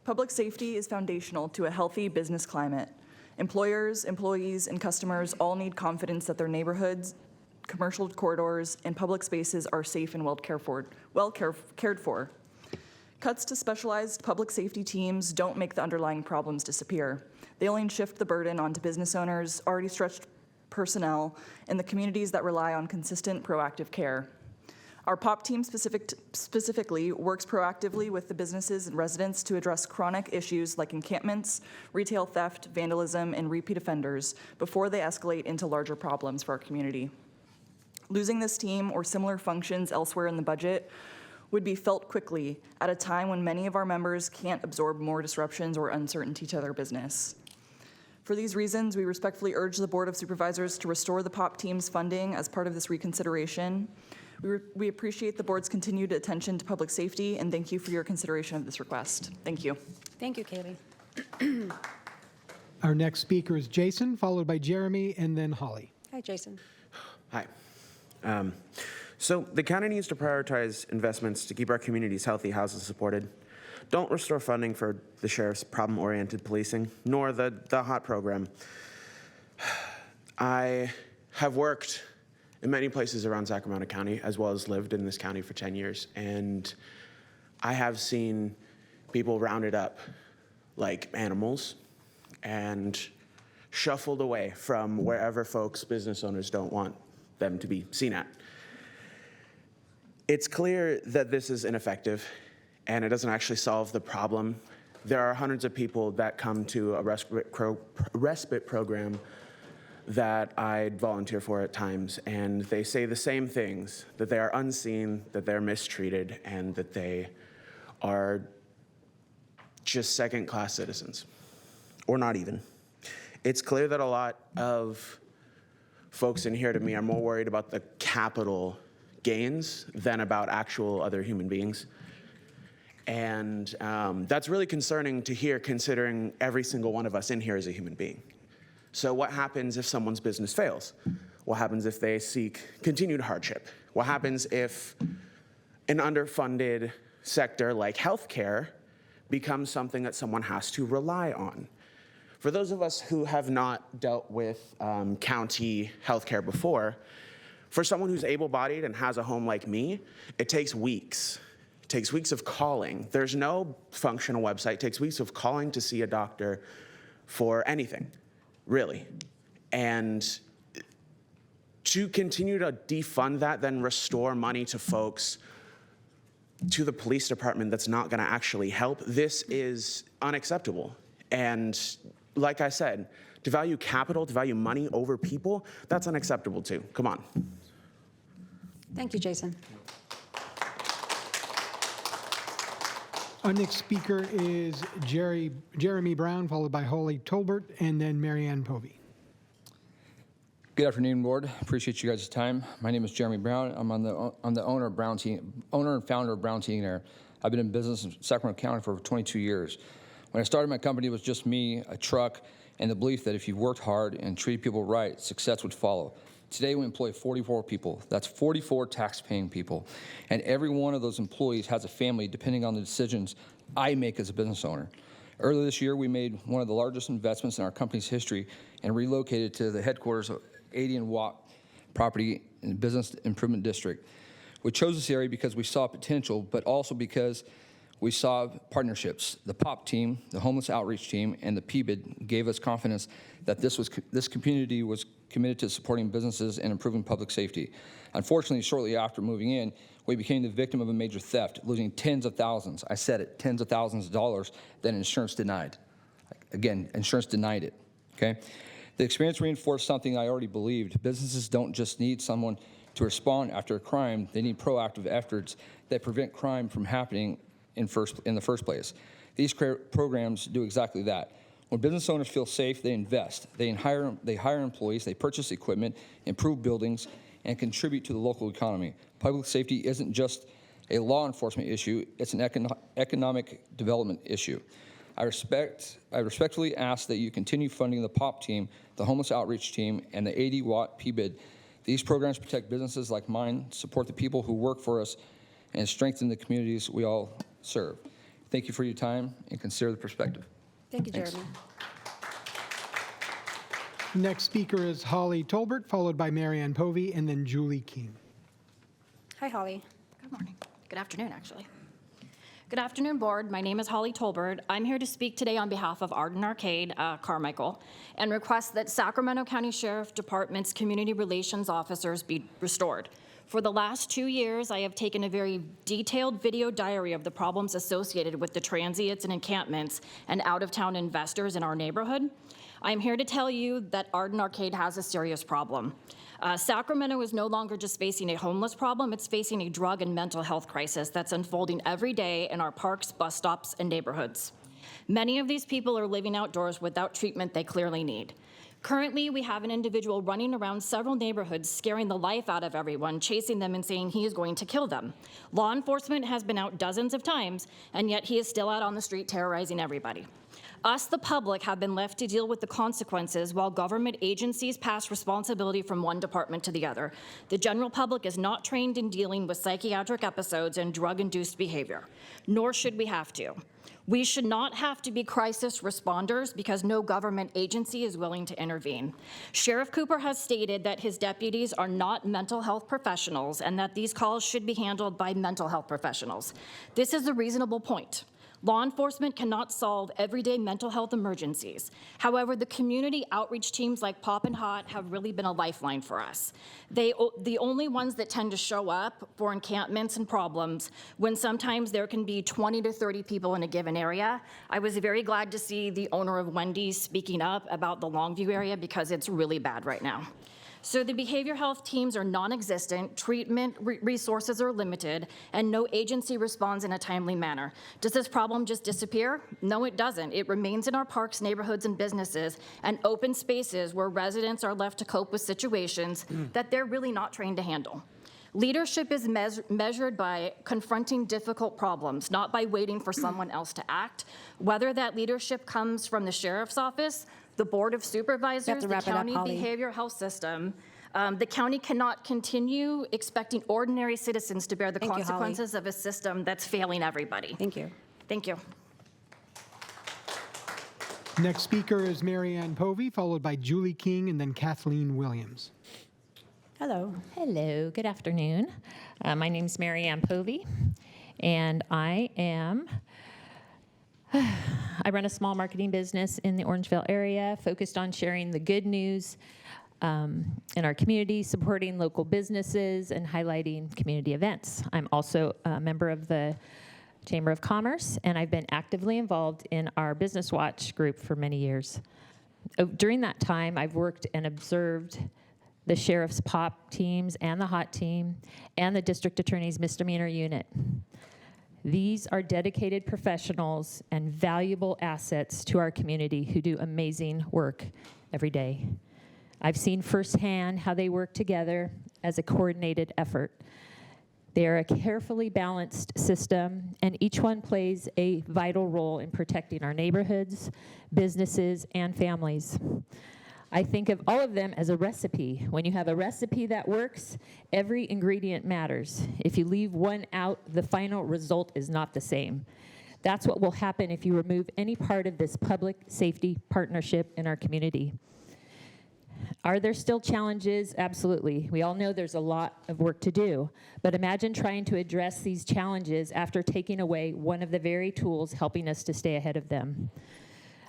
Public safety is foundational to a healthy business climate. Employers, employees, and customers all need confidence that their neighborhoods, commercial corridors, and public spaces are safe and well cared for. Cuts to specialized public safety teams don't make the underlying problems disappear. They only shift the burden onto business owners, already stretched personnel, and the communities that rely on consistent proactive care. Our POP team specifically works proactively with the businesses and residents to address chronic issues like encampments, retail theft, vandalism, and repeat offenders before they escalate into larger problems for our community. Losing this team or similar functions elsewhere in the budget would be felt quickly at a time when many of our members can't absorb more disruptions or uncertainty to their business. For these reasons, we respectfully urge the Board of Supervisors to restore the POP team's funding as part of this reconsideration. We appreciate the board's continued attention to public safety, and thank you for your consideration of this request. Thank you. Thank you, Kaylee. Our next speaker is Jason, followed by Jeremy, and then Holly. Hi, Jason. Hi. So the county needs to prioritize investments to keep our communities healthy, houses supported. Don't restore funding for the sheriff's problem-oriented policing, nor the HOT program. I have worked in many places around Sacramento County, as well as lived in this county for 10 years, and I have seen people rounded up like animals and shuffled away from wherever folks, business owners, don't want them to be seen at. It's clear that this is ineffective, and it doesn't actually solve the problem. There are hundreds of people that come to a respite program that I volunteer for at times, and they say the same things, that they are unseen, that they're mistreated, and that they are just second-class citizens, or not even. It's clear that a lot of folks in here to me are more worried about the capital gains than about actual other human beings. And that's really concerning to hear, considering every single one of us in here is a human being. So what happens if someone's business fails? What happens if they seek continued hardship? What happens if an underfunded sector like healthcare becomes something that someone has to rely on? For those of us who have not dealt with county healthcare before, for someone who's able-bodied and has a home like me, it takes weeks. It takes weeks of calling. There's no functional website. It takes weeks of calling to see a doctor for anything, really. And to continue to defund that, then restore money to folks, to the police department that's not gonna actually help, this is unacceptable. And like I said, to value capital, to value money over people, that's unacceptable too. Come on. Thank you, Jason. Our next speaker is Jeremy Brown, followed by Holly Tolbert, and then Marianne Povey. Good afternoon, board. Appreciate you guys' time. My name is Jeremy Brown. I'm the owner and founder of Brown Tea and Air. I've been in business in Sacramento County for 22 years. When I started my company, it was just me, a truck, and the belief that if you worked hard and treated people right, success would follow. Today, we employ 44 people. That's 44 tax-paying people. And every one of those employees has a family depending on the decisions I make as a business owner. Earlier this year, we made one of the largest investments in our company's history and relocated to the headquarters of 80 and Watt property in the Business Improvement District. We chose this area because we saw potential, but also because we saw partnerships. The POP team, the homeless outreach team, and the PBID gave us confidence that this community was committed to supporting businesses and improving public safety. Unfortunately, shortly after moving in, we became the victim of a major theft, losing tens of thousands, I said it, tens of thousands of dollars that insurance denied. Again, insurance denied it, okay? The experience reinforced something I already believed. Businesses don't just need someone to respond after a crime, they need proactive efforts that prevent crime from happening in the first place. These programs do exactly that. When business owners feel safe, they invest. They hire employees, they purchase equipment, improve buildings, and contribute to the local economy. Public safety isn't just a law enforcement issue, it's an economic development issue. I respectfully ask that you continue funding the POP team, the homeless outreach team, and the 80-watt PBID. These programs protect businesses like mine, support the people who work for us, and strengthen the communities we all serve. Thank you for your time, and consider the perspective. Thank you, Thanks. Jeremy. Next speaker is Holly Tolbert, followed by Marianne Povey, and then Julie Keene. Hi, Holly. Good morning. Good afternoon, actually. Good afternoon, Board. My name is Holly Tolbert. I'm here to speak today on behalf of Arden Arcade, Carmichael, and request that Sacramento County Sheriff Department's community relations officers be restored. For the last 2 years, I have taken a very detailed video diary of the problems associated with the transients and encampments and out-of-town investors in our neighborhood. I'm here to tell you that Arden Arcade has a serious problem. Sacramento is no longer just facing a homeless problem, it's facing a drug and mental health crisis that's unfolding every day in our parks, bus stops, and neighborhoods. Many of these people are living outdoors without treatment they clearly need. Currently, we have an individual running around several neighborhoods, scaring the life out of everyone, chasing them and saying he is going to kill them. Law enforcement has been out dozens of times, and yet he is still out on the street terrorizing everybody. Us, the public, have been left to deal with the consequences while government agencies pass responsibility from one department to the other. The general public is not trained in dealing with psychiatric episodes and drug-induced behavior, nor should we have to. We should not have to be crisis responders because no government agency is willing to intervene. Sheriff Cooper has stated that his deputies are not mental health professionals and that these calls should be handled by mental health professionals. This is a reasonable point. Law enforcement cannot solve everyday mental health emergencies. However, the community outreach teams like Pop and Hot have really been a lifeline for us. The only ones that tend to show up for encampments and problems when sometimes there can be 20 to 30 people in a given area. I was very glad to see the owner of Wendy's speaking up about the Longview area because it's really bad right now. So the behavior health teams are non-existent, treatment resources are limited, and no agency responds in a timely manner. Does this problem just disappear? No, it doesn't. It remains in our parks, neighborhoods, and businesses, and open spaces where residents are left to cope with situations that they're really not trained to handle. Leadership is measured by confronting difficult problems, not by waiting for someone else to act. Whether that leadership comes from the sheriff's office, the Board of Supervisors, the county behavioral health system, the county cannot continue expecting ordinary citizens to bear the consequences of a system that's failing everybody. Thank you. Thank you. Next speaker is Marianne Povey, followed by Julie King and then Kathleen Williams. Hello. Hello. Good afternoon. My name is Marianne Povey, and I run a small marketing business in the Orangeville area focused on sharing the good news in our community, supporting local businesses, and highlighting community events. I'm also a member of the Chamber of Commerce, and I've been actively involved in our Business Watch group for many years. During that time, I've worked and observed the sheriff's POP teams and the HOT team and the district attorney's misdemeanor unit. These are dedicated professionals and valuable assets to our community who do amazing work every day. I've seen firsthand how they work together as a coordinated effort. They are a carefully balanced system, and each one plays a vital role in protecting our neighborhoods, businesses, and families. I think of all of them as a recipe. When you have a recipe that works, every ingredient matters. If you leave one out, the final result is not the same. That's what will happen if you remove any part of this public safety partnership in our community. Are there still challenges? Absolutely. We all know there's a lot of work to do, but imagine trying to address these challenges after taking away one of the very tools helping us to stay ahead of them.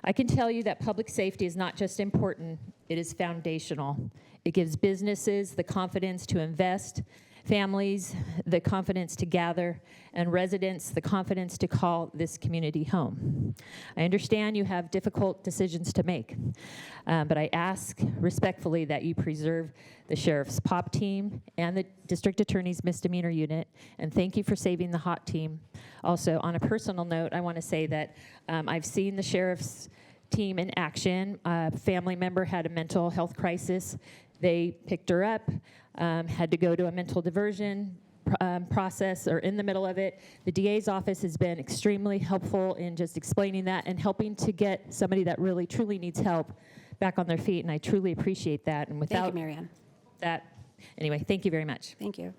I can tell you that public safety is not just important, it is foundational. It gives businesses the confidence to invest, families the confidence to gather, and residents the confidence to call this community home. I understand you have difficult decisions to make, but I ask respectfully that you preserve the sheriff's POP team and the district attorney's misdemeanor unit, and thank you for saving the HOT team. Also, on a personal note, I want to say that I've seen the sheriff's team in action. A family member had a mental health crisis. They picked her up, had to go to a mental diversion process or in the middle of it. The DA's office has been extremely helpful in just explaining that and helping to get somebody that really truly needs help back on their feet, and I truly appreciate that. And without Thank you, Marianne. that, anyway, thank you very much. Thank you.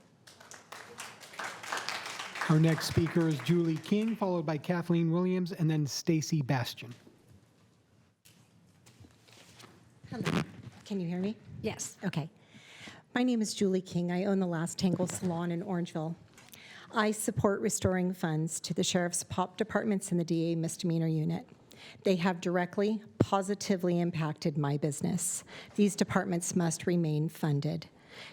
Our next speaker is Julie King, followed by Kathleen Williams, and then Stacy Bastian. Hello. Can you hear me? Yes. Okay. My name is Julie King. I own the Last Tangle Salon in Orangeville. I support restoring funds to the Sheriff's POP departments and the DA misdemeanor unit. They have directly, positively impacted my business. These departments must remain funded.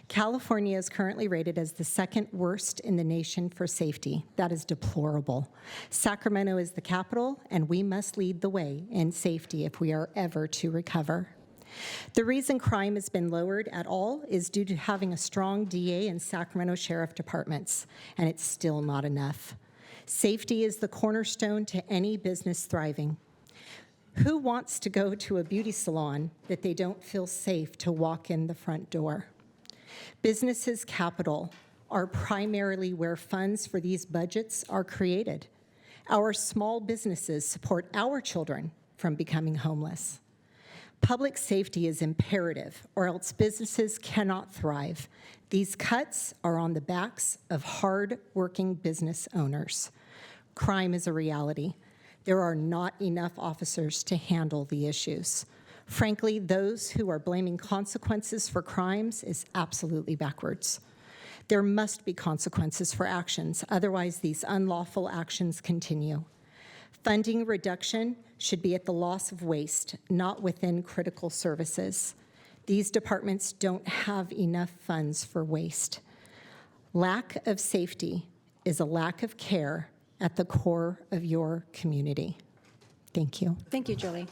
California is currently rated as the second worst in the nation for safety. That is deplorable. Sacramento is the capital, and we must lead the way in safety if we are ever to recover. The reason crime has been lowered at all is due to having a strong DA and Sacramento Sheriff departments, and it's still not enough. Safety is the cornerstone to any business thriving. Who wants to go to a beauty salon that they don't feel safe to walk in the front door? Businesses' capital are primarily where funds for these budgets are created. Our small businesses support our children from becoming homeless. Public safety is imperative, or else businesses cannot thrive. These cuts are on the backs of hard-working business owners. Crime is a reality. There are not enough officers to handle the issues. Frankly, those who are blaming consequences for crimes is absolutely backwards. There must be consequences for actions, otherwise these unlawful actions continue. Funding reduction should be at the loss of waste, not within critical services. These departments don't have enough funds for waste. Lack of safety is a lack of care at the core of your community. Thank you. Thank you, Julie.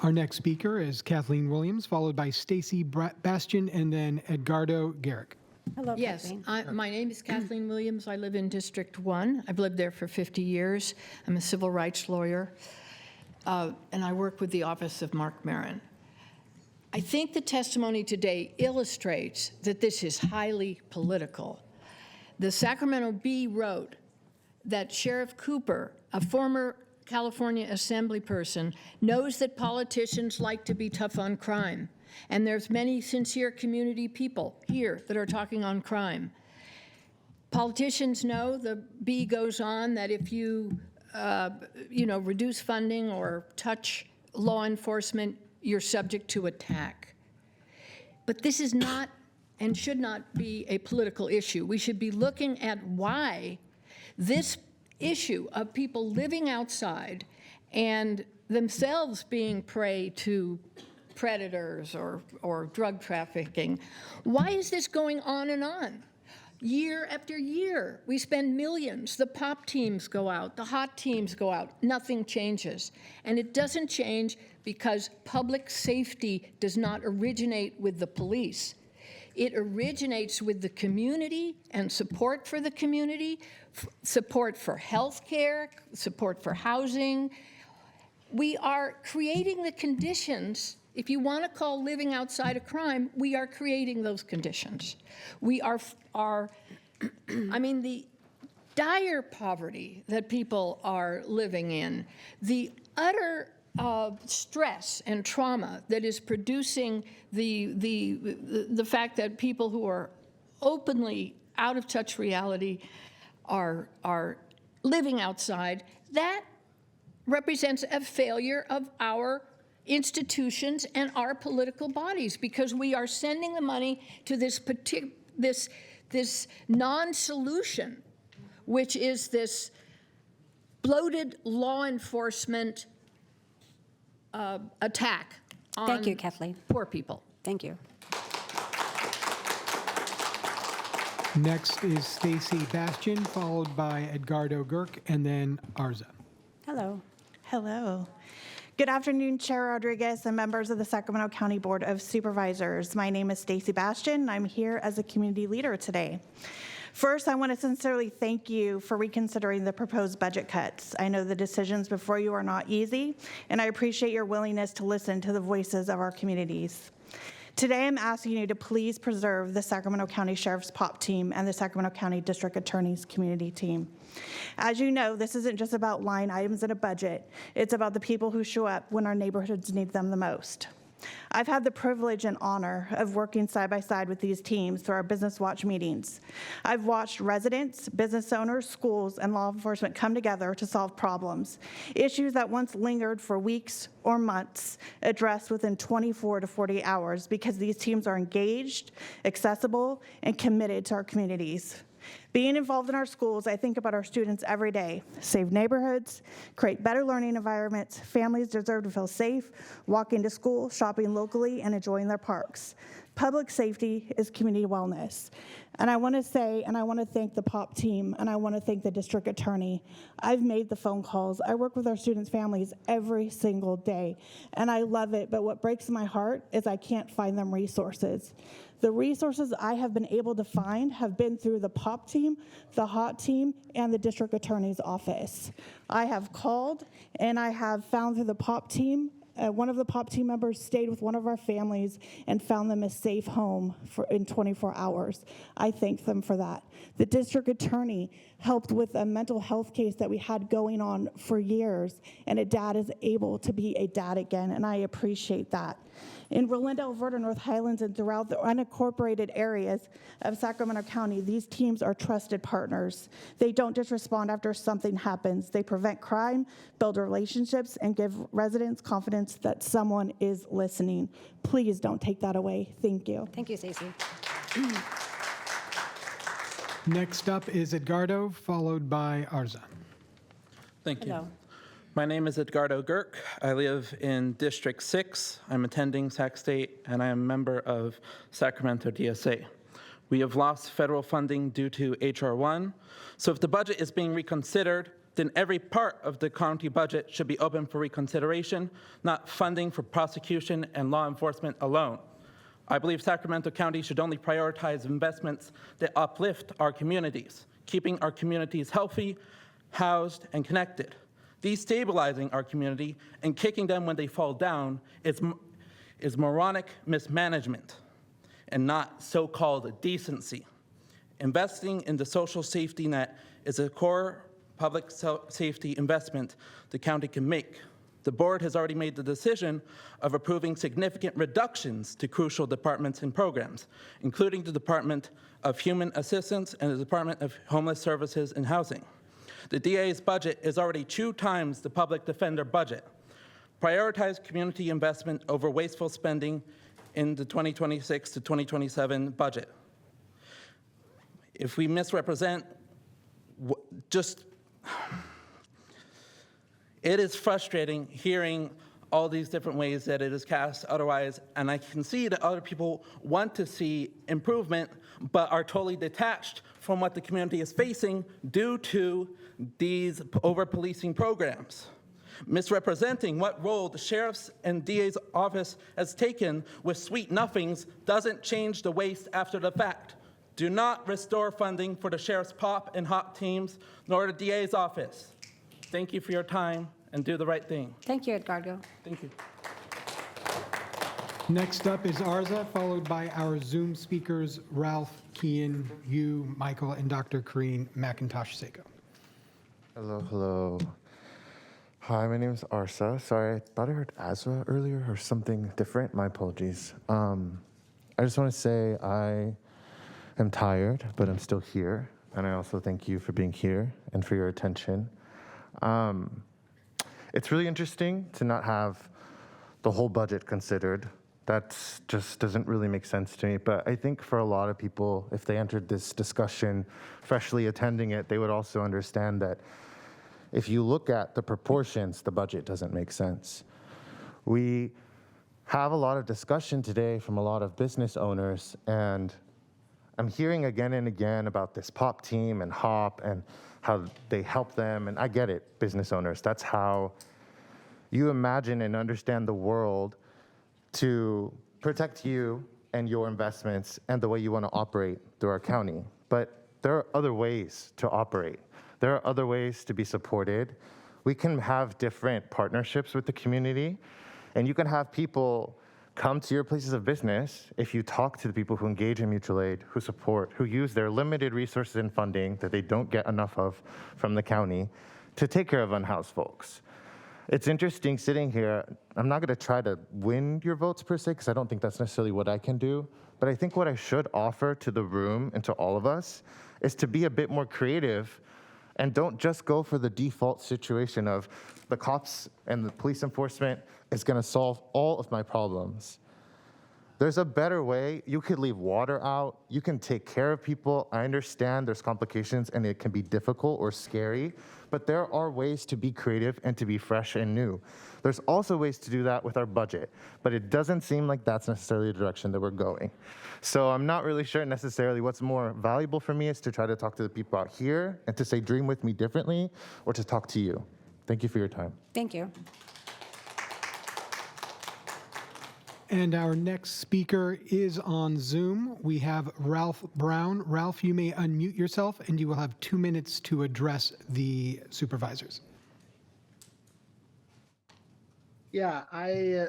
Our next speaker is Kathleen Williams, followed by Stacy Bastian, and then Edgardo Garrick. Hello, Yes, Kathleen. my name is Kathleen Williams. I live in District 1. I've lived there for 50 years. I'm a civil rights lawyer, and I work with the Office of Mark Marin. I think the testimony today illustrates that this is highly political. The Sacramento Bee wrote that Sheriff Cooper, a former California Assembly person, knows that politicians like to be tough on crime. And there's many sincere community people here that are talking on crime. Politicians know, the Bee goes on, that if you, reduce funding or touch law enforcement, you're subject to attack. But this is not and should not be a political issue. We should be looking at why this issue of people living outside and themselves being prey to predators or drug trafficking, why is this going on and on? Year after year, we spend millions. The POP teams go out, the HOT teams go out, nothing changes. And it doesn't change because public safety does not originate with the police. It originates with the community and support for the community, support for health care, support for housing. We are creating the conditions. If you want to call living outside a crime, we are creating those conditions. We are the dire poverty that people are living in, the utter stress and trauma that is producing the fact that people who are openly out of touch reality are living outside, that represents a failure of our institutions and our political bodies, because we are sending the money to this non-solution, which is this bloated law enforcement attack on Thank you, Kathleen. poor people. Thank you. Next is Stacy Bastian, followed by Edgardo Garrick, and then Arza. Hello. Hello. Good afternoon, Chair Rodriguez and members of the Sacramento County Board of Supervisors. My name is Stacy Bastian, and I'm here as a community leader today. First, I want to sincerely thank you for reconsidering the proposed budget cuts. I know the decisions before you are not easy, and I appreciate your willingness to listen to the voices of our communities. Today, I'm asking you to please preserve the Sacramento County Sheriff's POP team and the Sacramento County District Attorney's community team. As you know, this isn't just about line items in a budget. It's about the people who show up when our neighborhoods need them the most. I've had the privilege and honor of working side by side with these teams through our Business Watch meetings. I've watched residents, business owners, schools, and law enforcement come together to solve problems. Issues that once lingered for weeks or months addressed within 24 to 48 hours because these teams are engaged, accessible, and committed to our communities. Being involved in our schools, I think about our students every day. Save neighborhoods, create better learning environments. Families deserve to feel safe, walking to school, shopping locally, and enjoying their parks. Public safety is community wellness. And I want to say, and I want to thank the POP team, and I want to thank the district attorney. I've made the phone calls. I work with our students' families every single day, and I love it. But what breaks my heart is I can't find them resources. The resources I have been able to find have been through the POP team, the HOT team, and the district attorney's office. I have called, and I have found through the POP team. One of the POP team members stayed with one of our families and found them a safe home in 24 hours. I thank them for that. The district attorney helped with a mental health case that we had going on for years, and a dad is able to be a dad again, and I appreciate that. In Rio Linda, Alberta, North Highlands, and throughout the unincorporated areas of Sacramento County, these teams are trusted partners. They don't just respond after something happens. They prevent crime, build relationships, and give residents confidence that someone is listening. Please don't take that away. Thank you. Thank you, Stacey. Next up is Edgardo, followed by Arza. Thank you. Hello. My name is Edgardo Girk. I live in District 6. I'm attending Sac State, and I am a member of Sacramento DSA. We have lost federal funding due to H.R. 1, so if the budget is being reconsidered, then every part of the county budget should be open for reconsideration, not funding for prosecution and law enforcement alone. I believe Sacramento County should only prioritize investments that uplift our communities, keeping our communities healthy, housed, and connected. Destabilizing our community and kicking them when they fall down is moronic mismanagement and not so-called decency. Investing in the social safety net is a core public safety investment the county can make. The board has already made the decision of approving significant reductions to crucial departments and programs, including the Department of Human Assistance and the Department of Homeless Services and Housing. The DA's budget is already 2 times the public defender budget. Prioritize community investment over wasteful spending in the 2026 to 2027 budget. If we misrepresent, it is frustrating hearing all these different ways that it is cast otherwise, and I can see that other people want to see improvement, but are totally detached from what the community is facing due to these over-policing programs. Misrepresenting what role the sheriff's and DA's office has taken with sweet nothings doesn't change the waste after the fact. Do not restore funding for the sheriff's POP and HOP teams, nor the DA's office. Thank you for your time, and do the right thing. Thank you, Edgardo. Thank you. Next up is Arza, followed by our Zoom speakers, Ralph, Kian, you, Michael, and Dr. Kareen McIntosh-Seiko. Hello, hello. Hi, my name is Arsa. Sorry, I thought I heard Azra earlier or something different. My apologies. I just want to say I am tired, but I'm still here. And I also thank you for being here and for your attention. It's really interesting to not have the whole budget considered. That just doesn't really make sense to me. But I think for a lot of people, if they entered this discussion freshly attending it, they would also understand that if you look at the proportions, the budget doesn't make sense. We have a lot of discussion today from a lot of business owners, and I'm hearing again and again about this POP team and HOP and how they help them, and I get it, business owners. That's how you imagine and understand the world to protect you and your investments and the way you want to operate through our county. But there are other ways to operate. There are other ways to be supported. We can have different partnerships with the community, and you can have people come to your places of business if you talk to the people who engage in mutual aid, who support, who use their limited resources and funding that they don't get enough of from the county to take care of unhoused folks. it's interesting sitting here. I'm not going to try to win your votes per se, because I don't think that's necessarily what I can do. But I think what I should offer to the room and to all of us is to be a bit more creative and don't just go for the default situation of the cops and the police enforcement is going to solve all of my problems. There's a better way. You could leave water out. You can take care of people. I understand there's complications and it can be difficult or scary, but there are ways to be creative and to be fresh and new. There's also ways to do that with our budget, but it doesn't seem like that's necessarily the direction that we're going. So I'm not really sure necessarily what's more valuable for me is to try to talk to the people out here and to say, dream with me differently, or to talk to you. Thank you for your time. Thank you. And our next speaker is on Zoom. We have Ralph Brown. Ralph, you may unmute yourself, and you will have 2 minutes to address the supervisors. Yeah, I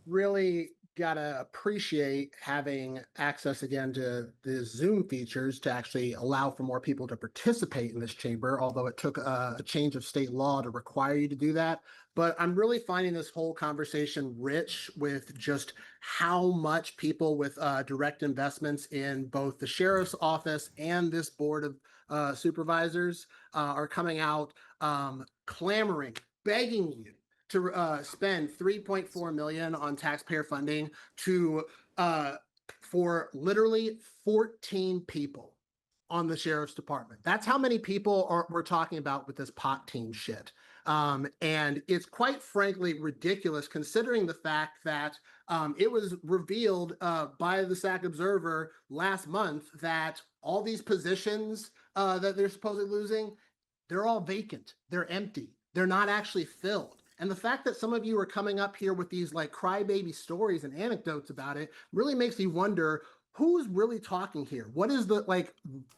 really gotta appreciate having access again to the Zoom features to actually allow for more people to participate in this chamber, although it took a change of state law to require you to do that. But I'm really finding this whole conversation rich with just how much people with direct investments in both the sheriff's office and this board of supervisors are coming out clamoring, begging you to spend $3.4 million on taxpayer funding to for literally 14 people on the sheriff's department. That's how many people we're talking about with this pot team shit. And it's quite frankly ridiculous considering the fact that it was revealed by the SAC Observer last month that all these positions that they're supposedly losing, they're all vacant, they're empty, they're not actually filled. And the fact that some of you are coming up here with these like crybaby stories and anecdotes about it really makes me wonder who's really talking here. What is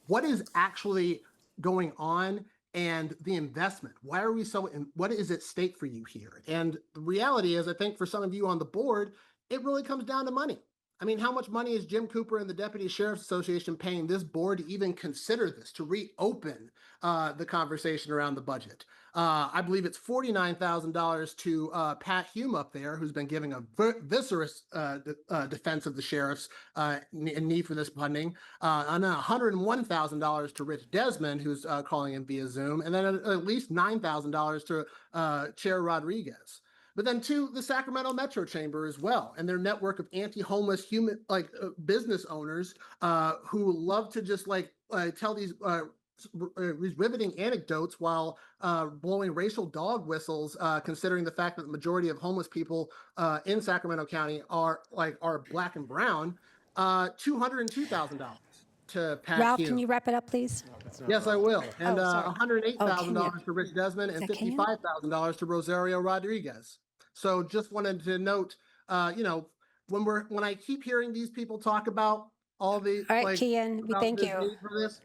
what is actually going on? And the investment, why are we so, what is at stake for you here? And the reality is, I think for some of you on the board, it really comes down to money. I mean, how much money is Jim Cooper and the Deputy Sheriff's Association paying this board to even consider this, to reopen the conversation around the budget? I believe it's $49,000 to Pat Hume up there, who's been giving a viscerous defense of the sheriff's need for this funding, and $101,000 to Rich Desmond, who's calling in via Zoom, and then at least $9,000 to Chair Rodriguez. But then to the Sacramento Metro Chamber as well, and their network of anti-homeless human business owners who love to just tell these riveting anecdotes while blowing racial dog whistles, considering the fact that the majority of homeless people in Sacramento County are Black and brown. $202,000 to Pat Ralph, Hume. can you wrap it up, please? Yes, I will. And sorry. $108,000 to Rich Desmond and $55,000 to Rosario Rodriguez. So just wanted to note, when I keep hearing these people talk about all the Kian, we thank you. Need for this,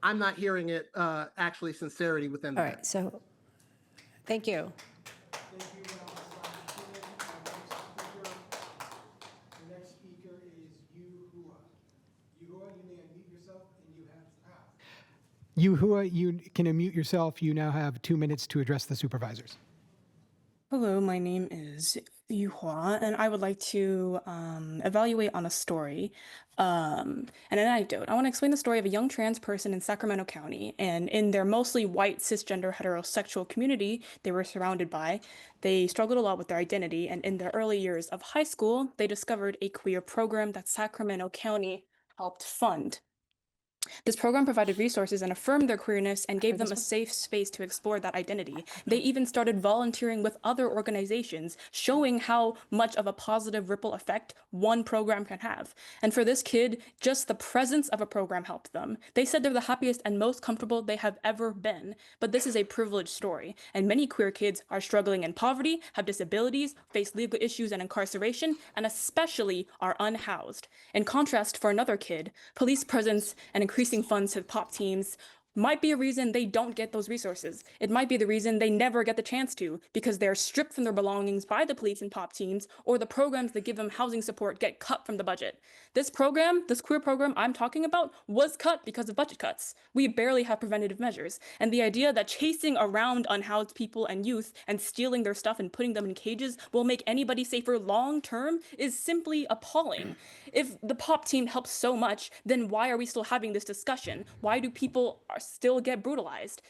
I'm not hearing it actually sincerity within All them. right, so thank you. The next speaker is Yuhua. Yuhua, you may unmute yourself, and you have. Yuhua, you can unmute yourself. You now have 2 minutes to address the supervisors. Hello, my name is Yuhua, and I would like to evaluate on a story and an anecdote. I want to explain the story of a young trans person in Sacramento County, and in their mostly white, cisgender, heterosexual community they were surrounded by, they struggled a lot with their identity, and in their early years of high school, they discovered a queer program that Sacramento County helped fund. This program provided resources and affirmed their queerness and gave them a safe space to explore that identity. They even started volunteering with other organizations, showing how much of a positive ripple effect one program can have. And for this kid, just the presence of a program helped them. They said they're the happiest and most comfortable they have ever been. But this is a privileged story, and many queer kids are struggling in poverty, have disabilities, face legal issues and incarceration, and especially are unhoused. In contrast, for another kid, police presence and increasing funds to pop teams might be a reason they don't get those resources. It might be the reason they never get the chance to because they're stripped from their belongings by the police and POP teams, or the programs that give them housing support get cut from the budget. This program, this queer program I'm talking about, was cut because of budget cuts. We barely have preventative measures. And the idea that chasing around unhoused people and youth and stealing their stuff and putting them in cages will make anybody safer long term is simply appalling. If the POP team helps so much, then why are we still having this discussion? Why do people still get brutalized?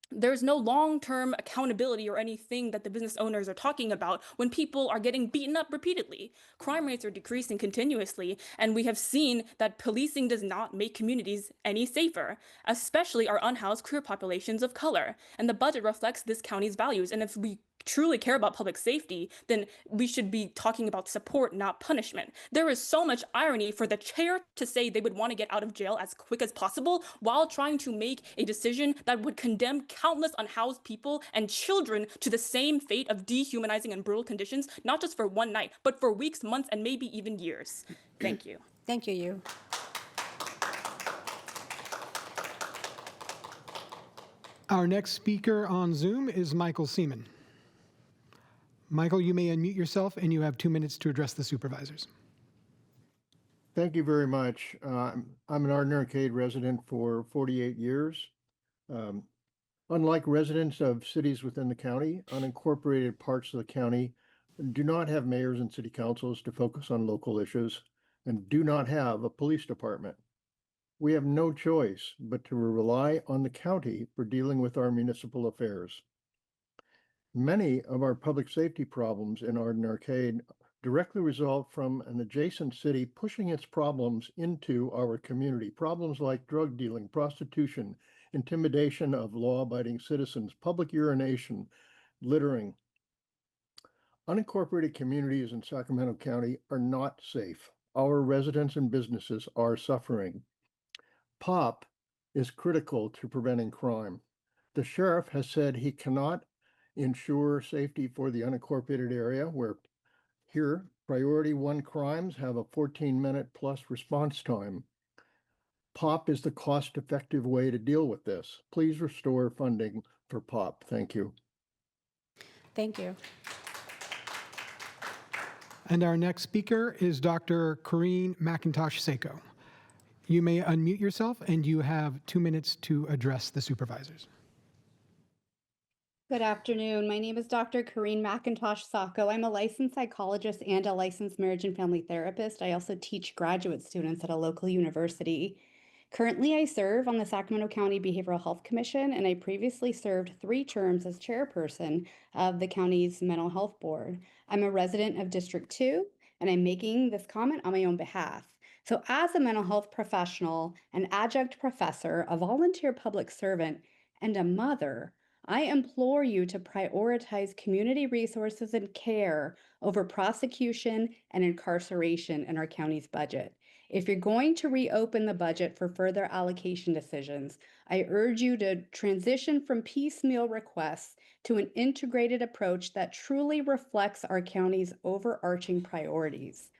There's no long-term accountability or anything that the business owners are talking about when people are getting beaten up repeatedly. Crime rates are decreasing continuously, and we have seen that policing does not make communities any safer, especially our unhoused queer populations of color. And the budget reflects this county's values. And if we truly care about public safety, then we should be talking about support, not punishment. There is so much irony for the chair to say they would want to get out of jail as quick as possible while trying to make a decision that would condemn countless unhoused people and children to the same fate of dehumanizing and brutal conditions, not just for one night, but for weeks, months, and maybe even years. Thank you. Thank you. Our next speaker on Zoom is Michael Seaman. Michael, you may unmute yourself, and you have 2 minutes to address the supervisors. Thank you very much. I'm an Arden Arcade resident for 48 years. Unlike residents of cities within the county, unincorporated parts of the county do not have mayors and city councils to focus on local issues and do not have a police department. We have no choice but to rely on the county for dealing with our municipal affairs. Many of our public safety problems in Arden Arcade directly result from an adjacent city pushing its problems into our community. Problems like drug dealing, prostitution, intimidation of law-abiding citizens, public urination, littering. Unincorporated communities in Sacramento County are not safe. Our residents and businesses are suffering. POP is critical to preventing crime. The sheriff has said he cannot ensure safety for the unincorporated area where here priority 1 crimes have a 14-minute plus response time. POP is the cost-effective way to deal with this. Please restore funding for POP. Thank you. Thank you. And our next speaker is Dr. Corinne McIntosh-Sacco. You may unmute yourself, and you have 2 minutes to address the supervisors. Good afternoon. My name is Dr. Corinne McIntosh-Sacco. I'm a licensed psychologist and a licensed marriage and family therapist. I also teach graduate students at a local university. Currently, I serve on the Sacramento County Behavioral Health Commission, and I previously served 3 terms as chairperson of the county's mental health board. I'm a resident of District 2, and I'm making this comment on my own behalf. So as a mental health professional, an adjunct professor, a volunteer public servant, and a mother, I implore you to prioritize community resources and care over prosecution and incarceration in our county's budget. If you're going to reopen the budget for further allocation decisions, I urge you to transition from piecemeal requests to an integrated approach that truly reflects our county's overarching priorities.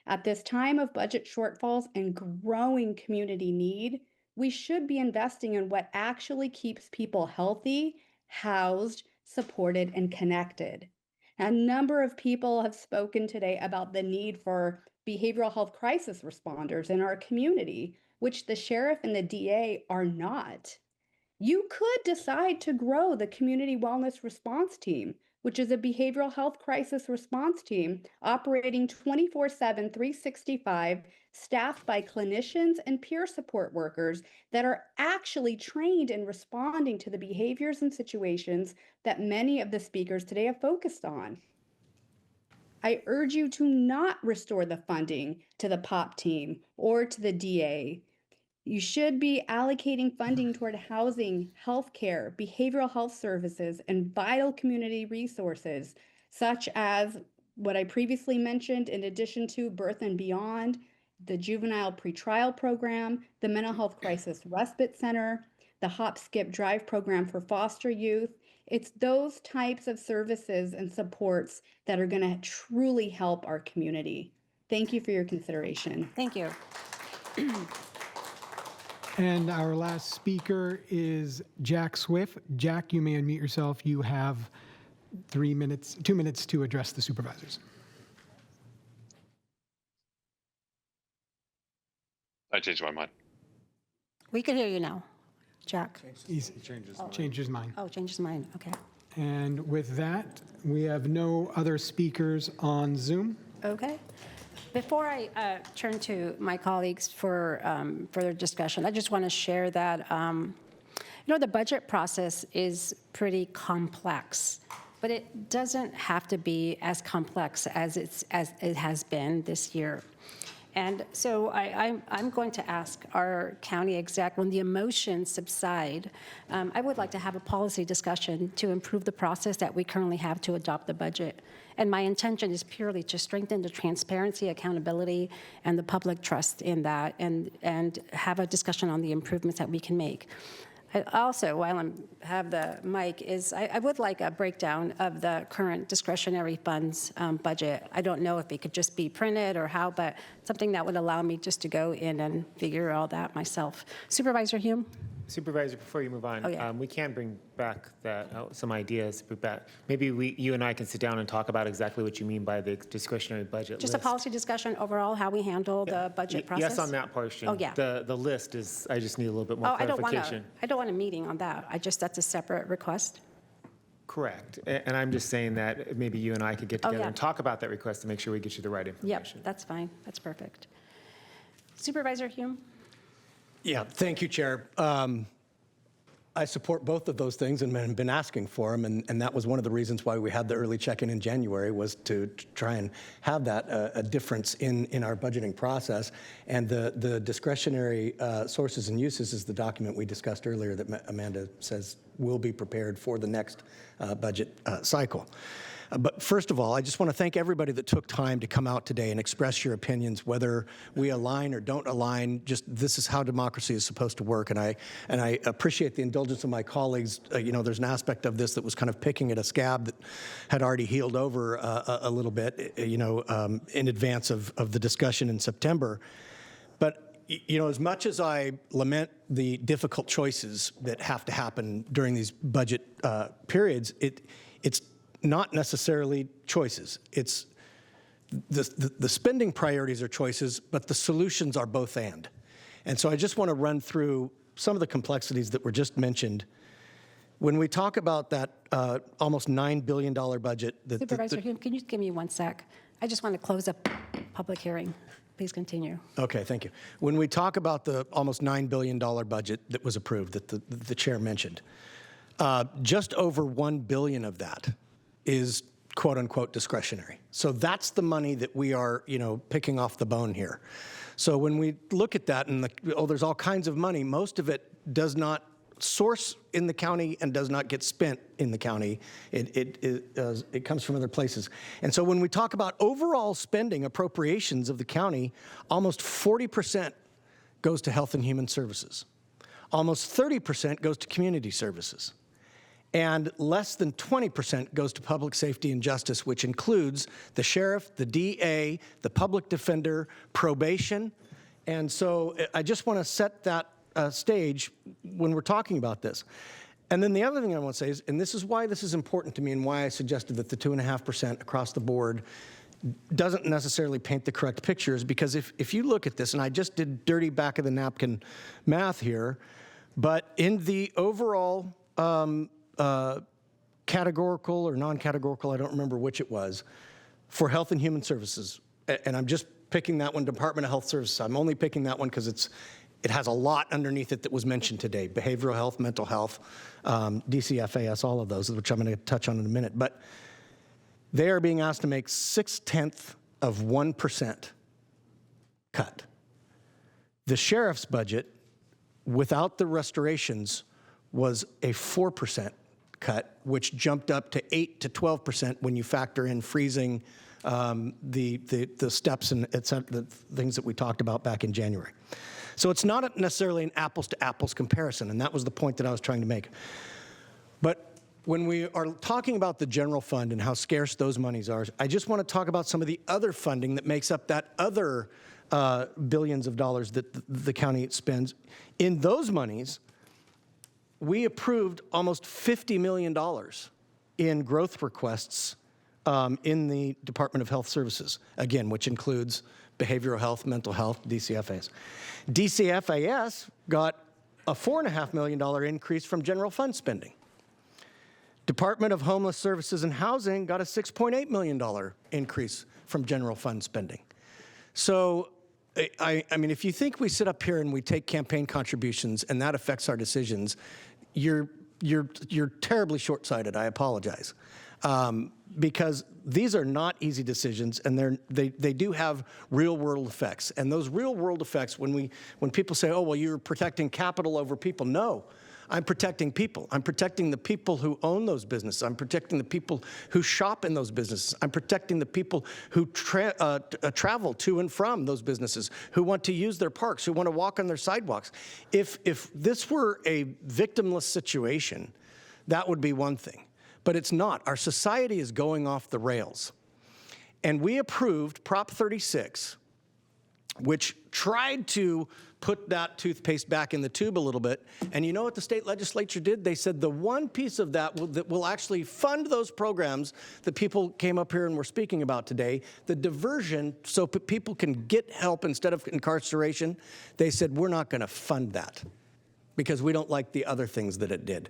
At this time of budget shortfalls and growing community need, we should be investing in what actually keeps people healthy, housed, supported, and connected. A number of people have spoken today about the need for behavioral health crisis responders in our community, which the sheriff and the DA are not. You could decide to grow the Community Wellness Response Team, which is a behavioral health crisis response team operating 24/7, 365, staffed by clinicians and peer support workers that are actually trained in responding to the behaviors and situations that many of the speakers today have focused on. I urge you to not restore the funding to the POP team or to the DA. You should be allocating funding toward housing, healthcare, behavioral health services, and vital community resources, such as what I previously mentioned, in addition to Birth and Beyond, the Juvenile Pretrial Program, the Mental Health Crisis Respite Center, the Hop, Skip, Drive program for foster youth. It's those types of services and supports that are going to truly help our community. Thank you for your consideration. Thank you. And our last speaker is Jack Swift. Jack, you may unmute yourself. You have 2 minutes to address the supervisors. I changed my mind. We can hear you now, Jack. He changed his mind. Oh, change his mind, okay. And with that, we have no other speakers on Zoom. Okay. Before I turn to my colleagues for further discussion, I just want to share that, the budget process is pretty complex, but it doesn't have to be as complex as it has been this year. And so I'm going to ask our county exec, when the emotions subside, I would like to have a policy discussion to improve the process that we currently have to adopt the budget. And my intention is purely to strengthen the transparency, accountability, and the public trust in that, and have a discussion on the improvements that we can make. Also, while I have the mic, I would like a breakdown of the current discretionary funds budget. I don't know if it could just be printed or how, but something that would allow me just to go in and figure all that myself. Supervisor Hume? Supervisor, before you move on, Oh, yeah. we can bring back some ideas. Maybe you and I can sit down and talk about exactly what you mean by the discretionary budget Just list. a policy discussion overall, how we handle the budget process? Yes, on that portion. Oh, yeah. The list is, I just need a little bit more Oh, clarification. I don't want a meeting on that. That's a separate request. Correct. And I'm just saying that maybe you and I could get Oh, together yeah. and talk about that request to make sure we get you the right Yep, information. that's fine. That's perfect. Supervisor Hume? Yeah, thank you, Chair. I support both of those things and have been asking for them, and that was one of the reasons why we had the early check-in in January, was to try and have that a difference in our budgeting process. And the discretionary sources and uses is the document we discussed earlier that Amanda says will be prepared for the next budget cycle. But first of all, I just want to thank everybody that took time to come out today and express your opinions, whether we align or don't align. Just this is how democracy is supposed to work, and I appreciate the indulgence of my colleagues. There's an aspect of this that was kind of picking at a scab that had already healed over a little bit, in advance of the discussion in September. But as much as I lament the difficult choices that have to happen during these budget periods, it's not necessarily choices. It's the spending priorities are choices, but the solutions are both and. And so I just want to run through some of the complexities that were just mentioned. When we talk about that almost $9 billion budget. Supervisor Hume, can you give me 1 sec? I just want to close a public hearing. Please continue. Okay, thank you. When we talk about the almost $9 billion budget that was approved, that the chair mentioned, just over $1 billion of that is quote unquote discretionary. So that's the money that we are, picking off the bone here. So when we look at that and there's all kinds of money, most of it does not source in the county and does not get spent in the county. It comes from other places. And so when we talk about overall spending appropriations of the county, almost 40% goes to health and human services. Almost 30% goes to community services. And less than 20% goes to public safety and justice, which includes the sheriff, the DA, the public defender, probation. And so I just want to set that stage when we're talking about this. And then the other thing I want to say is, and this is why this is important to me and why I suggested that the 2.5% across the board doesn't necessarily paint the correct picture, is because if you look at this, and I just did dirty back of the napkin math here, but in the overall categorical or non-categorical, I don't remember which it was, for health and human services, and I'm just picking that one, Department of Health Services. I'm only picking that one because it has a lot underneath it that was mentioned today: behavioral health, mental health, DCFAS, all of those, which I'm going to touch on in a minute. But they are being asked to make 0.6% cut. The sheriff's budget, without the restorations, was a 4% cut, which jumped up to 8 to 12% when you factor in freezing the steps and the things that we talked about back in January. So it's not necessarily an apples to apples comparison, and that was the point that I was trying to make. But when we are talking about the general fund and how scarce those monies are, I just want to talk about some of the other funding that makes up that other billions of dollars that the county spends. In those monies, we approved almost $50 million in growth requests in the Department of Health Services, again, which includes behavioral health, mental health, DCFAs. DCFAS got a $4.5 million increase from general fund spending. Department of Homeless Services and Housing got a $6.8 million increase from general fund spending. So, I mean, if you think we sit up here and we take campaign contributions and that affects our decisions, you're terribly short-sighted. I apologize. Because these are not easy decisions, and they do have real-world effects. And those real-world effects, when people say, "Oh, well, you're protecting capital over people," no, I'm protecting people. I'm protecting the people who own those businesses. I'm protecting the people who shop in those businesses. I'm protecting the people who travel to and from those businesses, who want to use their parks, who want to walk on their sidewalks. If this were a victimless situation, that would be one thing. But it's not. Our society is going off the rails. And we approved Prop 36, which tried to put that toothpaste back in the tube a little bit. And you know what the state legislature did? They said the one piece of that will actually fund those programs that people came up here and were speaking about today, the diversion so people can get help instead of incarceration. They said, we're not going to fund that because we don't like the other things that it did.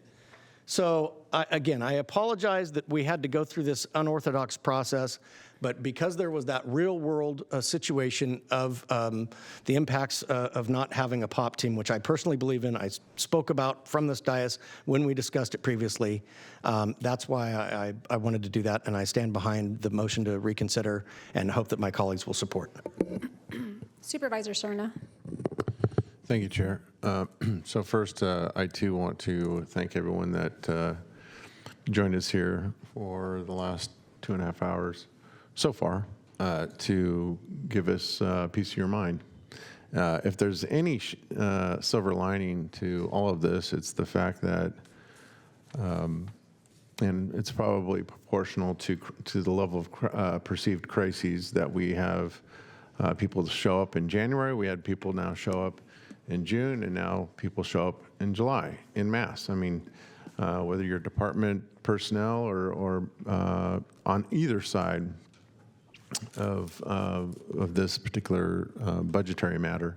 So again, I apologize that we had to go through this unorthodox process, but because there was that real-world situation of the impacts of not having a POP team, which I personally believe in, I spoke about from this dais when we discussed it previously. That's why I wanted to do that, and I stand behind the motion to reconsider and hope that my colleagues will support. Supervisor Serna. Thank you, Chair. So first, I too want to thank everyone that joined us here for the last 2.5 hours so far to give us a piece of your mind. If there's any silver lining to all of this, it's the fact that, and it's probably proportional to the level of perceived crises that we have people show up in January. We had people now show up in June, and now people show up in July in mass. I mean, whether you're department personnel or on either side of this particular budgetary matter,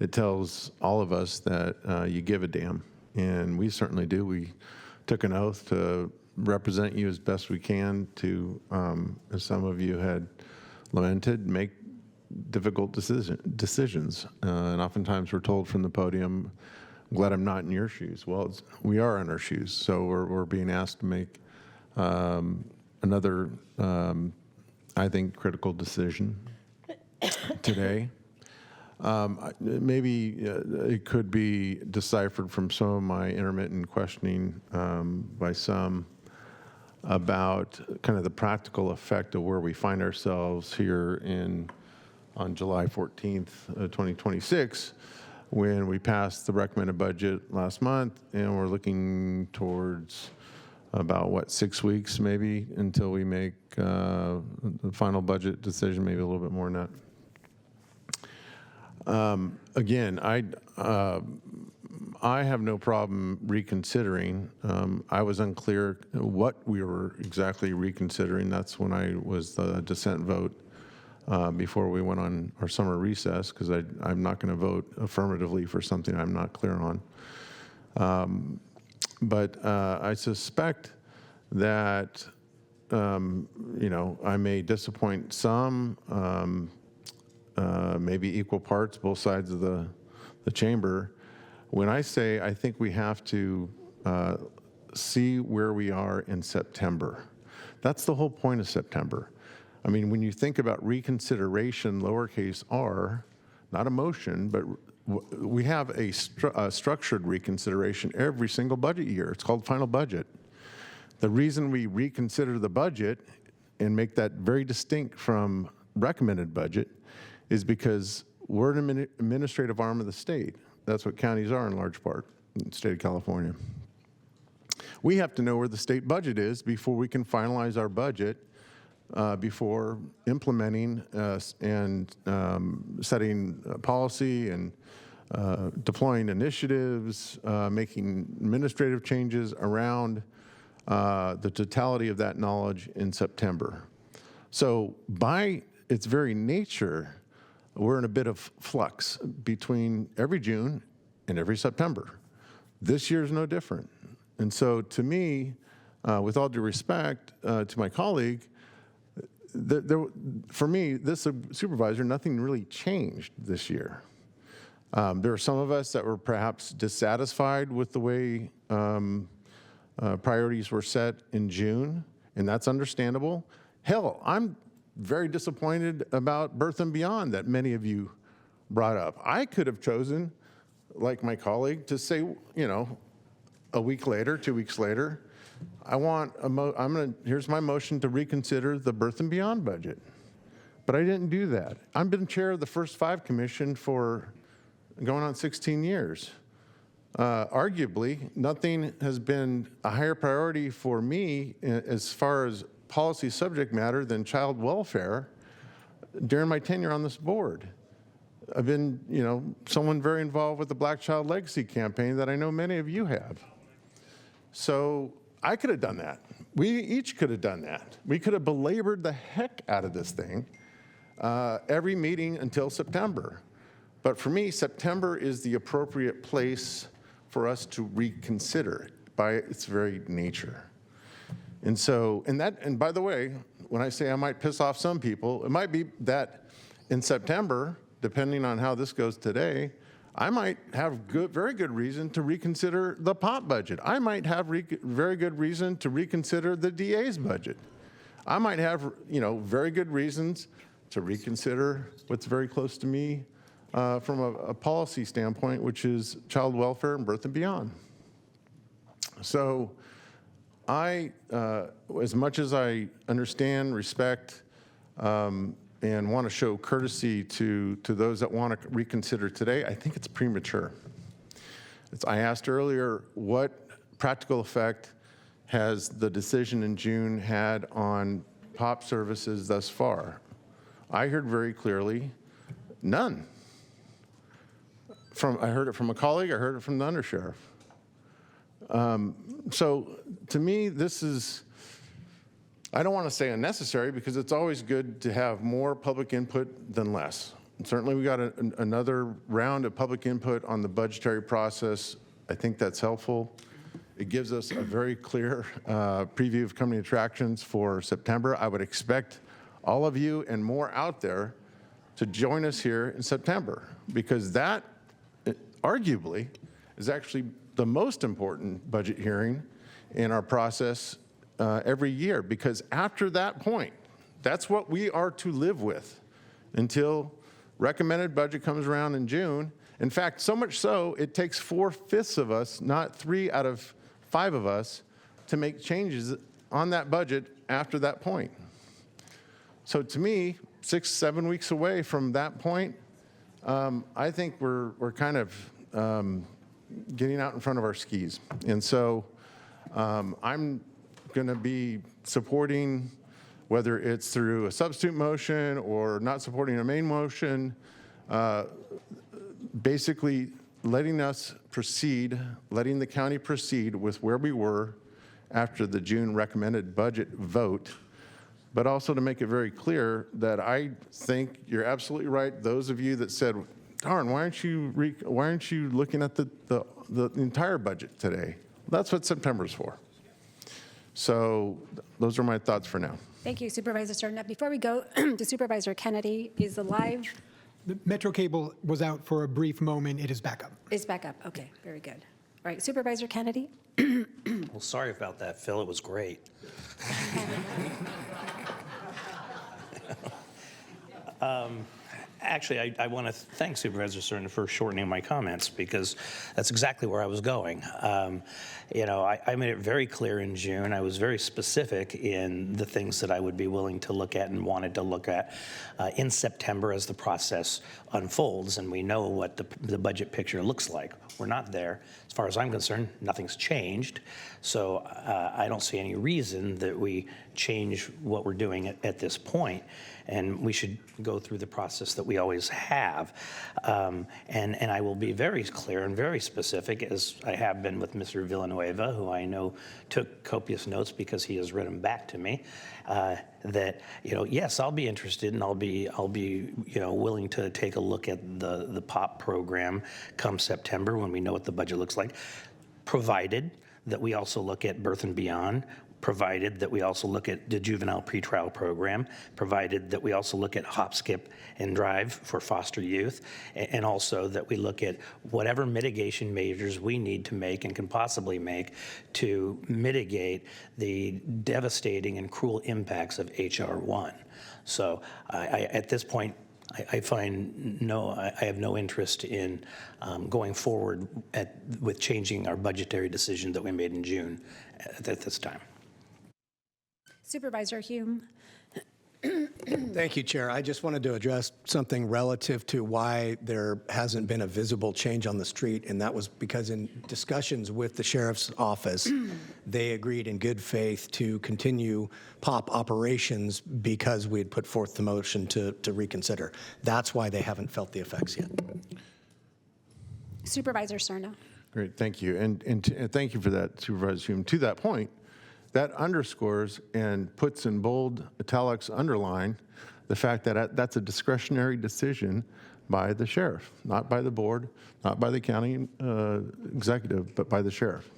it tells all of us that you give a damn, and we certainly do. We took an oath to represent you as best we can to, as some of you had lamented, make difficult decisions. And oftentimes we're told from the podium, I'm glad I'm not in your shoes. Well, we are in our shoes, so we're being asked to make another, I think, critical decision today. Maybe it could be deciphered from some of my intermittent questioning by some about kind of the practical effect of where we find ourselves here on July 14th, 2026, when we passed the recommended budget last month, and we're looking towards about, 6 weeks maybe until we make the final budget decision, maybe a little bit more than that. Again, I have no problem reconsidering. I was unclear what we were exactly reconsidering. That's when I was the dissent vote before we went on our summer recess, because I'm not going to vote affirmatively for something I'm not clear on. But I suspect that, I may disappoint some, maybe equal parts, both sides of the chamber. When I say I think we have to see where we are in September, that's the whole point of September. I mean, when you think about reconsideration, lowercase r, not a motion, but we have a structured reconsideration every single budget year. It's called final budget. The reason we reconsider the budget and make that very distinct from recommended budget is because we're an administrative arm of the state. That's what counties are in large part in the state of California. We have to know where the state budget is before we can finalize our budget before implementing and setting policy and deploying initiatives, making administrative changes around the totality of that knowledge in September. So by its very nature, we're in a bit of flux between every June and every September. This year is no different. And so to me, with all due respect to my colleague, for me, this supervisor, nothing really changed this year. There are some of us that were perhaps dissatisfied with the way priorities were set in June, and that's understandable. Hell, I'm very disappointed about Birth and Beyond that many of you brought up. I could have chosen, like my colleague, to say, a week later, 2 weeks later, here's my motion to reconsider the Birth and Beyond budget. But I didn't do that. I've been chair of the First Five Commission for going on 16 years. Arguably, nothing has been a higher priority for me as far as policy subject matter than child welfare during my tenure on this board. I've been, someone very involved with the Black Child Legacy campaign that I know many of you have. So I could have done that. We each could have done that. We could have belabored the heck out of this thing every meeting until September. But for me, September is the appropriate place for us to reconsider by its very nature. And by the way, when I say I might piss off some people, it might be that in September, depending on how this goes today, I might have very good reason to reconsider the POP budget. I might have very good reason to reconsider the DA's budget. I might have, very good reasons to reconsider what's very close to me from a policy standpoint, which is child welfare and Birth and Beyond. So as much as I understand, respect, and want to show courtesy to those that want to reconsider today, I think it's premature. I asked earlier, what practical effect has the decision in June had on POP services thus far? I heard very clearly, none. I heard it from a colleague, I heard it from the undersheriff. So to me, this is, I don't want to say unnecessary because it's always good to have more public input than less. And certainly we got another round of public input on the budgetary process. I think that's helpful. It gives us a very clear preview of coming attractions for September. I would expect all of you and more out there to join us here in September because that arguably is actually the most important budget hearing in our process every year, because after that point, that's what we are to live with until recommended budget comes around in June. In fact, so much so, it takes 4/5 of us, not 3 out of 5 of us, to make changes on that budget after that point. So to me, 6-7 weeks away from that point, I think we're kind of getting out in front of our skis. And so I'm going to be supporting, whether it's through a substitute motion or not supporting a main motion, basically letting us proceed, letting the county proceed with where we were after the June recommended budget vote, but also to make it very clear that I think you're absolutely right. Those of you that said, darn, why aren't you looking at the entire budget today? That's what September's for. So those are my thoughts for now. Thank you, Supervisor Serna. Before we go to Supervisor Kennedy, is the live? The Metro cable was out for a brief moment. It is back up. It's back up. Okay, very good. All right, Supervisor Kennedy. Well, sorry about that, Phil. It was great. Actually, I want to thank Supervisor Serna for shortening my comments because that's exactly where I was going. I made it very clear in June. I was very specific in the things that I would be willing to look at and wanted to look at in September as the process unfolds, and we know what the budget picture looks like. We're not there. As far as I'm concerned, nothing's changed. So I don't see any reason that we change what we're doing at this point. And we should go through the process that we always have. And I will be very clear and very specific, as I have been with Mr. Villanueva, who I know took copious notes because he has written back to me, that, yes, I'll be interested and I'll be willing to take a look at the POP program come September when we know what the budget looks like, provided that we also look at Birth and Beyond, provided that we also look at the juvenile pretrial program, provided that we also look at hop, skip, and drive for foster youth, and also that we look at whatever mitigation measures we need to make and can possibly make to mitigate the devastating and cruel impacts of H.R. 1. So at this point, I have no interest in going forward with changing our budgetary decision that we made in June at this time. Supervisor Hume. Thank you, Chair. I just wanted to address something relative to why there hasn't been a visible change on the street, and that was because in discussions with the sheriff's office, they agreed in good faith to continue POP operations because we had put forth the motion to reconsider. That's why they haven't felt the effects yet. Supervisor Serna. Great, thank you. And thank you for that, Supervisor Hume. To that point, that underscores and puts in bold italics underline the fact that that's a discretionary decision by the sheriff, not by the board, not by the county executive, but by the sheriff.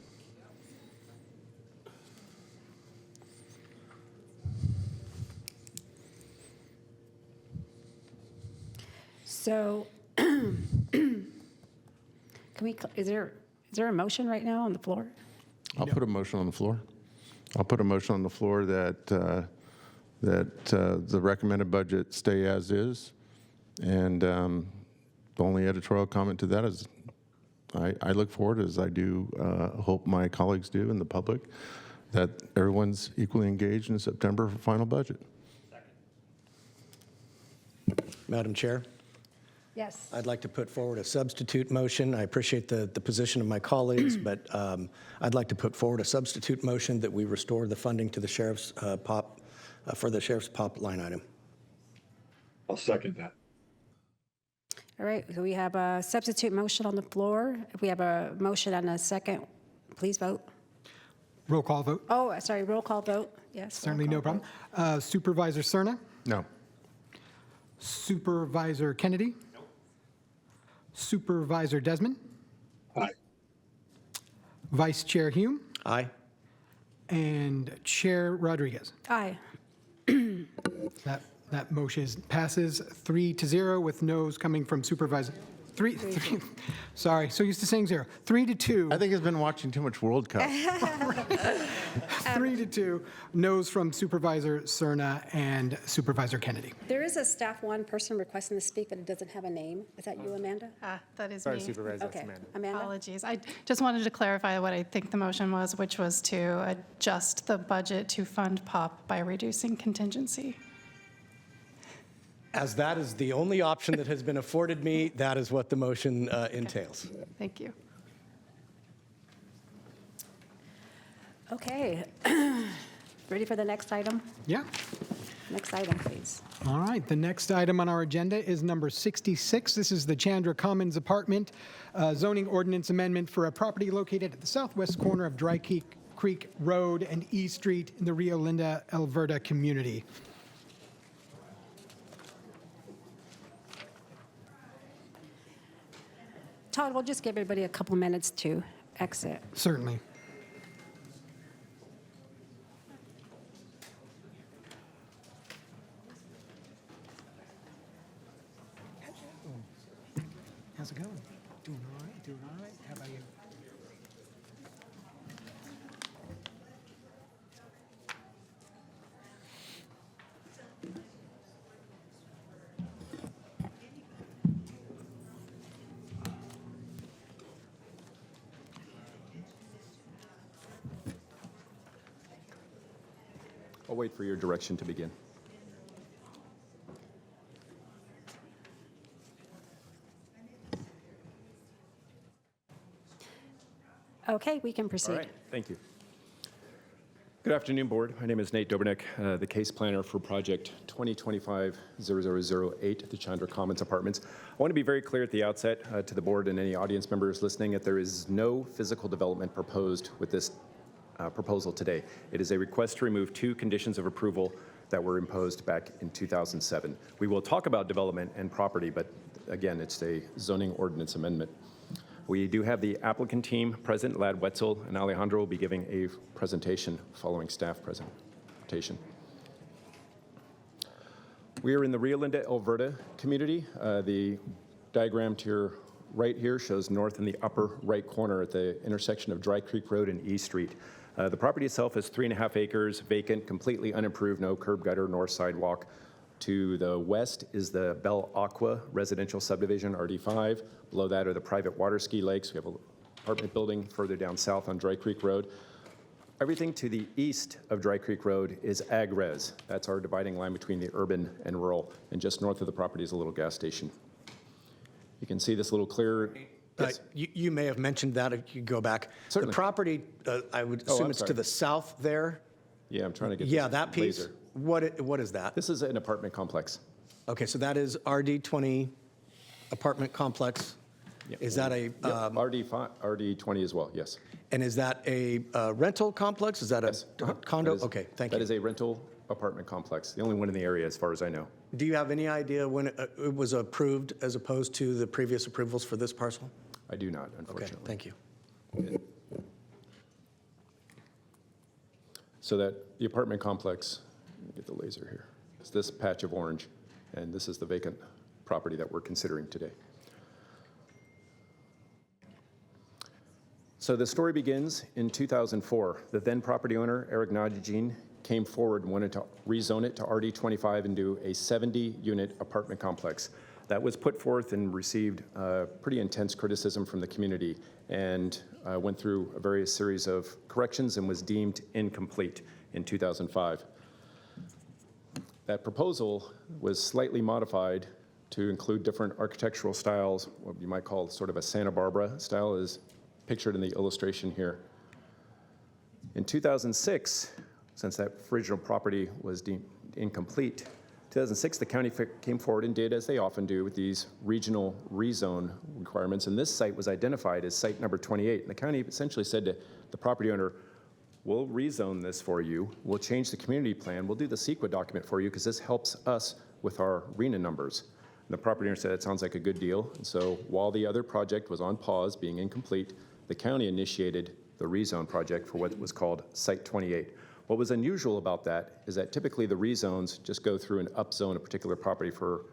So, is there a motion right now on the floor? I'll put a motion on the floor. I'll put a motion on the floor that the recommended budget stay as is, and the only editorial comment to that is I look forward, as I do hope my colleagues do and the public, that everyone's equally engaged in September for final budget. Madam Chair? Yes. I'd like to put forward a substitute motion. I appreciate the position of my colleagues, but I'd like to put forward a substitute motion that we restore the funding to the sheriff's POP, for the sheriff's POP line item. I'll second that. All right, so we have a substitute motion on the floor. If we have a motion and a second, please vote. Roll call vote. Oh, sorry, roll call vote. Yes. Certainly no problem. Supervisor Serna? No. Supervisor Kennedy? No. Supervisor Desmond? Aye. Vice Chair Hume? Aye. And Chair Rodriguez? Aye. That motion passes 3-0 with noes coming from Supervisor. Three, sorry, so used to saying 0. 3-2. I think he's been watching too much World Cup. 3-2, noes from Supervisor Serna and Supervisor Kennedy. There is a staff one person requesting to speak, but it doesn't have a name. Is that you, Amanda? That is me. Sorry, Supervisor. Okay, Amanda. Amanda? Apologies. I just wanted to clarify what I think the motion was, which was to adjust the budget to fund POP by reducing contingency. As that is the only option that has been afforded me, that is what the motion entails. Thank you. Okay. Ready for the next item? Yeah. Next item, please. All right, the next item on our agenda is number 66. This is the Chandra Commons Apartment zoning ordinance amendment for a property located at the southwest corner of Dry Creek Road and E Street in the Rio Linda, Alberta community. Todd, we'll just give everybody a couple minutes to exit. Certainly. How's it going? Doing all right? Doing all right? How about you? I'll wait for your direction to begin. Okay, we can proceed. All right, thank you. Good afternoon, Board. My name is Nate Dobrnik, the case planner for project 2025-0008, the Chandra Commons Apartments. I want to be very clear at the outset to the Board and any audience members listening that there is no physical development proposed with this proposal today. It is a request to remove 2 conditions of approval that were imposed back in 2007. We will talk about development and property, but again, it's a zoning ordinance amendment. We do have the applicant team present. Lad Wetzel and Alejandro will be giving a presentation following staff presentation. We are in the Rio Linda, Alberta community. The diagram to your right here shows north in the upper right corner at the intersection of Dry Creek Road and E Street. The property itself is 3.5 acres, vacant, completely unimproved, no curb gutter nor sidewalk. To the west is the Belle Aqua residential subdivision, RD5. Below that are the private water ski lakes. We have an apartment building further down south on Dry Creek Road. Everything to the east of Dry Creek Road is ag res. That's our dividing line between the urban and rural. And just north of the property is a little gas station. You can see this little clear. Yes. You may have mentioned that if you go back. Certainly. The property, I would assume it's to the south there. Yeah, I'm trying to get Yeah, this that piece. laser. What is that? This is an apartment complex. Okay, so that is RD20 apartment complex. Is that a RD20 as well, yes. And is that a rental complex? Is that a condo? Okay, thank you. That is a rental apartment complex, the only one in the area as far as I know. Do you have any idea when it was approved as opposed to the previous approvals for this parcel? I do not, unfortunately. Okay, thank you. So that the apartment complex, let me get the laser here, is this patch of orange, and this is the vacant property that we're considering today. So the story begins in 2004. The then property owner, Eric Najin, came forward and wanted to rezone it to RD25 and do a 70-unit apartment complex. That was put forth and received pretty intense criticism from the community and went through a various series of corrections and was deemed incomplete in 2005. That proposal was slightly modified to include different architectural styles, what you might call sort of a Santa Barbara style, is pictured in the illustration here. In 2006, since that original property was deemed incomplete, 2006, the county came forward and did, as they often do, with these regional rezone requirements, and this site was identified as site number 28. And the county essentially said to the property owner, we'll rezone this for you, we'll change the community plan, we'll do the CEQA document for you because this helps us with our RENA numbers. And the property owner said, it sounds like a good deal. And so while the other project was on pause, being incomplete, the county initiated the rezone project for what was called Site 28. What was unusual about that is that typically the rezones just go through and upzone a particular property for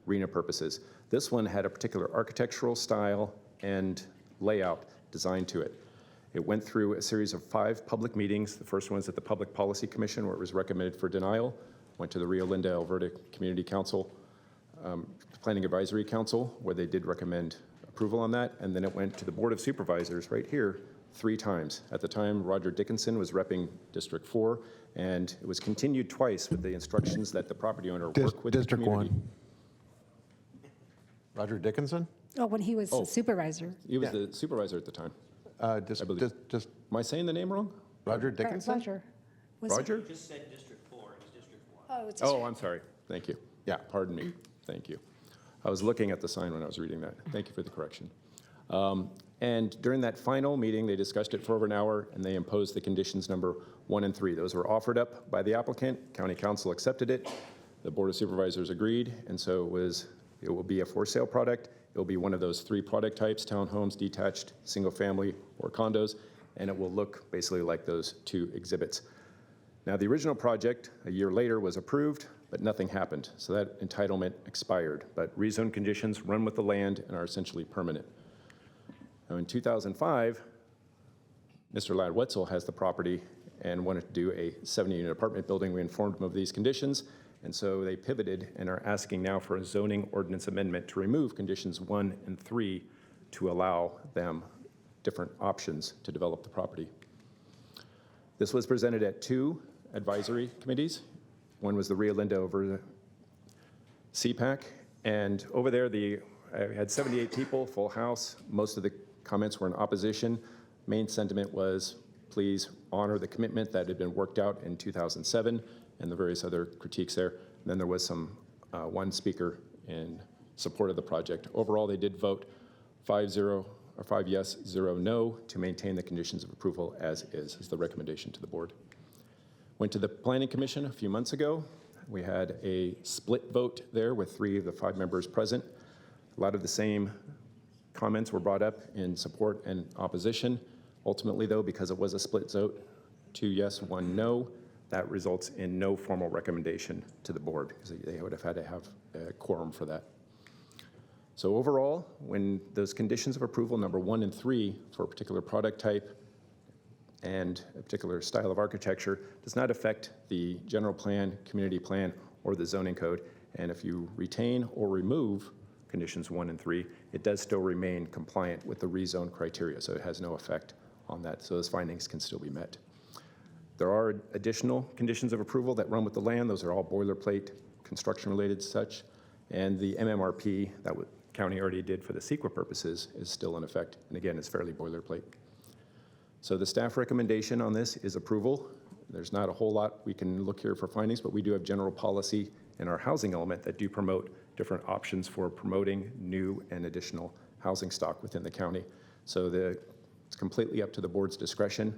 RENA purposes. This one had a particular architectural style and layout designed to it. It went through a series of 5 public meetings. The first one was at the Public Policy Commission, where it was recommended for denial. Went to the Rio Linda, Alberta Community Council, Planning Advisory Council, where they did recommend approval on that, and then it went to the Board of Supervisors right here 3 times. At the time, Roger Dickinson was repping District 4, and it was continued twice with the instructions that the property owner work with District the community. 1. Roger Dickinson? Oh, when he was the supervisor. He was the supervisor at the time, I believe. Am I saying the name wrong? Roger Dickinson? Roger. Roger? Just said District 4, it's District 1. Oh, it's Oh, I'm sorry. Thank you. Yeah, pardon me. Thank you. I was looking at the sign when I was reading that. Thank you for the correction. And during that final meeting, they discussed it for over an hour, and they imposed the conditions number 1 and 3. Those were offered up by the applicant. County Council accepted it. The Board of Supervisors agreed, and so it will be a for sale product. It will be one of those 3 product types: townhomes, detached, single family, or condos, and it will look basically like those 2 exhibits. Now, the original project, a year later, was approved, but nothing happened, so that entitlement expired. But rezone conditions run with the land and are essentially permanent. Now, in 2005, Mr. Lad Wetzel has the property and wanted to do a 70-unit apartment building. We informed him of these conditions, and so they pivoted and are asking now for a zoning ordinance amendment to remove conditions 1 and 3 to allow them different options to develop the property. This was presented at 2 advisory committees. One was the Rio Linda over the CPAC. And over there, I had 78 people, full house. Most of the comments were in opposition. Main sentiment was, please honor the commitment that had been worked out in 2007 and the various other critiques there. And then there was one speaker in support of the project. Overall, they did vote 5 yes, 0 no to maintain the conditions of approval as is the recommendation to the board. Went to the Planning Commission a few months ago. We had a split vote there with 3 of the 5 members present. A lot of the same comments were brought up in support and opposition. Ultimately, though, because it was a split vote, 2 yes, 1 no, that results in no formal recommendation to the board, because they would have had to have a quorum for that. So overall, when those conditions of approval, number 1 and 3, for a particular product type and a particular style of architecture, does not affect the general plan, community plan, or the zoning code. And if you retain or remove conditions 1 and 3, it does still remain compliant with the rezone criteria, so it has no effect on that. So those findings can still be met. There are additional conditions of approval that run with the land. Those are all boilerplate, construction-related such. And the MMRP that the county already did for the CEQA purposes is still in effect. And again, it's fairly boilerplate. So the staff recommendation on this is approval. There's not a whole lot we can look here for findings, but we do have general policy in our housing element that do promote different options for promoting new and additional housing stock within the county. So it's completely up to the board's discretion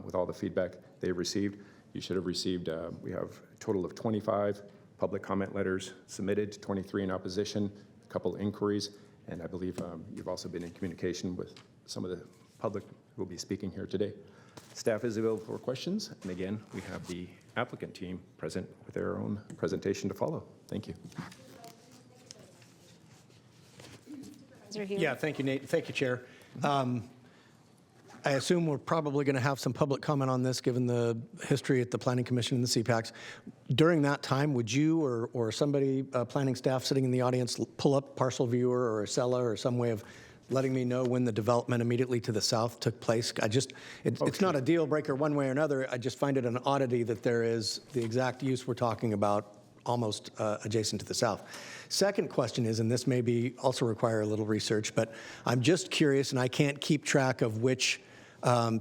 with all the feedback they've received. You should have received, we have a total of 25 public comment letters submitted, 23 in opposition, a couple inquiries, and I believe you've also been in communication with some of the public who will be speaking here today. Staff is available for questions, and again, we have the applicant team present with their own presentation to follow. Thank you. Yeah, thank you, Nate. Thank you, Chair. I assume we're probably going to have some public comment on this, given the history at the Planning Commission and the CPACs. During that time, would you or somebody, planning staff sitting in the audience, pull up Parcel Viewer or Acela or some way of letting me know when the development immediately to the south took place? It's not a deal breaker one way or another. I just find it an oddity that there is the exact use we're talking about almost adjacent to the south. Second question is, and this may also require a little research, but I'm just curious, and I can't keep track of which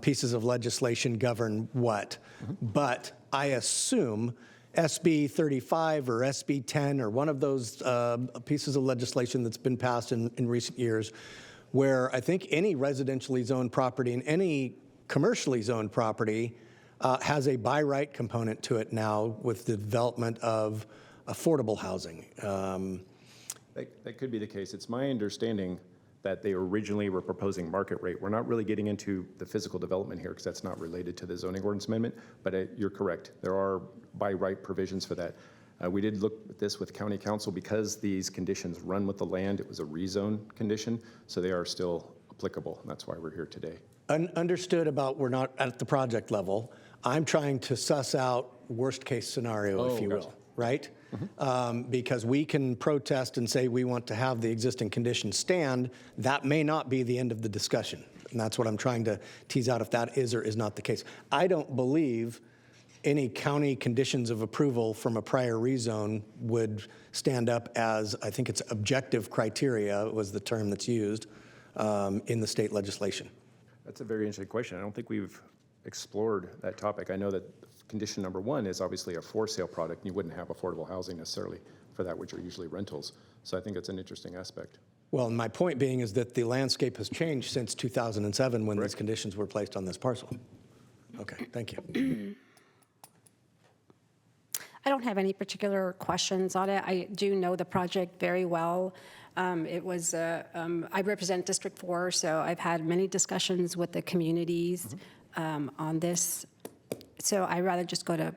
pieces of legislation govern what, but I assume SB 35 or SB 10 or one of those pieces of legislation that's been passed in recent years, where I think any residentially zoned property and any commercially zoned property has a by right component to it now with the development of affordable housing. That could be the case. It's my understanding that they originally were proposing market rate. We're not really getting into the physical development here because that's not related to the zoning ordinance amendment, but you're correct. There are by right provisions for that. We did look at this with county council because these conditions run with the land. It was a rezone condition, so they are still applicable. And that's why we're here today. Understood about we're not at the project level. I'm trying to suss out worst case scenario, if you will, right? Because we can protest and say we want to have the existing conditions stand. That may not be the end of the discussion. And that's what I'm trying to tease out if that is or is not the case. I don't believe any county conditions of approval from a prior rezone would stand up as, I think it's objective criteria was the term that's used in the state legislation. That's a very interesting question. I don't think we've explored that topic. I know that condition number 1 is obviously a for sale product, and you wouldn't have affordable housing necessarily for that, which are usually rentals. So I think that's an interesting aspect. Well, my point being is that the landscape has changed since 2007 when these conditions were placed on this parcel. Okay, thank you. I don't have any particular questions on it. I do know the project very well. I represent District 4, so I've had many discussions with the communities on this. So I'd rather just go to,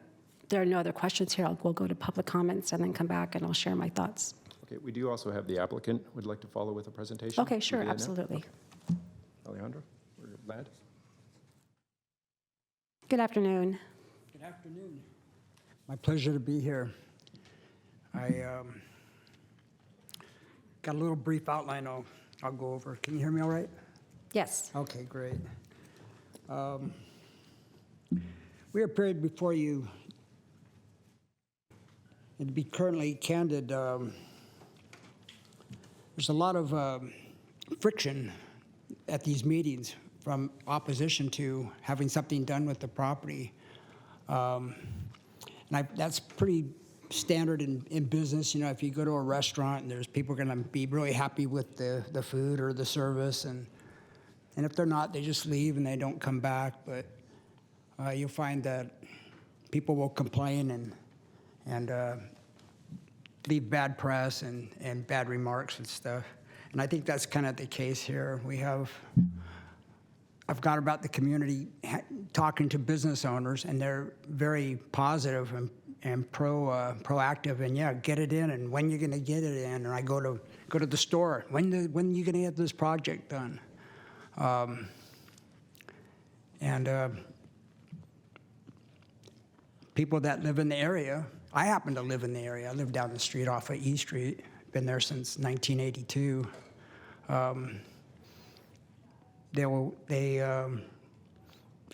there are no other questions here, we'll go to public comments and then come back and I'll share my thoughts. Okay, we do also have the applicant would like to follow with a presentation. Okay, sure, absolutely. Okay. Alejandro or Lad? Good afternoon. Good afternoon. My pleasure to be here. I got a little brief outline I'll go over. Can you hear me all right? Yes. Okay, great. We appeared before you And to be currently candid, there's a lot of friction at these meetings from opposition to having something done with the property. That's pretty standard in business. You know, if you go to a restaurant and there's people going to be really happy with the food or the service, and if they're not, they just leave and they don't come back. But you'll find that people will complain and leave bad press and bad remarks and stuff. And I think that's kind of the case here. I've got about the community talking to business owners, and they're very positive and proactive. And yeah, get it in, and when you're going to get it in. And I go to the store. When are you going to get this project done? People that live in the area. I happen to live in the area. I live down the street off of E Street. Been there since 1982. I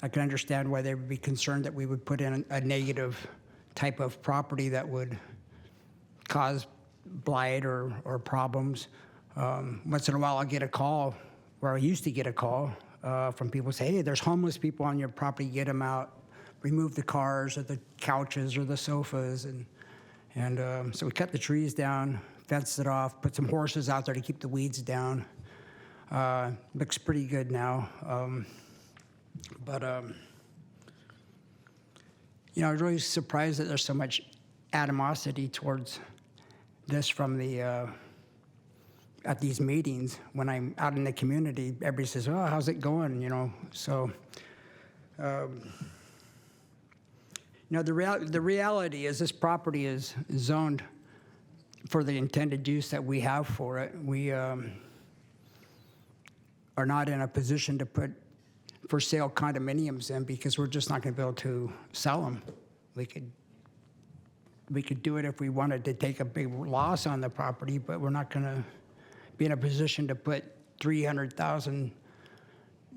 can understand why they would be concerned that we would put in a negative type of property that would cause blight or problems. Once in a while I'll get a call, or I used to get a call from people say, hey, there's homeless people on your property, get them out, remove the cars or the couches or the sofas. And so we cut the trees down, fenced it off, put some horses out there to keep the weeds down. Looks pretty good now. You know, I was really surprised that there's so much animosity towards this from at these meetings. When I'm out in the community, everybody says, oh, how's it going, you know? So, you know, the reality is this property is zoned for the intended use that we have for it. We are not in a position to put for sale condominiums in because we're just not going to be able to sell them. We could do it if we wanted to take a big loss on the property, but we're not going to be in a position to put $300,000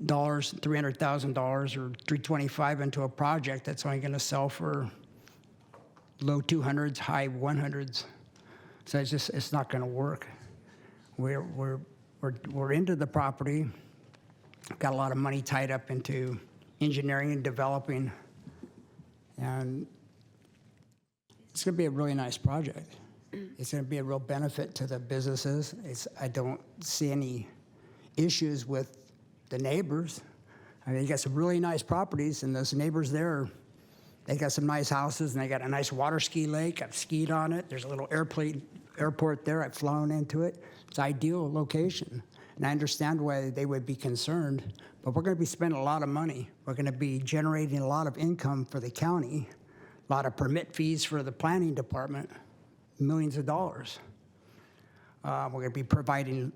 or $325,000 into a project that's only going to sell for low 200s, high 100s. So it's not going to work. We're into the property. Got a lot of money tied up into engineering and developing, and it's going to be a really nice project. It's going to be a real benefit to the businesses. I don't see any issues with the neighbors. I mean, you got some really nice properties, and those neighbors there, they got some nice houses, and they got a nice water ski lake. I've skied on it. There's a little airport there. I've flown into it. It's an ideal location. And I understand why they would be concerned, but we're going to be spending a lot of money. We're going to be generating a lot of income for the county, a lot of permit fees for the planning department, millions of dollars. We're going to be providing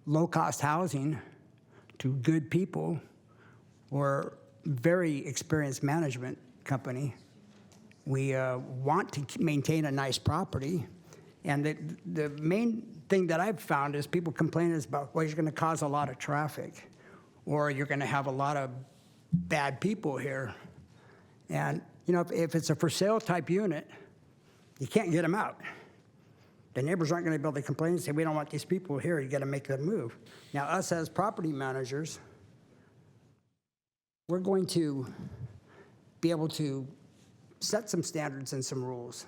low-cost housing to good people. We're a very experienced management company. We want to maintain a nice property. And the main thing that I've found is people complaining about, well, you're going to cause a lot of traffic, or you're going to have a lot of bad people here. And, you know, if it's a for sale type unit, you can't get them out. The neighbors aren't going to be able to complain and say, we don't want these people here, you got to make them move. Now, us as property managers, we're going to be able to set some standards and some rules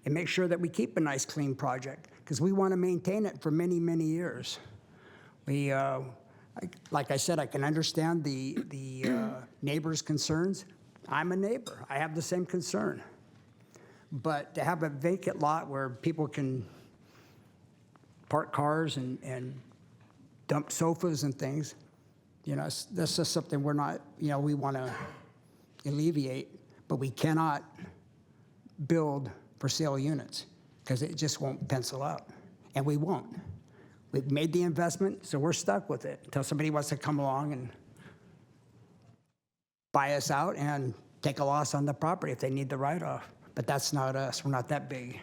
and make sure that we keep a nice, clean project, because we want to maintain it for many, many years. We, like I said, I can understand the neighbors' concerns. I'm a neighbor. I have the same concern. But to have a vacant lot where people can park cars and dump sofas and things, you know, that's just something we're not, you know, we want to alleviate, but we cannot build for sale units because it just won't pencil out, and we won't. We've made the investment, so we're stuck with it until somebody wants to come along and buy us out and take a loss on the property if they need the write-off. But that's not us. We're not that big.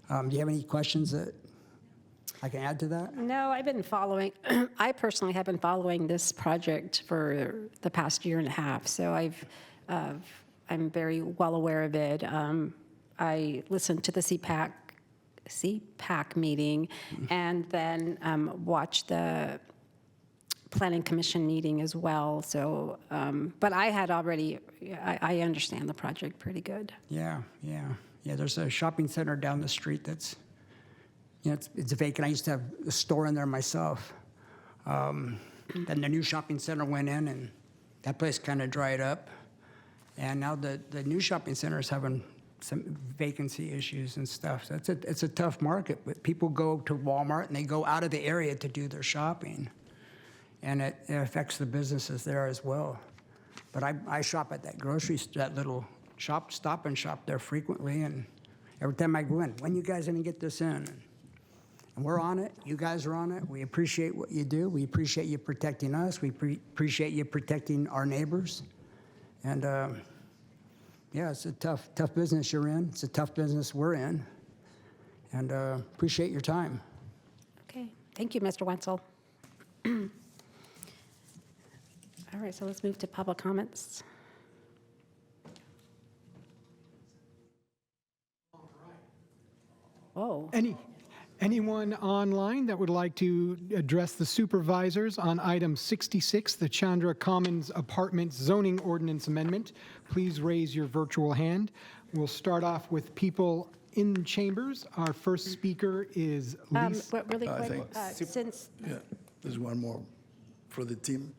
Do you have any questions that I can add to that? No, I've been following, I personally have been following this project for the past year and a half, so I'm very well aware of it. I listened to the CPAC meeting, and then watched the Planning Commission meeting as well. So, but I had already, I understand the project pretty good. Yeah. There's a shopping center down the street that's, it's vacant. I used to have a store in there myself. Then the new shopping center went in, and that place kind of dried up. And now the new shopping center is having some vacancy issues and stuff. So it's a tough market. But people go to Walmart and they go out of the area to do their shopping, and it affects the businesses there as well. But I shop at that little Stop and Shop there frequently, and every time I go in, when you guys gonna get this in? And we're on it. You guys are on it. We appreciate what you do. We appreciate you protecting us. We appreciate you protecting our neighbors. And yeah, it's a tough business you're in. It's a tough business we're in. And appreciate your time. Okay, thank you, Mr. Wenzel. All right, so let's move to public comments. Oh. Anyone online that would like to address the supervisors on item 66, the Chandra Commons Apartments Zoning Ordinance Amendment, please raise your virtual hand. We'll start off with people in chambers. Our first speaker is Lisa. But really quick, since... Yeah, there's one more for the team.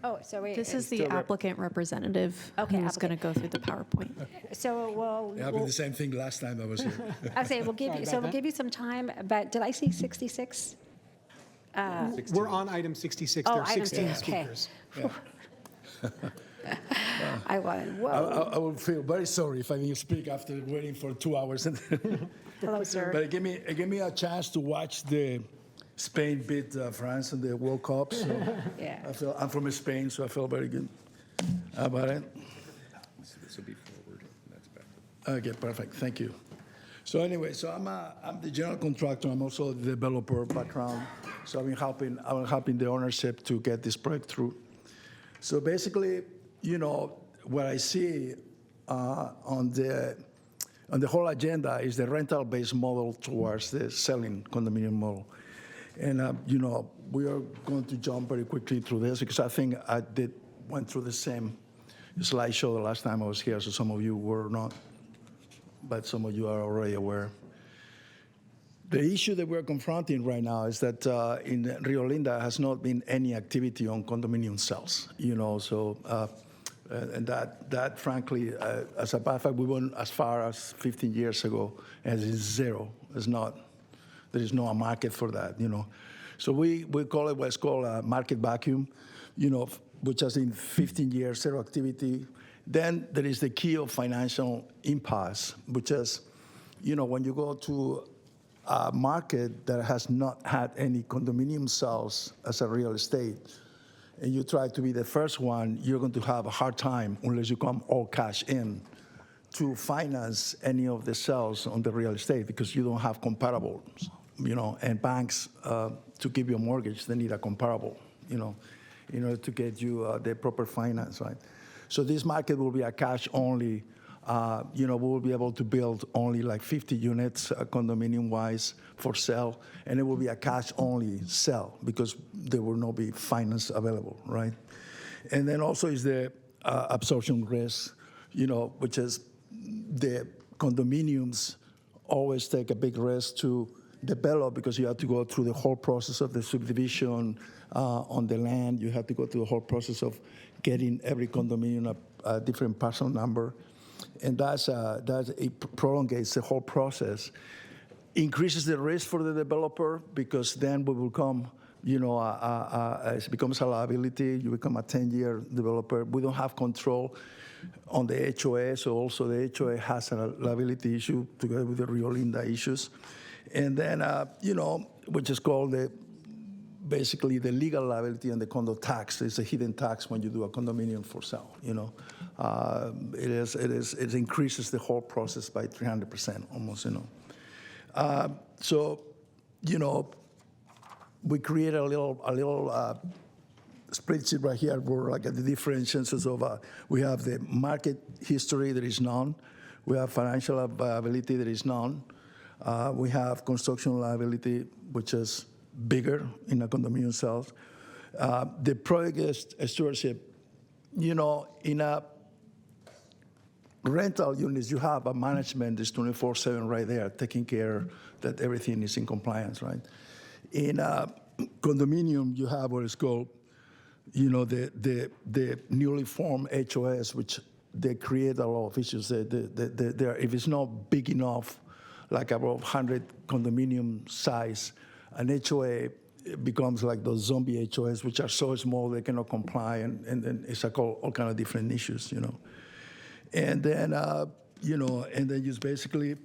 Oh, so wait. This is the applicant representative who's going to go through the PowerPoint. So we'll... It happened the same thing last time I was here. I say we'll give you. So we'll give you some time. But did I see 66? We're on item 66. There are 16 speakers. Okay. I went, whoa. I would feel very sorry if I didn't speak after waiting for 2 hours. Hello, sir. But it gave me a chance to watch the Spain beat France in the World Cup. So yeah. I'm from Spain, so I feel very good about it. This will be forward. That's back. Okay, perfect. Thank you. So anyway, I'm the general contractor. I'm also the developer background. So I'm helping the ownership to get this project through. So basically, what I see on the whole agenda is the rental-based model towards the selling condominium model. And, we are going to jump very quickly through this because I think went through the same slideshow the last time I was here, so some of you were not, but some of you are already aware. The issue that we're confronting right now is that in Rio Linda has not been any activity on condominium sales, and that frankly, as a matter of fact, we went as far as 15 years ago, and it's zero. There is no market for that, So we call it what's called a market vacuum, which has in 15 years, zero activity. Then there is the key of financial impasse, which is, when you go to a market that has not had any condominium sales as a real estate, and you try to be the first one, you're going to have a hard time unless you come all cash in to finance any of the sales on the real estate because you don't have comparables, and banks, to give you a mortgage, they need a comparable, in order to get you the proper finance, right? So this market will be a cash only. We will be able to build only like 50 units condominium-wise for sale, and it will be a cash-only sell because there will not be finance available, right? And then also is the absorption risk, which is the condominiums always take a big risk to develop because you have to go through the whole process of the subdivision on the land. You have to go through the whole process of getting every condominium a different parcel number. And it prolongates the whole process, increases the risk for the developer because then we will come, it becomes a liability. You become a 10-year developer. We don't have control on the HOA, so also the HOA has a liability issue together with the Rio Linda issues. And then, which is called basically the legal liability and the condo tax. It's a hidden tax when you do a condominium for sale, It increases the whole process by 300% almost, So, we create a little spreadsheet right here for like the differentiations of, we have the market history that is known. We have financial viability that is known. We have construction liability, which is bigger in a condominium cells. The project stewardship, in a rental units, you have a management that's 24/7 right there, taking care that everything is in compliance, right? In a condominium, you have what is called, the newly formed HOS, which they create a lot of issues. If it's not big enough, like about 100 condominium size, an HOA becomes like those zombie HOAs, which are so small they cannot comply, and then it's like all kind of different issues, And then, and then just basically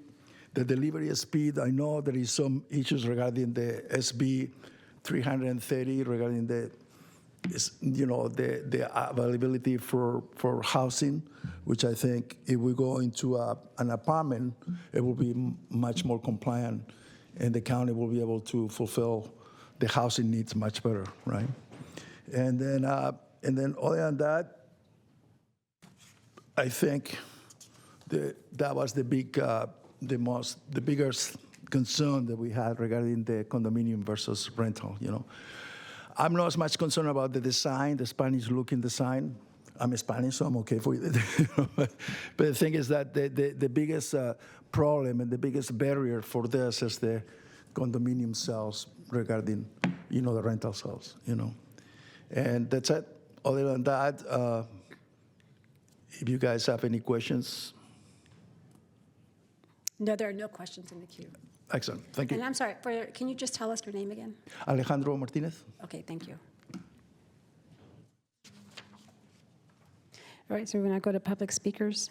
the delivery speed. I know there is some issues regarding the SB 330 regarding the availability for housing, which I think if we go into an apartment, it will be much more compliant, and the county will be able to fulfill the housing needs much better, right? And then other than that, I think that was the biggest concern that we had regarding the condominium versus rental. I'm not as much concerned about the design, the Spanish-looking design. I'm Spanish, so I'm okay for it. But the thing is that the biggest problem and the biggest barrier for this is the condominium cells regarding, the rental cells, And that's it. Other than that, if you guys have any questions. No, there are no questions in the queue. Excellent. Thank you. And I'm sorry, can you just tell us your name again? Alejandro Martinez. Okay, thank you. All right, so we're going to go to public speakers.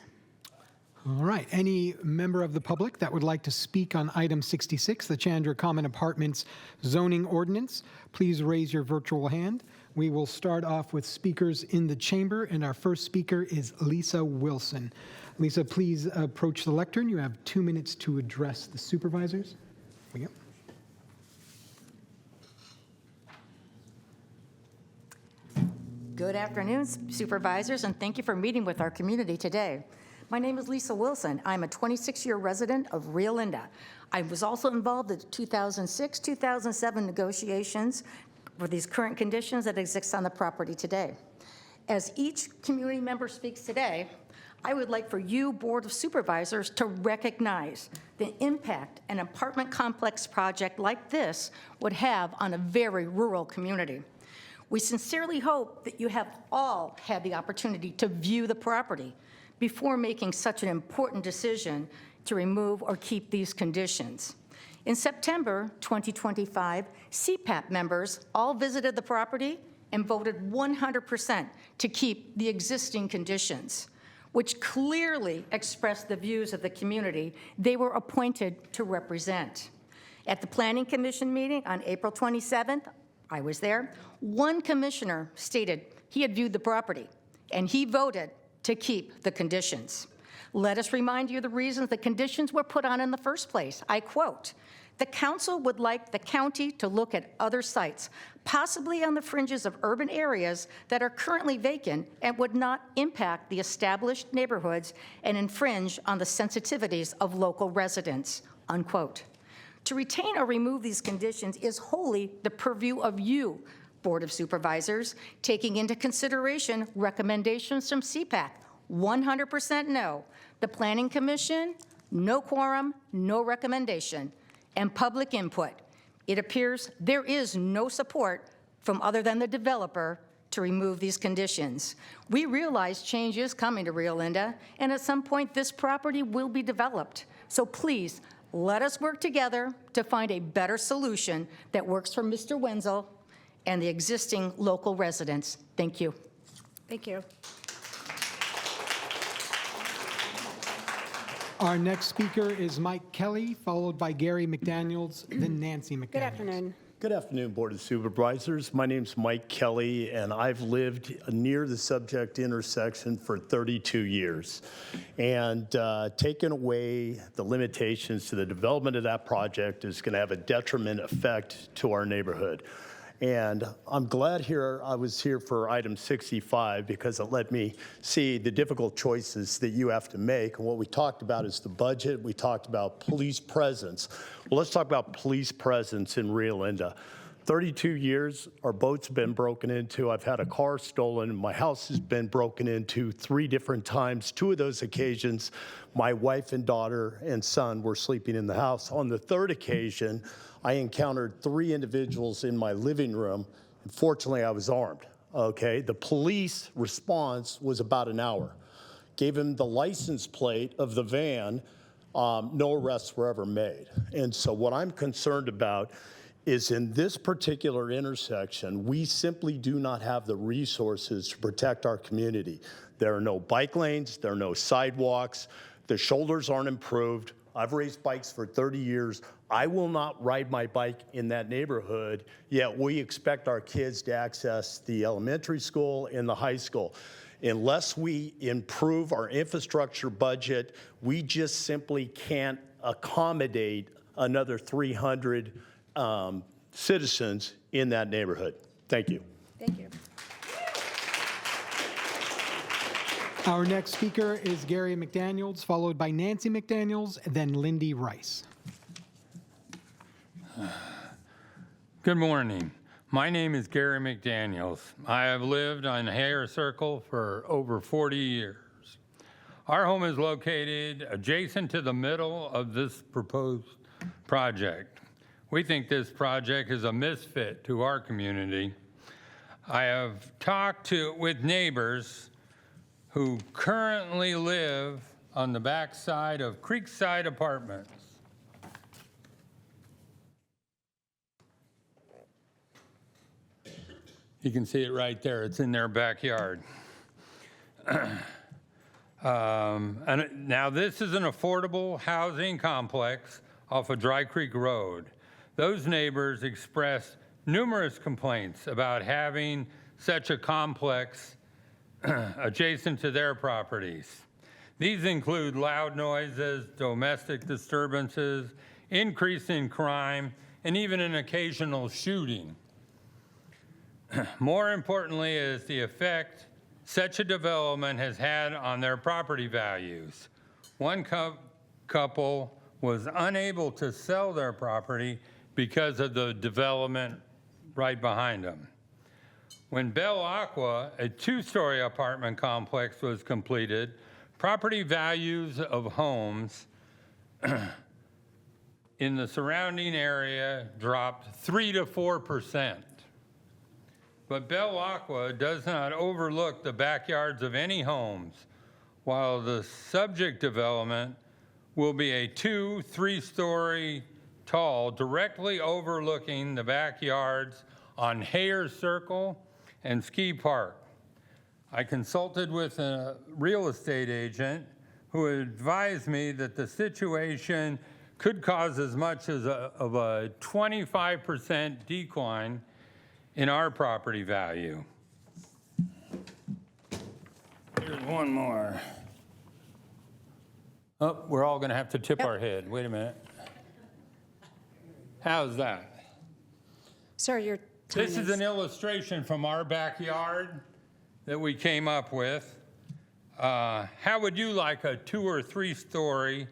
All right. Any member of the public that would like to speak on item 66, the Chandra Common Apartments zoning ordinance, please raise your virtual hand. We will start off with speakers in the chamber, and our first speaker is Lisa Wilson. Lisa, please approach the lectern. You have 2 minutes to address the supervisors. Here we go. Good afternoon, supervisors, and thank you for meeting with our community today. My name is Lisa Wilson. I'm a 26-year resident of Rio Linda. I was also involved in the 2006-2007 negotiations for these current conditions that exist on the property today. As each community member speaks today, I would like for you, Board of Supervisors, to recognize the impact an apartment complex project like this would have on a very rural community. We sincerely hope that you have all had the opportunity to view the property before making such an important decision to remove or keep these conditions. In September 2025, CPAP members all visited the property and voted 100% to keep the existing conditions, which clearly expressed the views of the community they were appointed to represent. At the Planning Commission meeting on April 27th, I was there, one commissioner stated he had viewed the property and he voted to keep the conditions. Let us remind you of the reasons the conditions were put on in the first place. I quote, "The council would like the county to look at other sites, possibly on the fringes of urban areas that are currently vacant and would not impact the established neighborhoods and infringe on the sensitivities of local residents," unquote. To retain or remove these conditions is wholly the purview of you, Board of Supervisors, taking into consideration recommendations from CPAC, 100% no. The Planning Commission, no quorum, no recommendation, and public input. It appears there is no support from other than the developer to remove these conditions. We realize change is coming to Rio Linda, and at some point this property will be developed. So please, let us work together to find a better solution that works for Mr. Wenzel and the existing local residents. Thank you. Thank you. Our next speaker is Mike Kelly, followed by Gary McDaniels, then Nancy McDaniels. Good afternoon. Good afternoon, Board of Supervisors. My name's Mike Kelly, and I've lived near the subject intersection for 32 years. And taking away the limitations to the development of that project is going to have a detriment effect to our neighborhood. And I'm glad I was here for item 65 because it let me see the difficult choices that you have to make. And what we talked about is the budget. We talked about police presence. Well, let's talk about police presence in Rio Linda. 32 years, our boat's been broken into. I've had a car stolen. My house has been broken into 3 different times. 2 of those occasions, my wife and daughter and son were sleeping in the house. On the 3rd occasion, I encountered 3 individuals in my living room. And fortunately, I was armed, okay? The police response was about an hour. Gave him the license plate of the van. No arrests were ever made. And so what I'm concerned about is in this particular intersection, we simply do not have the resources to protect our community. There are no bike lanes, there are no sidewalks, the shoulders aren't improved. I've raced bikes for 30 years. I will not ride my bike in that neighborhood, yet we expect our kids to access the elementary school and the high school. Unless we improve our infrastructure budget, we just simply can't accommodate another 300 citizens in that neighborhood. Thank you. Thank you. Our next speaker is Gary McDaniels, followed by Nancy McDaniels, then Lindy Rice. Good morning. My name is Gary McDaniels. I have lived on Hare Circle for over 40 years. Our home is located adjacent to the middle of this proposed project. We think this project is a misfit to our community. I have talked with neighbors who currently live on the back side of Creekside Apartments. You can see it right there. It's in their backyard. And now this is an affordable housing complex off of Dry Creek Road. Those neighbors expressed numerous complaints about having such a complex adjacent to their properties. These include loud noises, domestic disturbances, increasing crime, and even an occasional shooting. More importantly is the effect such a development has had on their property values. One couple was unable to sell their property because of the development right behind them. When Belle Aqua, a 2-story apartment complex, was completed, property values of homes in the surrounding area dropped 3 to 4%. But Belle Aqua does not overlook the backyards of any homes, while the subject development will be a 2-3-story tall, directly overlooking the backyards on Hare Circle and Ski Park. I consulted with a real estate agent who advised me that the situation could cause as much as a 25% decline in our property value. Here's one more. Oh, we're all gonna have to tip our head. Wait a minute. How's that? Sir, your time This is an illustration from our backyard that we came up with. How would you like a 2- or 3-story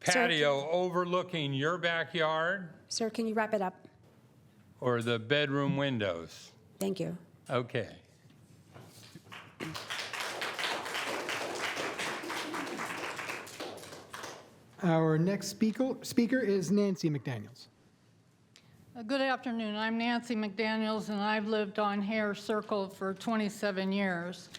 patio overlooking your backyard? Sir, can you wrap it up? Or the bedroom windows? Thank you. Okay. Our next speaker is Nancy McDaniels. Good afternoon. I'm Nancy McDaniels, and I've lived on Hare Circle for 27 years.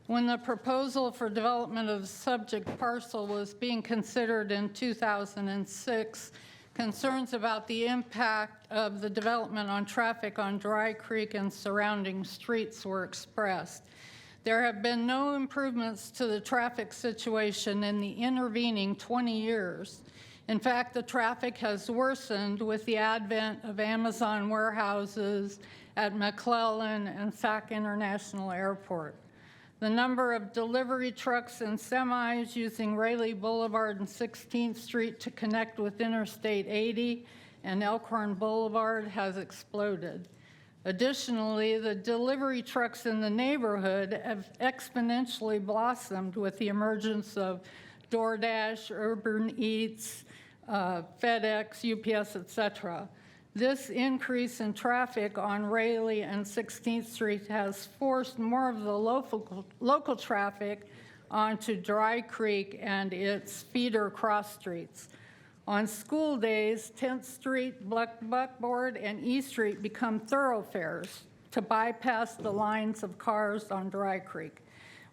When the proposal for development of the subject parcel was being considered in 2006, concerns about the impact of the development on traffic on Dry Creek and surrounding streets were expressed. There have been no improvements to the traffic situation in the intervening 20 years. In fact, the traffic has worsened with the advent of Amazon warehouses at McClellan and Sac International Airport. The number of delivery trucks and semis using Raleigh Boulevard and 16th Street to connect with Interstate 80 and Elkhorn Boulevard has exploded. Additionally, the delivery trucks in the neighborhood have exponentially blossomed with the emergence of DoorDash, Urban Eats, FedEx, UPS, etc. This increase in traffic on Raleigh and 16th Street has forced more of the local traffic onto Dry Creek and its feeder cross streets. On school days, 10th Street, Buckboard, and E Street become thoroughfares to bypass the lines of cars on Dry Creek.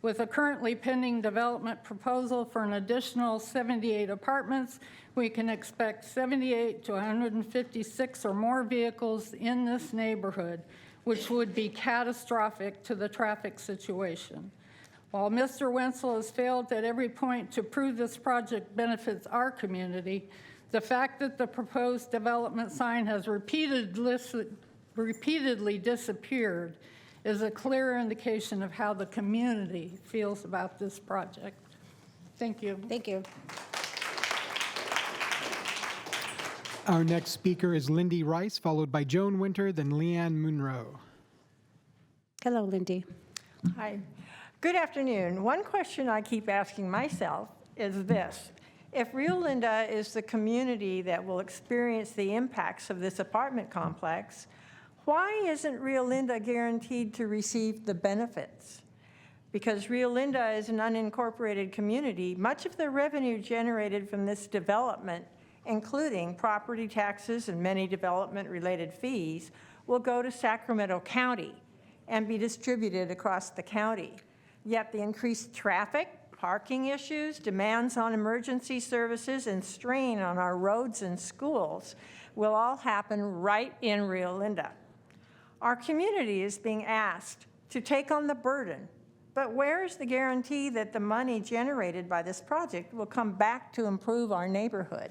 With a currently pending development proposal for an additional 78 apartments, we can expect 78 to 156 or more vehicles in this neighborhood, which would be catastrophic to the traffic situation. While Mr. Wenzel has failed at every point to prove this project benefits our community, the fact that the proposed development sign has repeatedly disappeared is a clear indication of how the community feels about this project. Thank you. Thank you. Our next speaker is Lindy Rice, followed by Joan Winter, then Leanne Munro. Hello, Lindy. Hi. Good afternoon. One question I keep asking myself is this. If Rio Linda is the community that will experience the impacts of this apartment complex, why isn't Rio Linda guaranteed to receive the benefits? Because Rio Linda is an unincorporated community, much of the revenue generated from this development, including property taxes and many development-related fees, will go to Sacramento County and be distributed across the county. Yet the increased traffic, parking issues, demands on emergency services, and strain on our roads and schools will all happen right in Rio Linda. Our community is being asked to take on the burden, but where is the guarantee that the money generated by this project will come back to improve our neighborhood?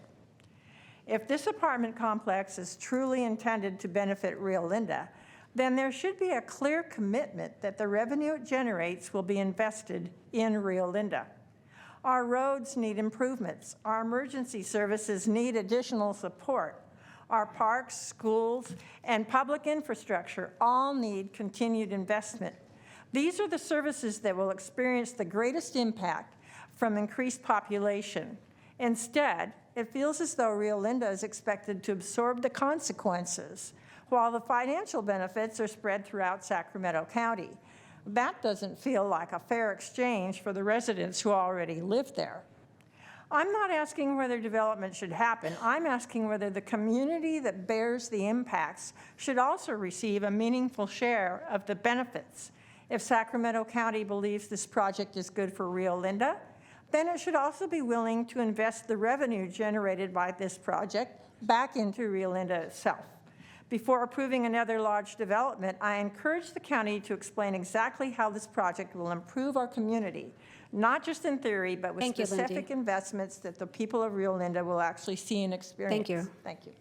If this apartment complex is truly intended to benefit Rio Linda, then there should be a clear commitment that the revenue it generates will be invested in Rio Linda. Our roads need improvements. Our emergency services need additional support. Our parks, schools, and public infrastructure all need continued investment. These are the services that will experience the greatest impact from increased population. Instead, it feels as though Rio Linda is expected to absorb the consequences, while the financial benefits are spread throughout Sacramento County. That doesn't feel like a fair exchange for the residents who already live there. I'm not asking whether development should happen. I'm asking whether the community that bears the impacts should also receive a meaningful share of the benefits. If Sacramento County believes this project is good for Rio Linda, then it should also be willing to invest the revenue generated by this project back into Rio Linda itself. Before approving another large development, I encourage the county to explain exactly how this project will improve our community, not just in theory, but with specific investments that the people of Rio Linda will actually see and experience. Thank you. Thank you.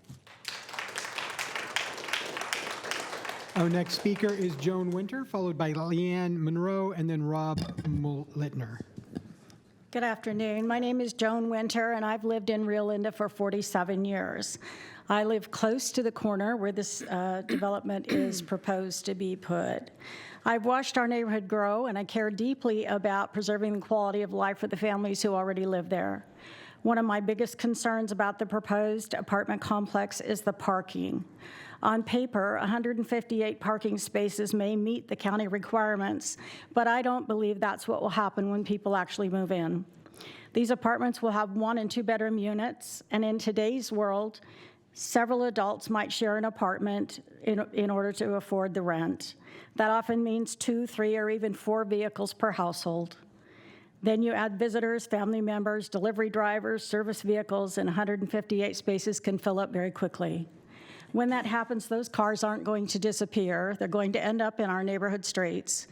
Our next speaker is Joan Winter, followed by Leanne Monroe, and then Rob Littner. Good afternoon. My name is Joan Winter, and I've lived in Rio Linda for 47 years. I live close to the corner where this development is proposed to be put. I've watched our neighborhood grow, and I care deeply about preserving the quality of life for the families who already live there. One of my biggest concerns about the proposed apartment complex is the parking. On paper, 158 parking spaces may meet the county requirements, but I don't believe that's what will happen when people actually move in. These apartments will have 1- and 2-bedroom units, and in today's world, several adults might share an apartment in order to afford the rent. That often means 2, 3, or even 4 vehicles per household. Then you add visitors, family members, delivery drivers, service vehicles, and 158 spaces can fill up very quickly. When that happens, those cars aren't going to disappear. They're going to end up in our neighborhood streets.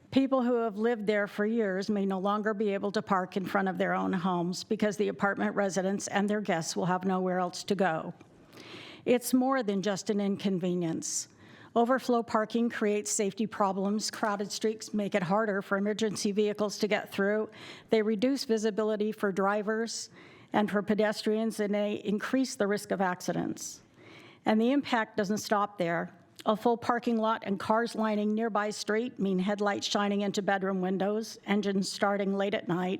People who have lived there for years may no longer be able to park in front of their own homes because the apartment residents and their guests will have nowhere else to go. It's more than just an inconvenience. Overflow parking creates safety problems. Crowded streets make it harder for emergency vehicles to get through. They reduce visibility for drivers and for pedestrians, and they increase the risk of accidents. And the impact doesn't stop there. A full parking lot and cars lining nearby street mean headlights shining into bedroom windows, engines starting late at night,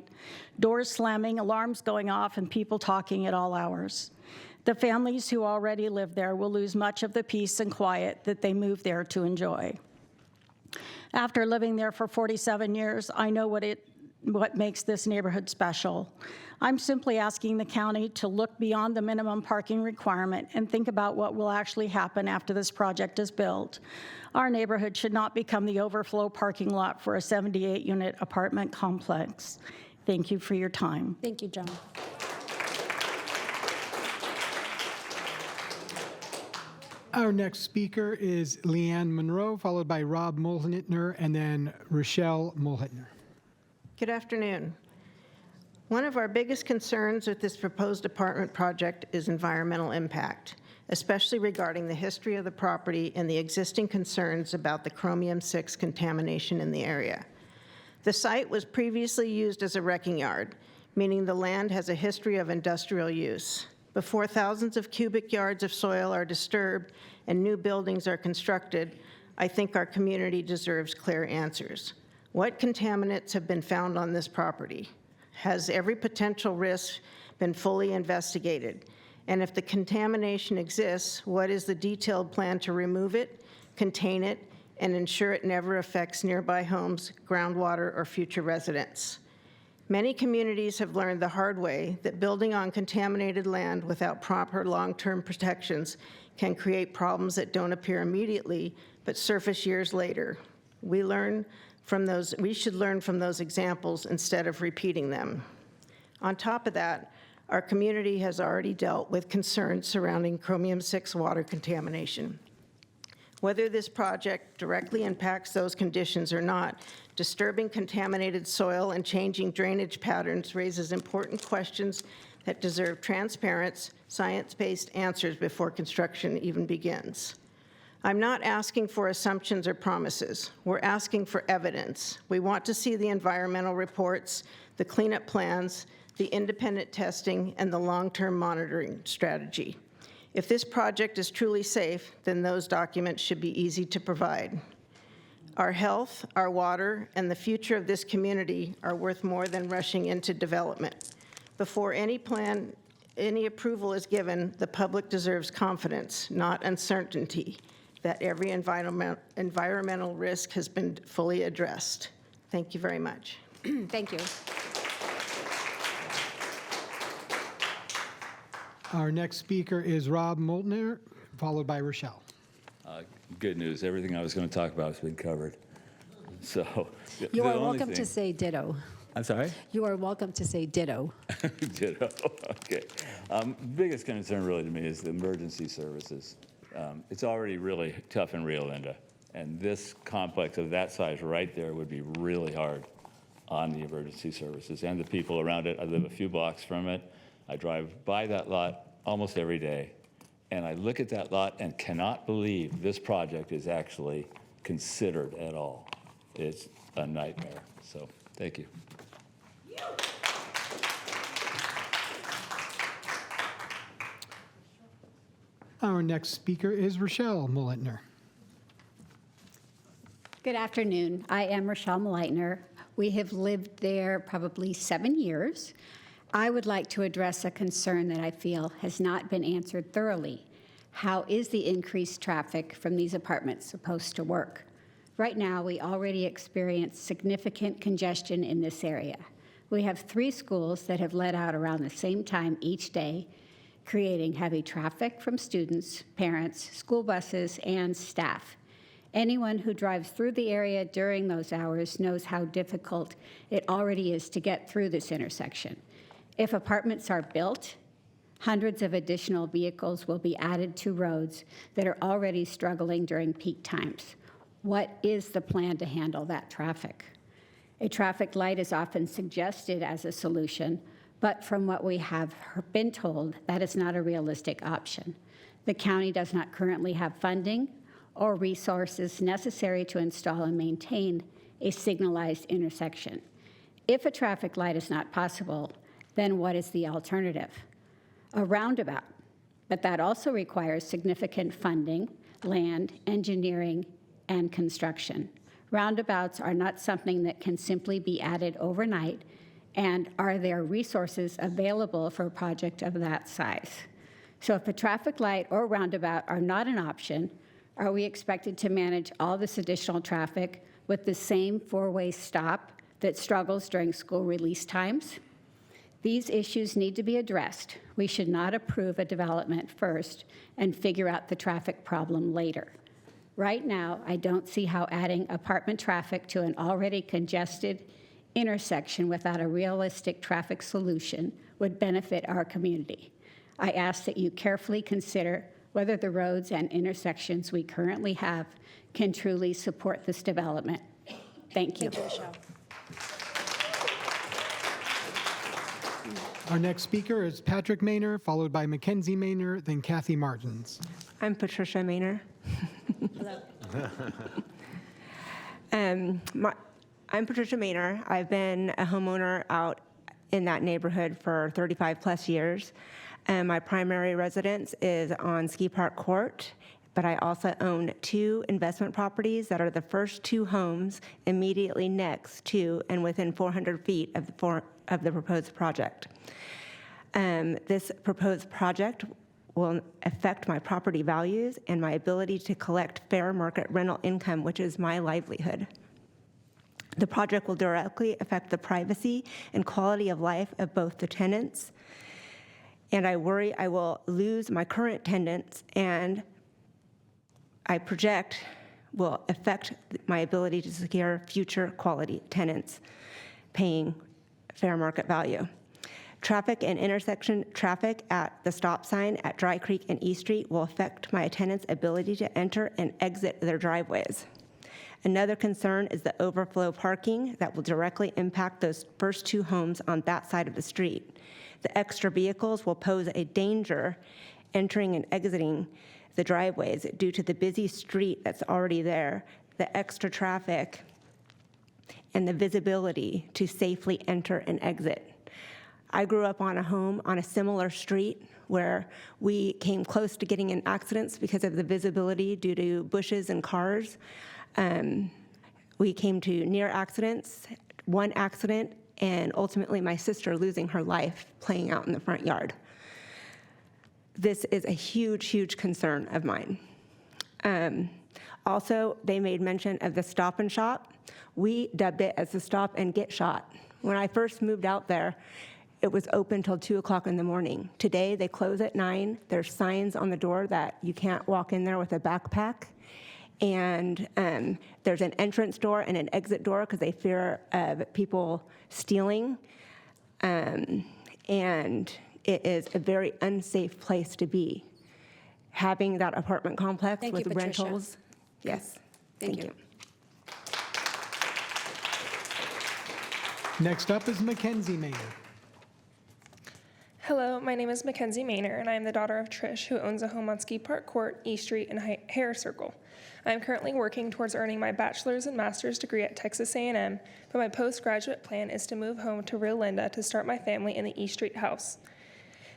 doors slamming, alarms going off, and people talking at all hours. The families who already live there will lose much of the peace and quiet that they moved there to enjoy. After living there for 47 years, I know what makes this neighborhood special. I'm simply asking the county to look beyond the minimum parking requirement and think about what will actually happen after this project is built. Our neighborhood should not become the overflow parking lot for a 78-unit apartment complex. Thank you for your time. Thank you, Joan. Our next speaker is Leanne Monroe, followed by Rob Mulhitner, and then Rochelle Mulhitner. Good afternoon. One of our biggest concerns with this proposed apartment project is environmental impact, especially regarding the history of the property and the existing concerns about the chromium-6 contamination in the area. The site was previously used as a wrecking yard, meaning the land has a history of industrial use. Before thousands of cubic yards of soil are disturbed and new buildings are constructed, I think our community deserves clear answers. What contaminants have been found on this property? Has every potential risk been fully investigated? And if the contamination exists, what is the detailed plan to remove it, contain it, and ensure it never affects nearby homes, groundwater, or future residents? Many communities have learned the hard way that building on contaminated land without proper long-term protections can create problems that don't appear immediately but surface years later. We should learn from those examples instead of repeating them. On top of that, our community has already dealt with concerns surrounding chromium-6 water contamination. Whether this project directly impacts those conditions or not, disturbing contaminated soil and changing drainage patterns raises important questions that deserve transparent, science-based answers before construction even begins. I'm not asking for assumptions or promises. We're asking for evidence. We want to see the environmental reports, the cleanup plans, the independent testing, and the long-term monitoring strategy. If this project is truly safe, then those documents should be easy to provide. Our health, our water, and the future of this community are worth more than rushing into development. Before any approval is given, the public deserves confidence, not uncertainty, that every environmental risk has been fully addressed. Thank you very much. Thank you. Our next speaker is Rob Mulhitner, followed by Rochelle. Good news. Everything I was going to talk about has been covered. So You are welcome to say ditto. I'm sorry? You are welcome to say ditto. Ditto. Okay. Biggest concern really to me is the emergency services. It's already really tough in Rio Linda, and this complex of that size right there would be really hard on the emergency services and the people around it. I live a few blocks from it. I drive by that lot almost every day, and I look at that lot and cannot believe this project is actually considered at all. It's a nightmare. So thank you. Our next speaker is Rochelle Mulhitner. Good afternoon. I am Rochelle Mulhitner. We have lived there probably 7 years. I would like to address a concern that I feel has not been answered thoroughly. How is the increased traffic from these apartments supposed to work? Right now, we already experience significant congestion in this area. We have 3 schools that have let out around the same time each day, creating heavy traffic from students, parents, school buses, and staff. Anyone who drives through the area during those hours knows how difficult it already is to get through this intersection. If apartments are built, hundreds of additional vehicles will be added to roads that are already struggling during peak times. What is the plan to handle that traffic? A traffic light is often suggested as a solution, but from what we have been told, that is not a realistic option. The county does not currently have funding or resources necessary to install and maintain a signalized intersection. If a traffic light is not possible, then what is the alternative? A roundabout, but that also requires significant funding, land, engineering, and construction. Roundabouts are not something that can simply be added overnight, and are there resources available for a project of that size? So if a traffic light or roundabout are not an option, are we expected to manage all this additional traffic with the same four-way stop that struggles during school release times? These issues need to be addressed. We should not approve a development first and figure out the traffic problem later. Right now, I don't see how adding apartment traffic to an already congested intersection without a realistic traffic solution would benefit our community. I ask that you carefully consider whether the roads and intersections we currently have can truly support this development. Thank you. Thank you, Michelle. Our next speaker is Patrick Maynor, followed by Mackenzie Maynor, then Kathy Martins. I'm Patricia Maynor. I'm Patricia Maynor. I've been a homeowner out in that neighborhood for 35 plus years. My primary residence is on Ski Park Court, but I also own 2 investment properties that are the first 2 homes immediately next to and within 400 feet of the proposed project. This proposed project will affect my property values and my ability to collect fair market rental income, which is my livelihood. The project will directly affect the privacy and quality of life of both the tenants, and I worry I will lose my current tenants, and I project will affect my ability to secure future quality tenants paying fair market value. Traffic and intersection traffic at the stop sign at Dry Creek and East Street will affect my tenants' ability to enter and exit their driveways. Another concern is the overflow parking that will directly impact those first 2 homes on that side of the street. The extra vehicles will pose a danger entering and exiting the driveways due to the busy street that's already there, the extra traffic, and the visibility to safely enter and exit. I grew up on a home on a similar street where we came close to getting in accidents because of the visibility due to bushes and cars. We came to near accidents, 1 accident, and ultimately my sister losing her life playing out in the front yard. This is a huge, huge concern of mine. Also, they made mention of the Stop and Shop. We dubbed it as the Stop and Get Shot. When I first moved out there, it was open till 2 o'clock in the morning. Today, they close at 9. There's signs on the door that you can't walk in there with a backpack. And there's an entrance door and an exit door because they fear of people stealing. And it is a very unsafe place to be. Having that apartment complex Thank with you, Patricia. rentals. Yes, thank you. Next up is Mackenzie Maynor. Hello, my name is Mackenzie Maynor, and I am the daughter of Trish, who owns a home on Ski Park Court, East Street, and Hare Circle. I am currently working towards earning my bachelor's and master's degree at Texas A&M, but my postgraduate plan is to move home to Rio Linda to start my family in the East Street house.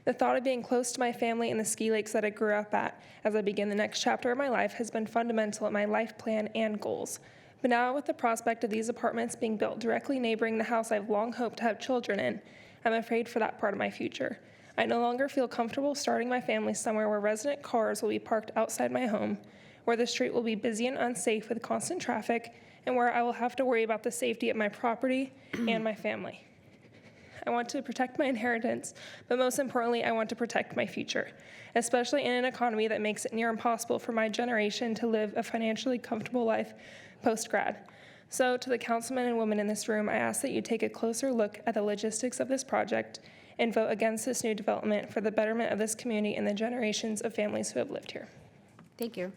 The thought of being close to my family in the ski lakes that I grew up at as I begin the next chapter of my life has been fundamental in my life plan and goals. But now, with the prospect of these apartments being built directly neighboring the house I've long hoped to have children in, I'm afraid for that part of my future. I no longer feel comfortable starting my family somewhere where resident cars will be parked outside my home, where the street will be busy and unsafe with constant traffic, and where I will have to worry about the safety of my property and my family. I want to protect my inheritance, but most importantly, I want to protect my future, especially in an economy that makes it near impossible for my generation to live a financially comfortable life post-grad. So to the councilmen and women in this room, I ask that you take a closer look at the logistics of this project and vote against this new development for the betterment of this community and the generations of families who have lived here. Thank you.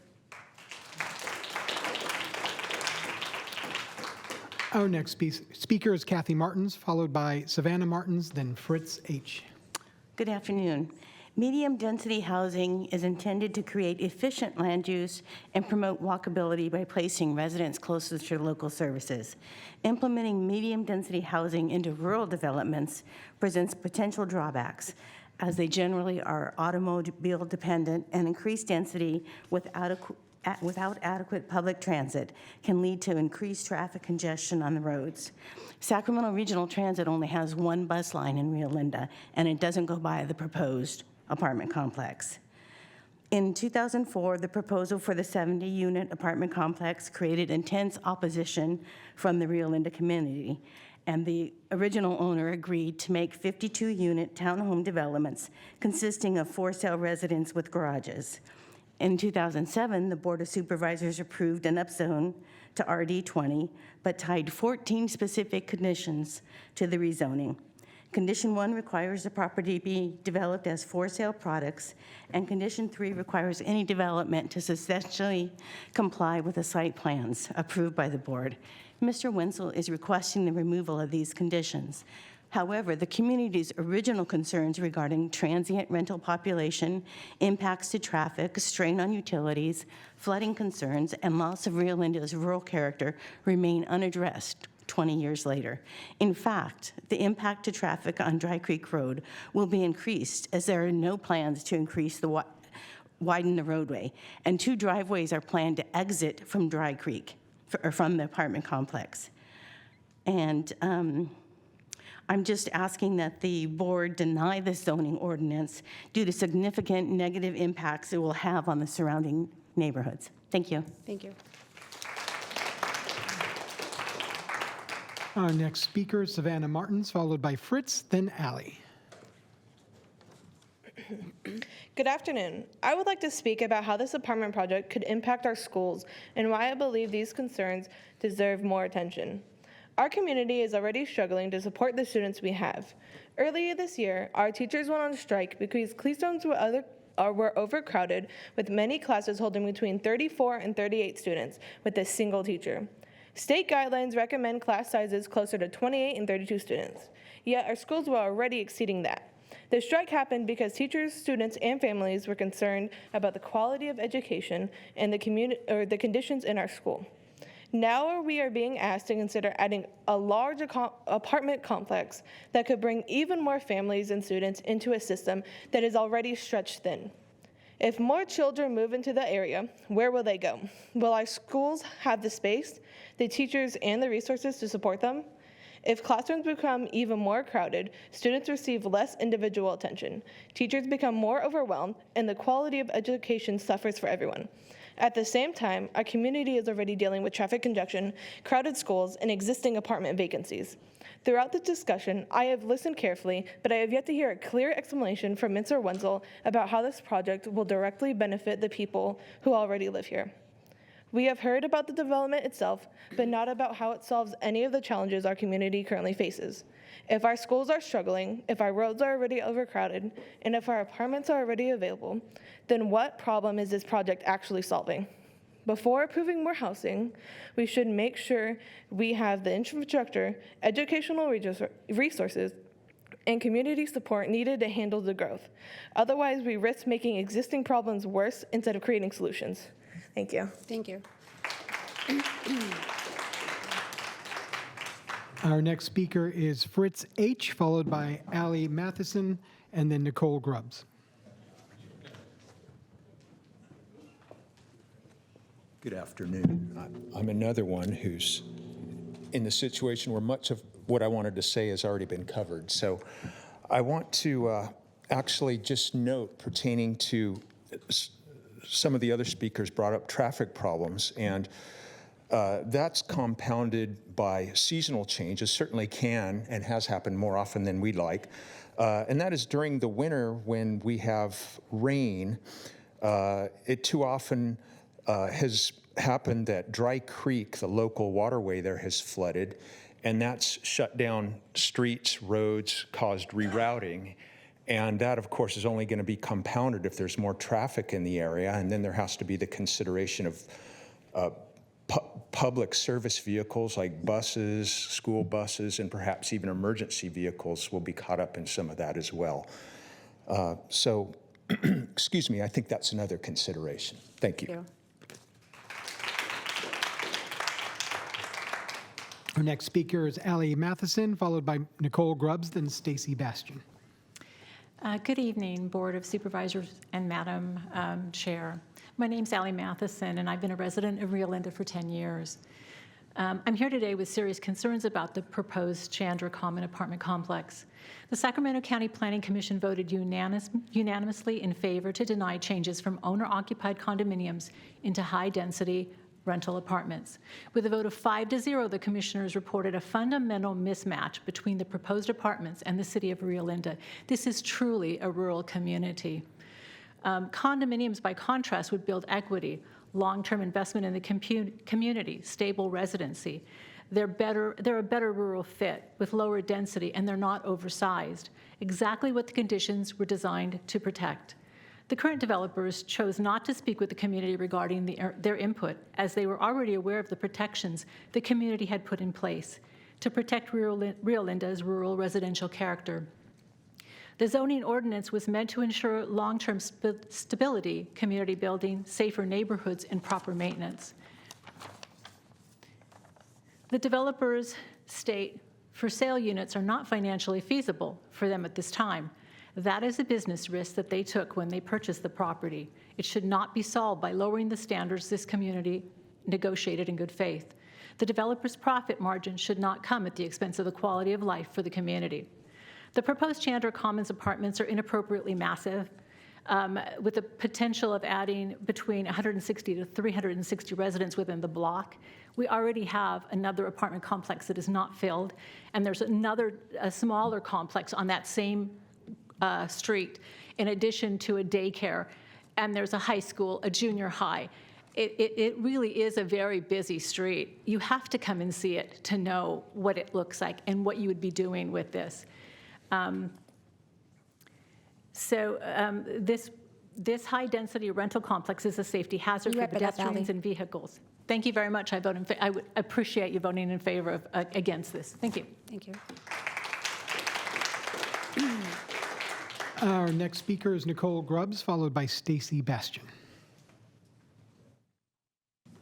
Our next speaker is Kathy Martins, followed by Savannah Martins, then Fritz H. Good afternoon. Medium-density housing is intended to create efficient land use and promote walkability by placing residents closest to local services. Implementing medium-density housing into rural developments presents potential drawbacks, as they generally are automobile-dependent, and increased density without without adequate public transit can lead to increased traffic congestion on the roads. Sacramento Regional Transit only has one bus line in Rio Linda, and it doesn't go by the proposed apartment complex. In 2004, the proposal for the 70-unit apartment complex created intense opposition from the Rio Linda community, and the original owner agreed to make 52-unit townhome developments consisting of for-sale residents with garages. In 2007, the Board of Supervisors approved an upzone to RD20, but tied 14 specific conditions to the rezoning. Condition 1 requires the property be developed as for-sale products, and Condition 3 requires any development to substantially comply with the site plans approved by the board. Mr. Wenzel is requesting the removal of these conditions. However, the community's original concerns regarding transient rental population, impacts to traffic, strain on utilities, flooding concerns, and loss of Rio Linda's rural character remain unaddressed 20 years later. In fact, the impact to traffic on Dry Creek Road will be increased as there are no plans to increase the widen the roadway, and 2 driveways are planned to exit from Dry Creek, or from the apartment complex. And I'm just asking that the board deny the zoning ordinance due to significant negative impacts it will have on the surrounding neighborhoods. Thank you. Thank you. Our next speaker is Savannah Martins, followed by Fritz, then Allie. Good afternoon. I would like to speak about how this apartment project could impact our schools and why I believe these concerns deserve more attention. Our community is already struggling to support the students we have. Earlier this year, our teachers went on strike because classrooms were overcrowded, with many classes holding between 34 and 38 students with a single teacher. State guidelines recommend class sizes closer to 28 and 32 students, yet our schools were already exceeding that. The strike happened because teachers, students, and families were concerned about the quality of education and the conditions in our school. Now we are being asked to consider adding a large apartment complex that could bring even more families and students into a system that is already stretched thin. If more children move into the area, where will they go? Will our schools have the space, the teachers, and the resources to support them? If classrooms become even more crowded, students receive less individual attention, teachers become more overwhelmed, and the quality of education suffers for everyone. At the same time, our community is already dealing with traffic congestion, crowded schools, and existing apartment vacancies. Throughout the discussion, I have listened carefully, but I have yet to hear a clear explanation from Mr. Wenzel about how this project will directly benefit the people who already live here. We have heard about the development itself, but not about how it solves any of the challenges our community currently faces. If our schools are struggling, if our roads are already overcrowded, and if our apartments are already available, then what problem is this project actually solving? Before approving more housing, we should make sure we have the infrastructure, educational resources, and community support needed to handle the growth. Otherwise, we risk making existing problems worse instead of creating solutions. Thank you. Thank you. Our next speaker is Fritz H., followed by Allie Matheson, and then Nicole Grubbs. Good afternoon. I'm another one who's in the situation where much of what I wanted to say has already been covered. So I want to actually just note, pertaining to some of the other speakers brought up traffic problems, and that's compounded by seasonal changes, certainly can and has happened more often than we'd like. And that is during the winter when we have rain. It too often has happened that Dry Creek, the local waterway there, has flooded, and that's shut down streets, roads, caused rerouting. And that, of course, is only going to be compounded if there's more traffic in the area, and then there has to be the consideration of public service vehicles like buses, school buses, and perhaps even emergency vehicles will be caught up in some of that as well. So, excuse me, I think that's another consideration. Thank you. Thank you. Our next speaker is Allie Matheson, followed by Nicole Grubbs, then Stacy Bastian. Good evening, Board of Supervisors and Madam Chair. My name's Allie Matheson, and I've been a resident of Rio Linda for 10 years. I'm here today with serious concerns about the proposed Chandra Common apartment complex. The Sacramento County Planning Commission voted unanimously in favor to deny changes from owner-occupied condominiums into high-density rental apartments. With a vote of 5-0, the commissioners reported a fundamental mismatch between the proposed apartments and the city of Rio Linda. This is truly a rural community. Condominiums, by contrast, would build equity, long-term investment in the community, stable residency. They're a better rural fit with lower density, and they're not oversized, exactly what the conditions were designed to protect. The current developers chose not to speak with the community regarding their input, as they were already aware of the protections the community had put in place to protect Rio Linda's rural residential character. The zoning ordinance was meant to ensure long-term stability, community building, safer neighborhoods, and proper maintenance. The developers state for sale units are not financially feasible for them at this time. That is a business risk that they took when they purchased the property. It should not be solved by lowering the standards this community negotiated in good faith. The developer's profit margin should not come at the expense of the quality of life for the community. The proposed Chandra Commons apartments are inappropriately massive, with the potential of adding between 160 to 360 residents within the block. We already have another apartment complex that is not filled, and there's a smaller complex on that same street, in addition to a daycare, and there's a high school, a junior high. It really is a very busy street. You have to come and see it to know what it looks like and what you would be doing with this. This high-density rental complex is a safety hazard for pedestrians and vehicles. Thank you very much. I would appreciate you voting in favor of against this. Thank you. Thank you. Our next speaker is Nicole Grubbs, followed by Stacy Bastian.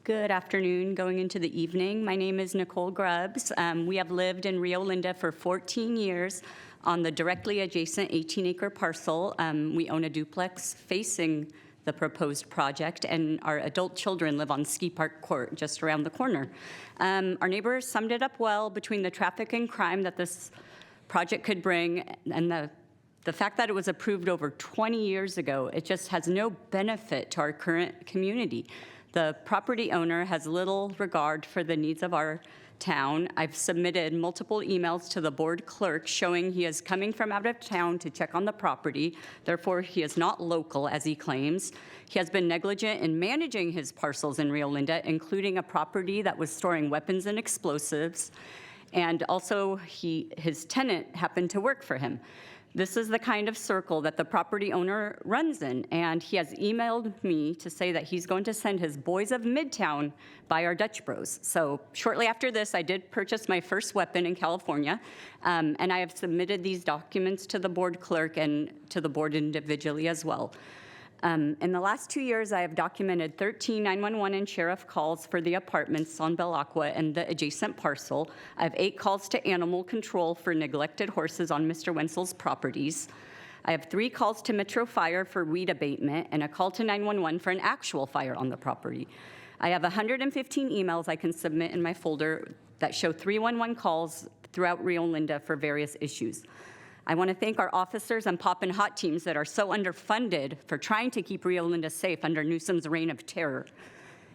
Good afternoon, going into the evening. My name is Nicole Grubbs. We have lived in Rio Linda for 14 years on the directly adjacent 18-acre parcel. We own a duplex facing the proposed project, and our adult children live on Ski Park Court just around the corner. Our neighbors summed it up well between the traffic and crime that this project could bring and the fact that it was approved over 20 years ago. It just has no benefit to our current community. The property owner has little regard for the needs of our town. I've submitted multiple emails to the board clerk showing he is coming from out of town to check on the property. Therefore, he is not local, as he claims. He has been negligent in managing his parcels in Rio Linda, including a property that was storing weapons and explosives. And also, his tenant happened to work for him. This is the kind of circle that the property owner runs in, and he has emailed me to say that he's going to send his boys of Midtown by our Dutch Bros. So shortly after this, I did purchase my first weapon in California, and I have submitted these documents to the board clerk and to the board individually as well. In the last 2 years, I have documented 13 911 and sheriff calls for the apartments on Bel Aqua and the adjacent parcel. I have 8 calls to animal control for neglected horses on Mr. Wenzel's properties. I have 3 calls to Metro Fire for weed abatement and a call to 911 for an actual fire on the property. I have 115 emails I can submit in my folder that show 311 calls throughout Rio Linda for various issues. I want to thank our officers and pop and hot teams that are so underfunded for trying to keep Rio Linda safe under Newsom's reign of terror.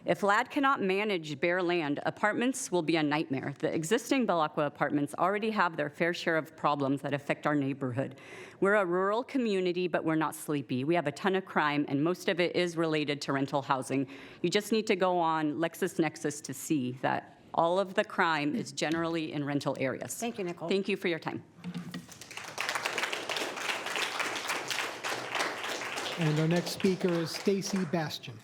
If LAD cannot manage bare land, apartments will be a nightmare. The existing Bel Aqua apartments already have their fair share of problems that affect our neighborhood. We're a rural community, but we're not sleepy. We have a ton of crime, and most of it is related to rental housing. You just need to go on LexisNexis to see that all of the crime is generally in rental areas. Thank you, Nicole. Thank you for your time. And our next speaker is Stacy Bastian.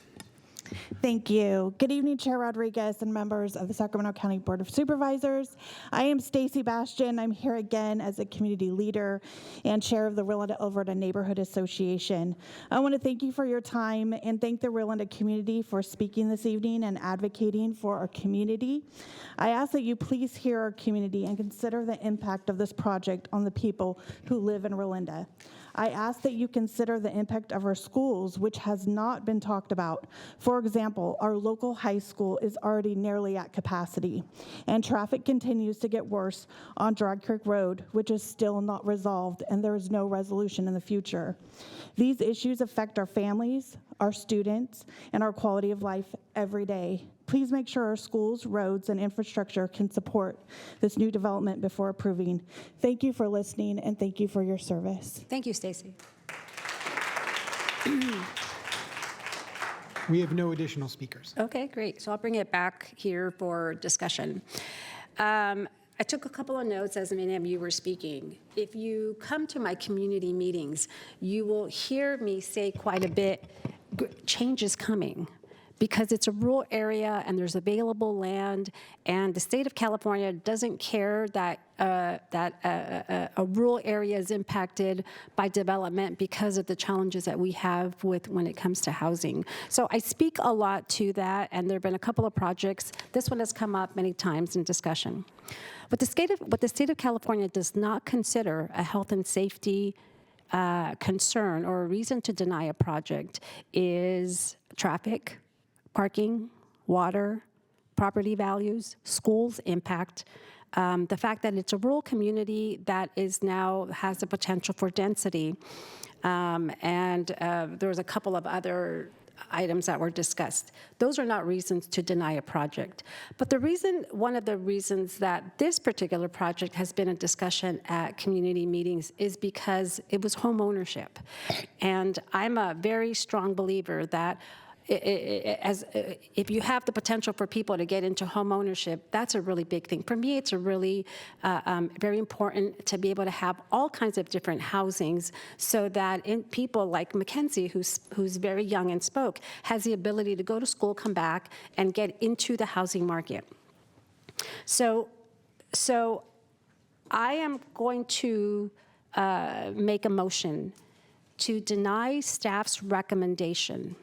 Thank you. Good evening, Chair Rodriguez and members of the Sacramento County Board of Supervisors. I am Stacy Bastian. I'm here again as a community leader and chair of the Rio Linda Alberta Neighborhood Association. I want to thank you for your time and thank the Rio Linda community for speaking this evening and advocating for our community. I ask that you please hear our community and consider the impact of this project on the people who live in Rio Linda. I ask that you consider the impact of our schools, which has not been talked about. For example, our local high school is already nearly at capacity, and traffic continues to get worse on Dry Creek Road, which is still not resolved, and there is no resolution in the future. These issues affect our families, our students, and our quality of life every day. Please make sure our schools, roads, and infrastructure can support this new development before approving. Thank you for listening, and thank you for your service. Thank you, Stacy. We have no additional speakers. Okay, great. So I'll bring it back here for discussion. I took a couple of notes as many of you were speaking. If you come to my community meetings, you will hear me say quite a bit, change is coming, because it's a rural area and there's available land, and the state of California doesn't care that a rural area is impacted by development because of the challenges that we have with when it comes to housing. So I speak a lot to that, and there have been a couple of projects. This one has come up many times in discussion. What the state of California does not consider a health and safety concern or a reason to deny a project is traffic, parking, water, property values, schools impact, the fact that it's a rural community that is now has the potential for density, and there was a couple of other items that were discussed. Those are not reasons to deny a project. But one of the reasons that this particular project has been a discussion at community meetings is because it was home ownership. And I'm a very strong believer that if you have the potential for people to get into home ownership, that's a really big thing. For me, it's a really very important to be able to have all kinds of different housings so that people like Mackenzie, who's very young and spoke, has the ability to go to school, come back, and get into the housing market. So I am going to make a motion to deny staff's recommendation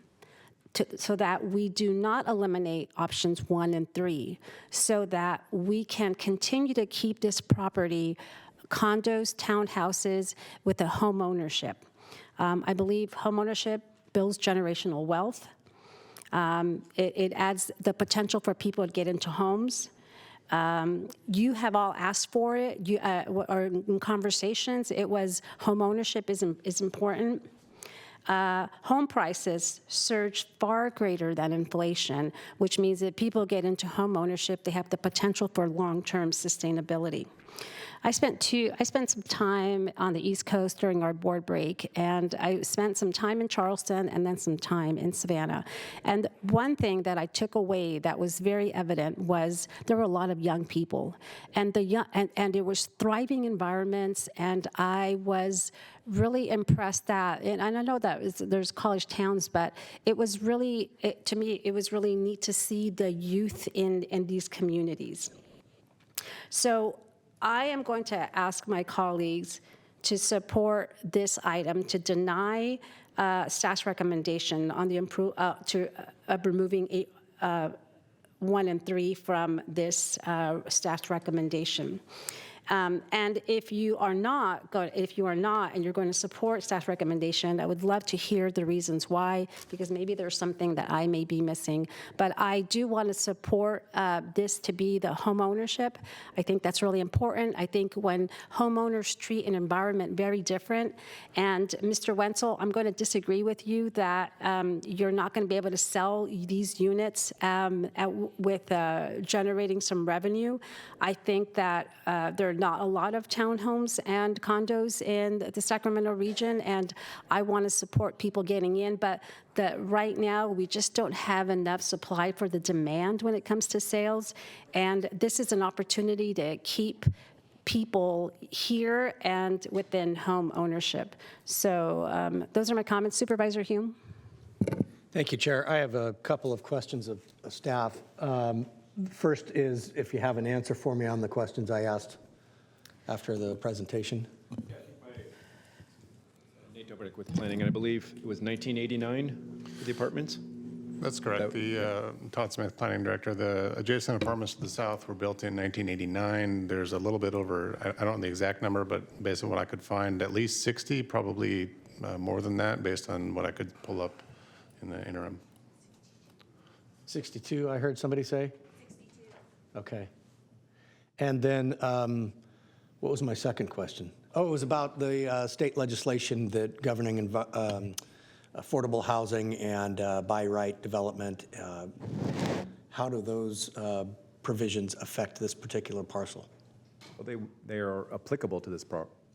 so that we do not eliminate options 1 and 3, so that we can continue to keep this property condos, townhouses with a home ownership. I believe home ownership builds generational wealth. It adds the potential for people to get into homes. You have all asked for it, or in conversations, it was home ownership is important. Home prices surge far greater than inflation, which means that people get into home ownership, they have the potential for long-term sustainability. I spent some time on the East Coast during our board break, and I spent some time in Charleston and then some time in Savannah. And one thing that I took away that was very evident was there were a lot of young people, and it was thriving environments, and I was really impressed that, and I know that there's college towns, but it was really, to me, it was really neat to see the youth in these communities. So I am going to ask my colleagues to support this item to deny staff's recommendation on the removing 1 and 3 from this staff's recommendation. And if you are not and you're going to support staff recommendation, I would love to hear the reasons why, because maybe there's something that I may be missing. But I do want to support this to be the home ownership. I think that's really important. I think when homeowners treat an environment very different, and Mr. Wenzel, I'm going to disagree with you that you're not going to be able to sell these units with generating some revenue. I think that there are not a lot of townhomes and condos in the Sacramento region, and I want to support people getting in, but right now we just don't have enough supply for the demand when it comes to sales, and this is an opportunity to keep people here and within home ownership. So those are my comments. Supervisor Hume. Thank you, Chair. I have a couple of questions of staff. First is if you have an answer for me on the questions I asked after the presentation. Nate Dobrik with planning, and I believe it was 1989 for the apartments? That's correct. Todd Smith, Planning Director. The adjacent apartments to the south were built in 1989. There's a little bit over, I don't know the exact number, but based on what I could find, at least 60, probably more than that, based on what I could pull up in the interim. 62, I heard somebody say? 62. Okay. And then what was my second question? Oh, it was about the state legislation that governing affordable housing and by right development. How do those provisions affect this particular parcel? Well, they are applicable to this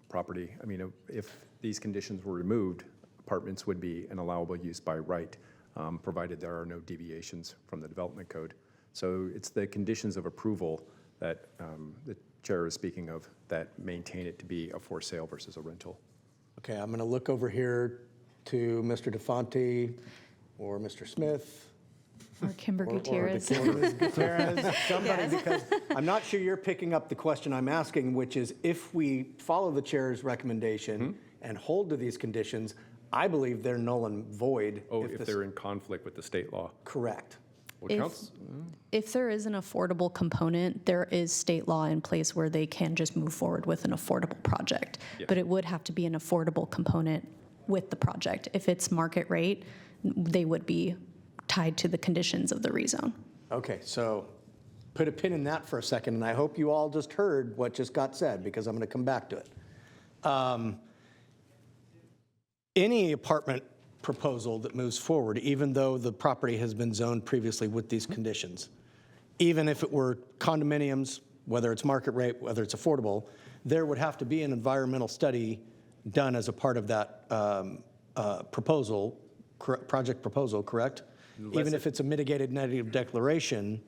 property. I mean, if these conditions were removed, apartments would be an allowable use by right, provided there are no deviations from the development code. So it's the conditions of approval that the chair is speaking of that maintain it to be a for sale versus a rental. Okay, I'm going to look over here to Mr. DeFonte or Mr. Smith. Or Kimber Gutierrez. Or Ms. Gutierrez, somebody, because I'm not sure you're picking up the question I'm asking, which is if we follow the chair's recommendation and hold to these conditions, I believe they're null and void. Oh, if they're in conflict with the state law. Correct. If there is an affordable component, there is state law in place where they can just move forward with an affordable project. Yes. But it would have to be an affordable component with the project. If it's market rate, they would be tied to the conditions of the rezone. Okay, so put a pin in that for a second, and I hope you all just heard what just got said, because I'm going to come back to it. Any apartment proposal that moves forward, even though the property has been zoned previously with these conditions, even if it were condominiums, whether it's market rate, whether it's affordable, there would have to be an environmental study done as a part of that project proposal, correct? Even if it's a mitigated negative declaration.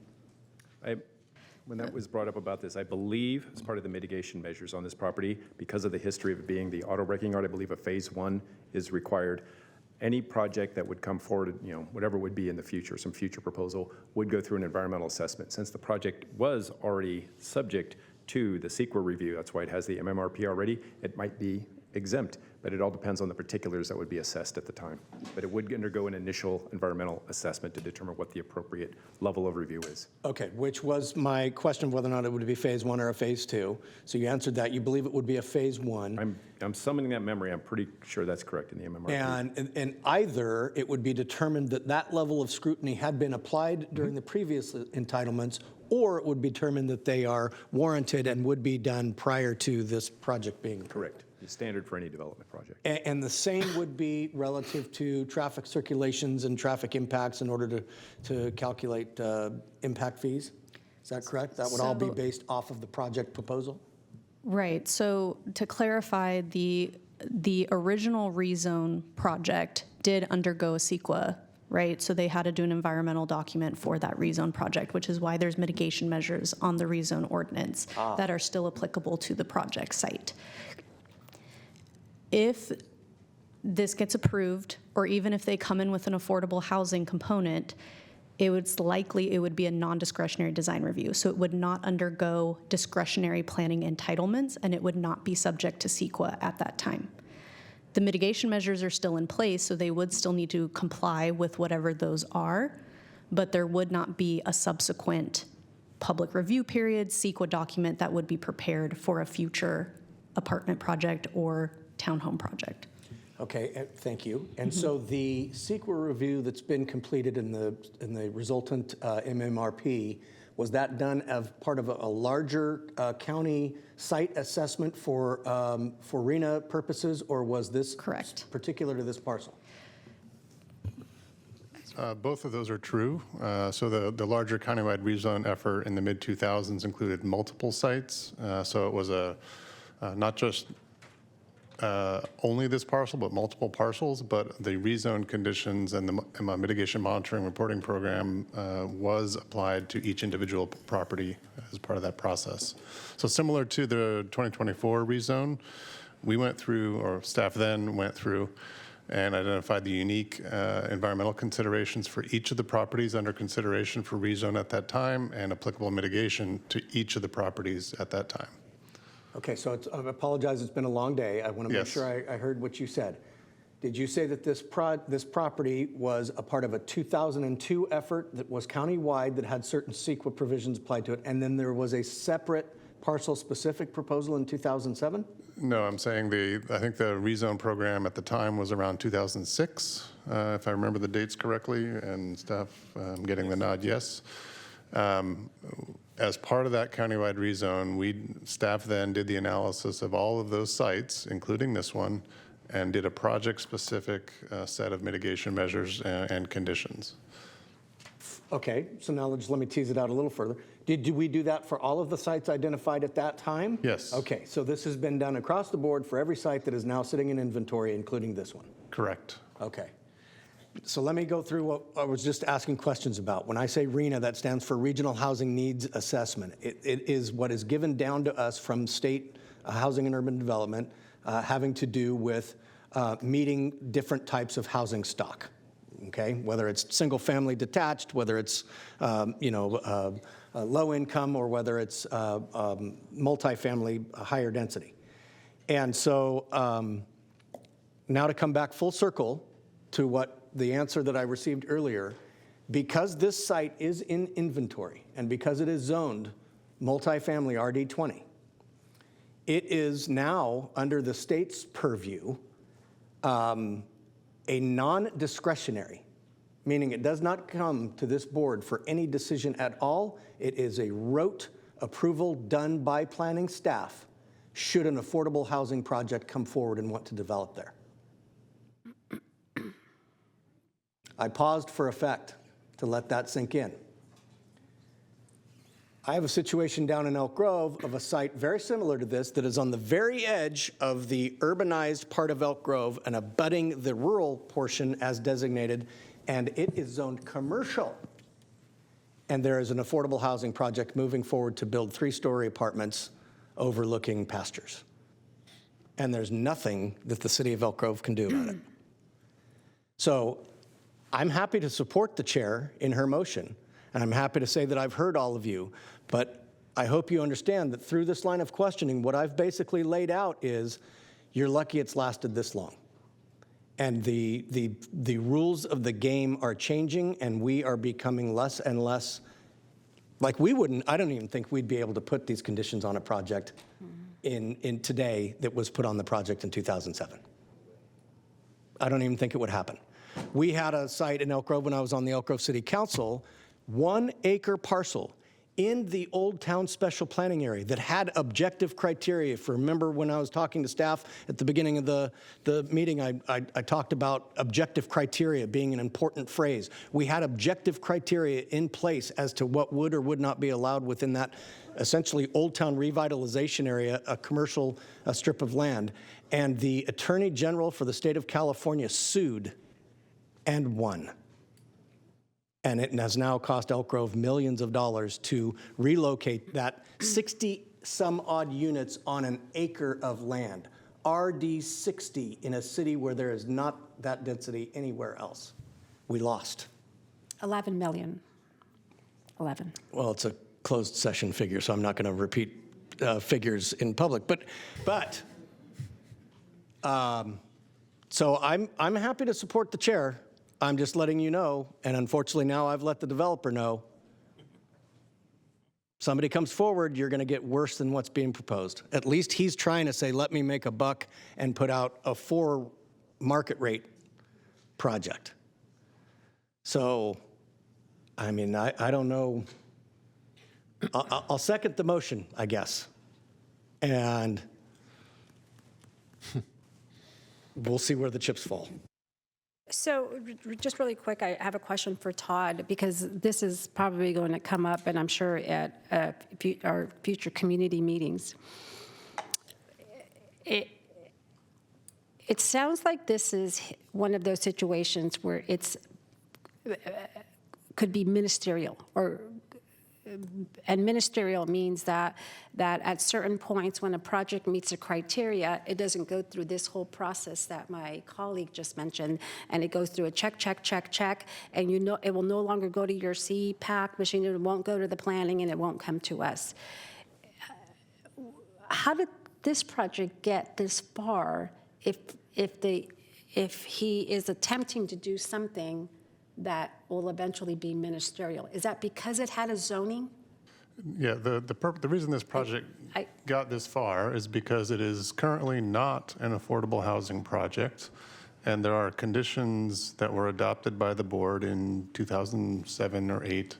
When that was brought up about this, I believe as part of the mitigation measures on this property, because of the history of it being the auto wrecking yard, I believe a phase 1 is required. Any project that would come forward, whatever would be in the future, some future proposal, would go through an environmental assessment. Since the project was already subject to the CEQA review, that's why it has the MMRP already, it might be exempt, but it all depends on the particulars that would be assessed at the time. But it would undergo an initial environmental assessment to determine what the appropriate level of review is. Okay, which was my question of whether or not it would be phase 1 or a phase 2. So you answered that. You believe it would be a phase 1. I'm summoning that memory. I'm pretty sure that's correct in the MMRP. And either it would be determined that that level of scrutiny had been applied during the previous entitlements, or it would be determined that they are warranted and would be done prior to this project being correct. Standard for any development project. And the same would be relative to traffic circulations and traffic impacts in order to calculate impact fees? Is that correct? That would all be based off of the project proposal? Right. So to clarify, the original rezone project did undergo a CEQA, right? So they had to do an environmental document for that rezone project, which is why there's mitigation measures on the rezone ordinance that are still applicable to the project site. If this gets approved, or even if they come in with an affordable housing component, it would be a non-discretionary design review. So it would not undergo discretionary planning entitlements, and it would not be subject to CEQA at that time. The mitigation measures are still in place, so they would still need to comply with whatever those are, but there would not be a subsequent public review period, CEQA document that would be prepared for a future apartment project or townhome project. Okay, thank you. And so the CEQA review that's been completed in the resultant MMRP, was that done as part of a larger county site assessment for RENA purposes, or was this correct particular to this parcel? Both of those are true. So the larger countywide rezone effort in the mid-2000s included multiple sites. So it was not just only this parcel, but multiple parcels. But the rezone conditions and the mitigation monitoring reporting program was applied to each individual property as part of that process. So similar to the 2024 rezone, we went through, or staff then went through, and identified the unique environmental considerations for each of the properties under consideration for rezone at that time, and applicable mitigation to each of the properties at that time. Okay, so I apologize, it's been a long day. I want to make Yes. sure I heard what you said. Did you say that this property was a part of a 2002 effort that was countywide that had certain CEQA provisions applied to it, and then there was a separate parcel-specific proposal in 2007? No, I'm saying I think the rezone program at the time was around 2006, if I remember the dates correctly, and staff getting the nod yes. As part of that countywide rezone, staff then did the analysis of all of those sites, including this one, and did a project-specific set of mitigation measures and conditions. Okay, so now let me tease it out a little further. Did we do that for all of the sites identified at that time? Yes. Okay, so this has been done across the board for every site that is now sitting in inventory, including this one? Correct. Okay. So let me go through what I was just asking questions about. When I say RHNA, that stands for Regional Housing Needs Assessment. It is what is given down to us from state housing and urban development having to do with meeting different types of housing stock, okay? Whether it's single-family detached, whether it's, low income, or whether it's multifamily higher density. And so now to come back full circle to what the answer that I received earlier, because this site is in inventory and because it is zoned multifamily RD20, it is now under the state's purview a non-discretionary, meaning it does not come to this board for any decision at all. It is a rote approval done by planning staff should an affordable housing project come forward and want to develop there. I paused for effect to let that sink in. I have a situation down in Elk Grove of a site very similar to this that is on the very edge of the urbanized part of Elk Grove and abutting the rural portion as designated, and it is zoned commercial. And there is an affordable housing project moving forward to build 3-story apartments overlooking pastures. And there's nothing that the city of Elk Grove can do about it. So I'm happy to support the chair in her motion, and I'm happy to say that I've heard all of you, but I hope you understand that through this line of questioning, what I've basically laid out is you're lucky it's lasted this long. And the rules of the game are changing, and we are becoming less and less, like I don't even think we'd be able to put these conditions on a project in today that was put on the project in 2007. I don't even think it would happen. We had a site in Elk Grove when I was on the Elk Grove City Council, 1-acre parcel in the Old Town Special Planning Area that had objective criteria. If you remember when I was talking to staff at the beginning of the meeting, I talked about objective criteria being an important phrase. We had objective criteria in place as to what would or would not be allowed within that essentially Old Town revitalization area, a commercial strip of land. And the Attorney General for the state of California sued and won. And it has now cost Elk Grove millions of dollars to relocate that 60-some-odd units on an acre of land, RD 60, in a city where there is not that density anywhere else. We lost. 11 million. 11. Well, it's a closed session figure, so I'm not going to repeat figures in public. So I'm happy to support the chair. I'm just letting you know, and unfortunately now I've let the developer know, somebody comes forward, you're going to get worse than what's being proposed. At least he's trying to say, let me make a buck and put out a 4 market rate project. So, I mean, I don't know. I'll second the motion, I guess. And we'll see where the chips fall. So just really quick, I have a question for Todd, because this is probably going to come up, and I'm sure at our future community meetings. It sounds like this is one of those situations where it's could be ministerial, and ministerial means that at certain points when a project meets a criteria, it doesn't go through this whole process that my colleague just mentioned, and it goes through a check, and it will no longer go to your CPAC machine, it won't go to the planning, and it won't come to us. How did this project get this far if if he is attempting to do something that will eventually be ministerial? Is that because it had a zoning? Yeah, the reason this project got this far is because it is currently not an affordable housing project, and there are conditions that were adopted by the board in 2007 or 8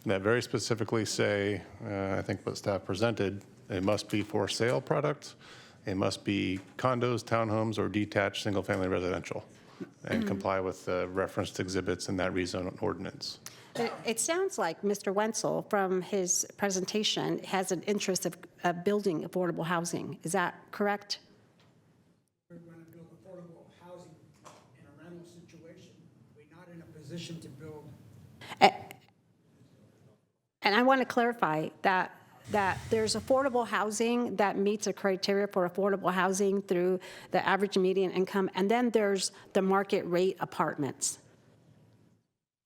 that very specifically say, I think what staff presented, it must be for sale product, it must be condos, townhomes, or detached single-family residential, and comply with the referenced exhibits in that rezone ordinance. It sounds like Mr. Wenzel, from his presentation, has an interest of building affordable housing. Is that correct? We're going to build affordable housing in a rental situation. We're not in a position to build. And I want to clarify that there's affordable housing that meets a criteria for affordable housing through the average median income, and then there's the market rate apartments.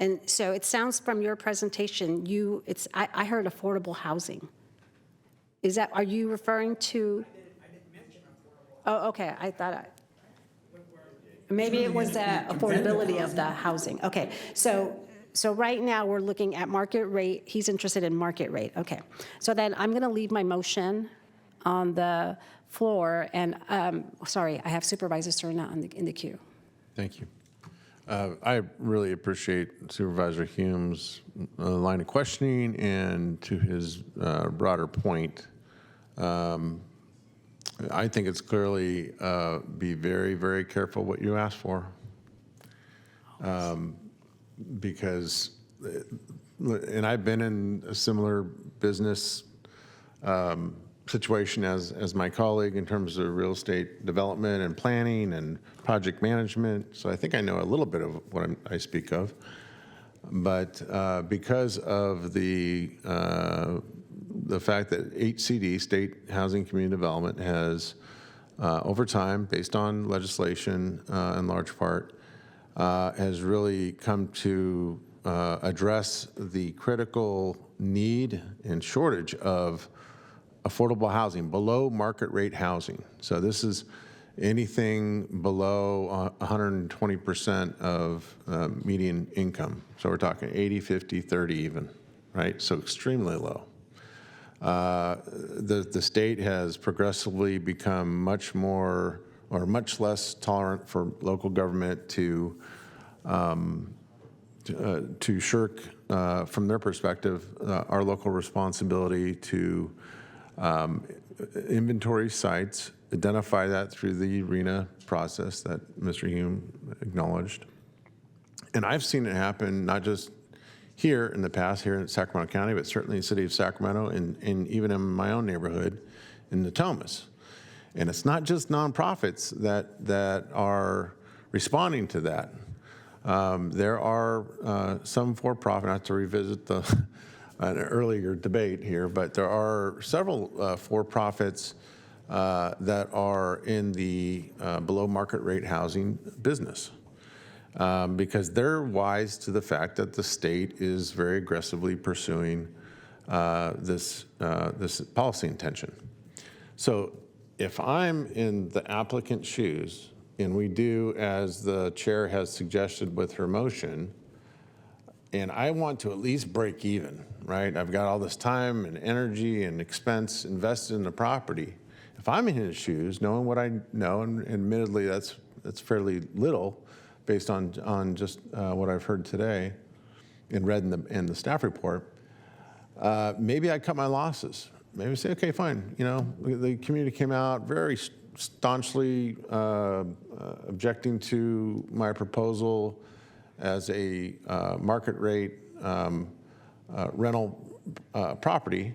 And so it sounds from your presentation, I heard affordable housing. Are you referring to? I didn't mention affordable. Oh, okay, I thought maybe it was the affordability of the housing. Okay, so right now we're looking at market rate. He's interested in market rate. Okay, so then I'm going to leave my motion on the floor. And sorry, I have Supervisor Serna in the queue. Thank you. I really appreciate Supervisor Hume's line of questioning, and to his broader point, I think it's clearly be very, very careful what you ask for. Because, and I've been in a similar business situation as my colleague in terms of real estate development and planning and project management. So I think I know a little bit of what I speak of. But because of the fact that HCD, State Housing Community Development, has over time, based on legislation in large part, has really come to address the critical need and shortage of affordable housing, below market rate housing. So this is anything below 120% of median income. So we're talking 80, 50, 30 even, right? So extremely low. The state has progressively become much more or much less tolerant for local government to shirk, from their perspective, our local responsibility to inventory sites, identify that through the RENA process that Mr. Hume acknowledged. And I've seen it happen not just here in the past, here in Sacramento County, but certainly in the city of Sacramento and even in my own neighborhood in Natomas. And it's not just nonprofits that are responding to that. There are some for-profit, not to revisit an earlier debate here, but there are several for-profits that are in the below market rate housing business because they're wise to the fact that the state is very aggressively pursuing this policy intention. So if I'm in the applicant's shoes and we do as the chair has suggested with her motion, and I want to at least break even, right? I've got all this time and energy and expense invested in the property. If I'm in his shoes, knowing what I know, and admittedly that's fairly little based on just what I've heard today and read in the staff report, maybe I cut my losses. Maybe say, okay, fine. You know, the community came out very staunchly objecting to my proposal as a market rate rental property.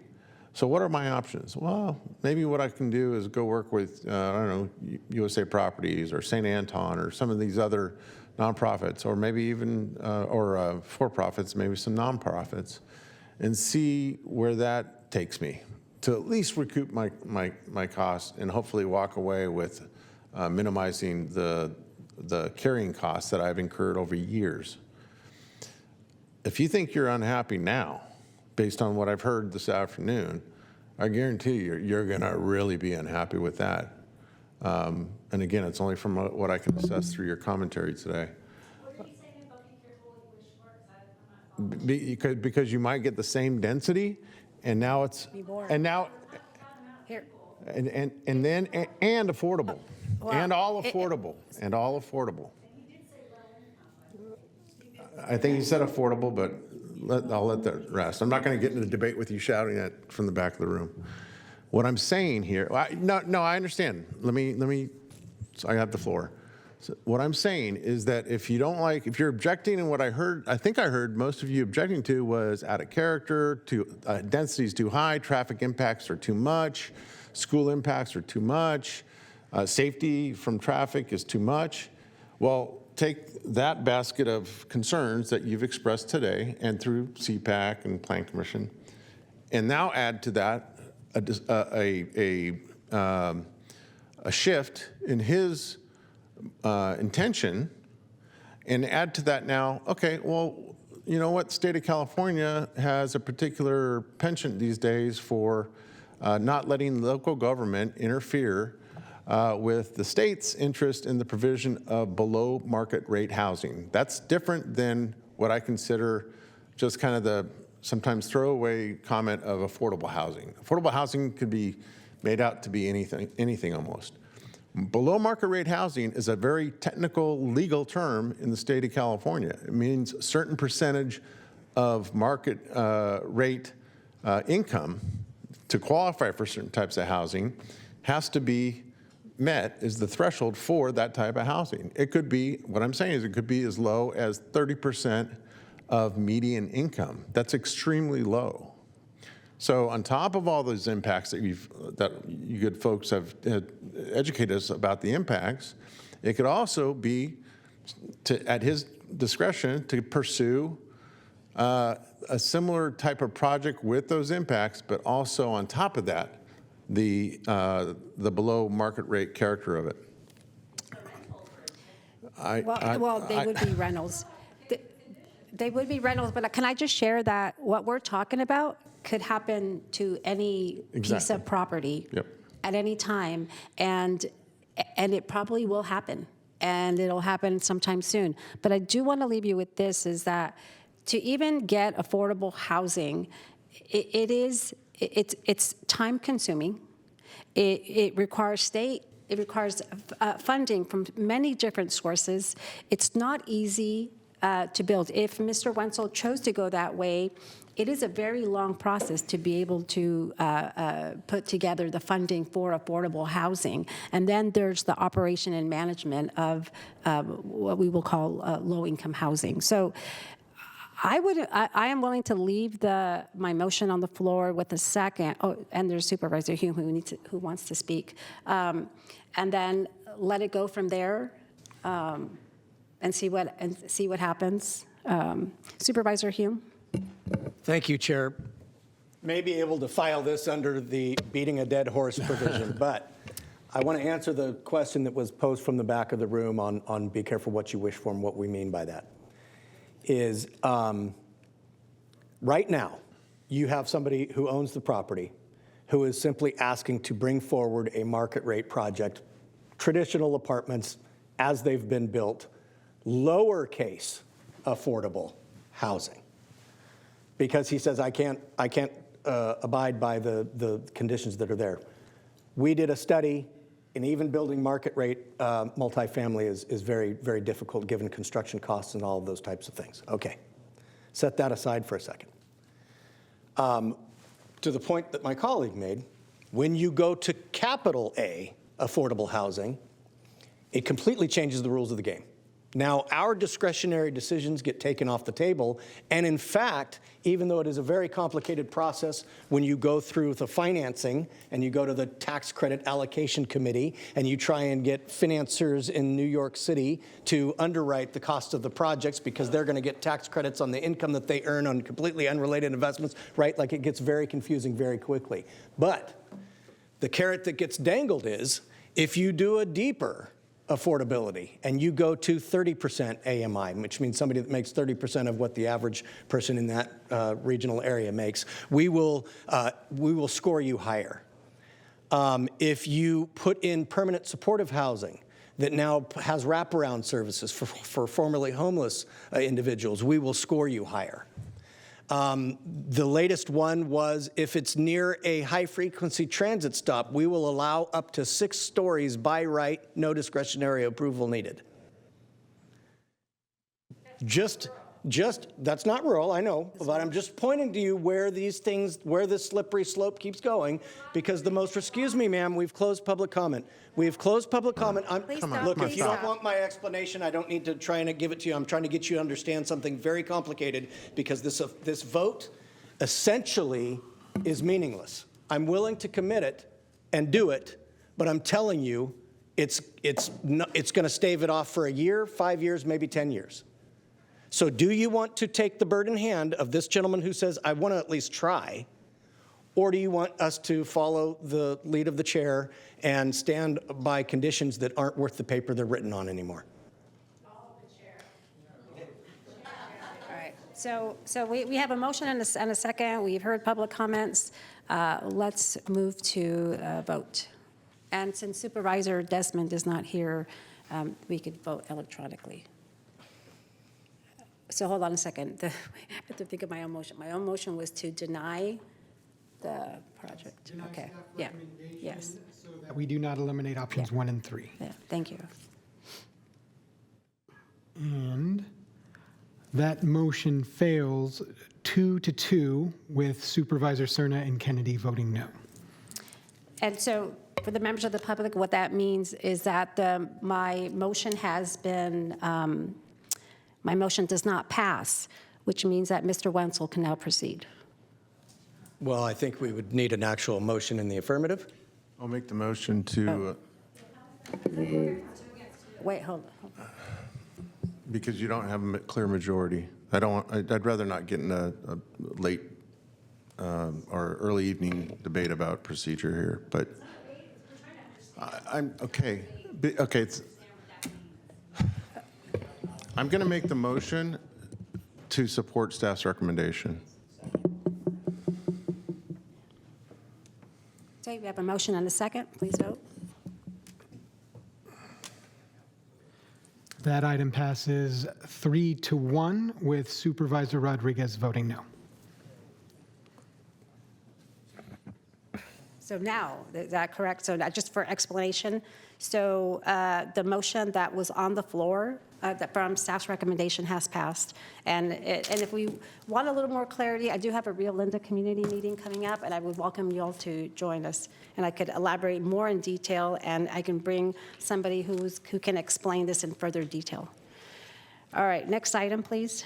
So what are my options? Well, maybe what I can do is go work with, I don't know, USA Properties or St. Anton or some of these other nonprofits, or maybe even, or for-profits, maybe some nonprofits, and see where that takes me to at least recoup my costs and hopefully walk away with minimizing the carrying costs that I've incurred over years. If you think you're unhappy now, based on what I've heard this afternoon, I guarantee you're going to really be unhappy with that And again, it's only from what I can assess through your commentary today. Because you might get the same density, and now it's, and now, Here. and then, and affordable, and all affordable, and all affordable. I think he said affordable, but I'll let that rest. I'm not going to get into the debate with you shouting at from the back of the room. What I'm saying here, no, I understand. Let me, so I have the floor. So what I'm saying is that if you don't like, if you're objecting, and what I think I heard most of you objecting to was out of character, density is too high, traffic impacts are too much, school impacts are too much, safety from traffic is too much. Well, take that basket of concerns that you've expressed today and through CPAC and Plan Commission, and now add to that a shift in his intention, and add to that now, okay, well, you know what, state of California has a particular penchant these days for not letting local government interfere with the state's interest in the provision of below market rate housing. That's different than what I consider just kind of the sometimes throwaway comment of affordable housing. Affordable housing could be made out to be anything almost. Below market rate housing is a very technical legal term in the state of California. It means a certain percentage of market rate income to qualify for certain types of housing has to be met as the threshold for that type of housing. It could be, what I'm saying is it could be as low as 30% of median income. That's extremely low. So on top of all those impacts that you good folks have educated us about the impacts, it could also be at his discretion to pursue a similar type of project with those impacts, but also on top of that, the below market rate character of it. Well, they would be rentals. They would be rentals, but can I just share that what we're talking about could happen to any piece of property at any time, and it probably will happen, and it'll happen sometime soon. But I do want to leave you with this, is that to even get affordable housing, it's time consuming. It requires funding from many different sources. It's not easy to build. If Mr. Wenzel chose to go that way, it is a very long process to be able to put together the funding for affordable housing. And then there's the operation and management of what we will call low-income housing. So I am willing to leave my motion on the floor with a second. Oh, and there's Supervisor Hume who wants to speak, and then let it go from there, and see what happens. Supervisor Hume. Thank you, Chair. May be able to file this under the beating a dead horse provision, but I want to answer the question that was posed from the back of the room on be careful what you wish for and what we mean by that. Is right now, you have somebody who owns the property who is simply asking to bring forward a market rate project, traditional apartments as they've been built, lowercase affordable housing. Because he says, I can't abide by the conditions that are there. We did a study, and even building market rate multifamily is very, very difficult given construction costs and all of those types of things. Okay, set that aside for a second. To the point that my colleague made, when you go to capital A, affordable housing, it completely changes the rules of the game. Now, our discretionary decisions get taken off the table, and in fact, even though it is a very complicated process when you go through the financing and you go to the tax credit allocation committee and you try and get financiers in New York City to underwrite the cost of the projects because they're going to get tax credits on the income that they earn on completely unrelated investments, right? Like, it gets very confusing very quickly. But the carrot that gets dangled is if you do a deeper affordability and you go to 30% AMI, which means somebody that makes 30% of what the average person in that regional area makes, we will score you higher. If you put in permanent supportive housing that now has wraparound services for formerly homeless individuals, we will score you higher. The latest one was if it's near a high-frequency transit stop, we will allow up to 6 stories by right, no discretionary approval needed. That's not rural, I know, but I'm just pointing to you where these things, where this slippery slope keeps going, because excuse me, ma'am, we've closed public comment. We've closed public comment. Look, if you don't want my explanation, I don't need to try and give it to you. I'm trying to get you to understand something very complicated, because this vote essentially is meaningless. I'm willing to commit it and do it, but I'm telling you, it's going to stave it off for a year, 5 years, maybe 10 years. So do you want to take the bird in hand of this gentleman who says, I want to at least try, or do you want us to follow the lead of the chair and stand by conditions that aren't worth the paper they're written on anymore? All right, so we have a motion and a second. We've heard public comments. Let's move to vote. And since Supervisor Desmond is not here, we could vote electronically. So hold on a second. I have to think of my own motion. My own motion was to deny the project. Okay. Yeah. Yes. So that we do not eliminate options 1 and 3. Yeah. Thank you. And that motion fails 2-2 with Supervisor Serna and Kennedy voting no. And so for the members of the public, what that means is that my motion has been my motion does not pass, which means that Mr. Wenzel can now proceed. Well, I think we would need an actual motion in the affirmative. I'll make the motion to, Wait, hold on. because you don't have a clear majority. I'd rather not get in a late or early evening debate about procedure here, but I'm okay. Okay, I'm going to make the motion to support staff's recommendation. Okay, we have a motion and a second. Please vote. That item passes 3-1 with Supervisor Rodriguez voting no. So now, is that correct? So just for explanation, so the motion that was on the floor that from staff's recommendation has passed. And if we want a little more clarity, I do have a Rio Linda community meeting coming up, and I would welcome you all to join us. And I could elaborate more in detail, and I can bring somebody who can explain this in further detail. All right, next item, please.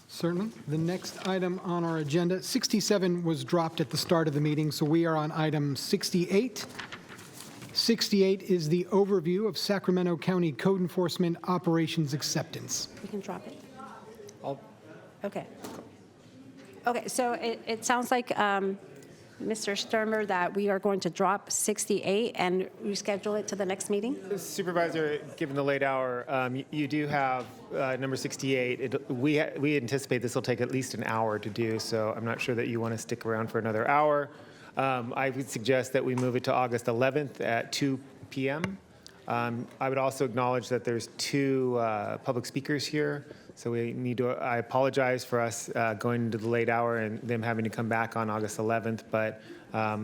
Certainly. The next item on our agenda, 67 was dropped at the start of the meeting, so we are on item 68. 68 is the overview of Sacramento County Code Enforcement Operations Acceptance. We can drop it. Okay. Okay, so it sounds like, Mr. Sturmer, that we are going to drop 68 and reschedule it to the next meeting? Supervisor, given the late hour, you do have number 68. We anticipate this will take at least an hour to do, so I'm not sure that you want to stick around for another hour. I would suggest that we move it to August 11th at 2 p.m. I would also acknowledge that there's 2 public speakers here, so we need to, I apologize for us going into the late hour and them having to come back on August 11th, but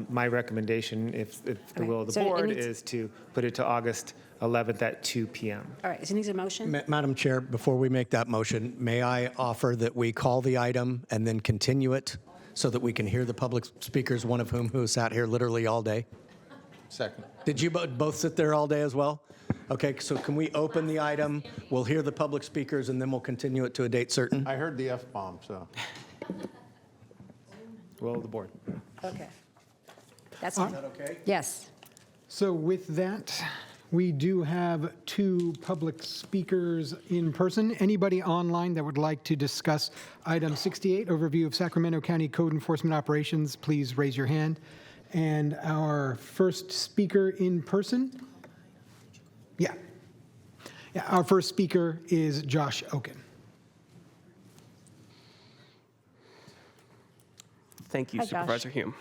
my recommendation, if the will of the board, is to put it to August 11th at 2 p.m. All right, so it needs a motion? Madam Chair, before we make that motion, may I offer that we call the item and then continue it so that we can hear the public speakers, one of whom who sat here literally all day? Second. Did you both sit there all day as well? Okay, so can we open the item? We'll hear the public speakers, and then we'll continue it to a date certain. I heard the F-bomb, so. Will of the board. Okay. That's fine. Is that okay? Yes. So with that, we do have 2 public speakers in person. Anybody online that would like to discuss item 68, overview of Sacramento County Code Enforcement Operations, please raise your hand. And our first speaker in person, our first speaker is Josh Oken. Thank you, Hi, Josh. Supervisor Hume.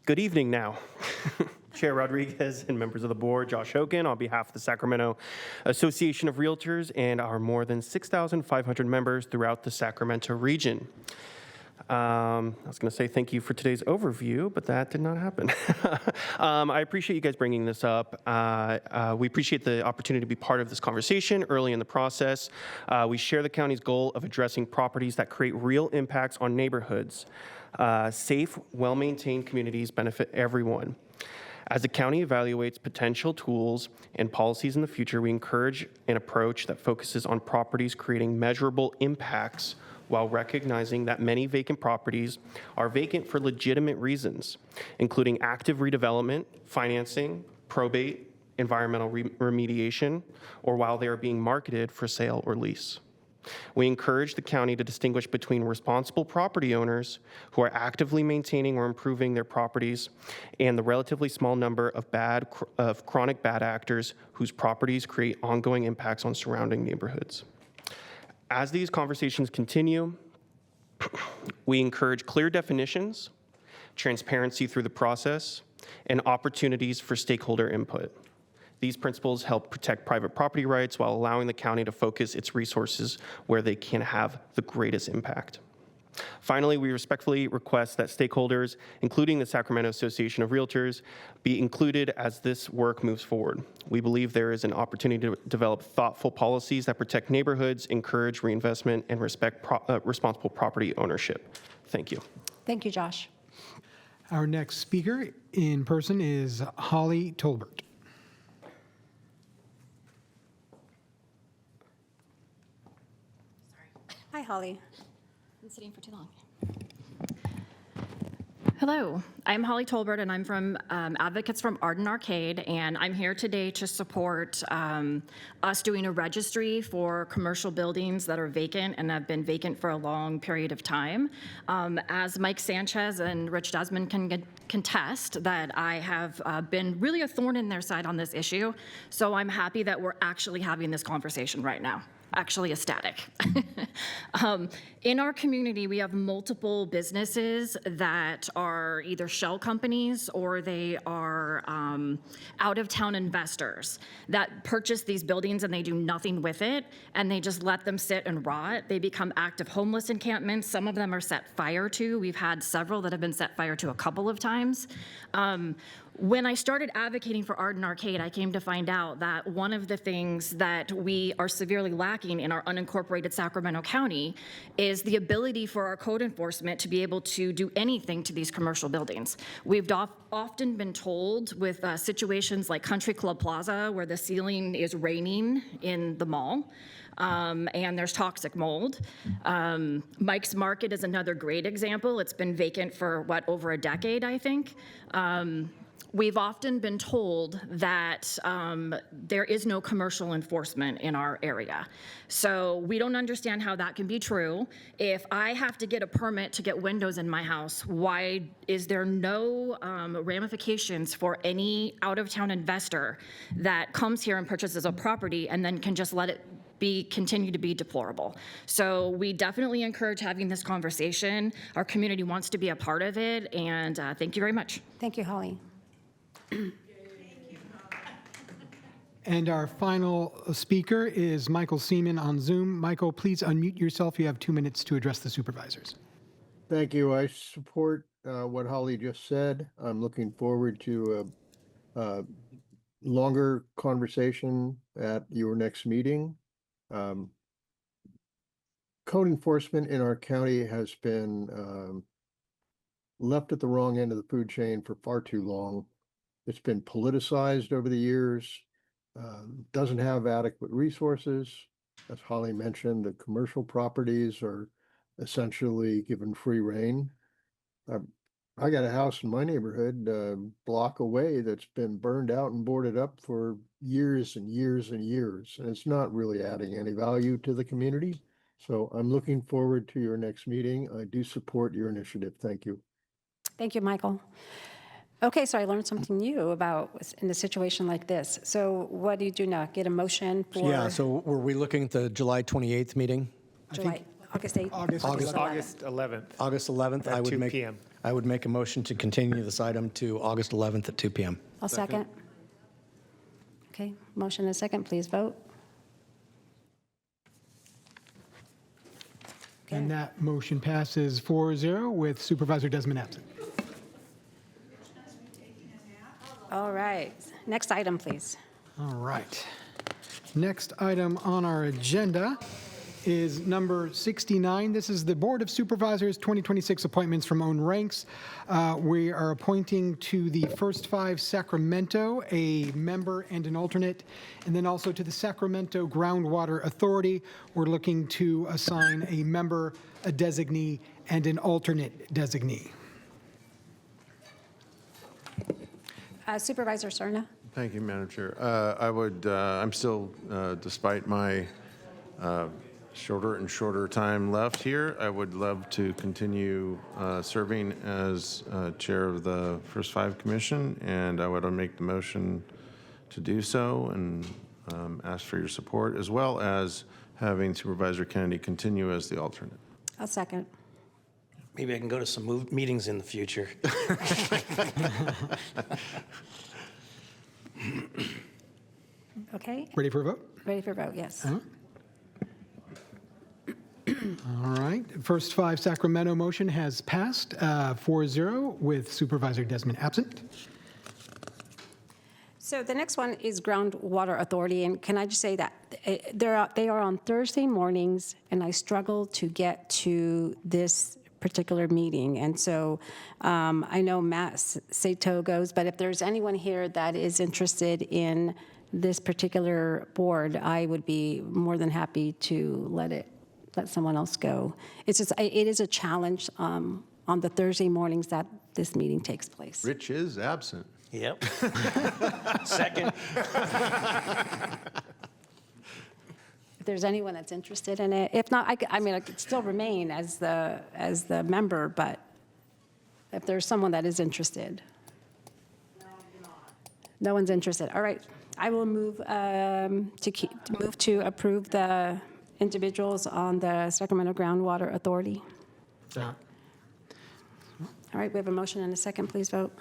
Good evening now. Chair Rodriguez and members of the board, Josh Hogan, on behalf of the Sacramento Association of Realtors and our more than 6,500 members throughout the Sacramento region. I was going to say thank you for today's overview, but that did not happen. I appreciate you guys bringing this up. We appreciate the opportunity to be part of this conversation early in the process. We share the county's goal of addressing properties that create real impacts on neighborhoods. Safe, well-maintained communities benefit everyone. As the county evaluates potential tools and policies in the future, we encourage an approach that focuses on properties creating measurable impacts while recognizing that many vacant properties are vacant for legitimate reasons, including active redevelopment, financing, probate, environmental remediation, or while they are being marketed for sale or lease. We encourage the county to distinguish between responsible property owners who are actively maintaining or improving their properties and the relatively small number of chronic bad actors whose properties create ongoing impacts on surrounding neighborhoods. As these conversations continue, we encourage clear definitions, transparency through the process, and opportunities for stakeholder input. These principles help protect private property rights while allowing the county to focus its resources where they can have the greatest impact. Finally, we respectfully request that stakeholders, including the Sacramento Association of Realtors, be included as this work moves forward. We believe there is an opportunity to develop thoughtful policies that protect neighborhoods, encourage reinvestment, and respect responsible property ownership. Thank you. Thank you, Josh. Our next speaker in person is Holly Tolbert. Hi, Holly. Been sitting for too long. Hello, I'm Holly Tolbert, and I'm from Advocates from Arden Arcade, and I'm here today to support us doing a registry for commercial buildings that are vacant and have been vacant for a long period of time. As Mike Sanchez and Rich Desmond can contest, that I have been really a thorn in their side on this issue, so I'm happy that we're actually having this conversation right now. Actually ecstatic. In our community, we have multiple businesses that are either shell companies or they are out-of-town investors that purchase these buildings and they do nothing with it and they just let them sit and rot. They become active homeless encampments. Some of them are set fire to. We've had several that have been set fire to a couple of times. When I started advocating for Arden Arcade, I came to find out that one of the things that we are severely lacking in our unincorporated Sacramento County is the ability for our code enforcement to be able to do anything to these commercial buildings. We've often been told with situations like Country Club Plaza, where the ceiling is raining in the mall, and there's toxic mold. Mike's Market is another great example. It's been vacant for, over a decade, I think. We've often been told that there is no commercial enforcement in our area. So we don't understand how that can be true. If I have to get a permit to get windows in my house, why is there no ramifications for any out-of-town investor that comes here and purchases a property and then can just let it continue to be deplorable? So we definitely encourage having this conversation. Our community wants to be a part of it, and thank you very much. Thank you, Holly. And our final speaker is Michael Seaman on Zoom. Michael, please unmute yourself. You have 2 minutes to address the supervisors. Thank you. I support what Holly just said. I'm looking forward to a longer conversation at your next meeting. Code enforcement in our county has been left at the wrong end of the food chain for far too long. It's been politicized over the years, doesn't have adequate resources. As Holly mentioned, the commercial properties are essentially given free rein. I got a house in my neighborhood, a block away, that's been burned out and boarded up for years and years and years, and it's not really adding any value to the community. So I'm looking forward to your next meeting. I do support your initiative. Thank you. Thank you, Michael. Okay, so I learned something new about in a situation like this. So what do you do now? Get a motion for? Yeah, so were we looking at the July 28th meeting? August 8th? August 11th. August 11th. August 11th, At I would 2 make. p.m. I would make a motion to continue this item to August 11th at 2 p.m. I'll second. Okay, motion and a second, please vote. And that motion passes 4-0 with Supervisor Desmond absent. All right, next item, please. All right. Next item on our agenda is number 69. This is the Board of Supervisors 2026 appointments from own ranks. We are appointing to the first 5 Sacramento a member and an alternate, and then also to the Sacramento Groundwater Authority. We're looking to assign a member, a designee, and an alternate designee. Supervisor Serna. Thank you, Madam Chair. I'm still, despite my shorter and shorter time left here, I would love to continue serving as chair of the First 5 Commission, and I would make the motion to do so and ask for your support, as well as having Supervisor Kennedy continue as the alternate. I'll second. Maybe I can go to some meetings in the future. Okay, Ready for a vote? ready for vote, yes. All right. First 5 Sacramento motion has passed 4-0 with Supervisor Desmond absent. So the next one is Groundwater Authority, and can I just say that they are on Thursday mornings, and I struggle to get to this particular meeting. And so I know Matt Sato goes, but if there's anyone here that is interested in this particular board, I would be more than happy to let someone else go. It's just, it is a challenge on the Thursday mornings that this meeting takes place. Rich is absent. Yep. Second. If there's anyone that's interested in it, if not, I mean, I could still remain as the member, but if there's someone that is interested. No one's interested. All right, I will move to approve the individuals on the Sacramento Groundwater Authority. All right, we have a motion and a second. Please vote.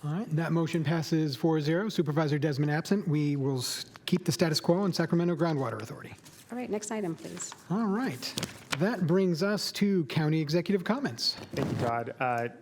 All right, that motion passes 4-0. Supervisor Desmond absent. We will keep the status quo on Sacramento Groundwater Authority. All right, next item, please. All right, that brings us to county executive comments. Thank you, Todd.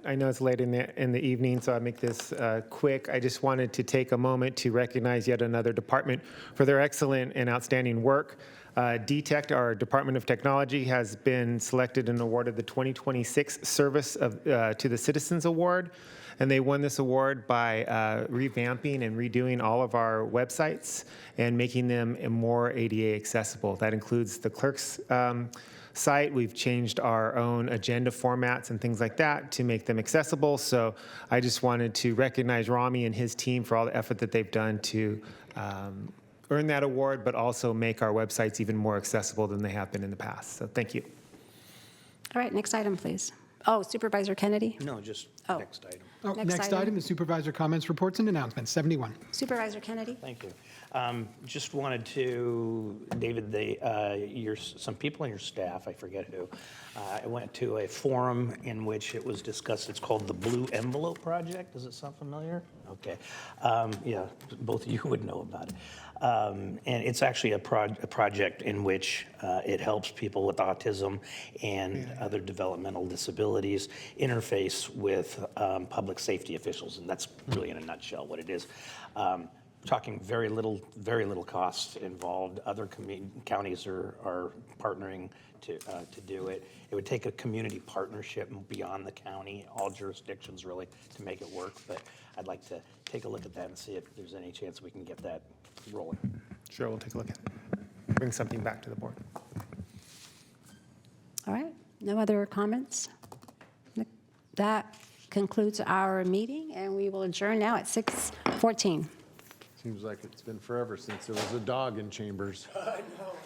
I know it's late in the evening, so I'll make this quick. I just wanted to take a moment to recognize yet another department for their excellent and outstanding work. DTECT, our Department of Technology, has been selected and awarded the 2026 Service to the Citizens Award. And they won this award by revamping and redoing all of our websites and making them more ADA accessible. That includes the clerk's site. We've changed our own agenda formats and things like that to make them accessible. So I just wanted to recognize Rami and his team for all the effort that they've done to earn that award, but also make our websites even more accessible than they have been in the past. So thank you. All right, next item, please. Oh, Supervisor Kennedy? No, just Oh. next item. Next item is supervisor comments, reports, and announcements. 71. Supervisor Kennedy? Thank you. Just wanted to, David, some people on your staff, I forget who, I went to a forum in which it was discussed. It's called the Blue Envelope Project. Does it sound familiar? Okay. Yeah, both of you would know about it. And it's actually a project in which it helps people with autism and other developmental disabilities interface with public safety officials, and that's really in a nutshell what it is. Talking very little cost involved. Other counties are partnering to do it. It would take a community partnership beyond the county, all jurisdictions really, to make it work. But I'd like to take a look at that and see if there's any chance we can get that rolling. Sure, we'll take a look at it. Bring something back to the board. All right, no other comments? That concludes our meeting, and we will adjourn now at 6:14. Seems like it's been forever since there was a dog in chambers. I know.